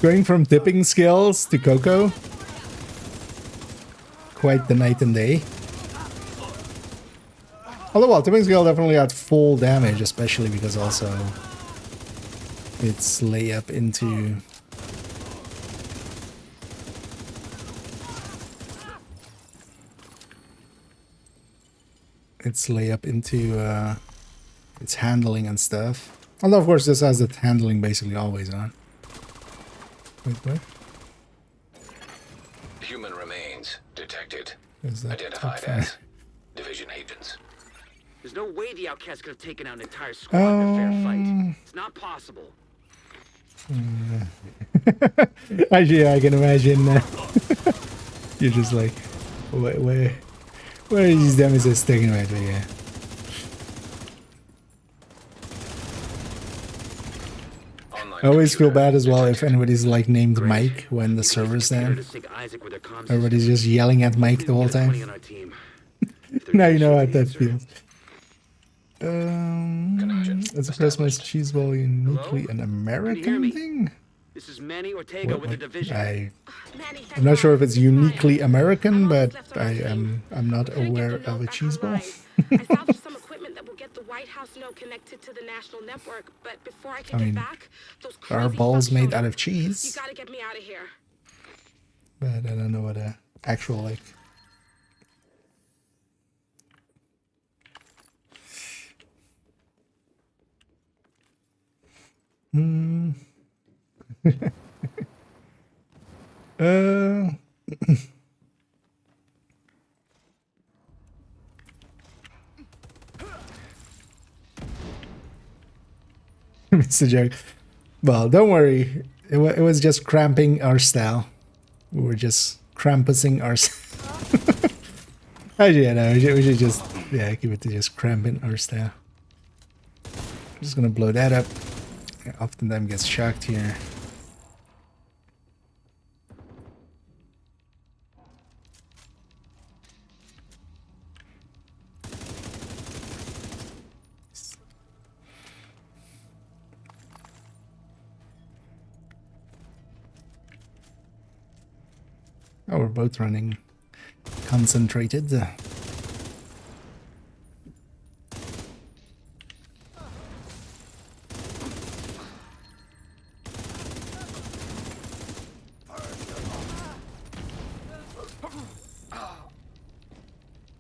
Going from dipping skills to Coco. Quite the night and day. Although, well, tipping skill definitely at full damage, especially because also it's layup into... its layup into its handling and stuff. Although, of course, this has the handling basically always on. Wait, what? Human remains detected. Is that Identified top as division agents. There's no way the outcasts could have taken out an entire squad in a fair fight. It's not possible. Actually, I can imagine. You're just like, where are these damages taken right away? Yeah. I always feel bad as well if anybody's like named Mike when the server's down. Everybody's just yelling at Mike the whole time. Now you know how that feels. Is a Christmas cheese ball uniquely an American thing? This is Manny Ortega with the division. I'm not sure if it's uniquely American, but I'm not aware of a cheese ball. I salvaged some equipment that will get the White House node connected to the national network, but before I can I mean, get back, those There are crazy balls fucks made showed out up. of cheese, You gotta get me out of here. but I don't know what a actual like. uh Mr. Joke. Well, don't worry. It was just cramping our style. We were just Krampusing our Actually, yeah, no, we should just, yeah, keep it to just cramping our style. I'm just gonna blow that up. Yeah, often them gets shocked here. Oh, we're both running concentrated.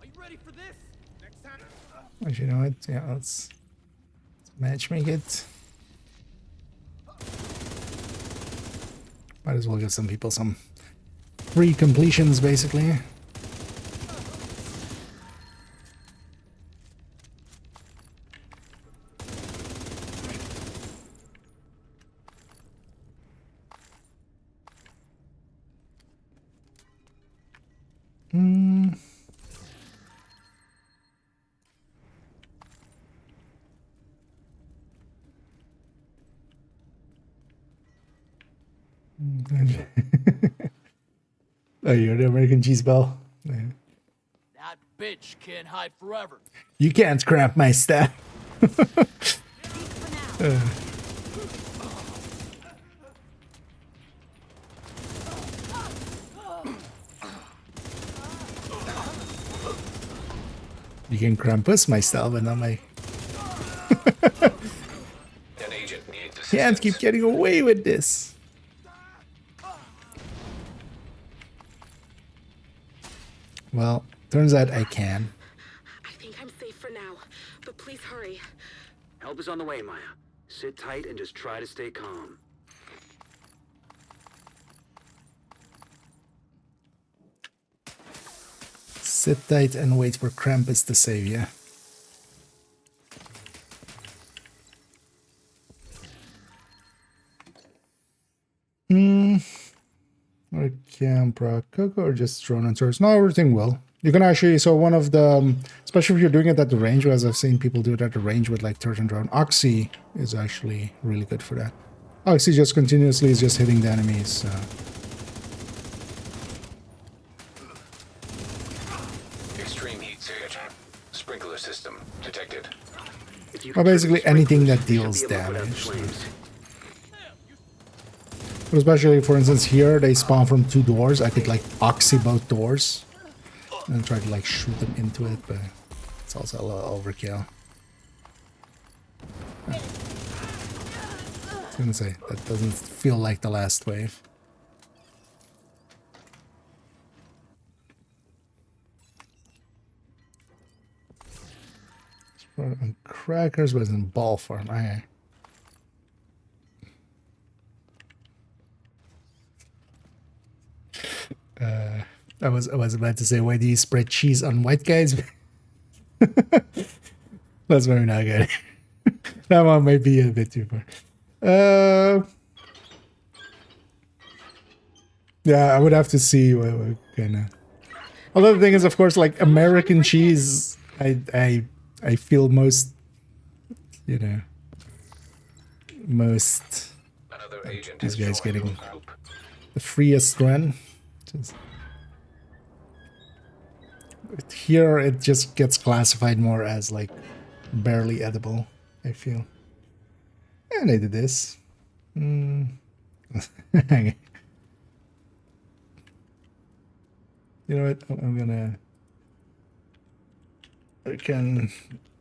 Are you ready for this? Next time. Actually, you know what? Yeah, let's matchmake it. Might as well give some people some free completions, basically. Oh, you're the American cheese ball. Yeah. That bitch can't hide forever. You can't cramp my staff. You can Krampus my style, but not my... An agent needs assistance. Can't keep getting away with this. Well, turns out I can. I think I'm safe for now, but please hurry. Help is on the way, Maya. Sit tight and just try to stay calm. Sit tight and wait for Krampus to save you. Or Campra, Coco, or just drone and source? No, everything will. You can actually, so one of the, especially if you're doing it at the range, as I've seen people do it at the range with like turret and drone, Oxy is actually really good for that. Oxy just continuously is just hitting the enemies. Extreme heat signature. Sprinkler system detected. If you Well, can basically trigger anything that sprinklers, you deals should be able to put out the damage. flames. But especially, for instance, here they spawn from 2 doors. I could like Oxy both doors and try to like shoot them into it, but it's also a little overkill. I was gonna say, that doesn't feel like the last wave. On crackers, but it's in ball form. Okay. I was about to say, why do you spread cheese on white guys? That's very not good. That one might be a bit too far. Yeah, I would have to see what kind of. Although the thing is, of course, like American cheese, I feel most, you know, most Another agent these has guys joined getting your group. the freest run. Just, here it just gets classified more as like barely edible, I feel. And I did this. You know what? I'm gonna American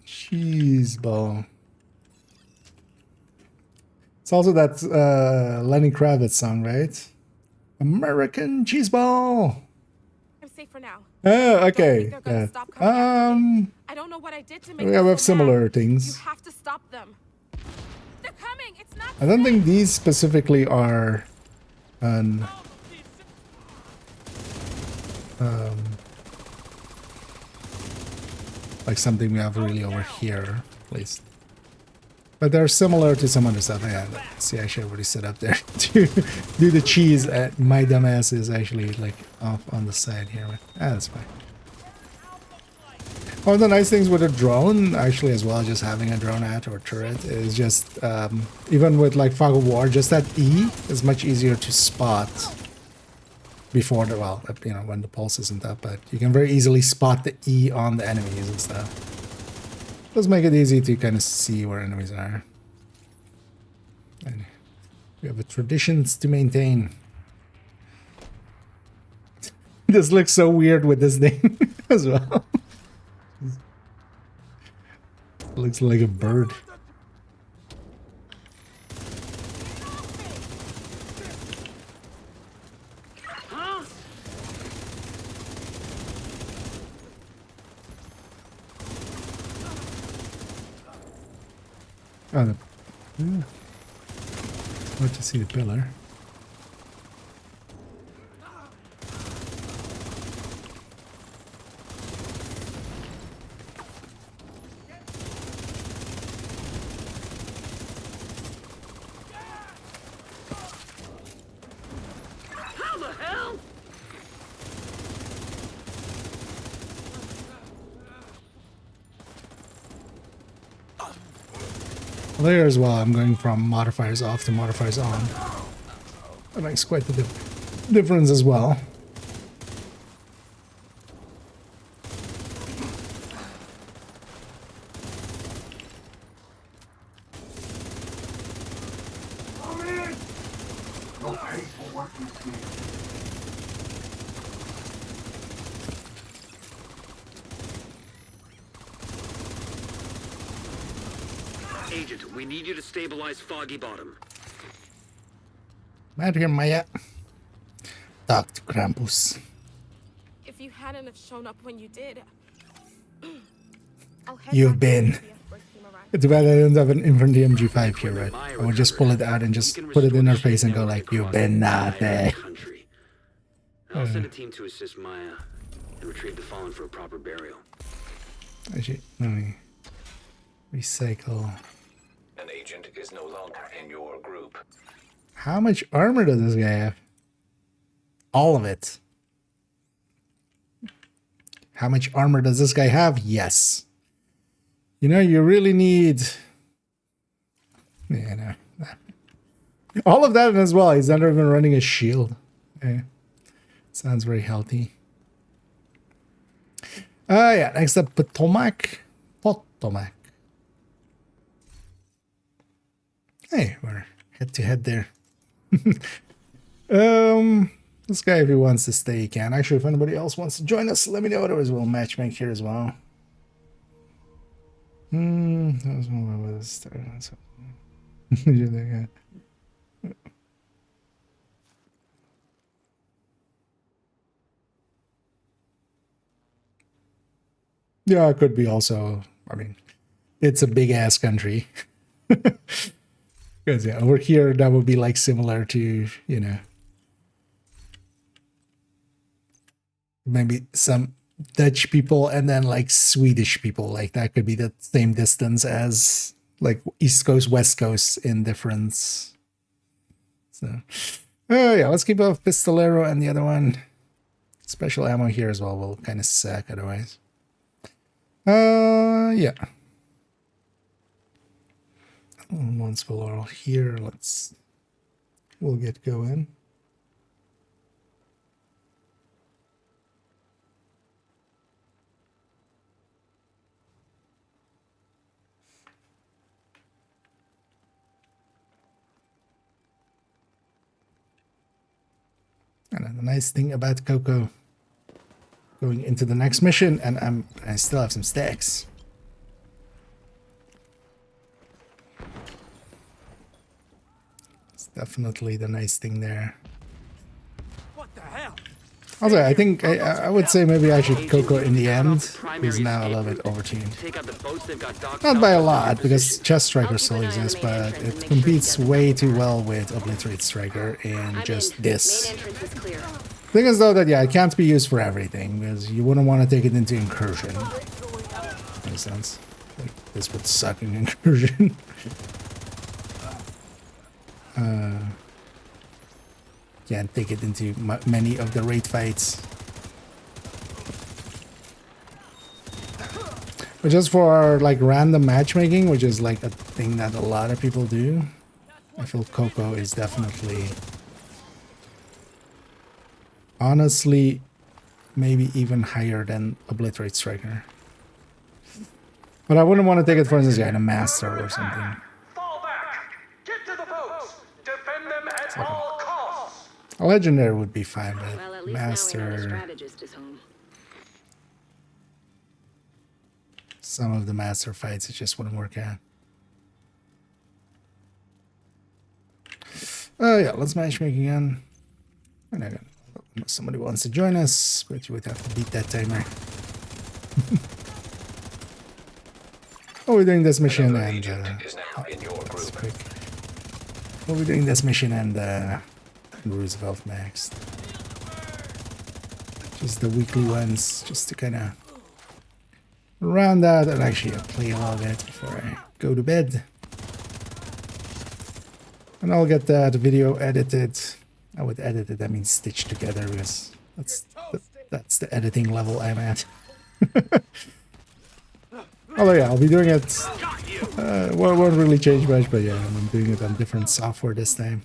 cheese ball. It's also that Lenny Kravitz song, right? American cheese ball. I'm safe for now. Oh, Don't okay. think they're gonna Yeah. stop coming after me. I don't know what I did to make them We have so similar mad. things. You have to stop them. They're coming. It's not I don't safe. think these specifically are an like something we have really over here, at least. But they're similar to some other stuff. Yeah, see, I should already set up there to do the cheese. My dumbass is actually like off on the side here. That's fine. One of the nice things with a drone, actually, as well, just having a drone at or turret, is just even with like fog of war, just that E is much easier to spot before the, well, you know, when the pulse isn't up, but you can very easily spot the E on the enemies and stuff. Does make it easy to kind of see where enemies are. And we have a traditions to maintain. This looks so weird with this name as well. Looks like a bird. Oh, the, hard to see the pillar. There as well, I'm going from modifiers off to modifiers on. That makes quite the difference as well. Agent, we need you to stabilize Foggy Bottom. Right here, Maya. Talk to Krampus. If you hadn't have shown up when you did, I'll head You've back to been. the first team arrived. Too bad I don't have an Infantry MG5 here, right? I would just pull it out and just put it in her face and go like, you've been naughty. I'll send a team to assist Maya and retrieve the fallen for a proper burial. Actually, let me recycle. An agent is no longer in your group. How much armor does this guy have? All of it. How much armor does this guy have? Yes. You know, you really need... Yeah, no. All of that as well. He's not even running a shield. Yeah. Sounds very healthy. Yeah, next up, Potomac. Hey, we're head to head there. This guy, if he wants to stay, he can. Actually, if anybody else wants to join us, let me know. Otherwise, we'll matchmake here as well. That was one way to start. Yeah, it could be also. I mean, it's a big ass country. Because yeah, over here that would be like similar to, you know, maybe some Dutch people and then like Swedish people. Like that could be the same distance as like East Coast, West Coast in difference. So, yeah, let's keep off Pistolero and the other one. Special ammo here as well will kind of suck otherwise. Yeah. Once we're all here, we'll get going. And the nice thing about Coco going into the next mission, and I still have some stacks. It's definitely the nice thing there. What the hell? Also, I think I would say maybe I should Coco in the end. He's now a little bit overtuned. Take out the boats they've got docked Not by a south of lot, your because position. Chest Striker still exists, but it competes way too well with Obliterate Striker in just this. Main entrance is clear. Thing is though that, yeah, it can't be used for everything, because you wouldn't want to take it into Incursion. Makes sense. Like, this would suck in Incursion. Can't take it into many of the raid fights. But just for like random matchmaking, which is like a thing that a lot of people do, I feel Coco is definitely, honestly, maybe even higher than Obliterate Striker. But I wouldn't want to take it for instance, yeah, in a Master or something. Fall back! Get to the boats! Defend them at all costs! A Legendary would be fine, but Well, at least now we know the Master, strategist is home. some of the Master fights, it just wouldn't work out. Oh yeah, let's matchmake again. And again, unless somebody wants to join us, but you would have to beat that timer. Oh, we're doing this mission Another and agent is now in your that's group. quick. Well, we're doing this mission and Roosevelt next. Just the weekly ones, just to kind of round out and actually play a little bit before I go to bed. And I'll get that video edited. I would edit it, that means stitched together, because that's the editing level I'm at. Although yeah, I'll be doing it. Won't really change much, but yeah, I'm doing it on different software this time.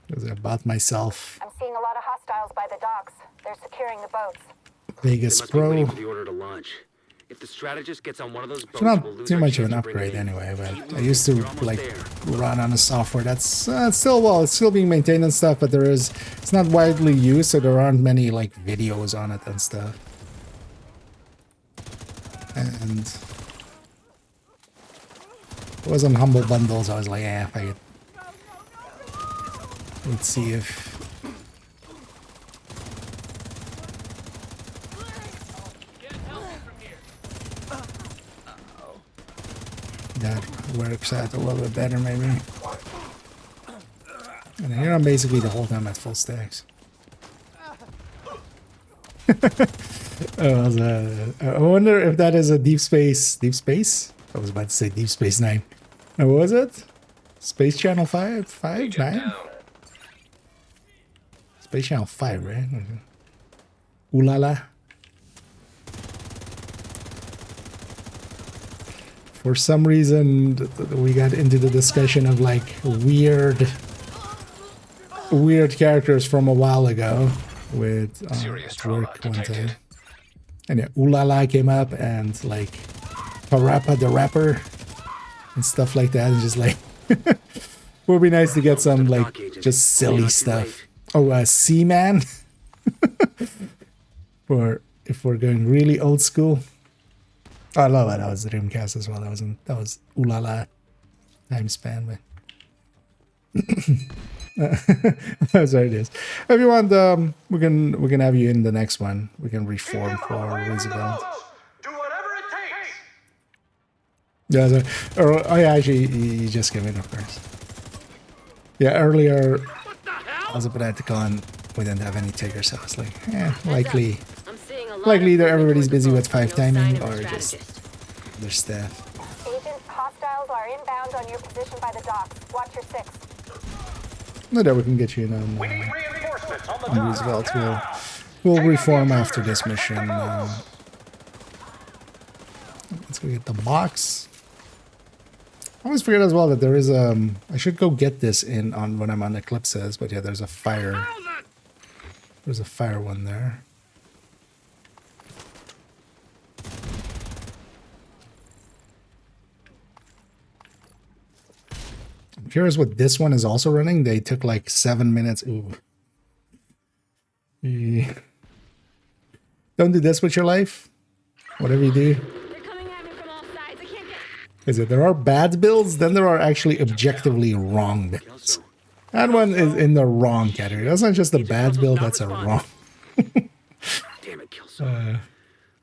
Because I bought myself I'm seeing a lot of hostiles by the docks. They're securing the boats. They Vegas must be Pro. waiting for the order to launch. If the strategist gets on one of those boats, It's not we'll lose too our much of chance an to bring it upgrade in. anyway, but Keep I moving. used to You're almost like there. run on a software that's it's still being maintained and stuff, but it's not widely used, so there aren't many like videos on it and stuff. And it was on Humble Bundles. I was like, yeah, if I could. Let's see if that works out a little bit better, maybe. And here I'm basically the whole time at full stacks. I wonder if that is a Deep Space. Deep Space? I was about to say Deep Space 9. What was it? Space Channel 5? 5? Agent 9? down. Space Channel 5, right? Ooh la la. For some reason, we got into the discussion of like weird characters from a while ago with Serious at trauma work one time. detected. And yeah, Ooh La La came up and like Parappa the Rapper and stuff like that. And just like, would be nice to get some like just silly stuff. Oh, Seaman. For if we're going really old school. Oh, I love that. That was Dreamcast as well. That was Ooh La La time span, but sorry, it is. If you want, we can have you in the next one. We can reform for Roosevelt. Do whatever it takes. Yeah, oh yeah, actually, you just came in, of course. Yeah, earlier I was about to call and we didn't have any takers, so I was like, likely I'm seeing a lot either of everybody's movement busy towards with the boat, 5 no sign timing of a or just strategist. their staff. Agent, hostiles are inbound on your position by the docks. Watch your 6. No doubt we can get you in on We need reinforcements on the on dock. Roosevelt. We'll reform after this mission. Let's go get the box. I always forget as well that there is I should go get this in on when I'm on Eclipses, but yeah, there's a fire. There's a fire one there. I'm curious what this one is also running. They took like 7 minutes. Ooh. Yeah. Don't do this with your life. Whatever you do. They're coming at me from all sides. I can't get. Is it there are bad builds, then there are actually objectively wrong builds. That one is in the wrong category. That's not just a bad build, that's a wrong. Damn it, Kelso.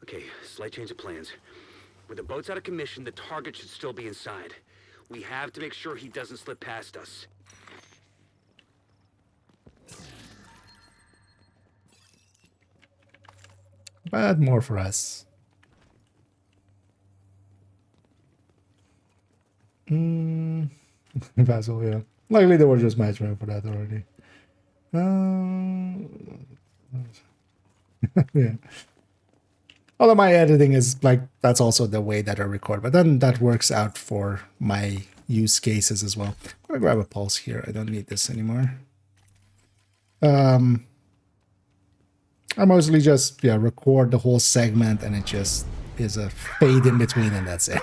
Okay, slight change of plans. With the boats out of commission, the target should still be inside. We have to make sure he doesn't slip past us. But more for us. Vassal, yeah. Likely they were just matchmade for that already. Yeah. Although my editing is like, that's also the way that I record, but then that works out for my use cases as well. I'm gonna grab a pulse here. I don't need this anymore. I mostly just, yeah, record the whole segment and it just is a fade in between and that's it.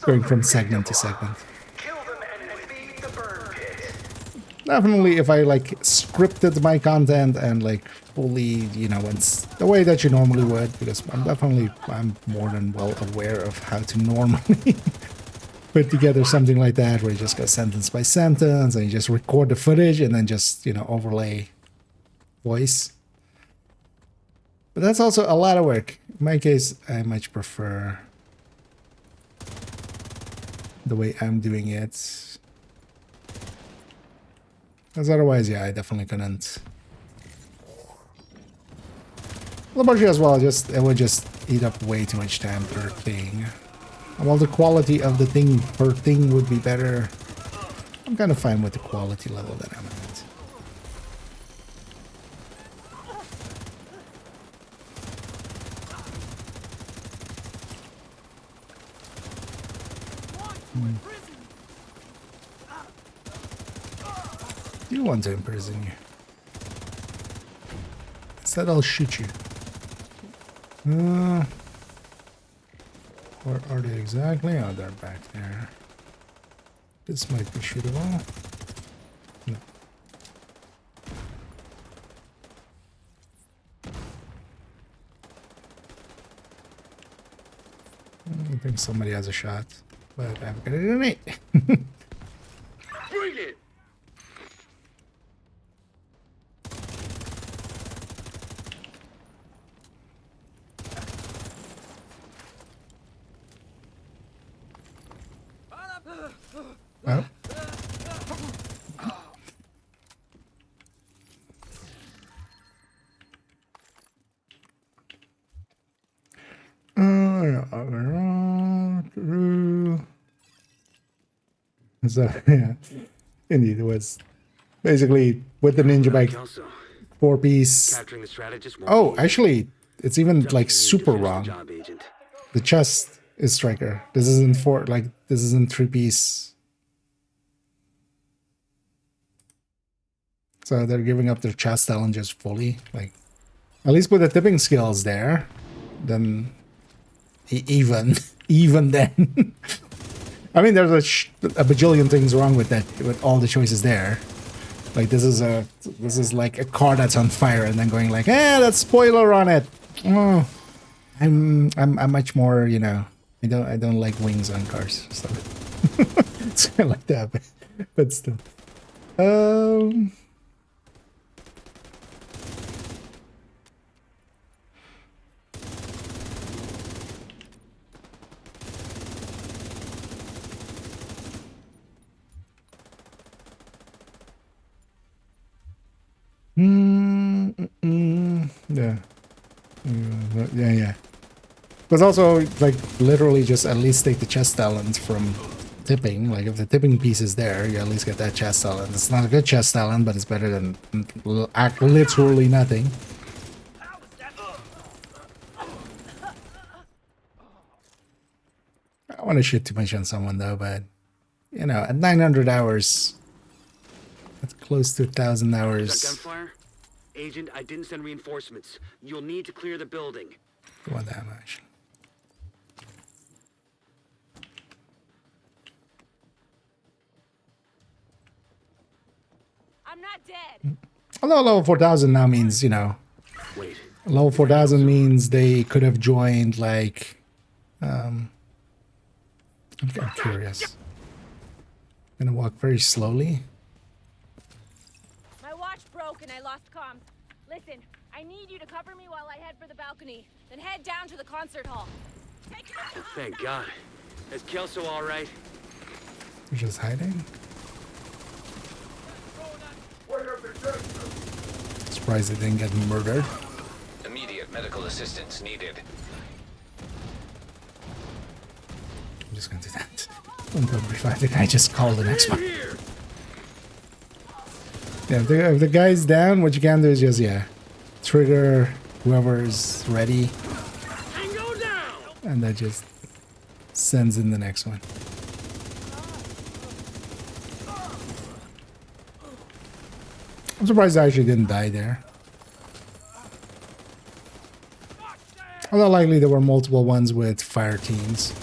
Going from segment to segment. Kill them and feed the burn pit. Definitely if I like scripted my content and like fully, you know, it's the way that you normally would, because I'm more than well aware of how to normally put together something like that where you just go sentence by sentence and you just record the footage and then just, you know, overlay voice. But that's also a lot of work. In my case, I much prefer the way I'm doing it. Because otherwise, yeah, I definitely couldn't. Laboratory as well, it would just eat up way too much time per thing. And while the quality of the thing per thing would be better, I'm kind of fine with the quality level that I'm at. You want to imprison you. Instead, I'll shoot you. Where are they exactly? Oh, they're back there. This might be shootable. No. I think somebody has a shot, but I'm gonna grenade. Bring it! Oh. So yeah, indeed, it was basically with the ninja bike Kelso, 4-piece. capturing the strategist won't Oh, be actually, it's even easy. like You need to super finish the wrong. job, Agent. The chest is striker. This isn't this isn't 3-piece. So they're giving up their chest challenges fully. Like, at least with the tipping skills there, then even then. I mean, there's a bajillion things wrong with that, with all the choices there. Like this is like a car that's on fire and then going like, that's spoiler on it. Oh, I'm much more, you know, I don't like wings on cars. So it's kind of like that, but still. Yeah. Yeah. But also, like, literally just at least take the chest talent from tipping. Like, if the tipping piece is there, you at least get that chest talent. It's not a good chest talent, but it's better than literally nothing. I don't want to shit too much on someone, though, but, you know, at 900 hours, that's close to 1,000 hours. Is that gunfire? Agent, I didn't send reinforcements. You'll need to clear the building. Don't want that much. I'm not dead. Although level 4,000 now means, you know, Wait. level 4,000 means they could have joined, like, I'm curious. Gonna walk very slowly. My watch broke and I lost comms. Listen, I need you to cover me while I head for the balcony, then head down to the concert hall. Take it up. Thank God. Is Kelso all right? They're just hiding. Surprised they didn't get murdered. Immediate medical assistance needed. I'm just gonna do that. I think I just called the next one. Yeah, if the guy's down, what you can do is just, yeah, trigger whoever's ready. And that just sends in the next one. I'm surprised I actually didn't die there. Although likely there were multiple ones with fire teams.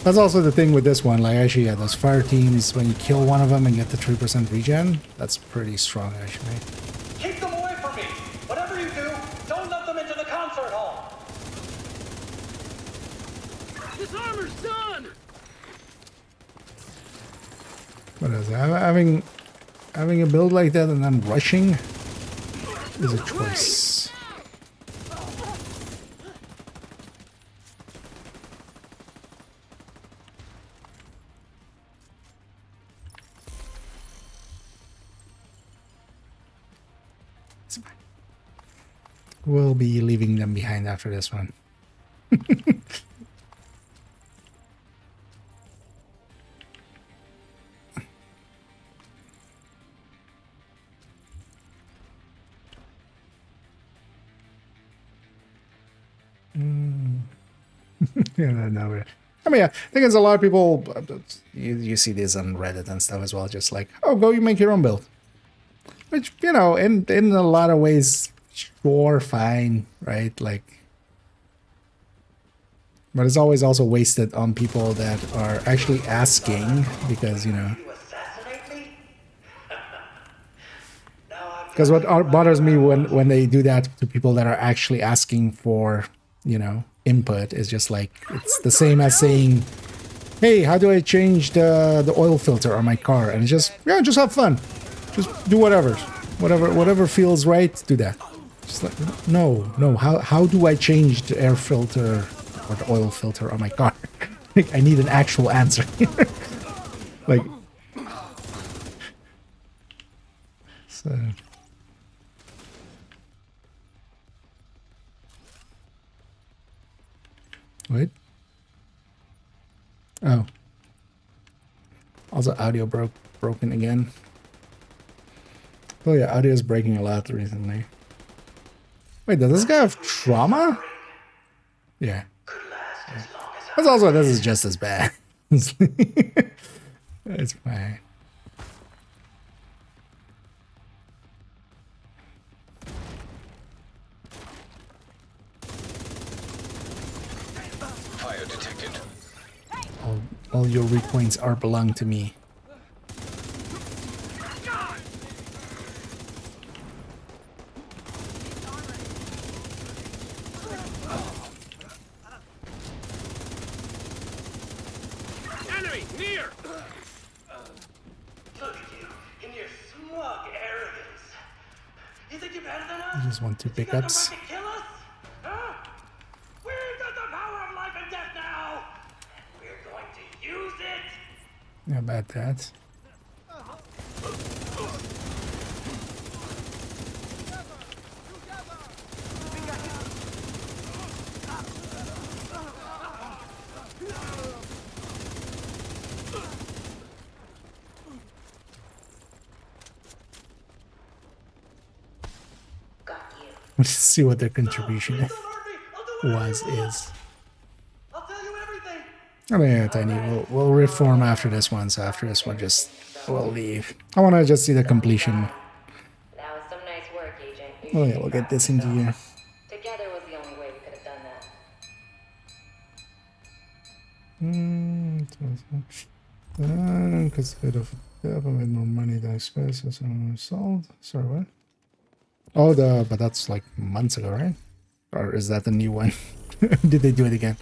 That's also the thing with this one. Like, actually, yeah, those fire teams, when you kill one of them and get the 3% regen, that's pretty strong, actually. Keep them away from me! Whatever you do, don't let them into the concert hall! This armor's done! What is it? Having a build like that and then rushing is a choice. We'll be leaving them behind after this one. Yeah, no. I mean, I think there's a lot of people, you see this on Reddit and stuff as well, just like, oh, go you make your own build. Which, you know, in a lot of ways, sure, fine, right? Like, but it's always also wasted on people that are actually asking because, you know. Because what bothers me when they do that to people that are actually asking for, you know, input is just like, it's the same as saying, hey, how do I change the oil filter on my car? And it's just, yeah, just have fun. Just do whatever feels right, do that. Just like, no, how do I change the air filter or the oil filter on my car? Like, I need an actual answer. Like, so. Wait. Oh. Also, audio broken again. Oh yeah, audio is breaking a lot recently. Wait, does this guy have trauma? Yeah. That's also, this is just as bad. It's fine. Fire detected. All your weak points are belong to me. Enemy near. Look at you in your smug arrogance. You think you're better than us? I just want two You got the pickups. right to kill us? Huh? We've got the power of life and death now. And we're going to use it. How about that? Let's see what their contribution is. I'll tell you everything. I mean, yeah, Tiny, we'll reform after this one, so after this one, just we'll leave. I want to just see the completion. That was some nice work, Agent. You Oh should yeah, we'll be get this into proud of here. yourself. Together was the only way we could have done that. Because I made more money than I spent, so someone sold. Sorry, what? Oh, but that's like months ago, right? Or is that the new one? Did they do it again?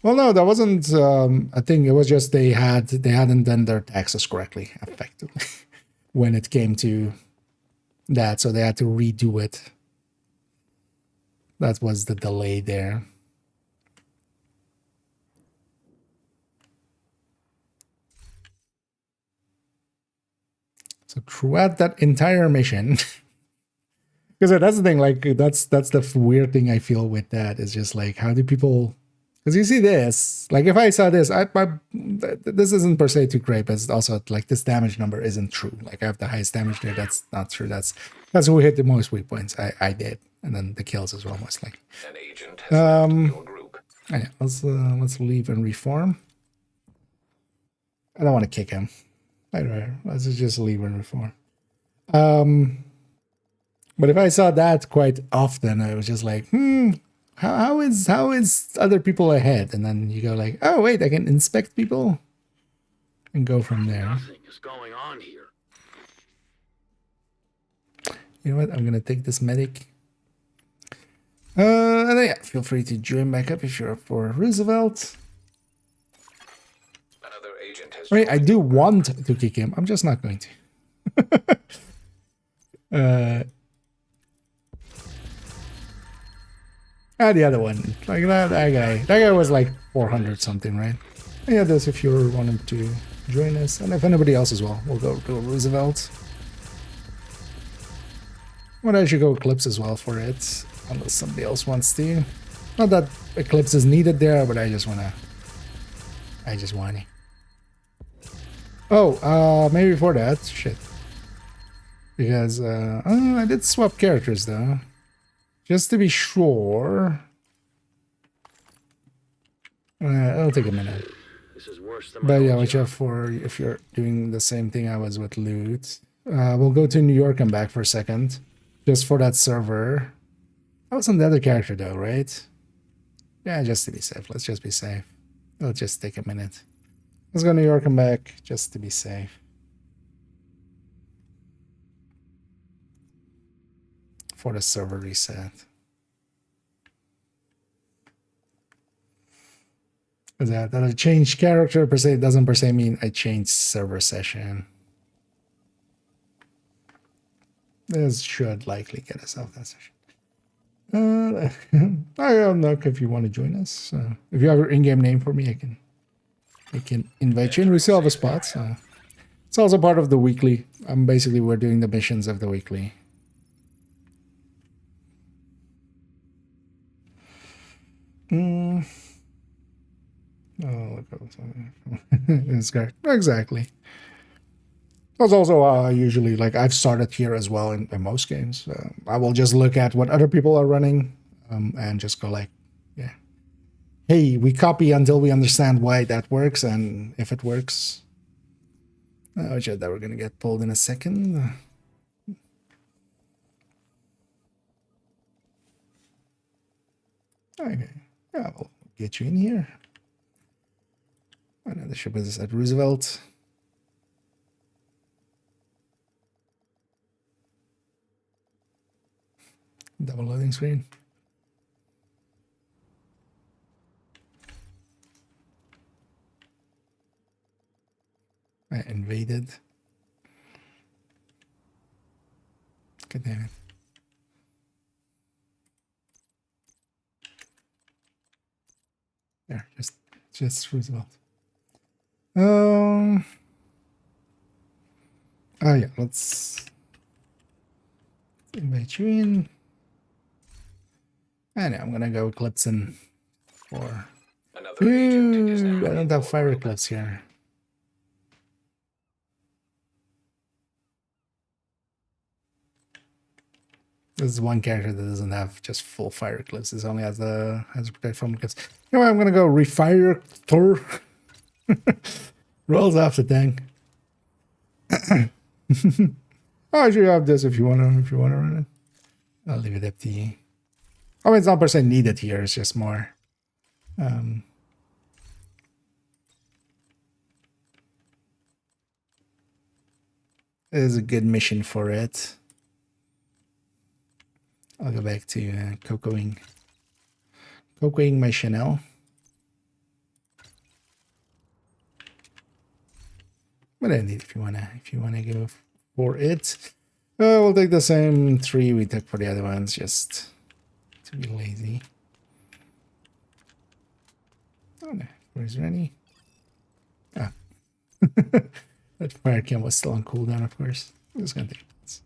Well, no, that wasn't. I think it was just they hadn't done their taxes correctly, effectively, when it came to that, so they had to redo it. That was the delay there. So throughout that entire mission, because that's the thing, like that's the weird thing I feel with that is just like, how do people? Because you see this, like if I saw this, this isn't per se too great, but it's also like this damage number isn't true. Like I have the highest damage there. That's not true. That's who hit the most weak points. I did, and then the kills as well, most likely. An agent has left your group. Yeah, let's leave and reform. I don't want to kick him. Let's just leave and reform. But if I saw that quite often, I was just like, how is other people ahead? And then you go like, oh wait, I can inspect people and go from there. Nothing is going on here. You know what? I'm gonna take this medic. And then, yeah, feel free to join back up if you're up for Roosevelt. Another agent has I mean, I do want to kick him. I'm just not going to. The other one, like that guy was like 400 something, right? And yeah, those if you wanted to join us, and if anybody else as well, we'll go Roosevelt. Well, I should go Eclipse as well for it, unless somebody else wants to. Not that Eclipse is needed there, but I just want to. Oh, maybe before that, shit. Because I did swap characters though. Just to be sure. It'll take a minute. This is worse than my But yeah, old watch job. out for if you're doing the same thing I was with loot. We'll go to New York and back for a second. Just for that server. That was on the other character though, right? Yeah, just to be safe. Let's just be safe. It'll just take a minute. Let's go New York and back just to be safe. For the server reset. That I change character per se doesn't per se mean I change server session. This should likely get us off that session. I don't know if you want to join us. If you have your in-game name for me, I can invite you, and we still have a spot. So it's also part of the weekly. Basically we're doing the missions of the weekly. Oh, look at it's great. Exactly. That's also usually, like, I've started here as well in most games. I will just look at what other people are running and just go like, yeah. Hey, we copy until we understand why that works, and if it works. Oh, shit, that we're going to get pulled in a second. Okay. Yeah, we'll get you in here. I know the ship is at Roosevelt. Double loading screen. I invaded. God damn it. There, just Roosevelt. Oh yeah, let's invite you in. And I'm gonna go Clipson for. Ooh, I don't have fire clips here. This is one character that doesn't have just full fire clips. It only has protect from clips. Anyway, I'm gonna go refire Thor. Rolls off the tank. Oh, I should have this if you wanna run it. I'll leave it up to you. I mean, it's not per se needed here. It's just more. It is a good mission for it. I'll go back to cocoing my Chanel. But indeed, if you wanna go for it, we'll take the same 3 we took for the other ones, just to be lazy. Oh no, where's Rennie? Ah, that fire cam was still on cooldown, of course. I'm just gonna take this.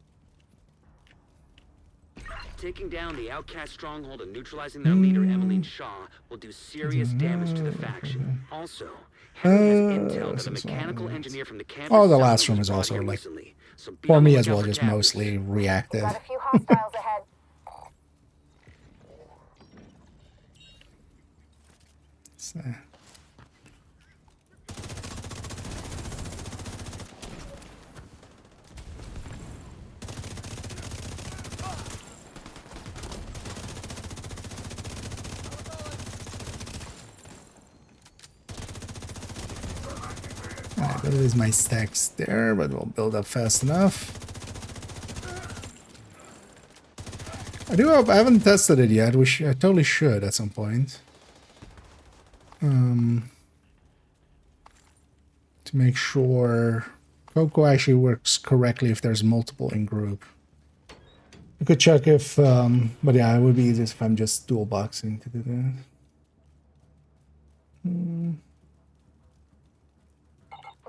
Taking down the outcast stronghold and neutralizing their leader, Emmeline Shaw, will do serious damage to the faction. Also, Harry has intel that a mechanical engineer from the campus. Oh, the last room is also like, recently, so be for on the me as lookout well, for just captors. mostly reactive. Got a few hostiles ahead. So. Alright, there is my stacks there, but we'll build up fast enough. I haven't tested it yet. I totally should at some point. To make sure Coco actually works correctly if there's multiple in group. I could check if, but yeah, it would be easiest if I'm just dual boxing to do that.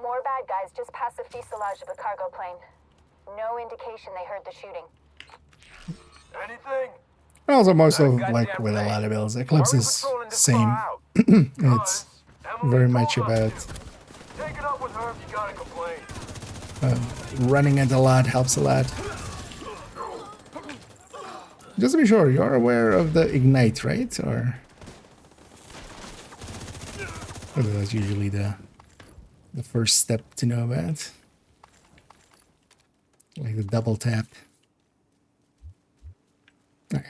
More bad guys just past the fuselage of the cargo plane. No indication they heard the shooting. Anything? Also, most of, like, with a lot of builds, Eclipse is same. It's very much about Take it up with her if you gotta complain. running it a lot helps a lot. Just to be sure, you're aware of the ignite, right? Or Although that's usually the first step to know about. Like the double tap. Okay.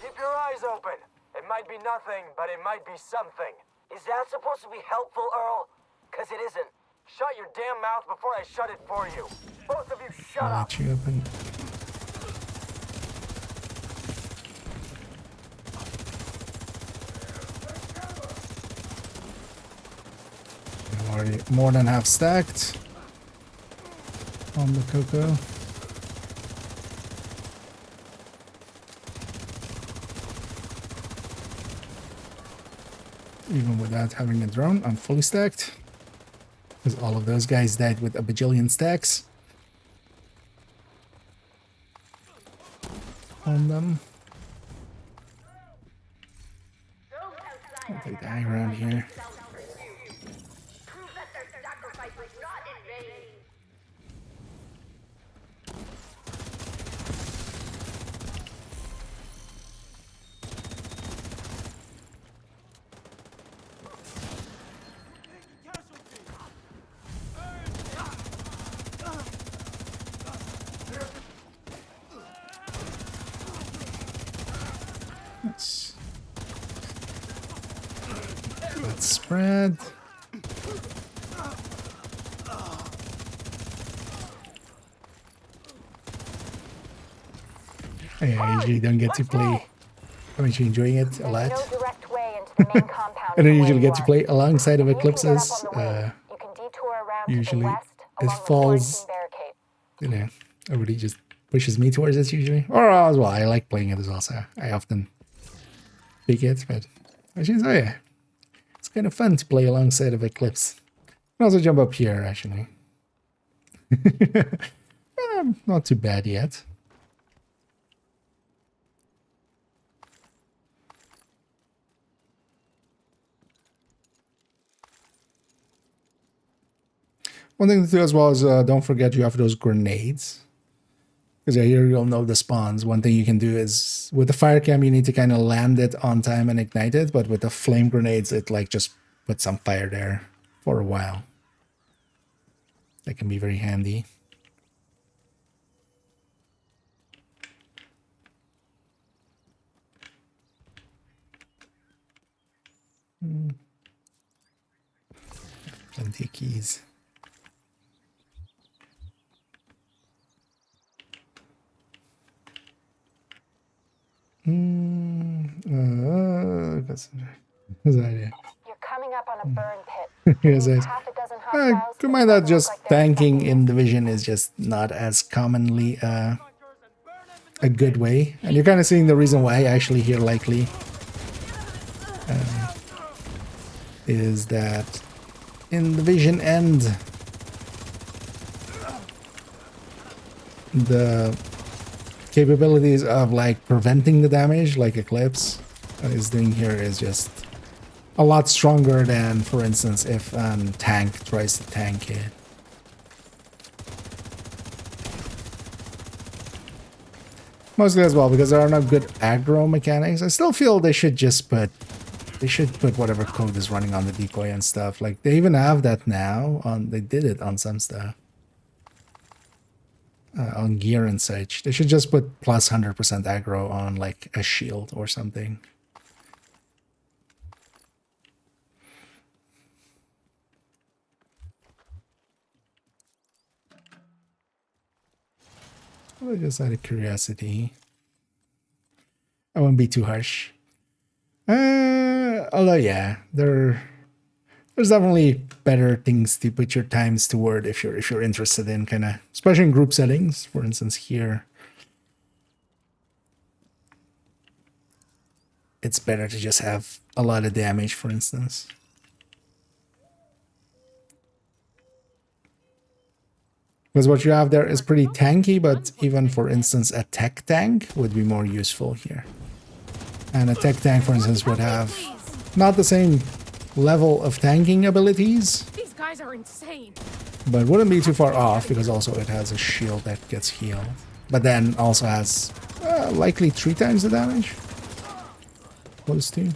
Keep your eyes open. It might be nothing, but it might be something. Is that supposed to be helpful, Earl? Because it isn't. Shut your damn mouth before I shut it for you. Both of you shut I'll up. let you open. I'm already more than half stacked on the cocoa. Even without having a drone, I'm fully stacked. Because all of those guys died with a bajillion stacks on them. I'll take the high ground here. Let's spread. Hey, I usually don't get to play. I'm actually enjoying it a lot. No direct way into the main compound. I don't from where usually you get to are. play alongside of If you can get up eclipses. on the wing, you can detour around Usually to the west it along the falls, quarantine barricade. you know, everybody just pushes me towards it usually. Or as well, I like playing it as well, so I often pick it, but actually, oh yeah, it's kind of fun to play alongside of Eclipse. I can also jump up here, actually. Not too bad yet. One thing to do as well is don't forget you have those grenades. Because here you'll know the spawns. One thing you can do is, with the fire cam, you need to kind of land it on time and ignite it. But with the flame grenades, it like just puts some fire there for a while. That can be very handy. Plenty of keys. You're coming up on a burn pit. Yes, Half a dozen hostiles. Good mind that just tanking in Division is just not as commonly a good way. And you're kind of seeing the reason why actually here likely is that in Division End the capabilities of like preventing the damage like Eclipse is doing here is just a lot stronger than, for instance, if a tank tries to tank it. Mostly as well because there are no good aggro mechanics. I still feel they should put whatever code is running on the decoy and stuff. Like they even have that now on. They did it on some stuff. On gear and such. They should just put plus 100% aggro on like a shield or something. Well, just out of curiosity. I won't be too harsh. Although yeah, there's definitely better things to put your times toward if you're interested in kind of, especially in group settings. For instance, here, it's better to just have a lot of damage, for instance. Because what you have there is pretty tanky, but even, for instance, a tech tank would be more useful here. And a tech tank, for instance, would have not the same level of tanking abilities. These guys are insane. But wouldn't be too far off, because also it has a shield that gets healed. But then also has likely 3 times the damage. close to.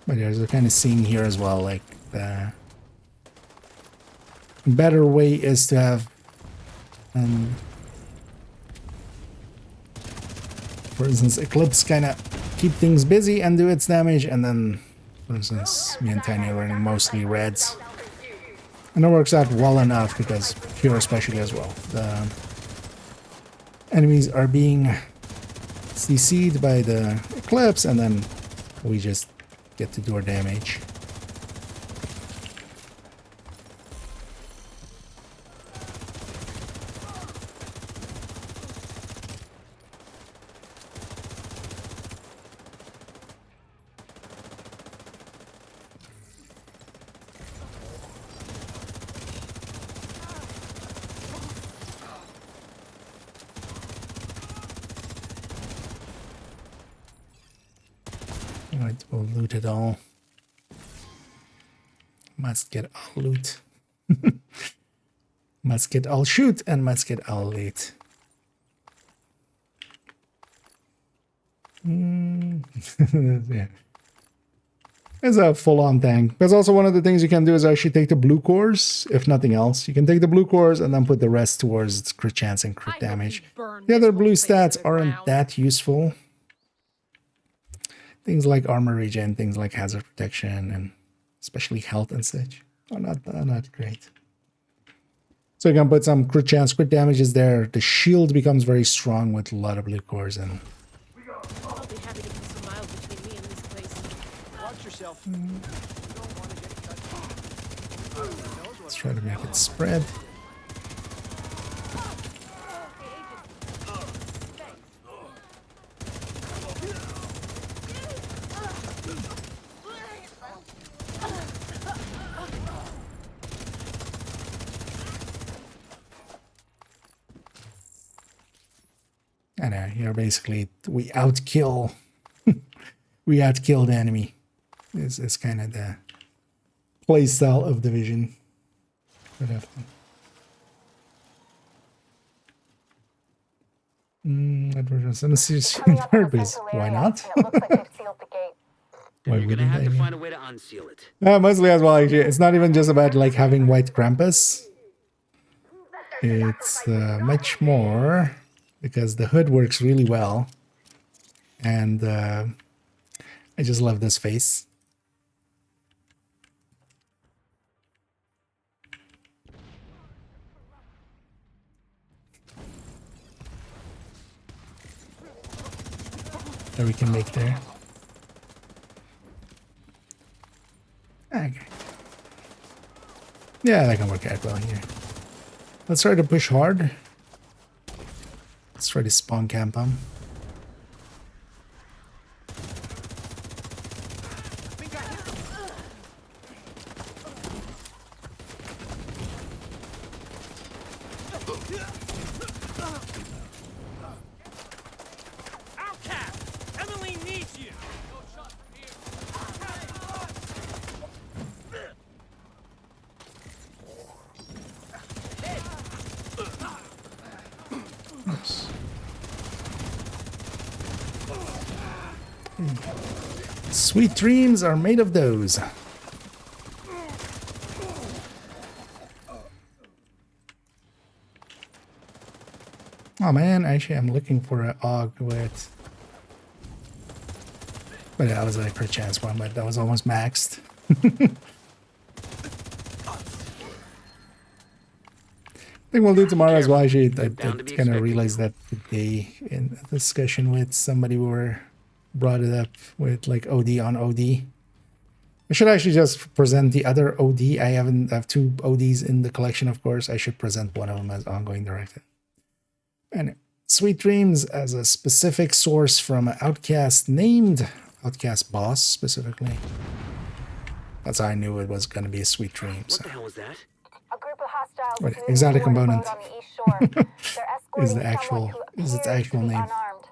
But there's a kind of scene here as well, like the better way is to have, for instance, Eclipse kind of keep things busy and do its damage, and then, for instance, me and Tiny are running mostly reds. And it works out well enough because here especially as well. The enemies are being CC'd by the Eclipse, and then we just get to do our damage. Alright, we'll loot it all. Must get all loot. Must get all shoot and must get all loot. Yeah. It's a full-on tank. That's also one of the things you can do is actually take the blue cores, if nothing else. You can take the blue cores and then put the rest towards crit chance and crit damage. The other blue stats aren't that useful. Things like armor regen, things like hazard protection, and especially health and such are not great. So you can put some crit chance, crit damages there. The shield becomes very strong with a lot of blue cores, and I'll be happy to put some miles between me and this place. Watch yourself. let's try to make it spread. And here basically we outkill the enemy. This is kind of the play style of Division. Let me see third base. Why not? Why You're gonna have to find a way to unseal it. Mostly as well, actually. It's not even just about like having white Krampus. It's much more because the hood works really well, and I just love this face. That we can make there. Okay. Yeah, that can work out well here. Let's try to push hard. Let's try to spawn camp them. Sweet dreams are made of those. Oh man, actually I'm looking for an AUG with... But that was like per chance one, but that was almost maxed. I think we'll do tomorrow as well. Actually, I kind of realized that today in a discussion with somebody we brought it up with like OD on OD. I should actually just present the other OD. I have two ODs in the collection, of course. I should present one of them as ongoing directive. And Sweet Dreams as a specific source from an Outcast named Outcast boss specifically. That's how I knew it was going to be a Sweet Dreams. What the hell was that? A group of hostiles Wait, exotic component on the east shore. They're is its actual escorting name. unarmed.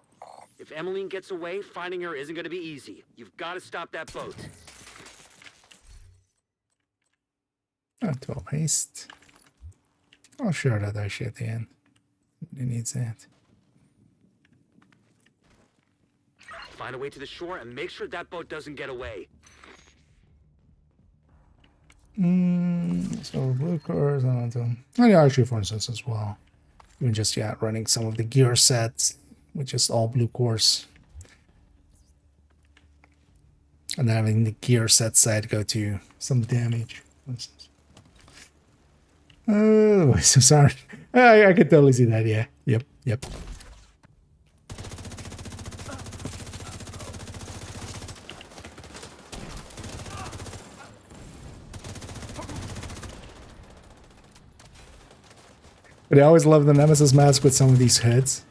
If Emmeline gets away, finding her isn't gonna be easy. You've got to stop that boat. 12 haste. I'll show that actually at the end. It needs that. Find a way to the shore and make sure that boat doesn't get away. So blue cores, and yeah, actually, for instance, as well. Even just running some of the gear sets with just all blue cores, and then having the gear set side go to some damage, for instance. Oh, so sorry. I could totally see that. Yeah. Yep. But I always love the Nemesis mask with some of these hoods.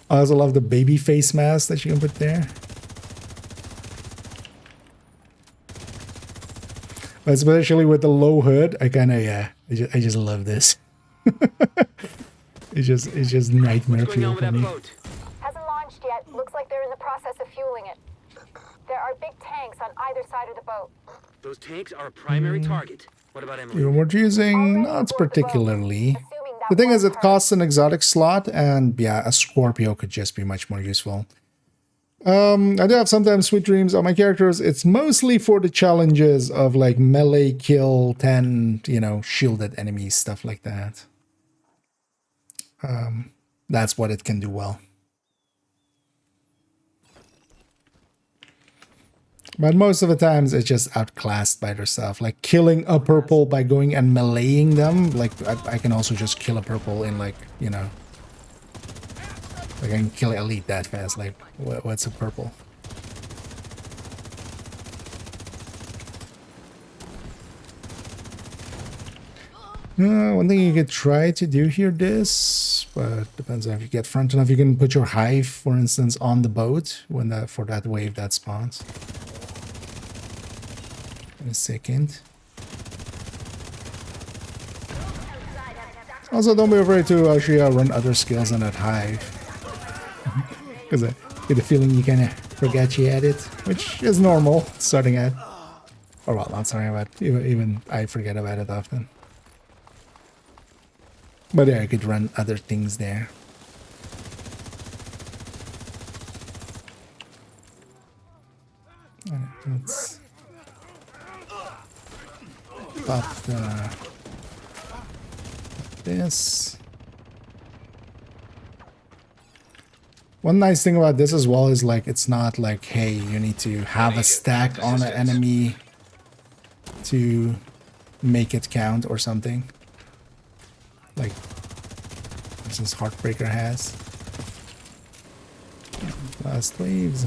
I also love the baby face mask that you can put there. But especially with the low hood, I kind of, I just love this. It's just nightmare fuel for me. Hasn't launched yet. Looks like they're in the process of fueling it. There are big tanks on either side of the boat. Those tanks are a primary target. What about Emily? Even worth using? Not particularly. The thing is, it costs an exotic slot, and yeah, a Scorpio could just be much more useful. I do have sometimes sweet dreams on my characters. It's mostly for the challenges of like melee kill 10, shielded enemies, stuff like that. That's what it can do well. But most of the times it's just outclassed by herself. Like killing a purple by going and meleeing them. Like I can also just kill a purple in like, like I can kill elite that fast. Like what's a purple? One thing you could try to do here, but depends on if you get front enough. You can put your hive, for instance, on the boat when for that wave that spawns. In a second. Also, don't be afraid to actually run other skills on that hive. Because I get the feeling you kind of forget you had it, which is normal starting at. Or well, not starting about. Even I forget about it often. But yeah, I could run other things there. Let's pop this. One nice thing about this as well is like it's not like, hey, you need to have a stack on an enemy to make it count or something. Like, for instance, Heartbreaker has. Last waves.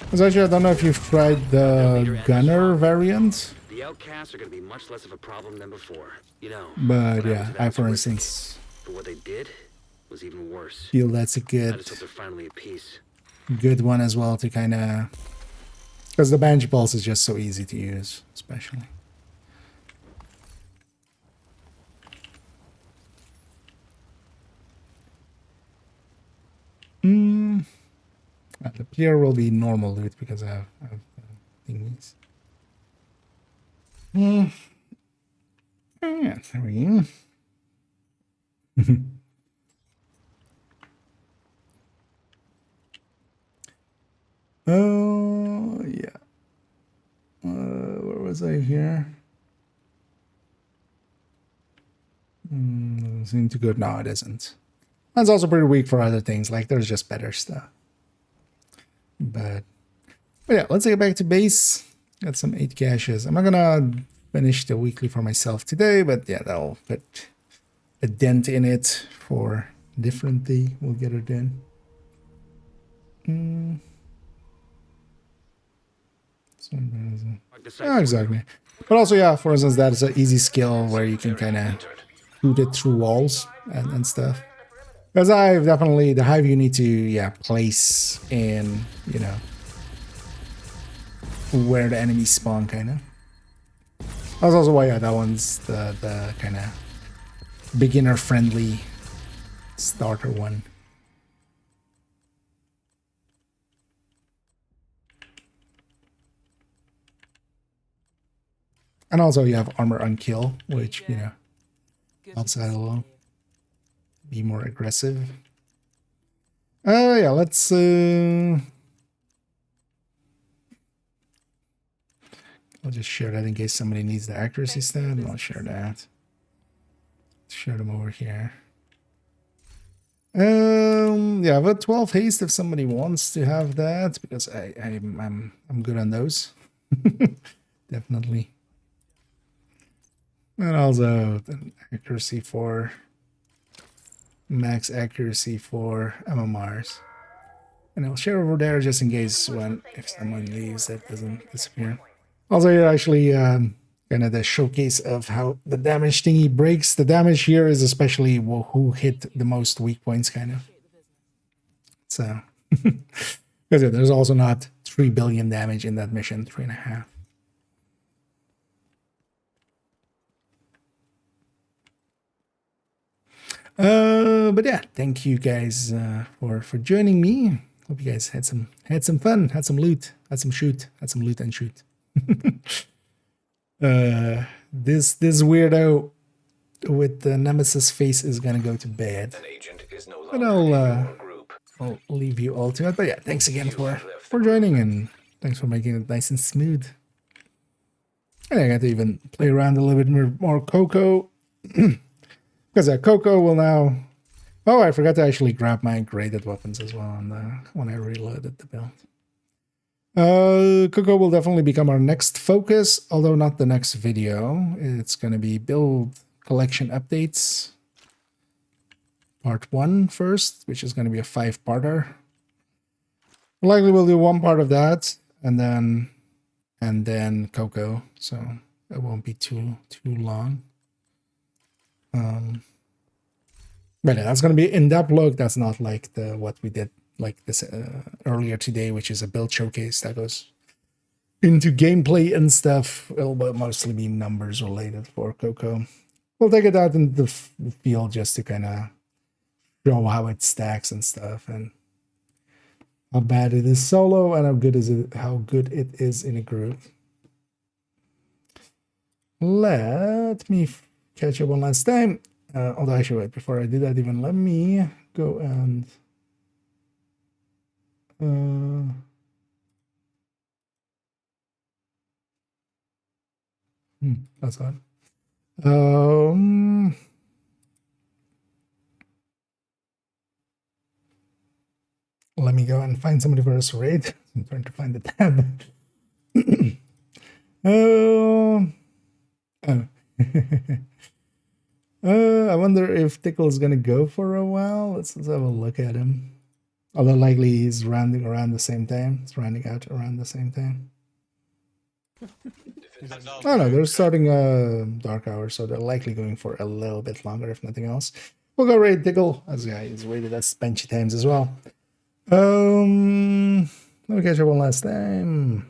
Because actually, I don't know if you've tried the Gunner variant. The outcasts are going to be much less of a problem than before, But yeah, I, for instance, but what they did was even worse. Feel that's a good, I just hope they're finally at peace. Good one as well to kind of, because the Banshee Pulse is just so easy to use, especially. The pier will be normal loot because I have thingies. Yeah, there we go. Oh, yeah. Where was I here? Doesn't seem too good. No, it isn't. That's also pretty weak for other things. Like, there's just better stuff. But yeah, let's get back to base. Got some 8 caches. I'm not gonna finish the weekly for myself today, but yeah, that'll put a dent in it for different day. We'll get it in. Oh, exactly. But also, yeah, for instance, that is an easy skill where you can kind of shoot it through walls and stuff. Because I've definitely, the hive you need to, place in, where the enemies spawn, kind of. That's also why, that one's the kind of beginner-friendly starter one. And also you have armor on kill, which, you know, helps out a little. Be more aggressive. Yeah, let's I'll just share that in case somebody needs the accuracy stat. I'll share that. Share them over here. Yeah, but 12 haste if somebody wants to have that, because I'm good on those. Definitely. And also accuracy for max accuracy for MMRs. And I'll share over there just in case if someone leaves that doesn't disappear. Also here actually kind of the showcase of how the damage thingy breaks. The damage here is especially who hit the most weak points, kind of. So, because there's also not 3 billion damage in that mission, 3.5. But yeah, thank you guys for joining me. Hope you guys had some fun, had some loot, had some loot and shoot. This weirdo with the Nemesis face is gonna go to bed. An agent is no But longer I'll leave you all to it. But yeah, thanks again for joining, and thanks for making it nice and smooth. And I got to even play around a little bit more Coco. Because Coco will now... Oh, I forgot to actually grab my graded weapons as well when I reloaded the build. Coco will definitely become our next focus, although not the next video. It's going to be build collection updates. Part 1 first, which is going to be a 5-parter. Likely we'll do one part of that, and then Coco, so it won't be too long. But yeah, that's going to be in-depth look. That's not like what we did like this earlier today, which is a build showcase that goes into gameplay and stuff. It'll mostly be numbers related for Coco. We'll take it out in the field just to kind of show how it stacks and stuff, and how bad it is solo, and how good it is in a group. Let me catch up one last time. Although actually, wait, before I do that, even let me go and that's odd. Let me go and find somebody for us to raid. I'm trying to find the tab. I wonder if Tickle's gonna go for a while. Let's have a look at him. Although likely he's rounding around the same time. It's rounding out around the same time. Oh no, they're starting dark hours, so they're likely going for a little bit longer, if nothing else. We'll go raid Tickle, as yeah, he's raided us benchy times as well. Let me catch up one last time.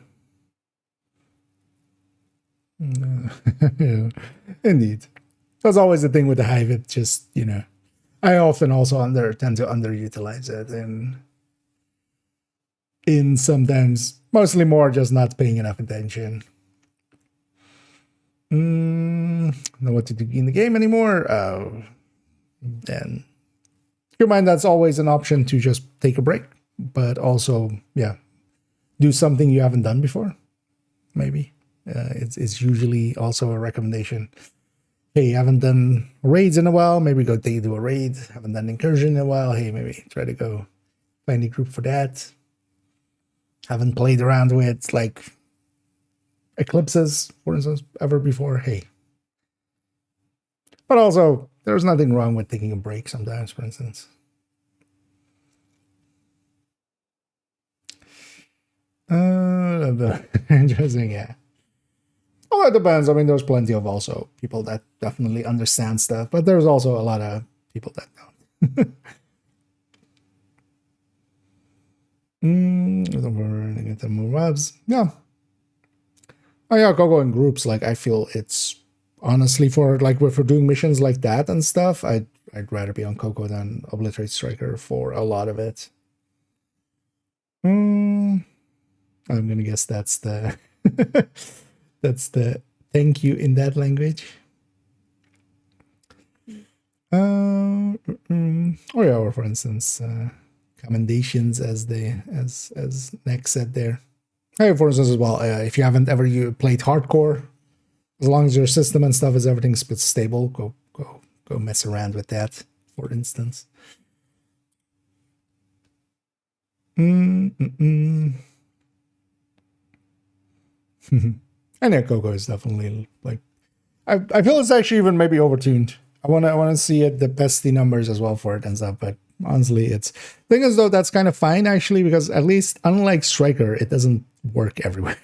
Yeah, indeed. That's always the thing with the Hive. It just, you know, I often also tend to underutilize it, and in sometimes mostly more just not paying enough attention. Know what to do in the game anymore? Then keep in mind that's always an option to just take a break, but also, yeah, do something you haven't done before. Maybe it's usually also a recommendation. Hey, you haven't done raids in a while, maybe go do a raid. Haven't done incursion in a while, hey, maybe try to go find a group for that. Haven't played around with like eclipses, for instance, ever before, hey. But also, there's nothing wrong with taking a break sometimes, for instance. Interesting, yeah. Well, it depends. I mean, there's plenty of also people that definitely understand stuff, but there's also a lot of people that don't. Get the more webs. Yeah. Oh yeah, Coco in groups. Like I feel it's honestly for like if we're doing missions like that and stuff, I'd rather be on Coco than Obliterate Striker for a lot of it. I'm gonna guess that's the that's the thank you in that language. Or for instance, commendations as Nick said there. Hey, for instance, as well, if you haven't ever played hardcore, as long as your system and stuff is everything's stable, go mess around with that. For instance. And yeah, Coco is definitely like I feel it's actually even maybe overtuned. I wanna see it the pesty numbers as well for it and stuff, but honestly it's thing is though that's kind of fine actually, because at least unlike Striker, it doesn't work everywhere.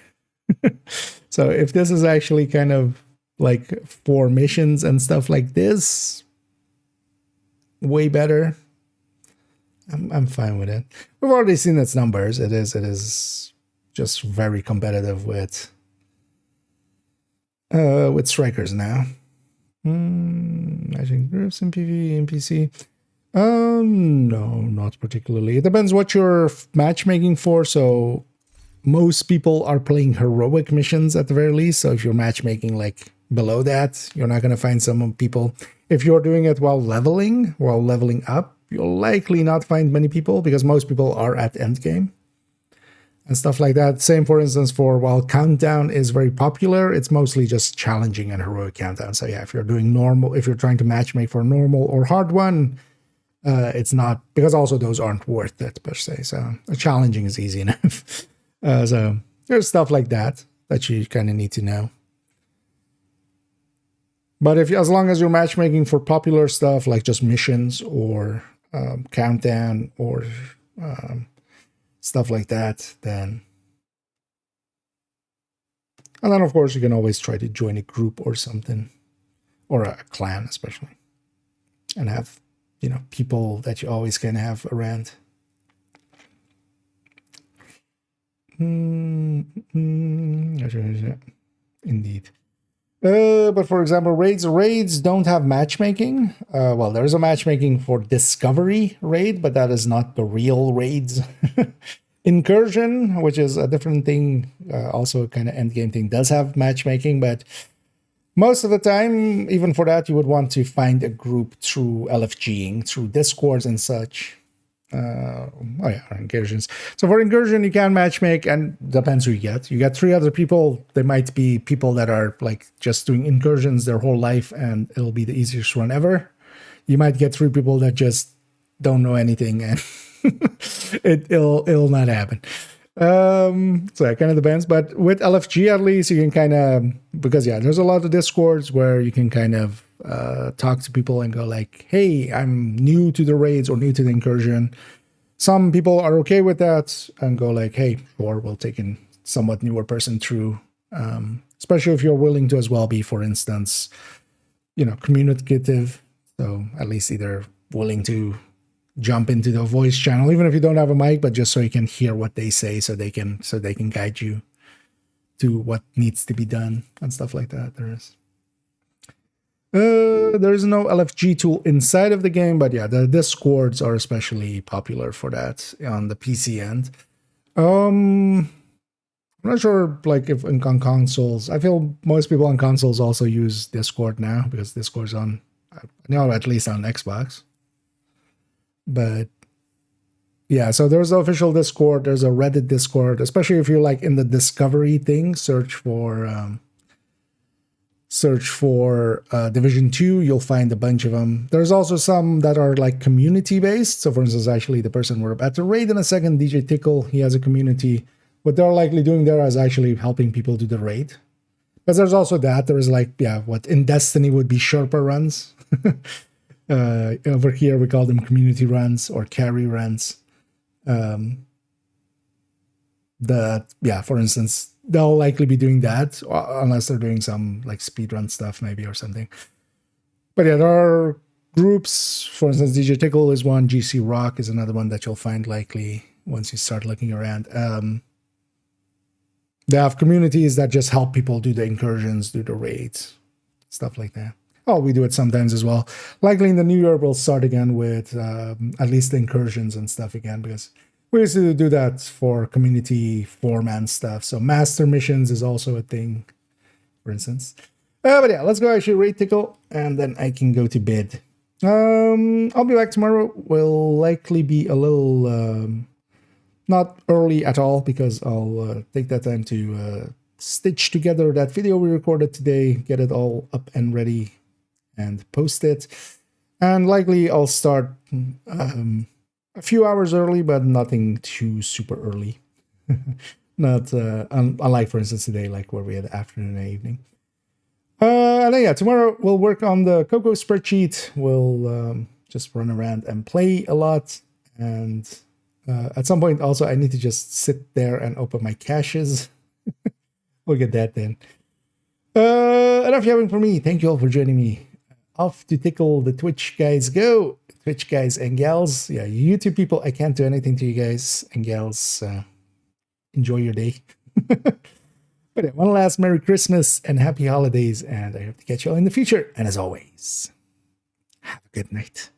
So if this is actually kind of like for missions and stuff like this, way better. I'm fine with it. We've already seen its numbers. It is just very competitive with strikers now. Matching groups in PvE and PC. No, not particularly. It depends what you're matchmaking for. So most people are playing heroic missions at the very least. So if you're matchmaking like below that, you're not gonna find some people. If you're doing it while leveling up, you'll likely not find many people because most people are at endgame and stuff like that. Same, for instance, for while Countdown is very popular, it's mostly just challenging and heroic Countdown. So yeah, if you're doing normal, if you're trying to matchmake for a normal or hard one, it's not, because also those aren't worth it per se. So challenging is easy enough. So there's stuff like that you kind of need to know. But as long as you're matchmaking for popular stuff like just missions or Countdown or stuff like that, then and then of course you can always try to join a group or something, or a clan especially, and have people that you always can have around. Indeed. But for example, raids don't have matchmaking. Well, there's a matchmaking for Discovery raid, but that is not the real raids. Incursion, which is a different thing, also a kind of endgame thing, does have matchmaking, but most of the time, even for that, you would want to find a group through LFGing, through Discords and such. Incursions. So for Incursion, you can matchmake, and depends who you get. You get 3 other people. They might be people that are like just doing incursions their whole life, and it'll be the easiest run ever. You might get 3 people that just don't know anything, and it'll not happen. So it kind of depends. But with LFG, at least you can kind of, because there's a lot of Discords where you can kind of talk to people and go like, hey, I'm new to the raids or new to the incursion. Some people are okay with that and go like, hey, or we'll take in somewhat newer person through, especially if you're willing to as well be, for instance, communicative. So at least either willing to jump into the voice channel, even if you don't have a mic, but just so you can hear what they say, so they can guide you to what needs to be done and stuff like that. There is no LFG tool inside of the game, but the Discords are especially popular for that on the PC end. I'm not sure, like, if on consoles. I feel most people on consoles also use Discord now, because Discord's on, at least on Xbox. But so there's the official Discord. There's a Reddit Discord, especially if you're like in the Discovery thing. Search for Division 2, you'll find a bunch of them. There's also some that are like community based. So for instance, actually the person we're about to raid in a second, DJ Tickle, he has a community. What they're likely doing there is actually helping people do the raid. But there's also that. There is like, what in Destiny would be Sherpa runs. Over here we call them community runs or carry runs. For instance, they'll likely be doing that unless they're doing some like speedrun stuff maybe or something. But there are groups. For instance, DJ Tickle is one. GC Rock is another one that you'll find likely once you start looking around. They have communities that just help people do the incursions, do the raids, stuff like that. Oh, we do it sometimes as well. Likely in the new year, we'll start again with at least the incursions and stuff again, because we used to do that for community 4-man stuff. So master missions is also a thing. for instance. But yeah, let's go actually raid Tickle, and then I can go to bed. I'll be back tomorrow. Will likely be a little not early at all, because I'll take that time to stitch together that video we recorded today, get it all up and ready, and post it. And likely I'll start a few hours early, but nothing too super early. Not unlike, for instance, today, like where we had afternoon and evening. And then, yeah, tomorrow we'll work on the Coco spreadsheet. We'll just run around and play a lot. And at some point, also, I need to just sit there and open my caches. We'll get that then. Enough yapping for me. Thank you all for joining me. Off to Tickle the Twitch guys go. Twitch guys and gals. Yeah, YouTube people, I can't do anything to you guys and gals. Enjoy your day. But yeah, one last Merry Christmas and Happy Holidays, and I hope to catch you all in the future. And as always, have a good night.